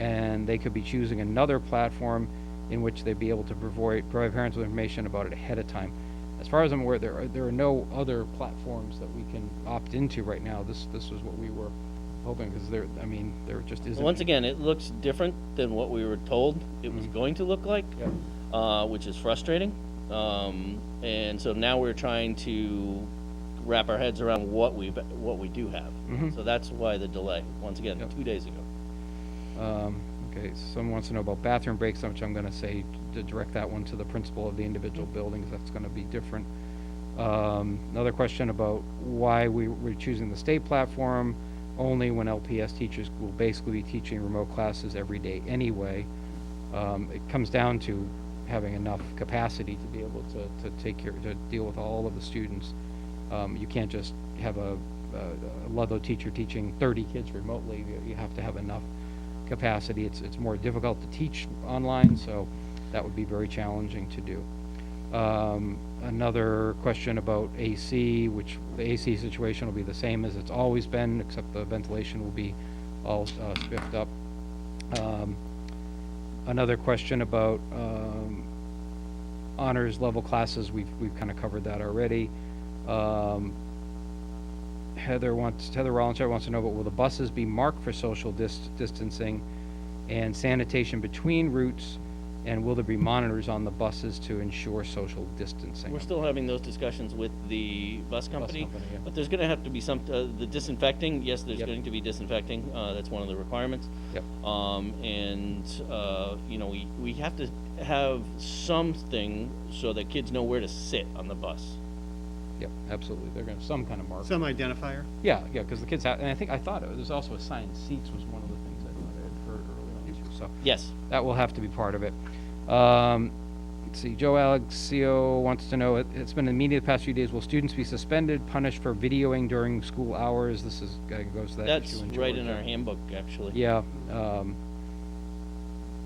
And they could be choosing another platform in which they'd be able to provide parents with information about it ahead of time. As far as I'm aware, there are no other platforms that we can opt into right now. This was what we were hoping, because there just isn't. once again, it looks different than what we were told it was going to look like, which is frustrating. And so now we're trying to wrap our heads around what we do have. So that's why the delay, once again, 2 days ago. Okay, someone wants to know about bathroom breaks, which I'm gonna say to direct that one to the principal of the individual buildings. That's gonna be different. Another question about why we're choosing the state platform only when LPS teachers will basically be teaching remote classes every day anyway. It comes down to having enough capacity to be able to deal with all of the students. You can't just have a Ludlow teacher teaching 30 kids remotely. You have to have enough capacity. It's more difficult to teach online, so that would be very challenging to do. Another question about AC, which the AC situation will be the same as it's always been, except the ventilation will be all spiffed up. Another question about honors level classes, we've kind of covered that already. Heather Rollins wants to know, but will the buses be marked for social distancing and sanitation between routes, and will there be monitors on the buses to ensure social distancing? We're still having those discussions with the bus company, yeah. but there's going to have to be some, the disinfecting, yes, there's Yep. going to be disinfecting, that's one of the requirements. Yep. You know, we have to have something so that kids know where to sit on the bus. Yep, absolutely. They're going to some kind of mark. Some identifier? Yeah, because the kids have, and I thought there's also assigned seats was one of the things I thought I had heard earlier on too. So Yes. that will have to be part of it. Let's see, Joe Alexio wants to know, it's been in the media the past few days, will students be suspended, punished for videoing during school hours? This is, goes to that That's issue in right in Georgia. our handbook, actually. Yeah.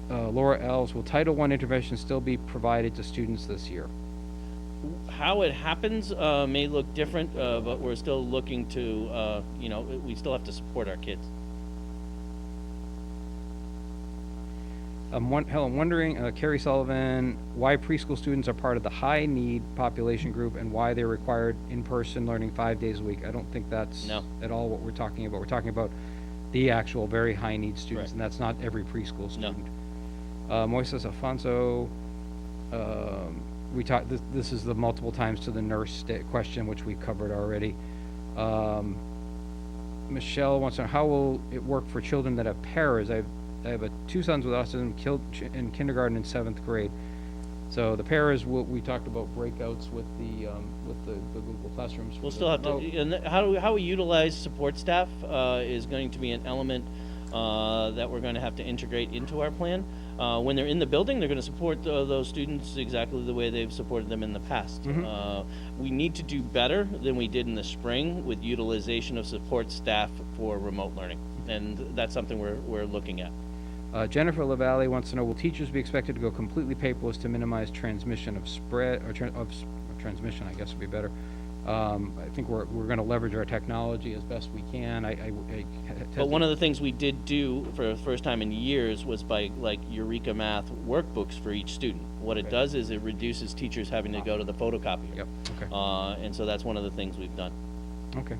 Laura Elves, will Title I intervention still be provided to students this year? How it happens may look different, but we're still looking to, we still have to support our kids. I'm wondering, Carrie Sullivan, why preschool students are part of the high-need population group and why they're required in-person learning 5 days a week. I don't think that's No. at all what we're talking about. We're talking about the actual very high-need students, Right. and that's not every preschool No. student. Moises Alfonso, we talked, this is the multiple times to the nurse question, which we covered already. Michelle wants to know, how will it work for children that have paras? I have two sons with autism, in kindergarten and 7th grade. So the paras, we talked about breakouts with the Google Classrooms. We'll still have to, and how we utilize support staff is going to be an element that we're going to have to integrate into our plan. When they're in the building, they're going to support those students exactly the way they've supported them in the past. We need to do better than we did in the spring with utilization of support staff for remote learning, and that's something we're looking at. Jennifer LaValle wants to know, will teachers be expected to go completely paperless to minimize transmission of spread, or transmission, I guess would be better. I think we're going to leverage our technology as best we can. But one of the things we did do for the first time in years was by Eureka Math workbooks for each student. What it does is it reduces teachers having to go to the photocopier. Yep, okay. And so that's one of the things we've done. Okay.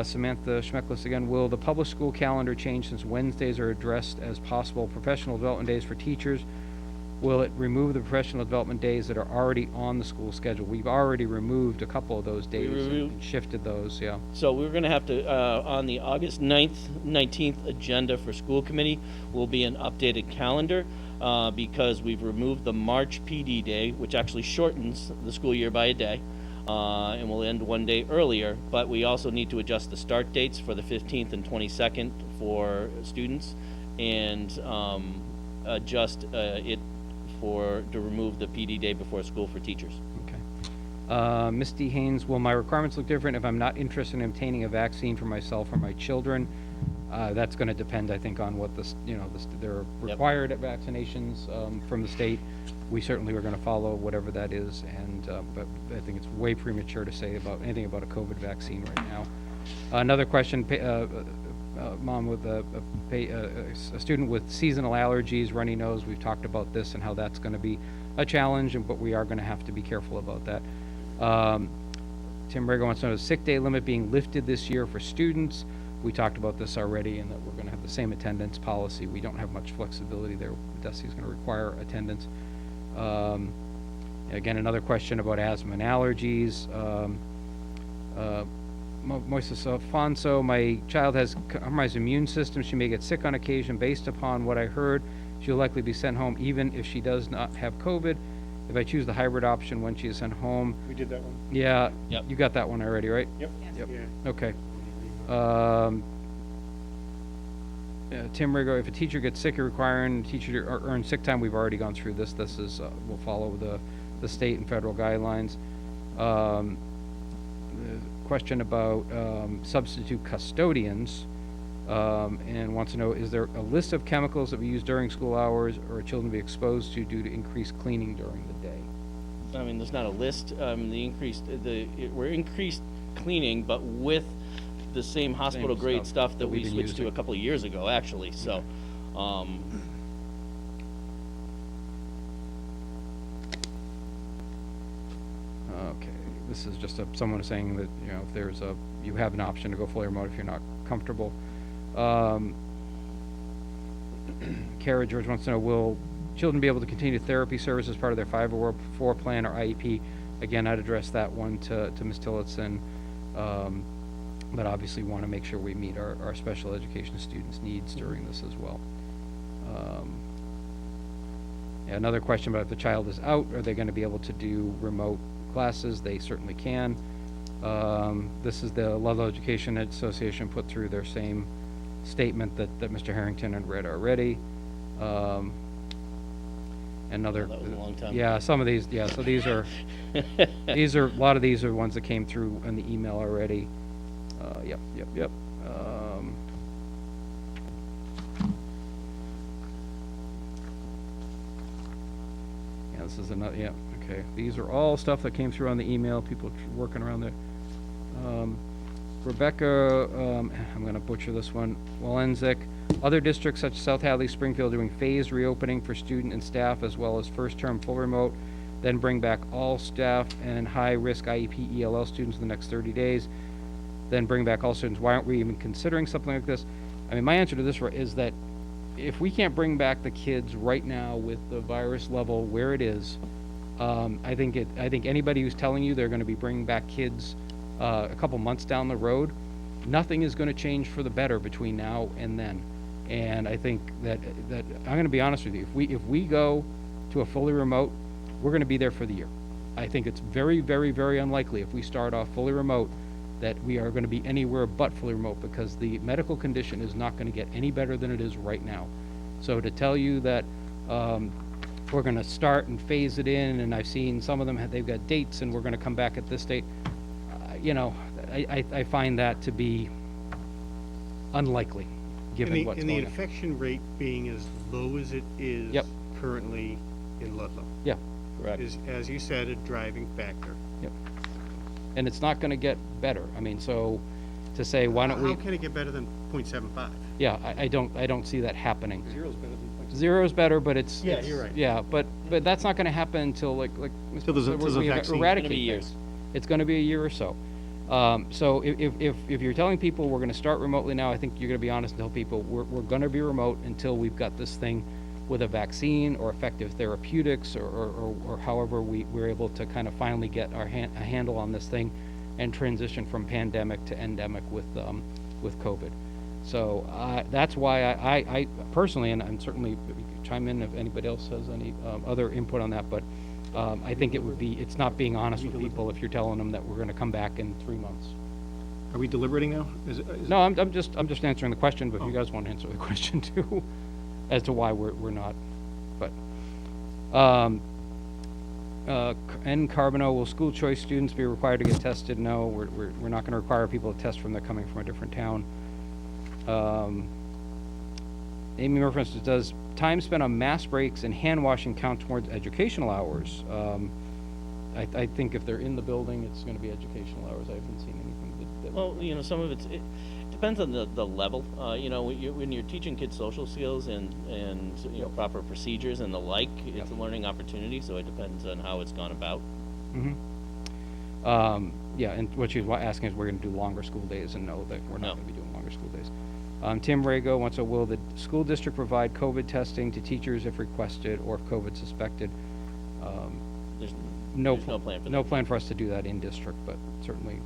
Samantha Schmecklis again, will the public school calendar change since Wednesdays are addressed as possible professional development days for teachers? Will it remove the professional development days that are already on the school schedule? We've already removed a couple of those days and shifted those, yeah. So we're going to have to, on the August 19th agenda for school committee will be an updated calendar because we've removed the March PD day, which actually shortens the school year by a day. And will end one day earlier, but we also need to adjust the start dates for the 15th and 22nd for students and adjust it to remove the PD day before school for teachers. Okay. Misty Haynes, will my requirements look different if I'm not interested in obtaining a vaccine for myself or my children? That's going to depend, I think, on what they're required at vaccinations from the state. We certainly are going to follow whatever that is, and but I think it's way premature to say anything about a COVID vaccine right now. Another question, mom with a student with seasonal allergies, runny nose. We've talked about this and how that's going to be a challenge, but we are going to have to be careful about that. Tim Rego wants to know, the sick day limit being lifted this year for students. We talked about this already, and that we're going to have the same attendance policy. We don't have much flexibility there. DESE is going to require attendance. Again, another question about asthma and allergies. Moises Alfonso, my child has compromised immune system. She may get sick on occasion. Based upon what I heard, she'll likely be sent home even if she does not have COVID. If I choose the hybrid option when she is sent home. We did that one. Yeah, Yep. you got that one already, right? Yep. Yep. Yeah. Okay. Tim Rigo, if a teacher gets sick or requiring a teacher to earn sick time, we've already gone through this. This is, we'll follow the state and federal guidelines. The question about substitute custodians, and wants to know, is there a list of chemicals that we use during school hours or children be exposed to due to increased cleaning during the day? I mean, there's not a list. We're increased cleaning, but with the same hospital grade stuff that we we've been switched to using. a couple of years ago, actually. So, Okay, this is just someone saying that, if you have an option to go fully remote if you're not comfortable. Kara George wants to know, will children be able to continue therapy service as part of their 504 plan or IEP? Again, I'd address that one to Ms. Tillotson, but obviously want to make sure we meet our special education students' needs during this as well. Another question about if the child is out, are they going to be able to do remote classes? They certainly can. This is the Ludlow Education Association put through their same statement that Mr. Harrington had read already. Another. That was a long time. Yeah, some of these, yeah, so these are, a lot of these are ones that came through in the email already. Yep. Yeah, this is another, yeah, okay. These are all stuff that came through on the email, people working around there. Rebecca, I'm gonna butcher this one, Walenzik. Other districts such as South Hadley, Springfield doing phased reopening for student and staff as well as first term full remote, then bring back all staff and high-risk IEP ELL students in the next 30 days, then bring back all students. Why aren't we even considering something like this? I mean, my answer to this is that if we can't bring back the kids right now with the virus level where it is, I think anybody who's telling you they're gonna be bringing back kids a couple months down the road, nothing is gonna change for the better between now and then. And I think that I'm gonna be honest with you, if we go to a fully remote, we're gonna be there for the year. I think it's very, very, very unlikely if we start off fully remote that we are gonna be anywhere but fully remote, because the medical condition is not gonna get any better than it is right now. So to tell you that we're gonna start and phase it in, and I've seen some of them, they've got dates and we're gonna come back at this date, you know, I find that to be unlikely, given what's And the going on. infection rate being as low as it is Yep. currently in Ludlow Yeah, Correct. is, as you said, a driving factor. yep. And it's not gonna get better. I mean, so to say, why don't we, How can it get better than 0.75? yeah, I don't see that happening. Zero's better than point. Zero's better, but it's. Yeah, it's- you're right. Yeah, but that's not gonna happen until like. Till there's a we vaccine. eradicate It's gonna be things. years. It's gonna be a year or so. So if you're telling people we're gonna start remotely now, I think you're gonna be honest and tell people we're gonna be remote until we've got this thing with a vaccine or effective therapeutics or however we're able to kind of finally get a handle on this thing and transition from pandemic to endemic with COVID. So that's why I personally, and I'm certainly, you can chime in if anybody else has any other input on that, but I think it's not being honest with people if you're telling them that we're gonna come back in 3 months. Are we deliberating now? No, I'm just answering the question, but if you guys want to answer the question too, as to why we're not, but. N. Carbino, will school choice students be required to get tested? No, we're not gonna require people to test from, they're coming from a different town. Amy Murphy, does time spent on mass breaks and hand washing count towards educational hours? I think if they're in the building, it's gonna be educational hours. I haven't seen anything that. Well, you know, some of it depends on the level. You know, when you're teaching kids social skills and you know, proper procedures and the like, it's a learning opportunity, so it depends on how it's gone about. Yeah, and what she's asking is we're gonna do longer school days, and no, that we're not No. gonna be doing longer school days. Tim Rago wants to, will the school district provide COVID testing to teachers if requested or if COVID suspected? There's No no plan for that. No plan for us to do that in district, but certainly.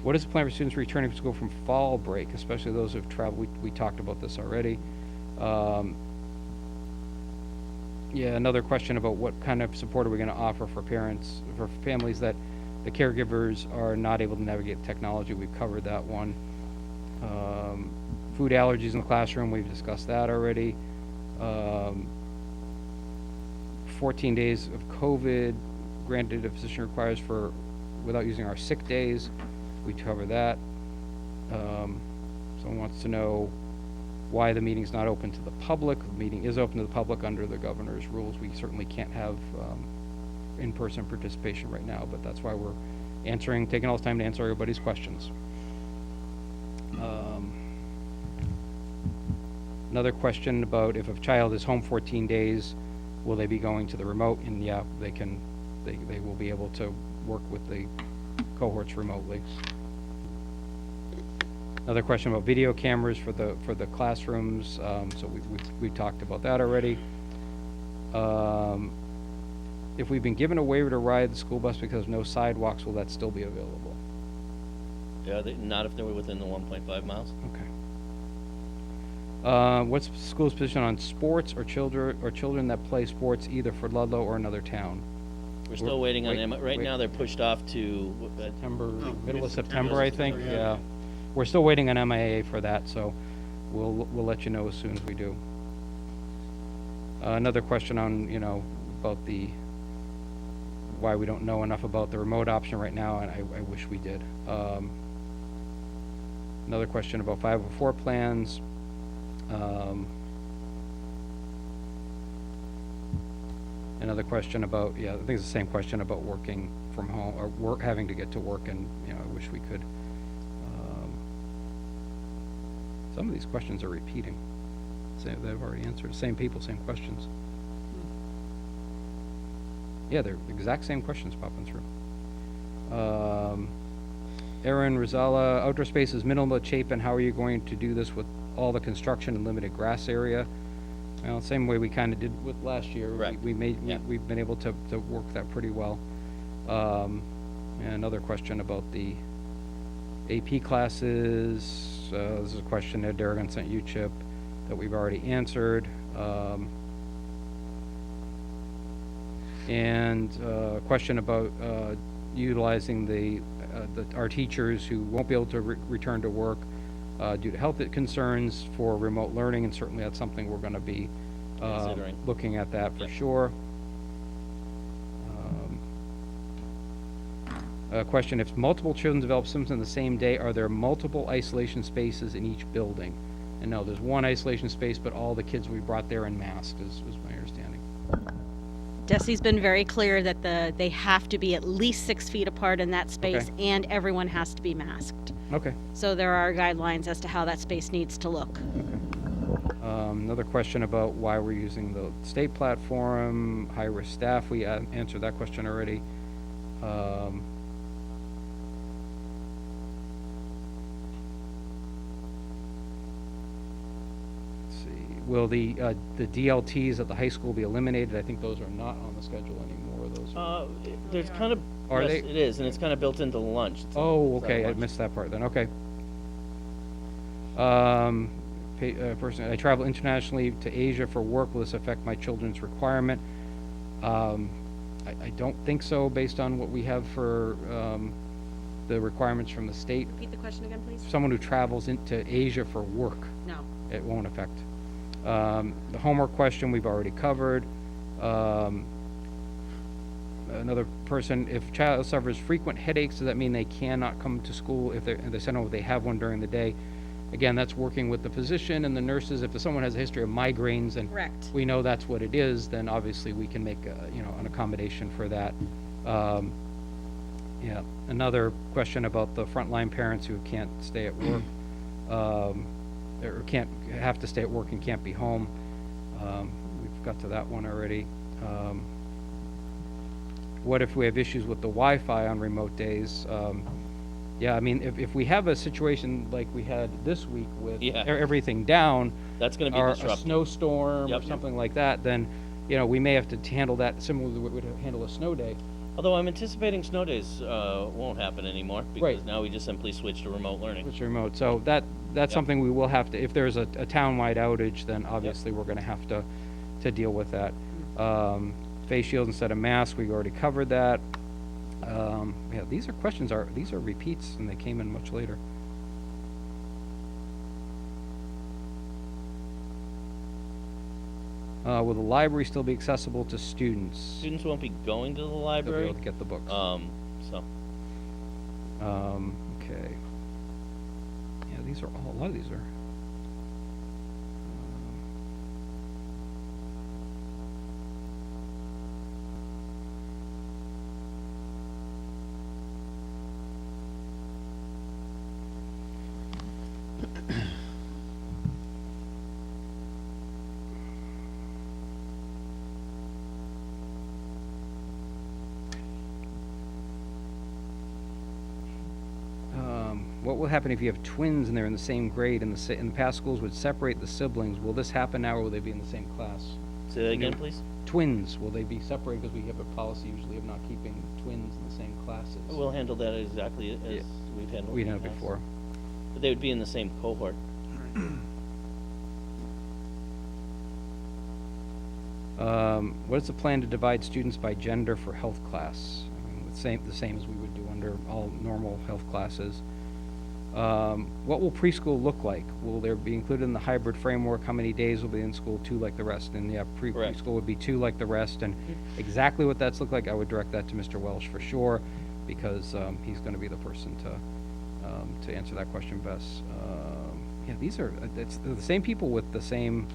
What is the plan for students returning from school from fall break, especially those who've traveled? We talked about this already. Yeah, another question about what kind of support are we gonna offer for parents, for families that the caregivers are not able to navigate technology. We've covered that one. Food allergies in the classroom, we've discussed that already. 14 days of COVID granted a physician requires for, without using our sick days. We cover that. Someone wants to know why the meeting's not open to the public. The meeting is open to the public under the governor's rules. We certainly can't have in-person participation right now, but that's why we're taking all this time to answer everybody's questions. Another question about if a child is home 14 days, will they be going to the remote? And yeah, they will be able to work with the cohorts remotely. Another question about video cameras for the classrooms. So we talked about that already. If we've been given a waiver to ride the school bus because of no sidewalks, will that still be available? Yeah, not if they were within the 1.5 miles. Okay. What's the school's position on sports or children that play sports either for Ludlow or another town? We're still waiting on them. Right wait. now, they're pushed off to September, middle of mid-September. September, I think, yeah. We're still waiting on MIA for that, so we'll let you know as soon as we do. Another question on, about why we don't know enough about the remote option right now, and I wish we did. Another question about 504 plans. Another question about, I think it's the same question about working from home, or having to get to work, and, I wish we could. Some of these questions are repeating. They've already answered, same people, same questions. Yeah, they're the exact same questions popping through. Aaron Rizala, outdoor space is minimal at Chapin. How are you going to do this with all the construction and limited grass area? Well, same way we kind of did with last year. Correct. We've been able to work that pretty well. And another question about the AP classes. This is a question that Darrigan sent you, Chip, that we've already answered. And a question about utilizing our teachers who won't be able to return to work due to health concerns for remote learning, and certainly that's something we're going to be Considering. looking at that for Yep. sure. A question, if multiple children develop symptoms on the same day, are there multiple isolation spaces in each building? And no, there's one isolation space, but all the kids we brought there in masked is my understanding. Desi's been very clear that they have to be at least 6 feet apart in that space, Okay. and everyone has to be masked. Okay. So there are guidelines as to how that space needs to look. Another question about why we're using the state platform, high-risk staff, we answered that question already. Let's see, will the DLTs at the high school be eliminated? I think those are not on the schedule anymore, those are. There's kind of, Are yes, they? it is, and it's kind of built into the lunch. It's Oh, it's okay, I lunch. missed that part then, okay. Person, I travel internationally to Asia for work. Will this affect my children's requirement? I don't think so, based on what we have for the requirements from the state. Repeat the question again, please. Someone who travels into Asia for work, No. it won't affect. The homework question we've already covered. Another person, if a child suffers frequent headaches, does that mean they cannot come to school if they're sent home if they have one during the day? Again, that's working with the physician and the nurses. If someone has a history of migraines and Correct. we know that's what it is, then obviously we can make an accommodation for that. Yeah, another question about the frontline parents who can't stay at work, or have to stay at work and can't be home. We've got to that one already. What if we have issues with the Wi-Fi on remote days? Yeah, I mean, if we have a situation like we had this week with Yeah. everything down, That's gonna be or a disruptive. snowstorm or Yep. something like that, then, we may have to handle that similarly to what we'd handle a snow day. Although I'm anticipating snow days won't happen anymore, because Right. now we just simply switch to remote learning. Which remote, so that's something we will have to, if there's a town-wide outage, then obviously we're gonna have to deal with that. Face shields instead of masks, we already covered that. Yeah, these are repeats, and they came in much later. Will the library still be accessible to students? Students won't be going to the They'll be library, able to get the books. so. Okay. Yeah, these are a lot of these are. What will happen if you have twins and they're in the same grade and in the past schools would separate the siblings? Will this happen now, or will they be in the same class? Say that again, No. please? Twins, will they be separated, because we have a policy usually of not keeping twins in the same classes? We'll handle that exactly as Yeah. we've handled We it in know the past. before. But they would be in the same cohort. What is the plan to divide students by gender for health class? I mean, the same as we would do under all normal health classes. What will preschool look like? Will there be included in the hybrid framework? How many days will be in school? 2 like the rest? And yeah, Correct. preschool would be 2 like the rest. And exactly what that's look like, I would direct that to Mr. Welsh for sure, because he's going to be the person to answer that question best. Yeah, these are it's the same people with the same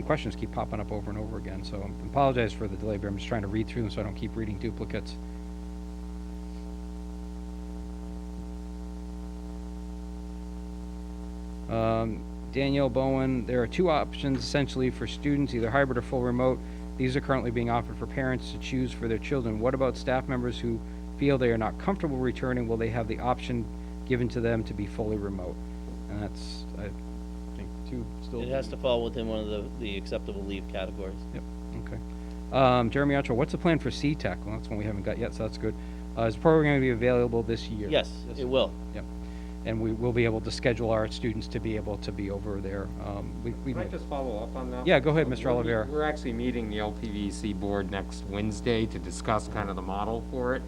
questions keep popping up over and over again. So I apologize for the delay, but I'm just trying to read through them so I don't keep reading duplicates. Danielle Bowen, there are 2 options essentially for students, either hybrid or full remote. These are currently being offered for parents to choose for their children. What about staff members who feel they are not comfortable returning? Will they have the option given to them to be fully remote? And that's, I think, 2 still. It has to fall within one of the acceptable leave categories. Yep, okay. Jeremy Archer, what's the plan for C-Tech? Well, that's one we haven't got yet, so that's good. Is the program going to be available this year? Yes, it will. Yep. And we will be able to schedule our students to be able to be over there. Can I just follow up on that? Yeah, go ahead, Mr. Oliveira. We're actually meeting the LPVC board next Wednesday to discuss kind of the model for it.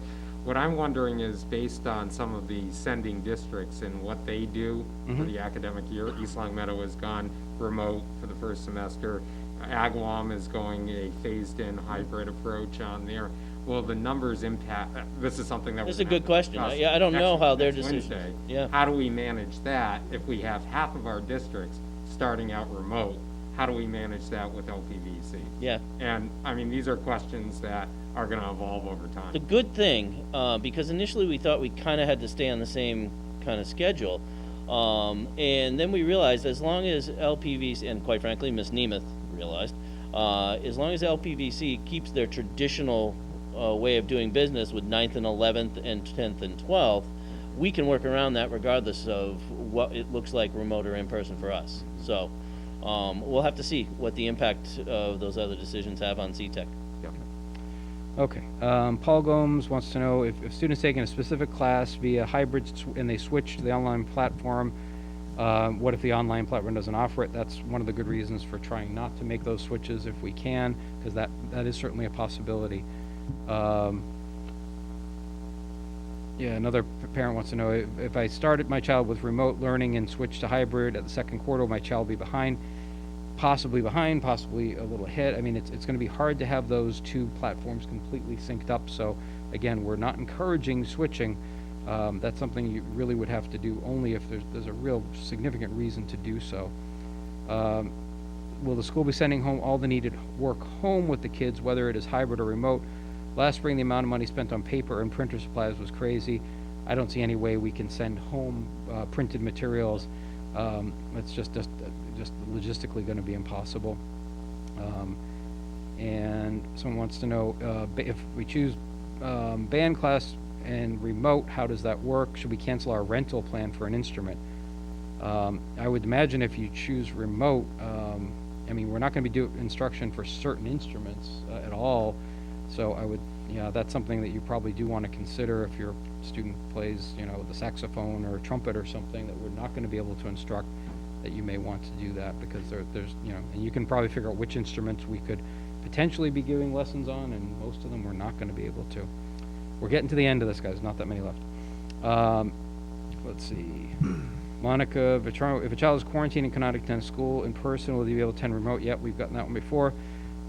What I'm wondering is, based on some of the sending districts and what they do for the academic year, East Long Meadow has gone remote for the first semester. Agawam is going a phased-in hybrid approach on there. Will the numbers impact, this is something that we're That's a gonna have good to question. discuss Yeah, I don't know how their next decisions- Wednesday. yeah. How do we manage that if we have half of our districts starting out remote? How do we manage that with LPVC? Yeah. And, I mean, these are questions that are gonna evolve over The time. good thing, because initially we thought we kind of had to stay on the same kind of schedule, and then we realized as long as LPVC, and quite frankly, Ms. Nemeth realized, as long as LPVC keeps their traditional way of doing business with 9th and 11th and 10th and 12th, we can work around that regardless of what it looks like remote or in person for us. So we'll have to see what the impact of those other decisions have on C-Tech. Okay. Paul Gomes wants to know if students taking a specific class via hybrid and they switch to the online platform, what if the online platform doesn't offer it? That's one of the good reasons for trying not to make those switches if we can, because that is certainly a possibility. Yeah, another parent wants to know if I started my child with remote learning and switched to hybrid at the second quarter, will my child be behind, possibly a little ahead. I mean, it's going to be hard to have those 2 platforms completely synced up. So again, we're not encouraging switching. That's something you really would have to do only if there's a real significant reason to do so. Will the school be sending home all the needed work home with the kids, whether it is hybrid or remote? Last spring, the amount of money spent on paper and printer supplies was crazy. I don't see any way we can send home printed materials. It's just logistically going to be impossible. And someone wants to know if we choose band class and remote, how does that work? Should we cancel our rental plan for an instrument? I would imagine if you choose remote, I mean, we're not going to be doing instruction for certain instruments at all. So I would, that's something that you probably do want to consider if your student plays, the saxophone or trumpet or something that we're not going to be able to instruct, that you may want to do that, because there's, and you can probably figure out which instruments we could potentially be giving lessons on, and most of them we're not going to be able to. We're getting to the end of this, guys. Not that many left. Let's see. Monica, if a child is quarantined and cannot attend school in person, will they be able to attend remote? Yep, we've gotten that one before.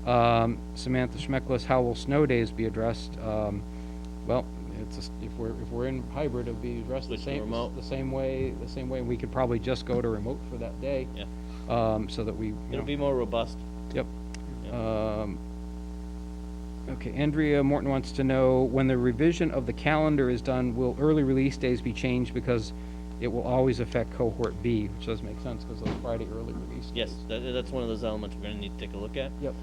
Samantha Schmecklis, how will snow days be addressed? Well, if we're in hybrid, it'll be addressed the same way. We could probably just go to remote for that day. Yeah. So that we. It'll be more robust. Yep. Okay, Andrea Morton wants to know, when the revision of the calendar is done, will early release days be changed, because it will always affect cohort B, which does make sense because of the Friday early release days. Yes, that's one of those elements we're going to need to take a look at. Yep.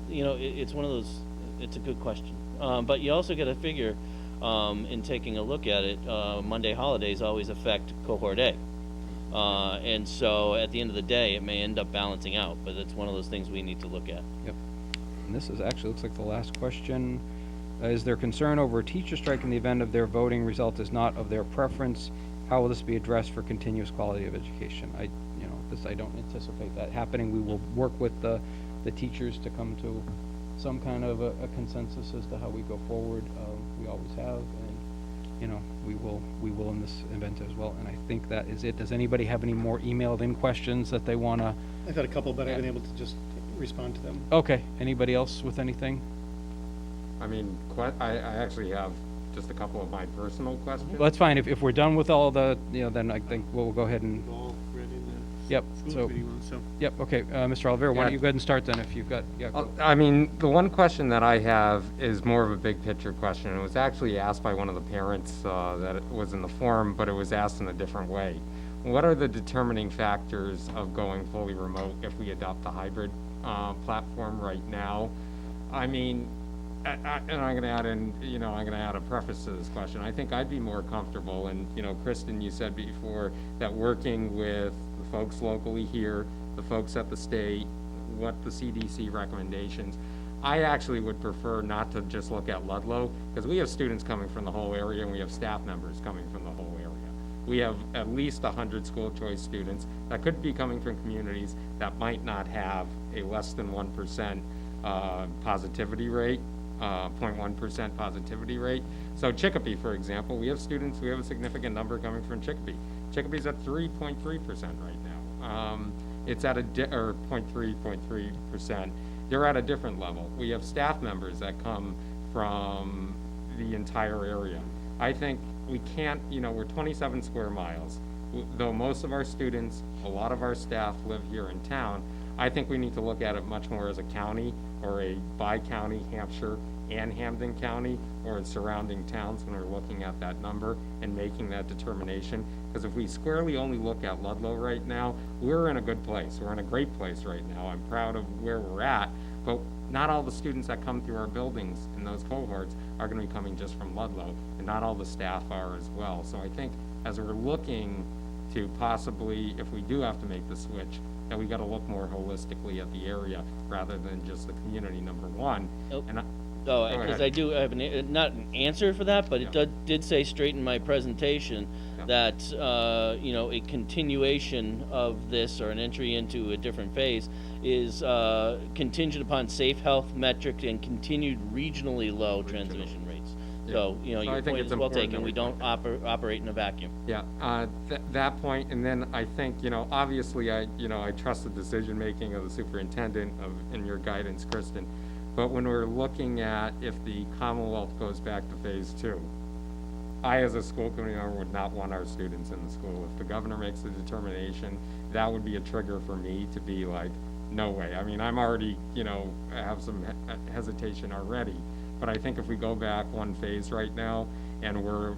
It's one of those, it's a good question. But you also got to figure, in taking a look at it, Monday holidays always affect cohort A. And so at the end of the day, it may end up balancing out, but it's one of those things we need to look at. Yep. And this is actually, looks like the last question. Is there concern over a teacher strike in the event of their voting result is not of their preference? How will this be addressed for continuous quality of education? I don't anticipate that happening. We will work with the teachers to come to some kind of a consensus as to how we go forward. We always have, you know, we will in this event as well. And I think that is it. Does anybody have any more emailed in questions that they want to? I've had a couple, but I've been able to just respond to them. Okay, anybody else with anything? I mean, I actually have just a couple of my personal questions. Well, that's fine. If we're done with all the, you know, then I think we'll go ahead and, We've all read in the yep, school so, committee one, so. yep, okay. Mr. Oliveira, why don't Yeah. you go ahead and start then if you've got, yeah. go. I mean, the one question that I have is more of a big picture question. It was actually asked by one of the parents that it was in the forum, but it was asked in a different way. What are the determining factors of going fully remote if we adopt the hybrid platform right now? I mean, and I'm going to add in, you know, I'm going to add a preface to this question. I think I'd be more comfortable, and, you know, Kristen, you said before that working with the folks locally here, the folks at the state, what the CDC recommendations, I actually would prefer not to just look at Ludlow, because we have students coming from the whole area and we have staff members coming from the whole area. We have at least 100 school choice students that could be coming from communities that might not have a less than 1% positivity rate. 0.1% positivity rate. So Chicopee, for example, we have a significant number coming from Chicopee. Chicopee's at 3.3% right now. It's at or 0.3%. They're at a different level. We have staff members that come from the entire area. I think we can't, you know, we're 27 square miles. Though most of our students, a lot of our staff live here in town, I think we need to look at it much more as a county or a bi-county, Hampshire and Hampden County, or in surrounding towns when we're looking at that number and making that determination. Because if we squarely only look at Ludlow right now, we're in a good place. We're in a great place right now. I'm proud of where we're at, but not all the students that come through our buildings in those cohorts are going to be coming just from Ludlow, and not all the staff are as well. So I think as we're looking to possibly, if we do have to make the switch, that we got to look more holistically at the area rather than just the community, number one. Nope. And Oh, Go because ahead. I do have not an answer for that, but it did say straight in my presentation Yeah. that, you know, a continuation of this or an entry into a different phase is contingent upon safe health metric and continued regionally low transmission rates. So, you know, So I your think point it's is well important taken. that We we don't find operate in a vacuum. Yeah, that point, and then I think, you know, obviously I trust the decision-making of the superintendent and your guidance, Kristen. But when we're looking at if the Commonwealth goes back to phase 2, I, as a school committee member, would not want our students in the school. If the governor makes the determination, that would be a trigger for me to be like, no way. I mean, I'm already, you know, have some hesitation already. But I think if we go back one phase right now, and we're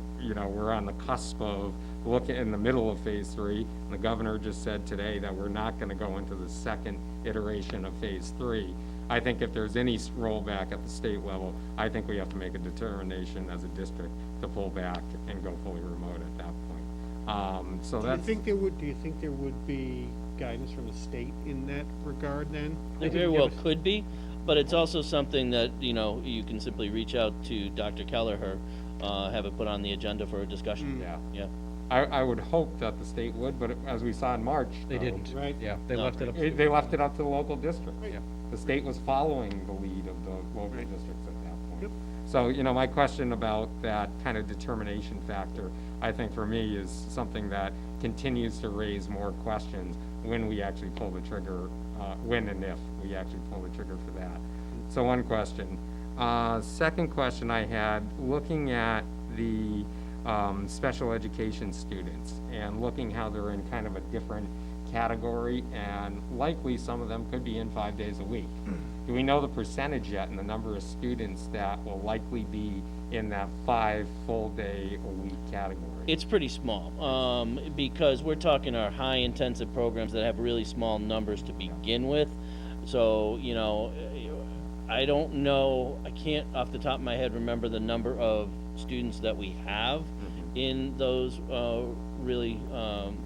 on the cusp of looking in the middle of phase 3, and the governor just said today that we're not going to go into the second iteration of phase 3. I think if there's any rollback at the state level, I think we have to make a determination as a district to pull back and go fully remote at that point. So Do you that's. think there would be guidance from the state in that regard then? There very well could be, but it's also something that, you know, you can simply reach out to Dr. Kelleher, have it put on the agenda for a discussion. Yeah. Yeah. I would hope that the state would, but as we saw in March. They didn't. Right. Yeah, they No. left it up. They left it up to the local district. Yeah. The state was following the lead of the local districts at that point. Yep. So, you know, my question about that kind of determination factor, I think for me is something that continues to raise more questions when we actually pull the trigger, when and if we actually pull the trigger for that. So one question. Second question I had, looking at the special education students and looking how they're in kind of a different category, and likely some of them could be in 5 days a week. Do we know the percentage yet and the number of students that will likely be in that 5 full day a week category? It's pretty small, because we're talking our high-intensive programs that have really small numbers to begin with. So, you know, I don't know, I can't off the top of my head remember the number of students that we have in those really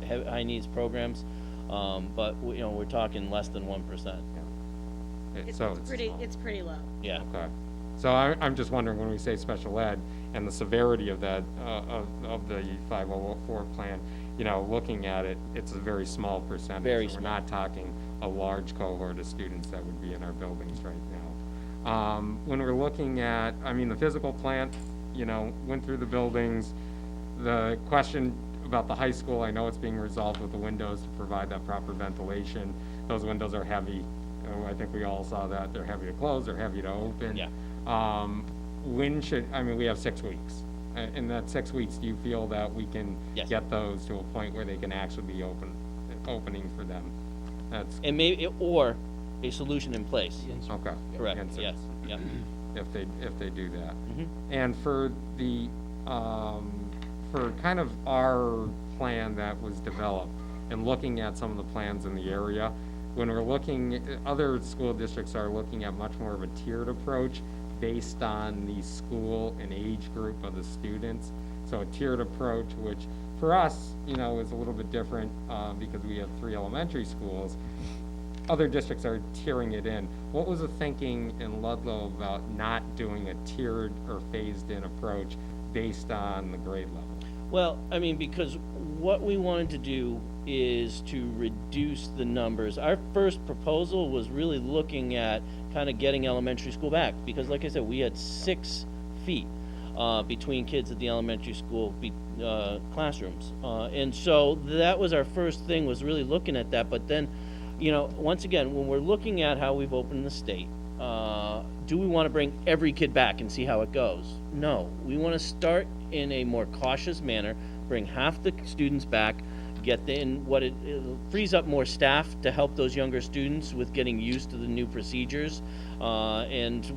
high needs programs, but you know, we're talking less than 1%. It's So pretty low. Yeah. okay. So I'm just wondering, when we say special ed and the severity of that, of the 504 plan, you know, looking at it, it's a very small percentage. Very So small. We're not talking a large cohort of students that would be in our buildings right now. When we're looking at, I mean, the physical plant, went through the buildings. The question about the high school, I know it's being resolved with the windows to provide that proper ventilation. Those windows are heavy. I think we all saw that. They're heavy to close, they're heavy to open. Yeah. We have 6 weeks. In that 6 weeks, do you feel that we can Yes. get those to a point where they can actually be opening for them? That's, And maybe, or a solution in place. okay. Correct, Answer. yes, yeah. If they do that. Mhm. And for the, for kind of our plan that was developed and looking at some of the plans in the area, when we're looking, other school districts are looking at much more of a tiered approach based on the school and age group of the students. So a tiered approach, which for us, is a little bit different, because we have 3 elementary schools. Other districts are tiering it in. What was the thinking in Ludlow about not doing a tiered or phased-in approach based on the grade level? Well, because what we wanted to do is to reduce the numbers. Our first proposal was really looking at kind of getting elementary school back, because like I said, we had 6 feet between kids at the elementary school classrooms. And so that was our first thing, was really looking at that. But then, once again, when we're looking at how we've opened the state, do we want to bring every kid back and see how it goes? No, we want to start in a more cautious manner, bring half the students back, get it frees up more staff to help those younger students with getting used to the new procedures, and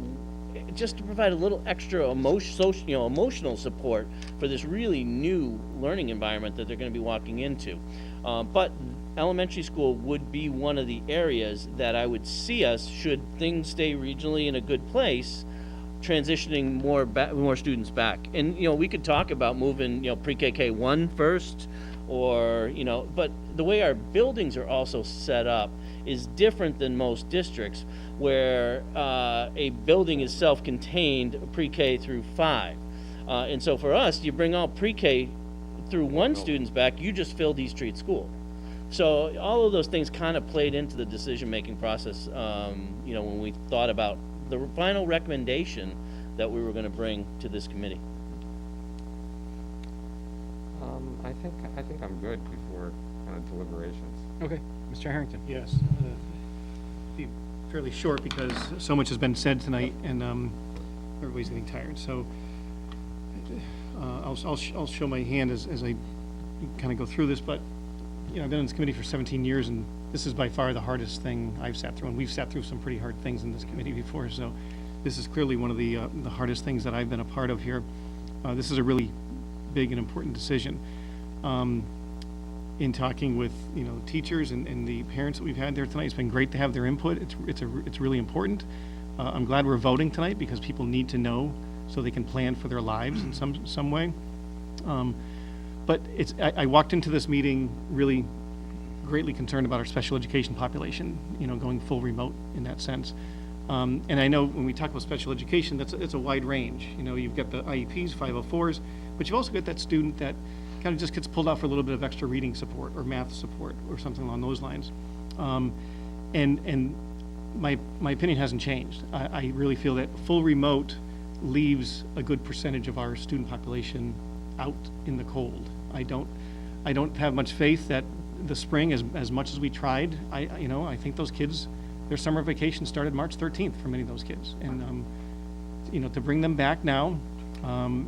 just to provide a little extra emotional support for this really new learning environment that they're going to be walking into. But elementary school would be one of the areas that I would see us, should things stay regionally in a good place, transitioning more students back. And we could talk about moving pre-KK 1 first, or but the way our buildings are also set up is different than most districts, where a building is self-contained, pre-K through 5. And so for us, you bring all pre-K through 1 students back, you just filled East Street School. So all of those things kind of played into the decision-making process, when we thought about the final recommendation that we were going to bring to this committee. I think I'm good before deliberations. Okay, Mr. Harrington. Yes. Be fairly short because so much has been said tonight and everybody's getting tired. So I'll show my hand as I kind of go through this, but I've been in this committee for 17 years, and this is by far the hardest thing I've sat through, and we've sat through some pretty hard things in this committee before, so this is clearly one of the hardest things that I've been a part of here. This is a really big and important decision. In talking with teachers and the parents that we've had there tonight, it's been great to have their input. It's really important. I'm glad we're voting tonight because people need to know so they can plan for their lives in some way. But I walked into this meeting really greatly concerned about our special education population, going full remote in that sense. And I know when we talk about special education, it's a wide range. You've got the IEPs, 504s, but you've also got that student that kind of just gets pulled out for a little bit of extra reading support or math support or something along those lines. And my opinion hasn't changed. I really feel that full remote leaves a good percentage of our student population out in the cold. I don't have much faith that the spring, as much as we tried, I think those kids, their summer vacation started March 13th for many of those kids. And, to bring them back now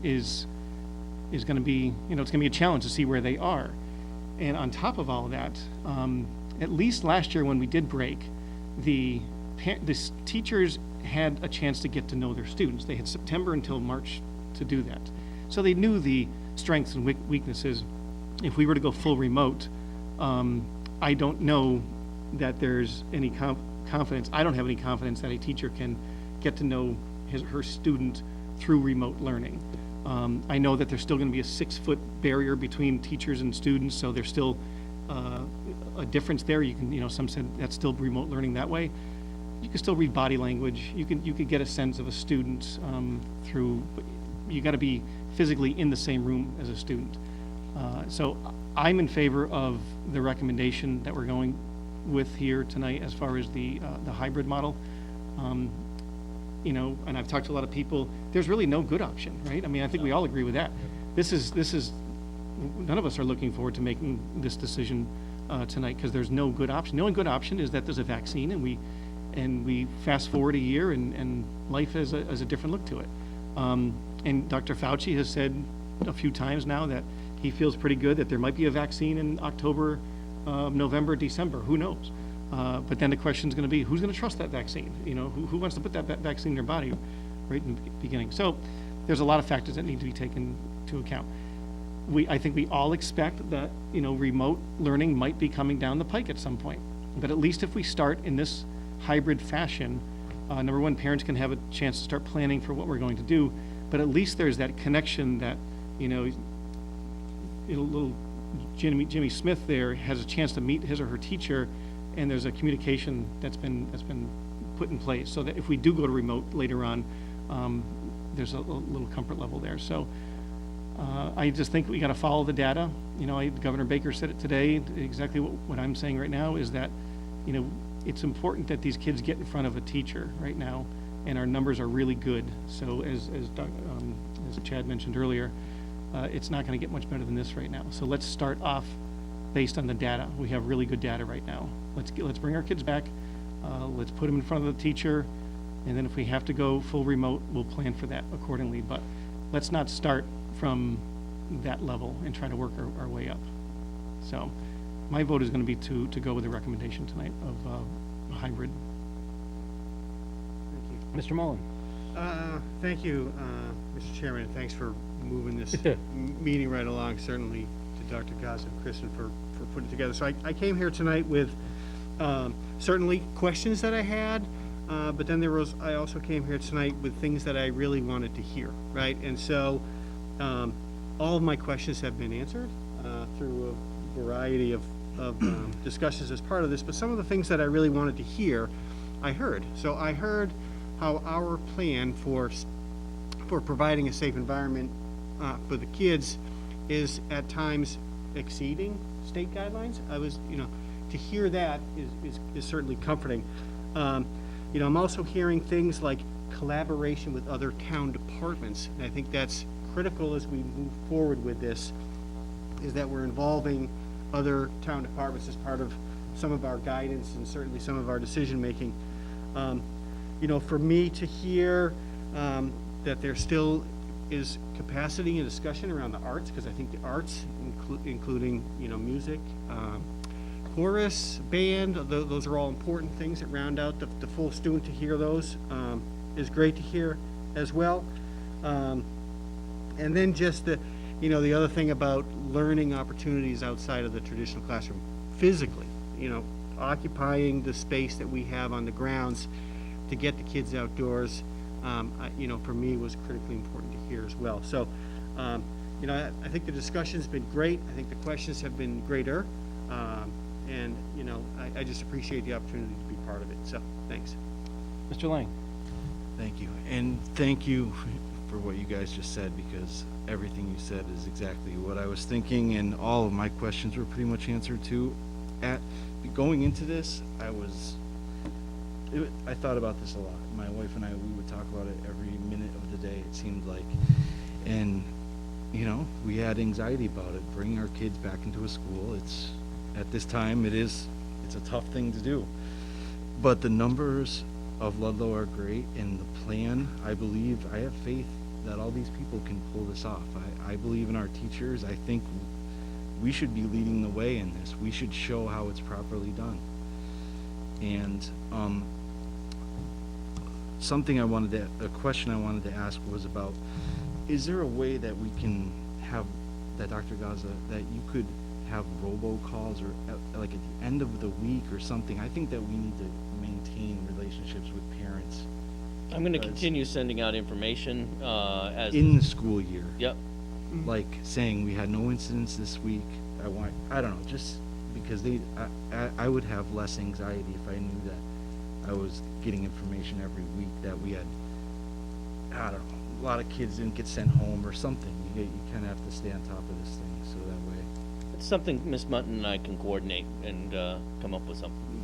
is going to be, it's going to be a challenge to see where they are. And on top of all of that, at least last year when we did break, the teachers had a chance to get to know their students. They had September until March to do that. So they knew the strengths and weaknesses. If we were to go full remote, I don't know that there's any confidence. I don't have any confidence that a teacher can get to know her student through remote learning. I know that there's still going to be a 6-foot barrier between teachers and students, so there's still a difference there. You can, some said that's still remote learning that way. You can still read body language. You could get a sense of a student through. You got to be physically in the same room as a student. So I'm in favor of the recommendation that we're going with here tonight as far as the hybrid model. you know, and I've talked to a lot of people, there's really no good option, right? I mean, I think we all agree with that. This is, none of us are looking forward to making this decision tonight, because there's no good option. The only good option is that there's a vaccine, and we fast forward a year, and life has a different look to it. And Dr. Fauci has said a few times now that he feels pretty good that there might be a vaccine in October, November, December, who knows? But then the question's gonna be, who's gonna trust that vaccine? You know, who wants to put that vaccine in their body right in the beginning? So there's a lot of factors that need to be taken into account. I think we all expect that, you know, remote learning might be coming down the pike at some point. But at least if we start in this hybrid fashion, number one, parents can have a chance to start planning for what we're going to do, but at least there's that connection that, you know, little Jimmy Smith there has a chance to meet his or her teacher, and there's a communication that's been put in place, so that if we do go to remote later on, there's a little comfort level there. So I just think we got to follow the data. You know, Governor Baker said it today. Exactly what I'm saying right now is that, you know, it's important that these kids get in front of a teacher right now, and our numbers are really good. So as Chad mentioned earlier, it's not going to get much better than this right now. So let's start off based on the data. We have really good data right now. Let's bring our kids back. Let's put them in front of the teacher, and then if we have to go full remote, we'll plan for that accordingly. But let's not start from that level and try to work our way up. So my vote is going to be to go with the recommendation tonight of a hybrid. Mr. Mullen? Thank you, Mr. Chairman, and thanks for moving this meeting right along, certainly to Dr. Gaza and Kristen for putting it together. So I came here tonight with certainly questions that I had, but then I also came here tonight with things that I really wanted to hear, right? And so all of my questions have been answered through a variety of discussions as part of this, but some of the things that I really wanted to hear, I heard. So I heard how our plan for providing a safe environment for the kids is at times exceeding state guidelines. To hear that is certainly comforting. I'm also hearing things like collaboration with other town departments, and I think that's critical as we move forward with this, is that we're involving other town departments as part of some of our guidance and certainly some of our decision making. For me to hear that there still is capacity and discussion around the arts, because I think the arts, including music, chorus, band, those are all important things that round out the full student. To hear those is great to hear as well. And then just the other thing about learning opportunities outside of the traditional classroom, physically, occupying the space that we have on the grounds to get the kids outdoors, for me was critically important to hear as well. So, I think the discussion's been great. I think the questions have been greater. And I just appreciate the opportunity to be part of it. So, thanks. Mr. Lang? Thank you. And thank you for what you guys just said, because everything you said is exactly what I was thinking, and all of my questions were pretty much answered too. Going into this, I thought about this a lot. My wife and I, we would talk about it every minute of the day, it seemed like. And, we had anxiety about it, bringing our kids back into a school. At this time, it's a tough thing to do. But the numbers of Ludlow are great, and the plan, I have faith that all these people can pull this off. I believe in our teachers. I think we should be leading the way in this. We should show how it's properly done. And a question I wanted to ask was about, is there a way that we can have, that Dr. Gaza, that you could have robocalls or like at the end of the week or something? I think that we need to maintain relationships with parents. I'm going to continue sending out information as in the school year. Yep. Like saying we had no incidents this week. I don't know, just because I would have less anxiety if I knew that I was getting information every week that we had, I don't know, a lot of kids didn't get sent home or something. You kind of have to stay on top of this thing, so that way. It's something Miss Mutton and I can coordinate and come up with something.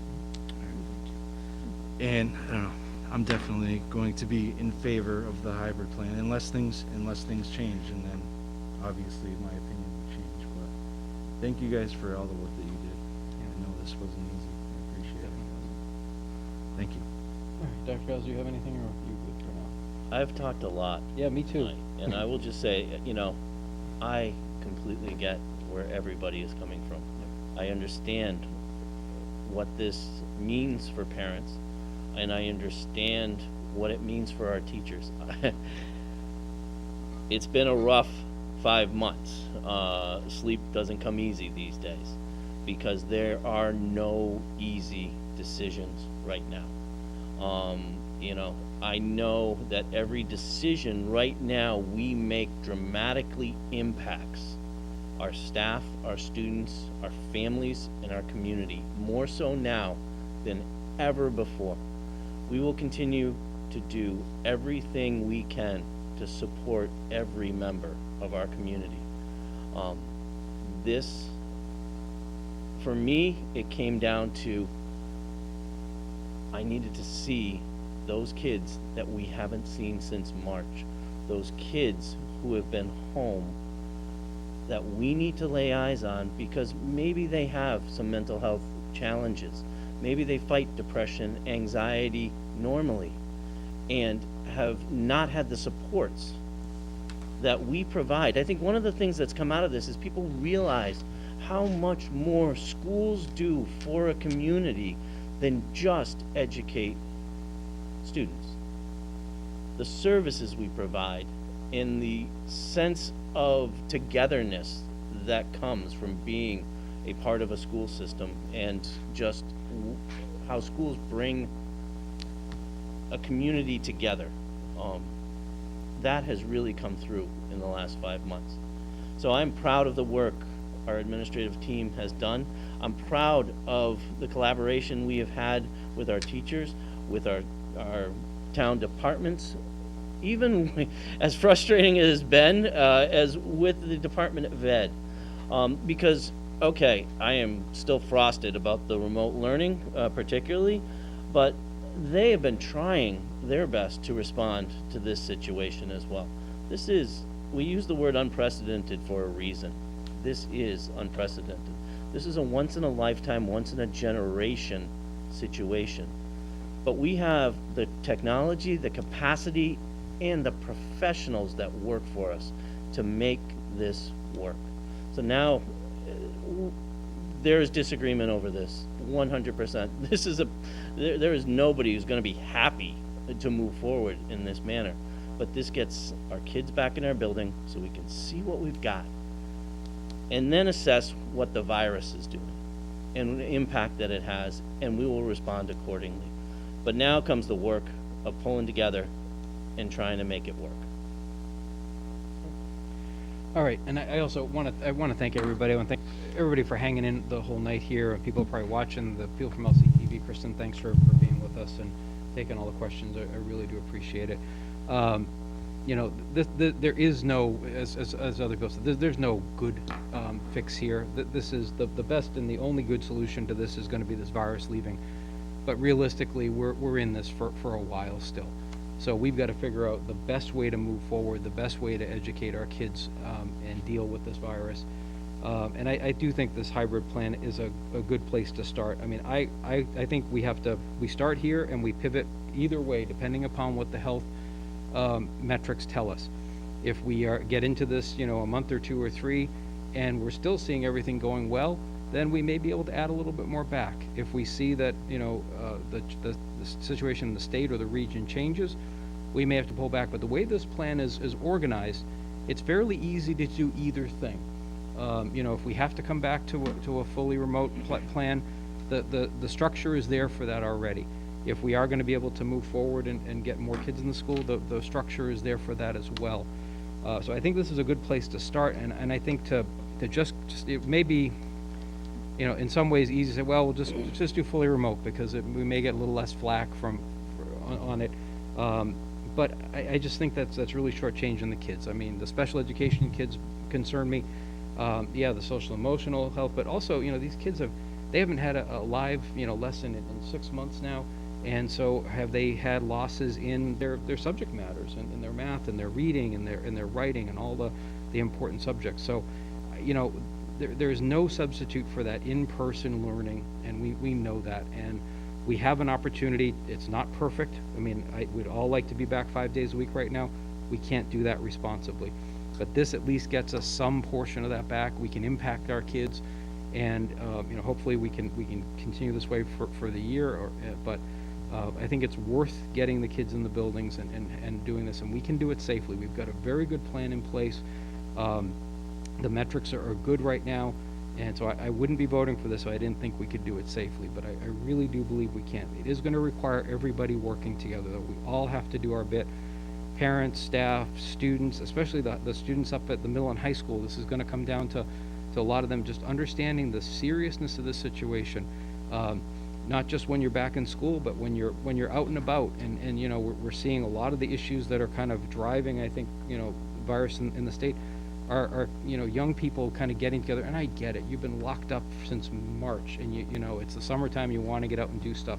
And I don't know, I'm definitely going to be in favor of the hybrid plan unless things change, and then obviously my opinion will change. But thank you guys for all the work that you did. I know this wasn't easy. I appreciate it. Thank you. All right, Dr. Giles, do you have anything, or are you good for now? I've talked a lot Yeah, me too. tonight, and I will just say, I completely get where everybody is coming from. I understand what this means for parents, and I understand what it means for our teachers. It's been a rough 5 months. Sleep doesn't come easy these days because there are no easy decisions right now. I know that every decision right now we make dramatically impacts our staff, our students, our families, and our community, more so now than ever before. We will continue to do everything we can to support every member of our community. This, for me, it came down to I needed to see those kids that we haven't seen since March, those kids who have been home that we need to lay eyes on because maybe they have some mental health challenges. Maybe they fight depression, anxiety normally and have not had the supports that we provide. I think one of the things that's come out of this is people realize how much more schools do for a community than just educate students. The services we provide and the sense of togetherness that comes from being a part of a school system and just how schools bring a community together. That has really come through in the last 5 months. So I'm proud of the work our administrative team has done. I'm proud of the collaboration we have had with our teachers, with our town departments, even as frustrating as it has been, as with the Department of Ed. Because, okay, I am still frosted about the remote learning, particularly, but they have been trying their best to respond to this situation as well. We use the word unprecedented for a reason. This is unprecedented. This is a once-in-a-lifetime, once-in-a-generation situation. But we have the technology, the capacity, and the professionals that work for us to make this work. So now, there is disagreement over this, 100%. There is nobody who's going to be happy to move forward in this manner. But this gets our kids back in our building so we can see what we've got and then assess what the virus is doing and the impact that it has, and we will respond accordingly. But now comes the work of pulling together and trying to make it work. All right, and I also want to thank everybody. I want to thank everybody for hanging in the whole night here, and people probably watching, the people from LCTV. Kristen, thanks for being with us and taking all the questions. I really do appreciate it. There is no, as other people said, there's no good fix here. This is the best and the only good solution to this is going to be this virus leaving. But realistically, we're in this for a while still. So we've got to figure out the best way to move forward, the best way to educate our kids and deal with this virus. And I do think this hybrid plan is a good place to start. I mean, I think we start here and we pivot either way, depending upon what the health metrics tell us. If we get into this, a month or 2 or 3, and we're still seeing everything going well, then we may be able to add a little bit more back. If we see that, the situation in the state or the region changes, we may have to pull back. But the way this plan is organized, it's fairly easy to do either thing. If we have to come back to a fully remote plan, the structure is there for that already. If we are going to be able to move forward and get more kids in the school, the structure is there for that as well. So I think this is a good place to start, and I think to just it may be, in some ways easy to say, well, we'll just do fully remote because we may get a little less flack on it. But I just think that's really shortchanging the kids. I mean, the special education kids concern me. The social emotional health, but also, these kids they haven't had a live, lesson in 6 months now. And so have they had losses in their subject matters, and in their math and their reading and their writing and all the important subjects. So, you know, there's no substitute for that in-person learning, and we know that. And we have an opportunity. It's not perfect. I mean, we'd all like to be back 5 days a week right now. We can't do that responsibly. But this at least gets us some portion of that back. We can impact our kids, and you know, hopefully we can continue this way for the year. But I think it's worth getting the kids in the buildings and doing this, and we can do it safely. We've got a very good plan in place. The metrics are good right now, and so I wouldn't be voting for this if I didn't think we could do it safely, but I really do believe we can. It is going to require everybody working together, though. We all have to do our bit. Parents, staff, students, especially the students up at the middle and high school. This is going to come down to a lot of them just understanding the seriousness of the situation. Not just when you're back in school, but when you're out and about, and you know, we're seeing a lot of the issues that are kind of driving, I think, you know, virus in the state are you know, young people kind of getting together. And I get it, you've been locked up since March, and you know, it's the summertime, you want to get out and do stuff,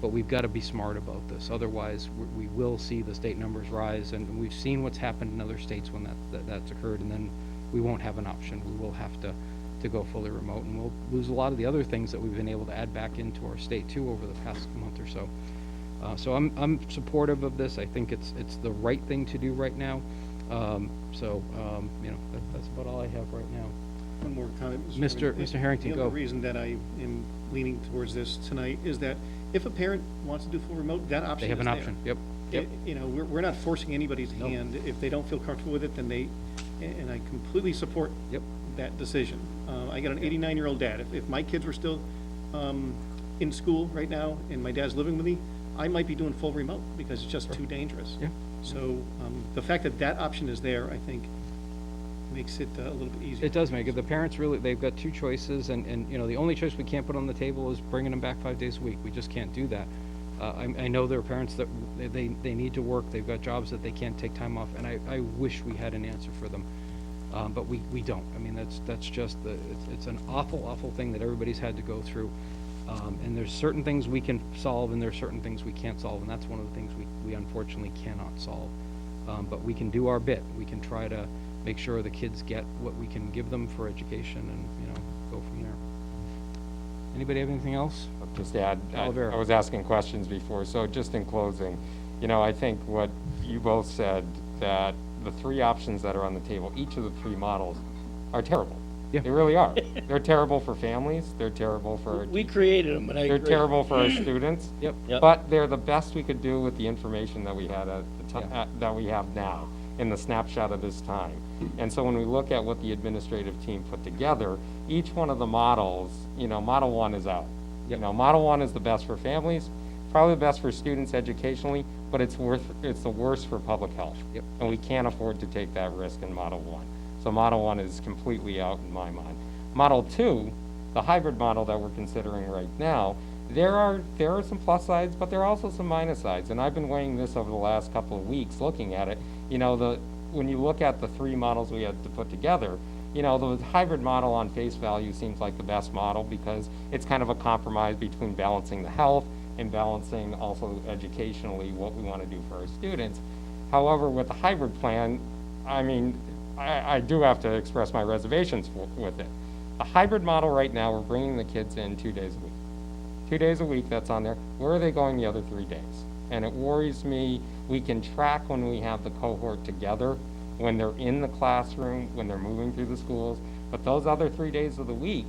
but we've got to be smart about this. Otherwise we will see the state numbers rise, and we've seen what's happened in other states when that's occurred, and then we won't have an option. We will have to go fully remote, and we'll lose a lot of the other things that we've been able to add back into our state too over the past month or so. So I'm supportive of this. I think it's the right thing to do right now. You know, that's about all I have right now. One more comment. Mr. Harrington, The go. other reason that I am leaning towards this tonight is that if a parent wants to do full remote, that option They have is an there. option. Yep. Yep. You know, we're not forcing anybody's Nope. hand. If they don't feel comfortable with it, then and I completely support Yep. that decision. I got an 89-year-old dad. If my kids were still in school right now and my dad's living with me, I might be doing full remote because it's just too dangerous. Yeah. So the fact that that option is there, I think, makes it a little bit easier. It does make it. The parents really, they've got two choices, and you know, the only choice we can't put on the table is bringing them back 5 days a week. We just can't do that. I know there are parents that they need to work. They've got jobs that they can't take time off, and I wish we had an answer for them. But we don't. I mean, that's just it's an awful thing that everybody's had to go through. And there's certain things we can solve, and there's certain things we can't solve, and that's one of the things we unfortunately cannot solve. But we can do our bit. We can try to make sure the kids get what we can give them for education, and you know, go from there. Anybody have anything else? I'll just add, I Olivera. was asking questions before, so just in closing, you know, I think what you both said, that the three options that are on the table, each of the three models are terrible. Yeah. They really are. They're terrible for families, they're terrible for, We created them, and I they're agree. terrible for our students. Yep. Yep. But they're the best we could do with the information that we had at the time, Yeah. that we have now, in the snapshot of this time. And so when we look at what the administrative team put together, each one of the models, you know, model one is out. You know, model one is the best for families, probably the best for students educationally, but it's the worst for public health. Yep. And we can't afford to take that risk in model one. So model one is completely out in my mind. Model two, the hybrid model that we're considering right now, there are some plus sides, but there are also some minus sides. And I've been weighing this over the last couple of weeks, looking at it. You know, when you look at the three models we had to put together, you know, the hybrid model on face value seems like the best model because it's kind of a compromise between balancing the health and balancing also educationally what we want to do for our students. However, with the hybrid plan, I mean, I do have to express my reservations with it. A hybrid model right now, we're bringing the kids in 2 days a week. 2 days a week, that's on there. Where are they going the other 3 days? And it worries me. We can track when we have the cohort together, when they're in the classroom, when they're moving through the schools. But those other 3 days of the week,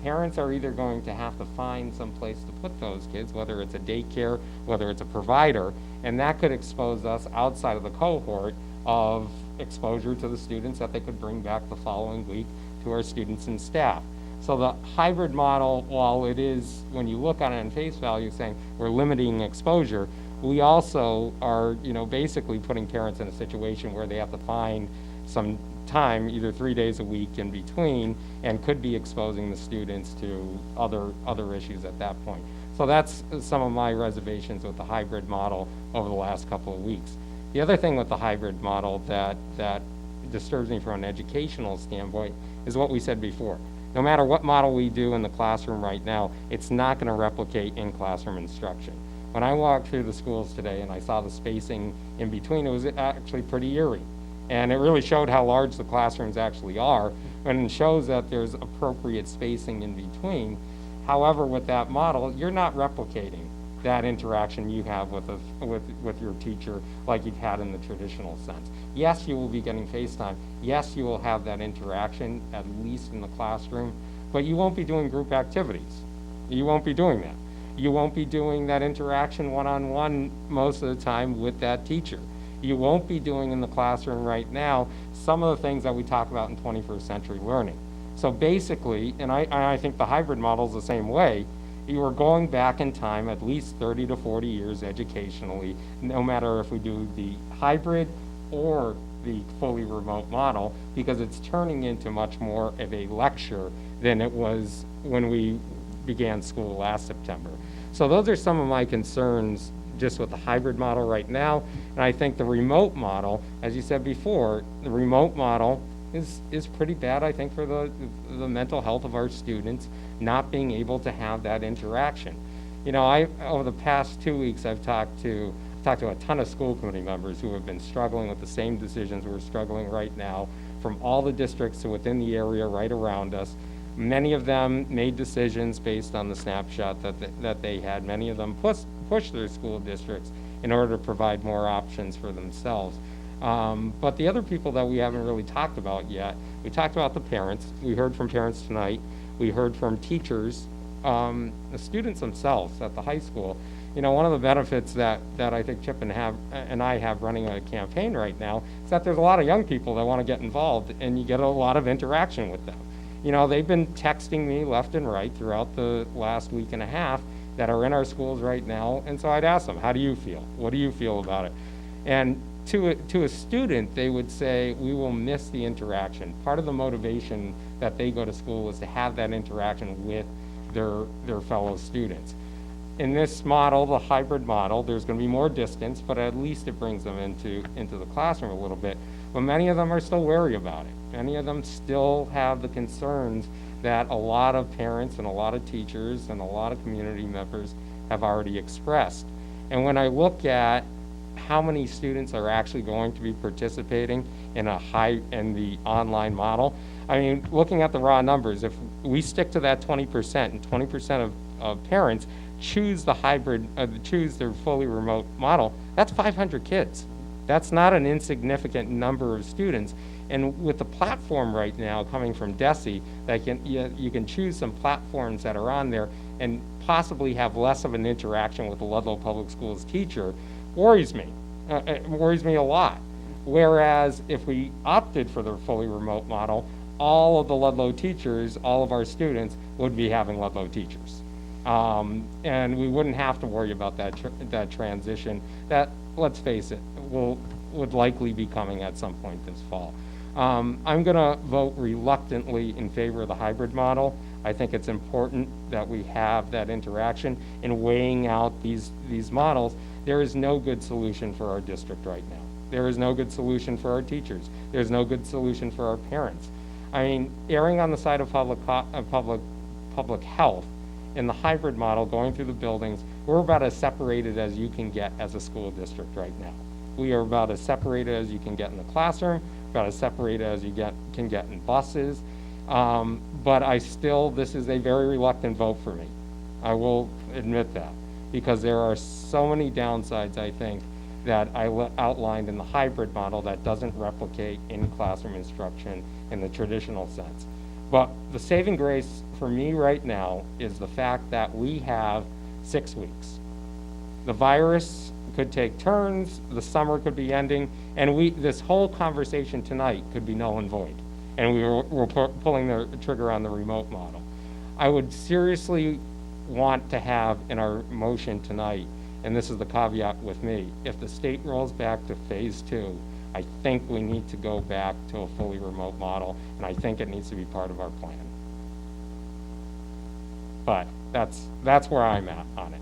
parents are either going to have to find some place to put those kids, whether it's a daycare, whether it's a provider, and that could expose us outside of the cohort of exposure to the students that they could bring back the following week to our students and staff. So the hybrid model, while it is, when you look on it in face value, saying we're limiting exposure, we also are, you know, basically putting parents in a situation where they have to find some time, either 3 days a week in between, and could be exposing the students to other issues at that point. So that's some of my reservations with the hybrid model over the last couple of weeks. The other thing with the hybrid model that disturbs me from an educational standpoint is what we said before. No matter what model we do in the classroom right now, it's not going to replicate in-classroom instruction. When I walked through the schools today and I saw the spacing in between, it was actually pretty eerie. And it really showed how large the classrooms actually are, and it shows that there's appropriate spacing in between. However, with that model, you're not replicating that interaction you have with your teacher like you've had in the traditional sense. Yes, you will be getting FaceTime. Yes, you will have that interaction, at least in the classroom, but you won't be doing group activities. You won't be doing that. You won't be doing that interaction one-on-one most of the time with that teacher. You won't be doing in the classroom right now some of the things that we talk about in 21st century learning. So basically, and I think the hybrid model is the same way, you are going back in time at least 30 to 40 years educationally, no matter if we do the hybrid or the fully remote model, because it's turning into much more of a lecture than it was when we began school last September. So those are some of my concerns just with the hybrid model right now. And I think the remote model, as you said before, the remote model is pretty bad, I think, for the mental health of our students, not being able to have that interaction. You know, over the past 2 weeks, I've talked to a ton of school committee members who have been struggling with the same decisions we're struggling right now, from all the districts to within the area right around us. Many of them made decisions based on the snapshot that they had. Many of them pushed their school districts in order to provide more options for themselves. But the other people that we haven't really talked about yet, we talked about the parents. We heard from parents tonight. We heard from teachers, the students themselves at the high school. You know, one of the benefits that I think Chip and I have running a campaign right now is that there's a lot of young people that want to get involved, and you get a lot of interaction with them. You know, they've been texting me left and right throughout the last week and a half that are in our schools right now, and so I'd ask them, how do you feel? What do you feel about it? And to a student, they would say, we will miss the interaction. Part of the motivation that they go to school is to have that interaction with their fellow students. In this model, the hybrid model, there's going to be more distance, but at least it brings them into the classroom a little bit. But many of them are still wary about it. Many of them still have the concerns that a lot of parents and a lot of teachers and a lot of community members have already expressed. And when I look at how many students are actually going to be participating in the online model, I mean, looking at the raw numbers, if we stick to that 20% and 20% of parents choose the hybrid, choose their fully remote model, that's 500 kids. That's not an insignificant number of students. And with the platform right now coming from DESE, that you can choose some platforms that are on there and possibly have less of an interaction with the Ludlow Public Schools teacher, worries me. It worries me a lot. Whereas if we opted for the fully remote model, all of the Ludlow teachers, all of our students would be having Ludlow teachers. And we wouldn't have to worry about that transition that, let's face it, would likely be coming at some point this fall. I'm going to vote reluctantly in favor of the hybrid model. I think it's important that we have that interaction in weighing out these models. There is no good solution for our district right now. There is no good solution for our teachers. There's no good solution for our parents. I mean, erring on the side of public health, in the hybrid model going through the buildings, we're about as separated as you can get as a school district right now. We are about as separated as you can get in the classroom, about as separated as you can get in buses. But this is a very reluctant vote for me. I will admit that, because there are so many downsides, I think, that I outlined in the hybrid model that doesn't replicate in classroom instruction in the traditional sense. But the saving grace for me right now is the fact that we have 6 weeks. The virus could take turns, the summer could be ending, and this whole conversation tonight could be null and void. And we're pulling the trigger on the remote model. I would seriously want to have in our motion tonight, and this is the caveat with me, if the state rolls back to phase 2, I think we need to go back to a fully remote model, and I think it needs to be part of our plan. But that's where I'm at on it.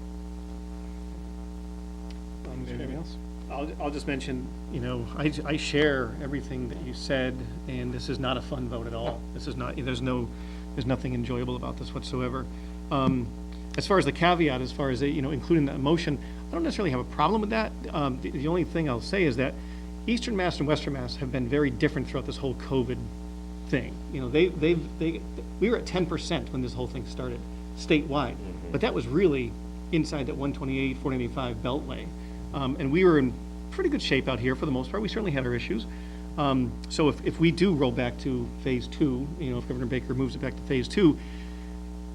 Anything else? I'll just mention, you know, I share everything that you said, and this is not a fun vote at all. This is not, there's nothing enjoyable about this whatsoever. As far as the caveat, as far as, including that motion, I don't necessarily have a problem with that. The only thing I'll say is that Eastern Mass and Western Mass have been very different throughout this whole COVID thing. We were at 10% when this whole thing started, statewide. But that was really inside that 128, 495 beltway. And we were in pretty good shape out here for the most part. We certainly had our issues. So if we do roll back to phase 2, if Governor Baker moves it back to phase 2,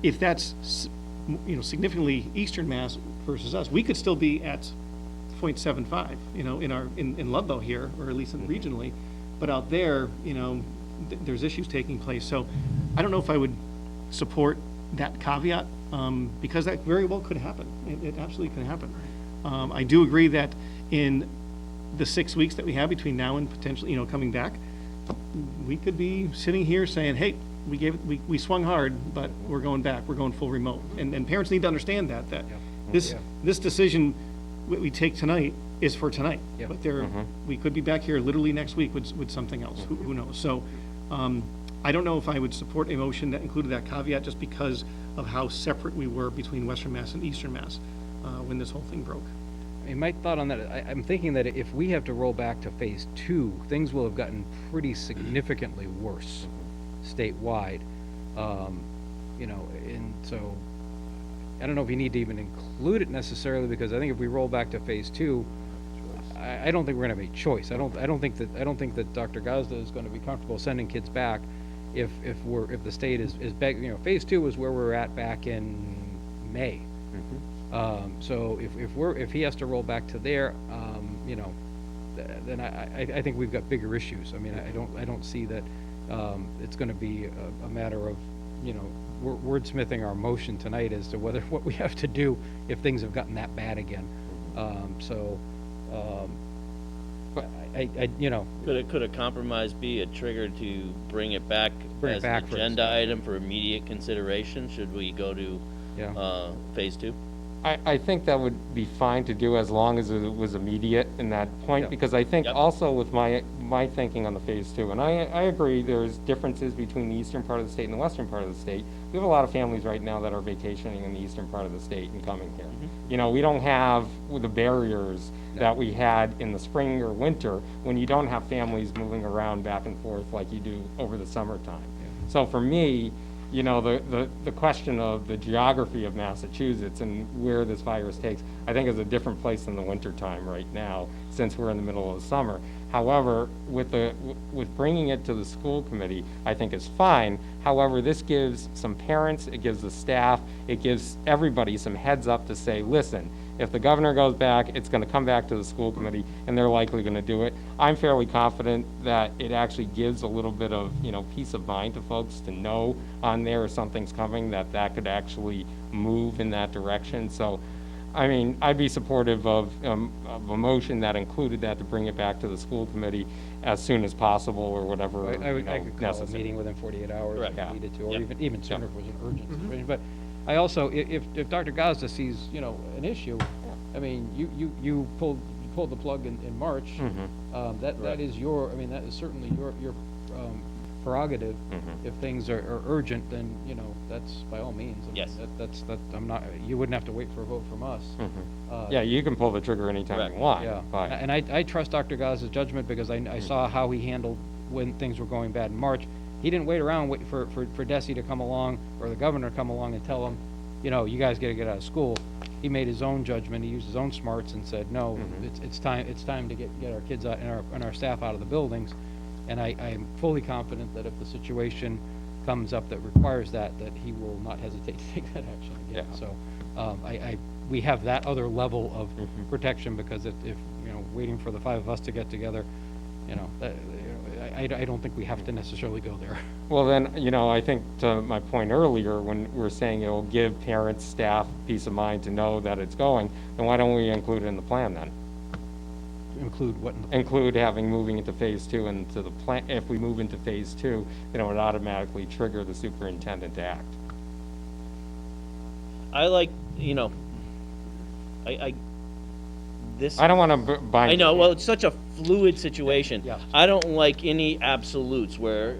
if that's, significantly Eastern Mass versus us, we could still be at 0.75, in Ludlow here, or at least regionally. But out there, there's issues taking place. So I don't know if I would support that caveat, because that very well could happen. It absolutely could happen. I do agree that in the 6 weeks that we have between now and potentially, coming back, we could be sitting here saying, hey, we swung hard, but we're going back, we're going full remote. And parents need to understand that this decision we take tonight is for tonight. Yeah. But we could be back here literally next week with something else, who knows? So, I don't know if I would support a motion that included that caveat just because of how separate we were between Western Mass and Eastern Mass, when this whole thing broke. I mean, my thought on that, I'm thinking that if we have to roll back to phase 2, things will have gotten pretty significantly worse statewide. And so I don't know if you need to even include it necessarily, because I think if we roll back to phase 2, I don't think we're gonna have a choice. I don't think that Dr. Gazda is gonna be comfortable sending kids back if the state is back. Phase 2 is where we were at back in May. So if he has to roll back to there, then I think we've got bigger issues. I mean, I don't see that it's going to be a matter of wordsmithing our motion tonight as to what we have to do if things have gotten that bad again. Could a compromise be a trigger to bring it back as an back agenda item for immediate consideration? Should we go to phase 2? I think that would be fine to do as long as it was immediate in that point, because I think also with my thinking on the phase 2, and I agree there's differences between the eastern part of the state and the western part of the state. We have a lot of families right now that are vacationing in the eastern part of the state and coming here. We don't have the barriers that we had in the spring or winter when you don't have families moving around back and forth like you do over the summertime. So for me, the question of the geography of Massachusetts and where this virus takes, I think is a different place than the winter time right now, since we're in the middle of the summer. However, with bringing it to the school committee, I think is fine. However, this gives some parents, it gives the staff, it gives everybody some heads up to say, listen, if the governor goes back, it's going to come back to the school committee, and they're likely going to do it. I'm fairly confident that it actually gives a little bit of, peace of mind to folks to know on there if something's coming, that could actually move in that direction. So, I mean, I'd be supportive of a motion that included that to bring it back to the school committee as soon as possible, or whatever I could call a meeting within 48 hours if needed to, or even sooner if it was an urgent situation. But I also, if Dr. Gazda sees, an issue, I mean, you pulled the plug in March. That is that is certainly your prerogative. If things are urgent, then, that's by all means. I mean, you wouldn't have to wait for a vote from us. You can pull the trigger anytime you want. Yeah, and I trust Dr. Gazda's judgment, because I saw how he handled when things were going bad in March. He didn't wait around for Desi to come along, or the governor to come along and tell him, you guys got to get out of school. He made his own judgment. He used his own smarts and said, no, it's time to get our kids out and our staff out of the buildings. And I am fully confident that if the situation comes up that requires that he will not hesitate to take that action again. So we have that other level of protection, because if waiting for the 5 of us to get together, I don't think we have to necessarily go there. Well, then, I think to my point earlier, when we're saying it will give parents, staff peace of mind to know that it's going, then why don't we include it in the plan then? Include what? Include moving into phase 2 into the plan. If we move into phase 2, then it would automatically trigger the superintendent to act. I like, I don't want to bind. I know. Well, it's such a fluid situation. Yeah. I don't like any absolutes where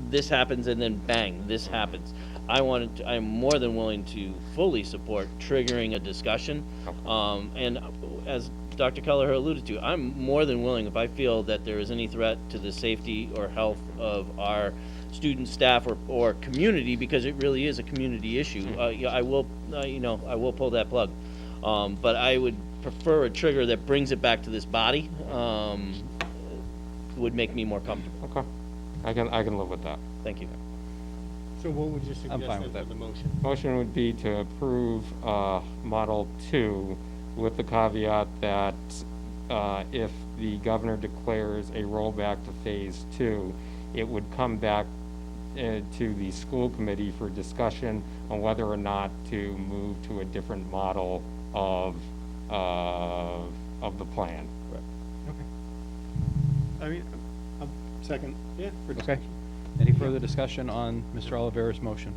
this happens and then bang, this happens. I'm more than willing to fully support triggering a discussion. And as Dr. Kelleher alluded to, I'm more than willing, if I feel that there is any threat to the safety or health of our students, staff, or community, because it really is a community issue, yeah, I will pull that plug. But I would prefer a trigger that brings it back to this body, would make me more comfortable. Okay, I can live with that. Thank you. So what would you I'm fine suggest with then that. for the motion? Motion would be to approve Model 2 with the caveat that if the governor declares a rollback to Phase 2, it would come back to the school committee for discussion on whether or not to move to a different model of the plan. I mean, Second. yeah, for Okay. discussion. Any further discussion on Mr. Oliveira's motion?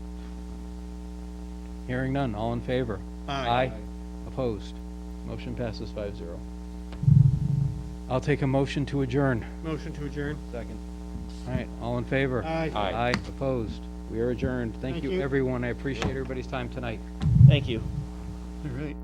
Hearing none, all in favor? Aye. Opposed? Motion passes 5-0. I'll take a motion to adjourn. Motion to adjourn? Second. All right, all in favor? Aye. Aye. Opposed? We are adjourned. Thank Thank you, you. everyone. I appreciate everybody's time tonight. Thank you. All right.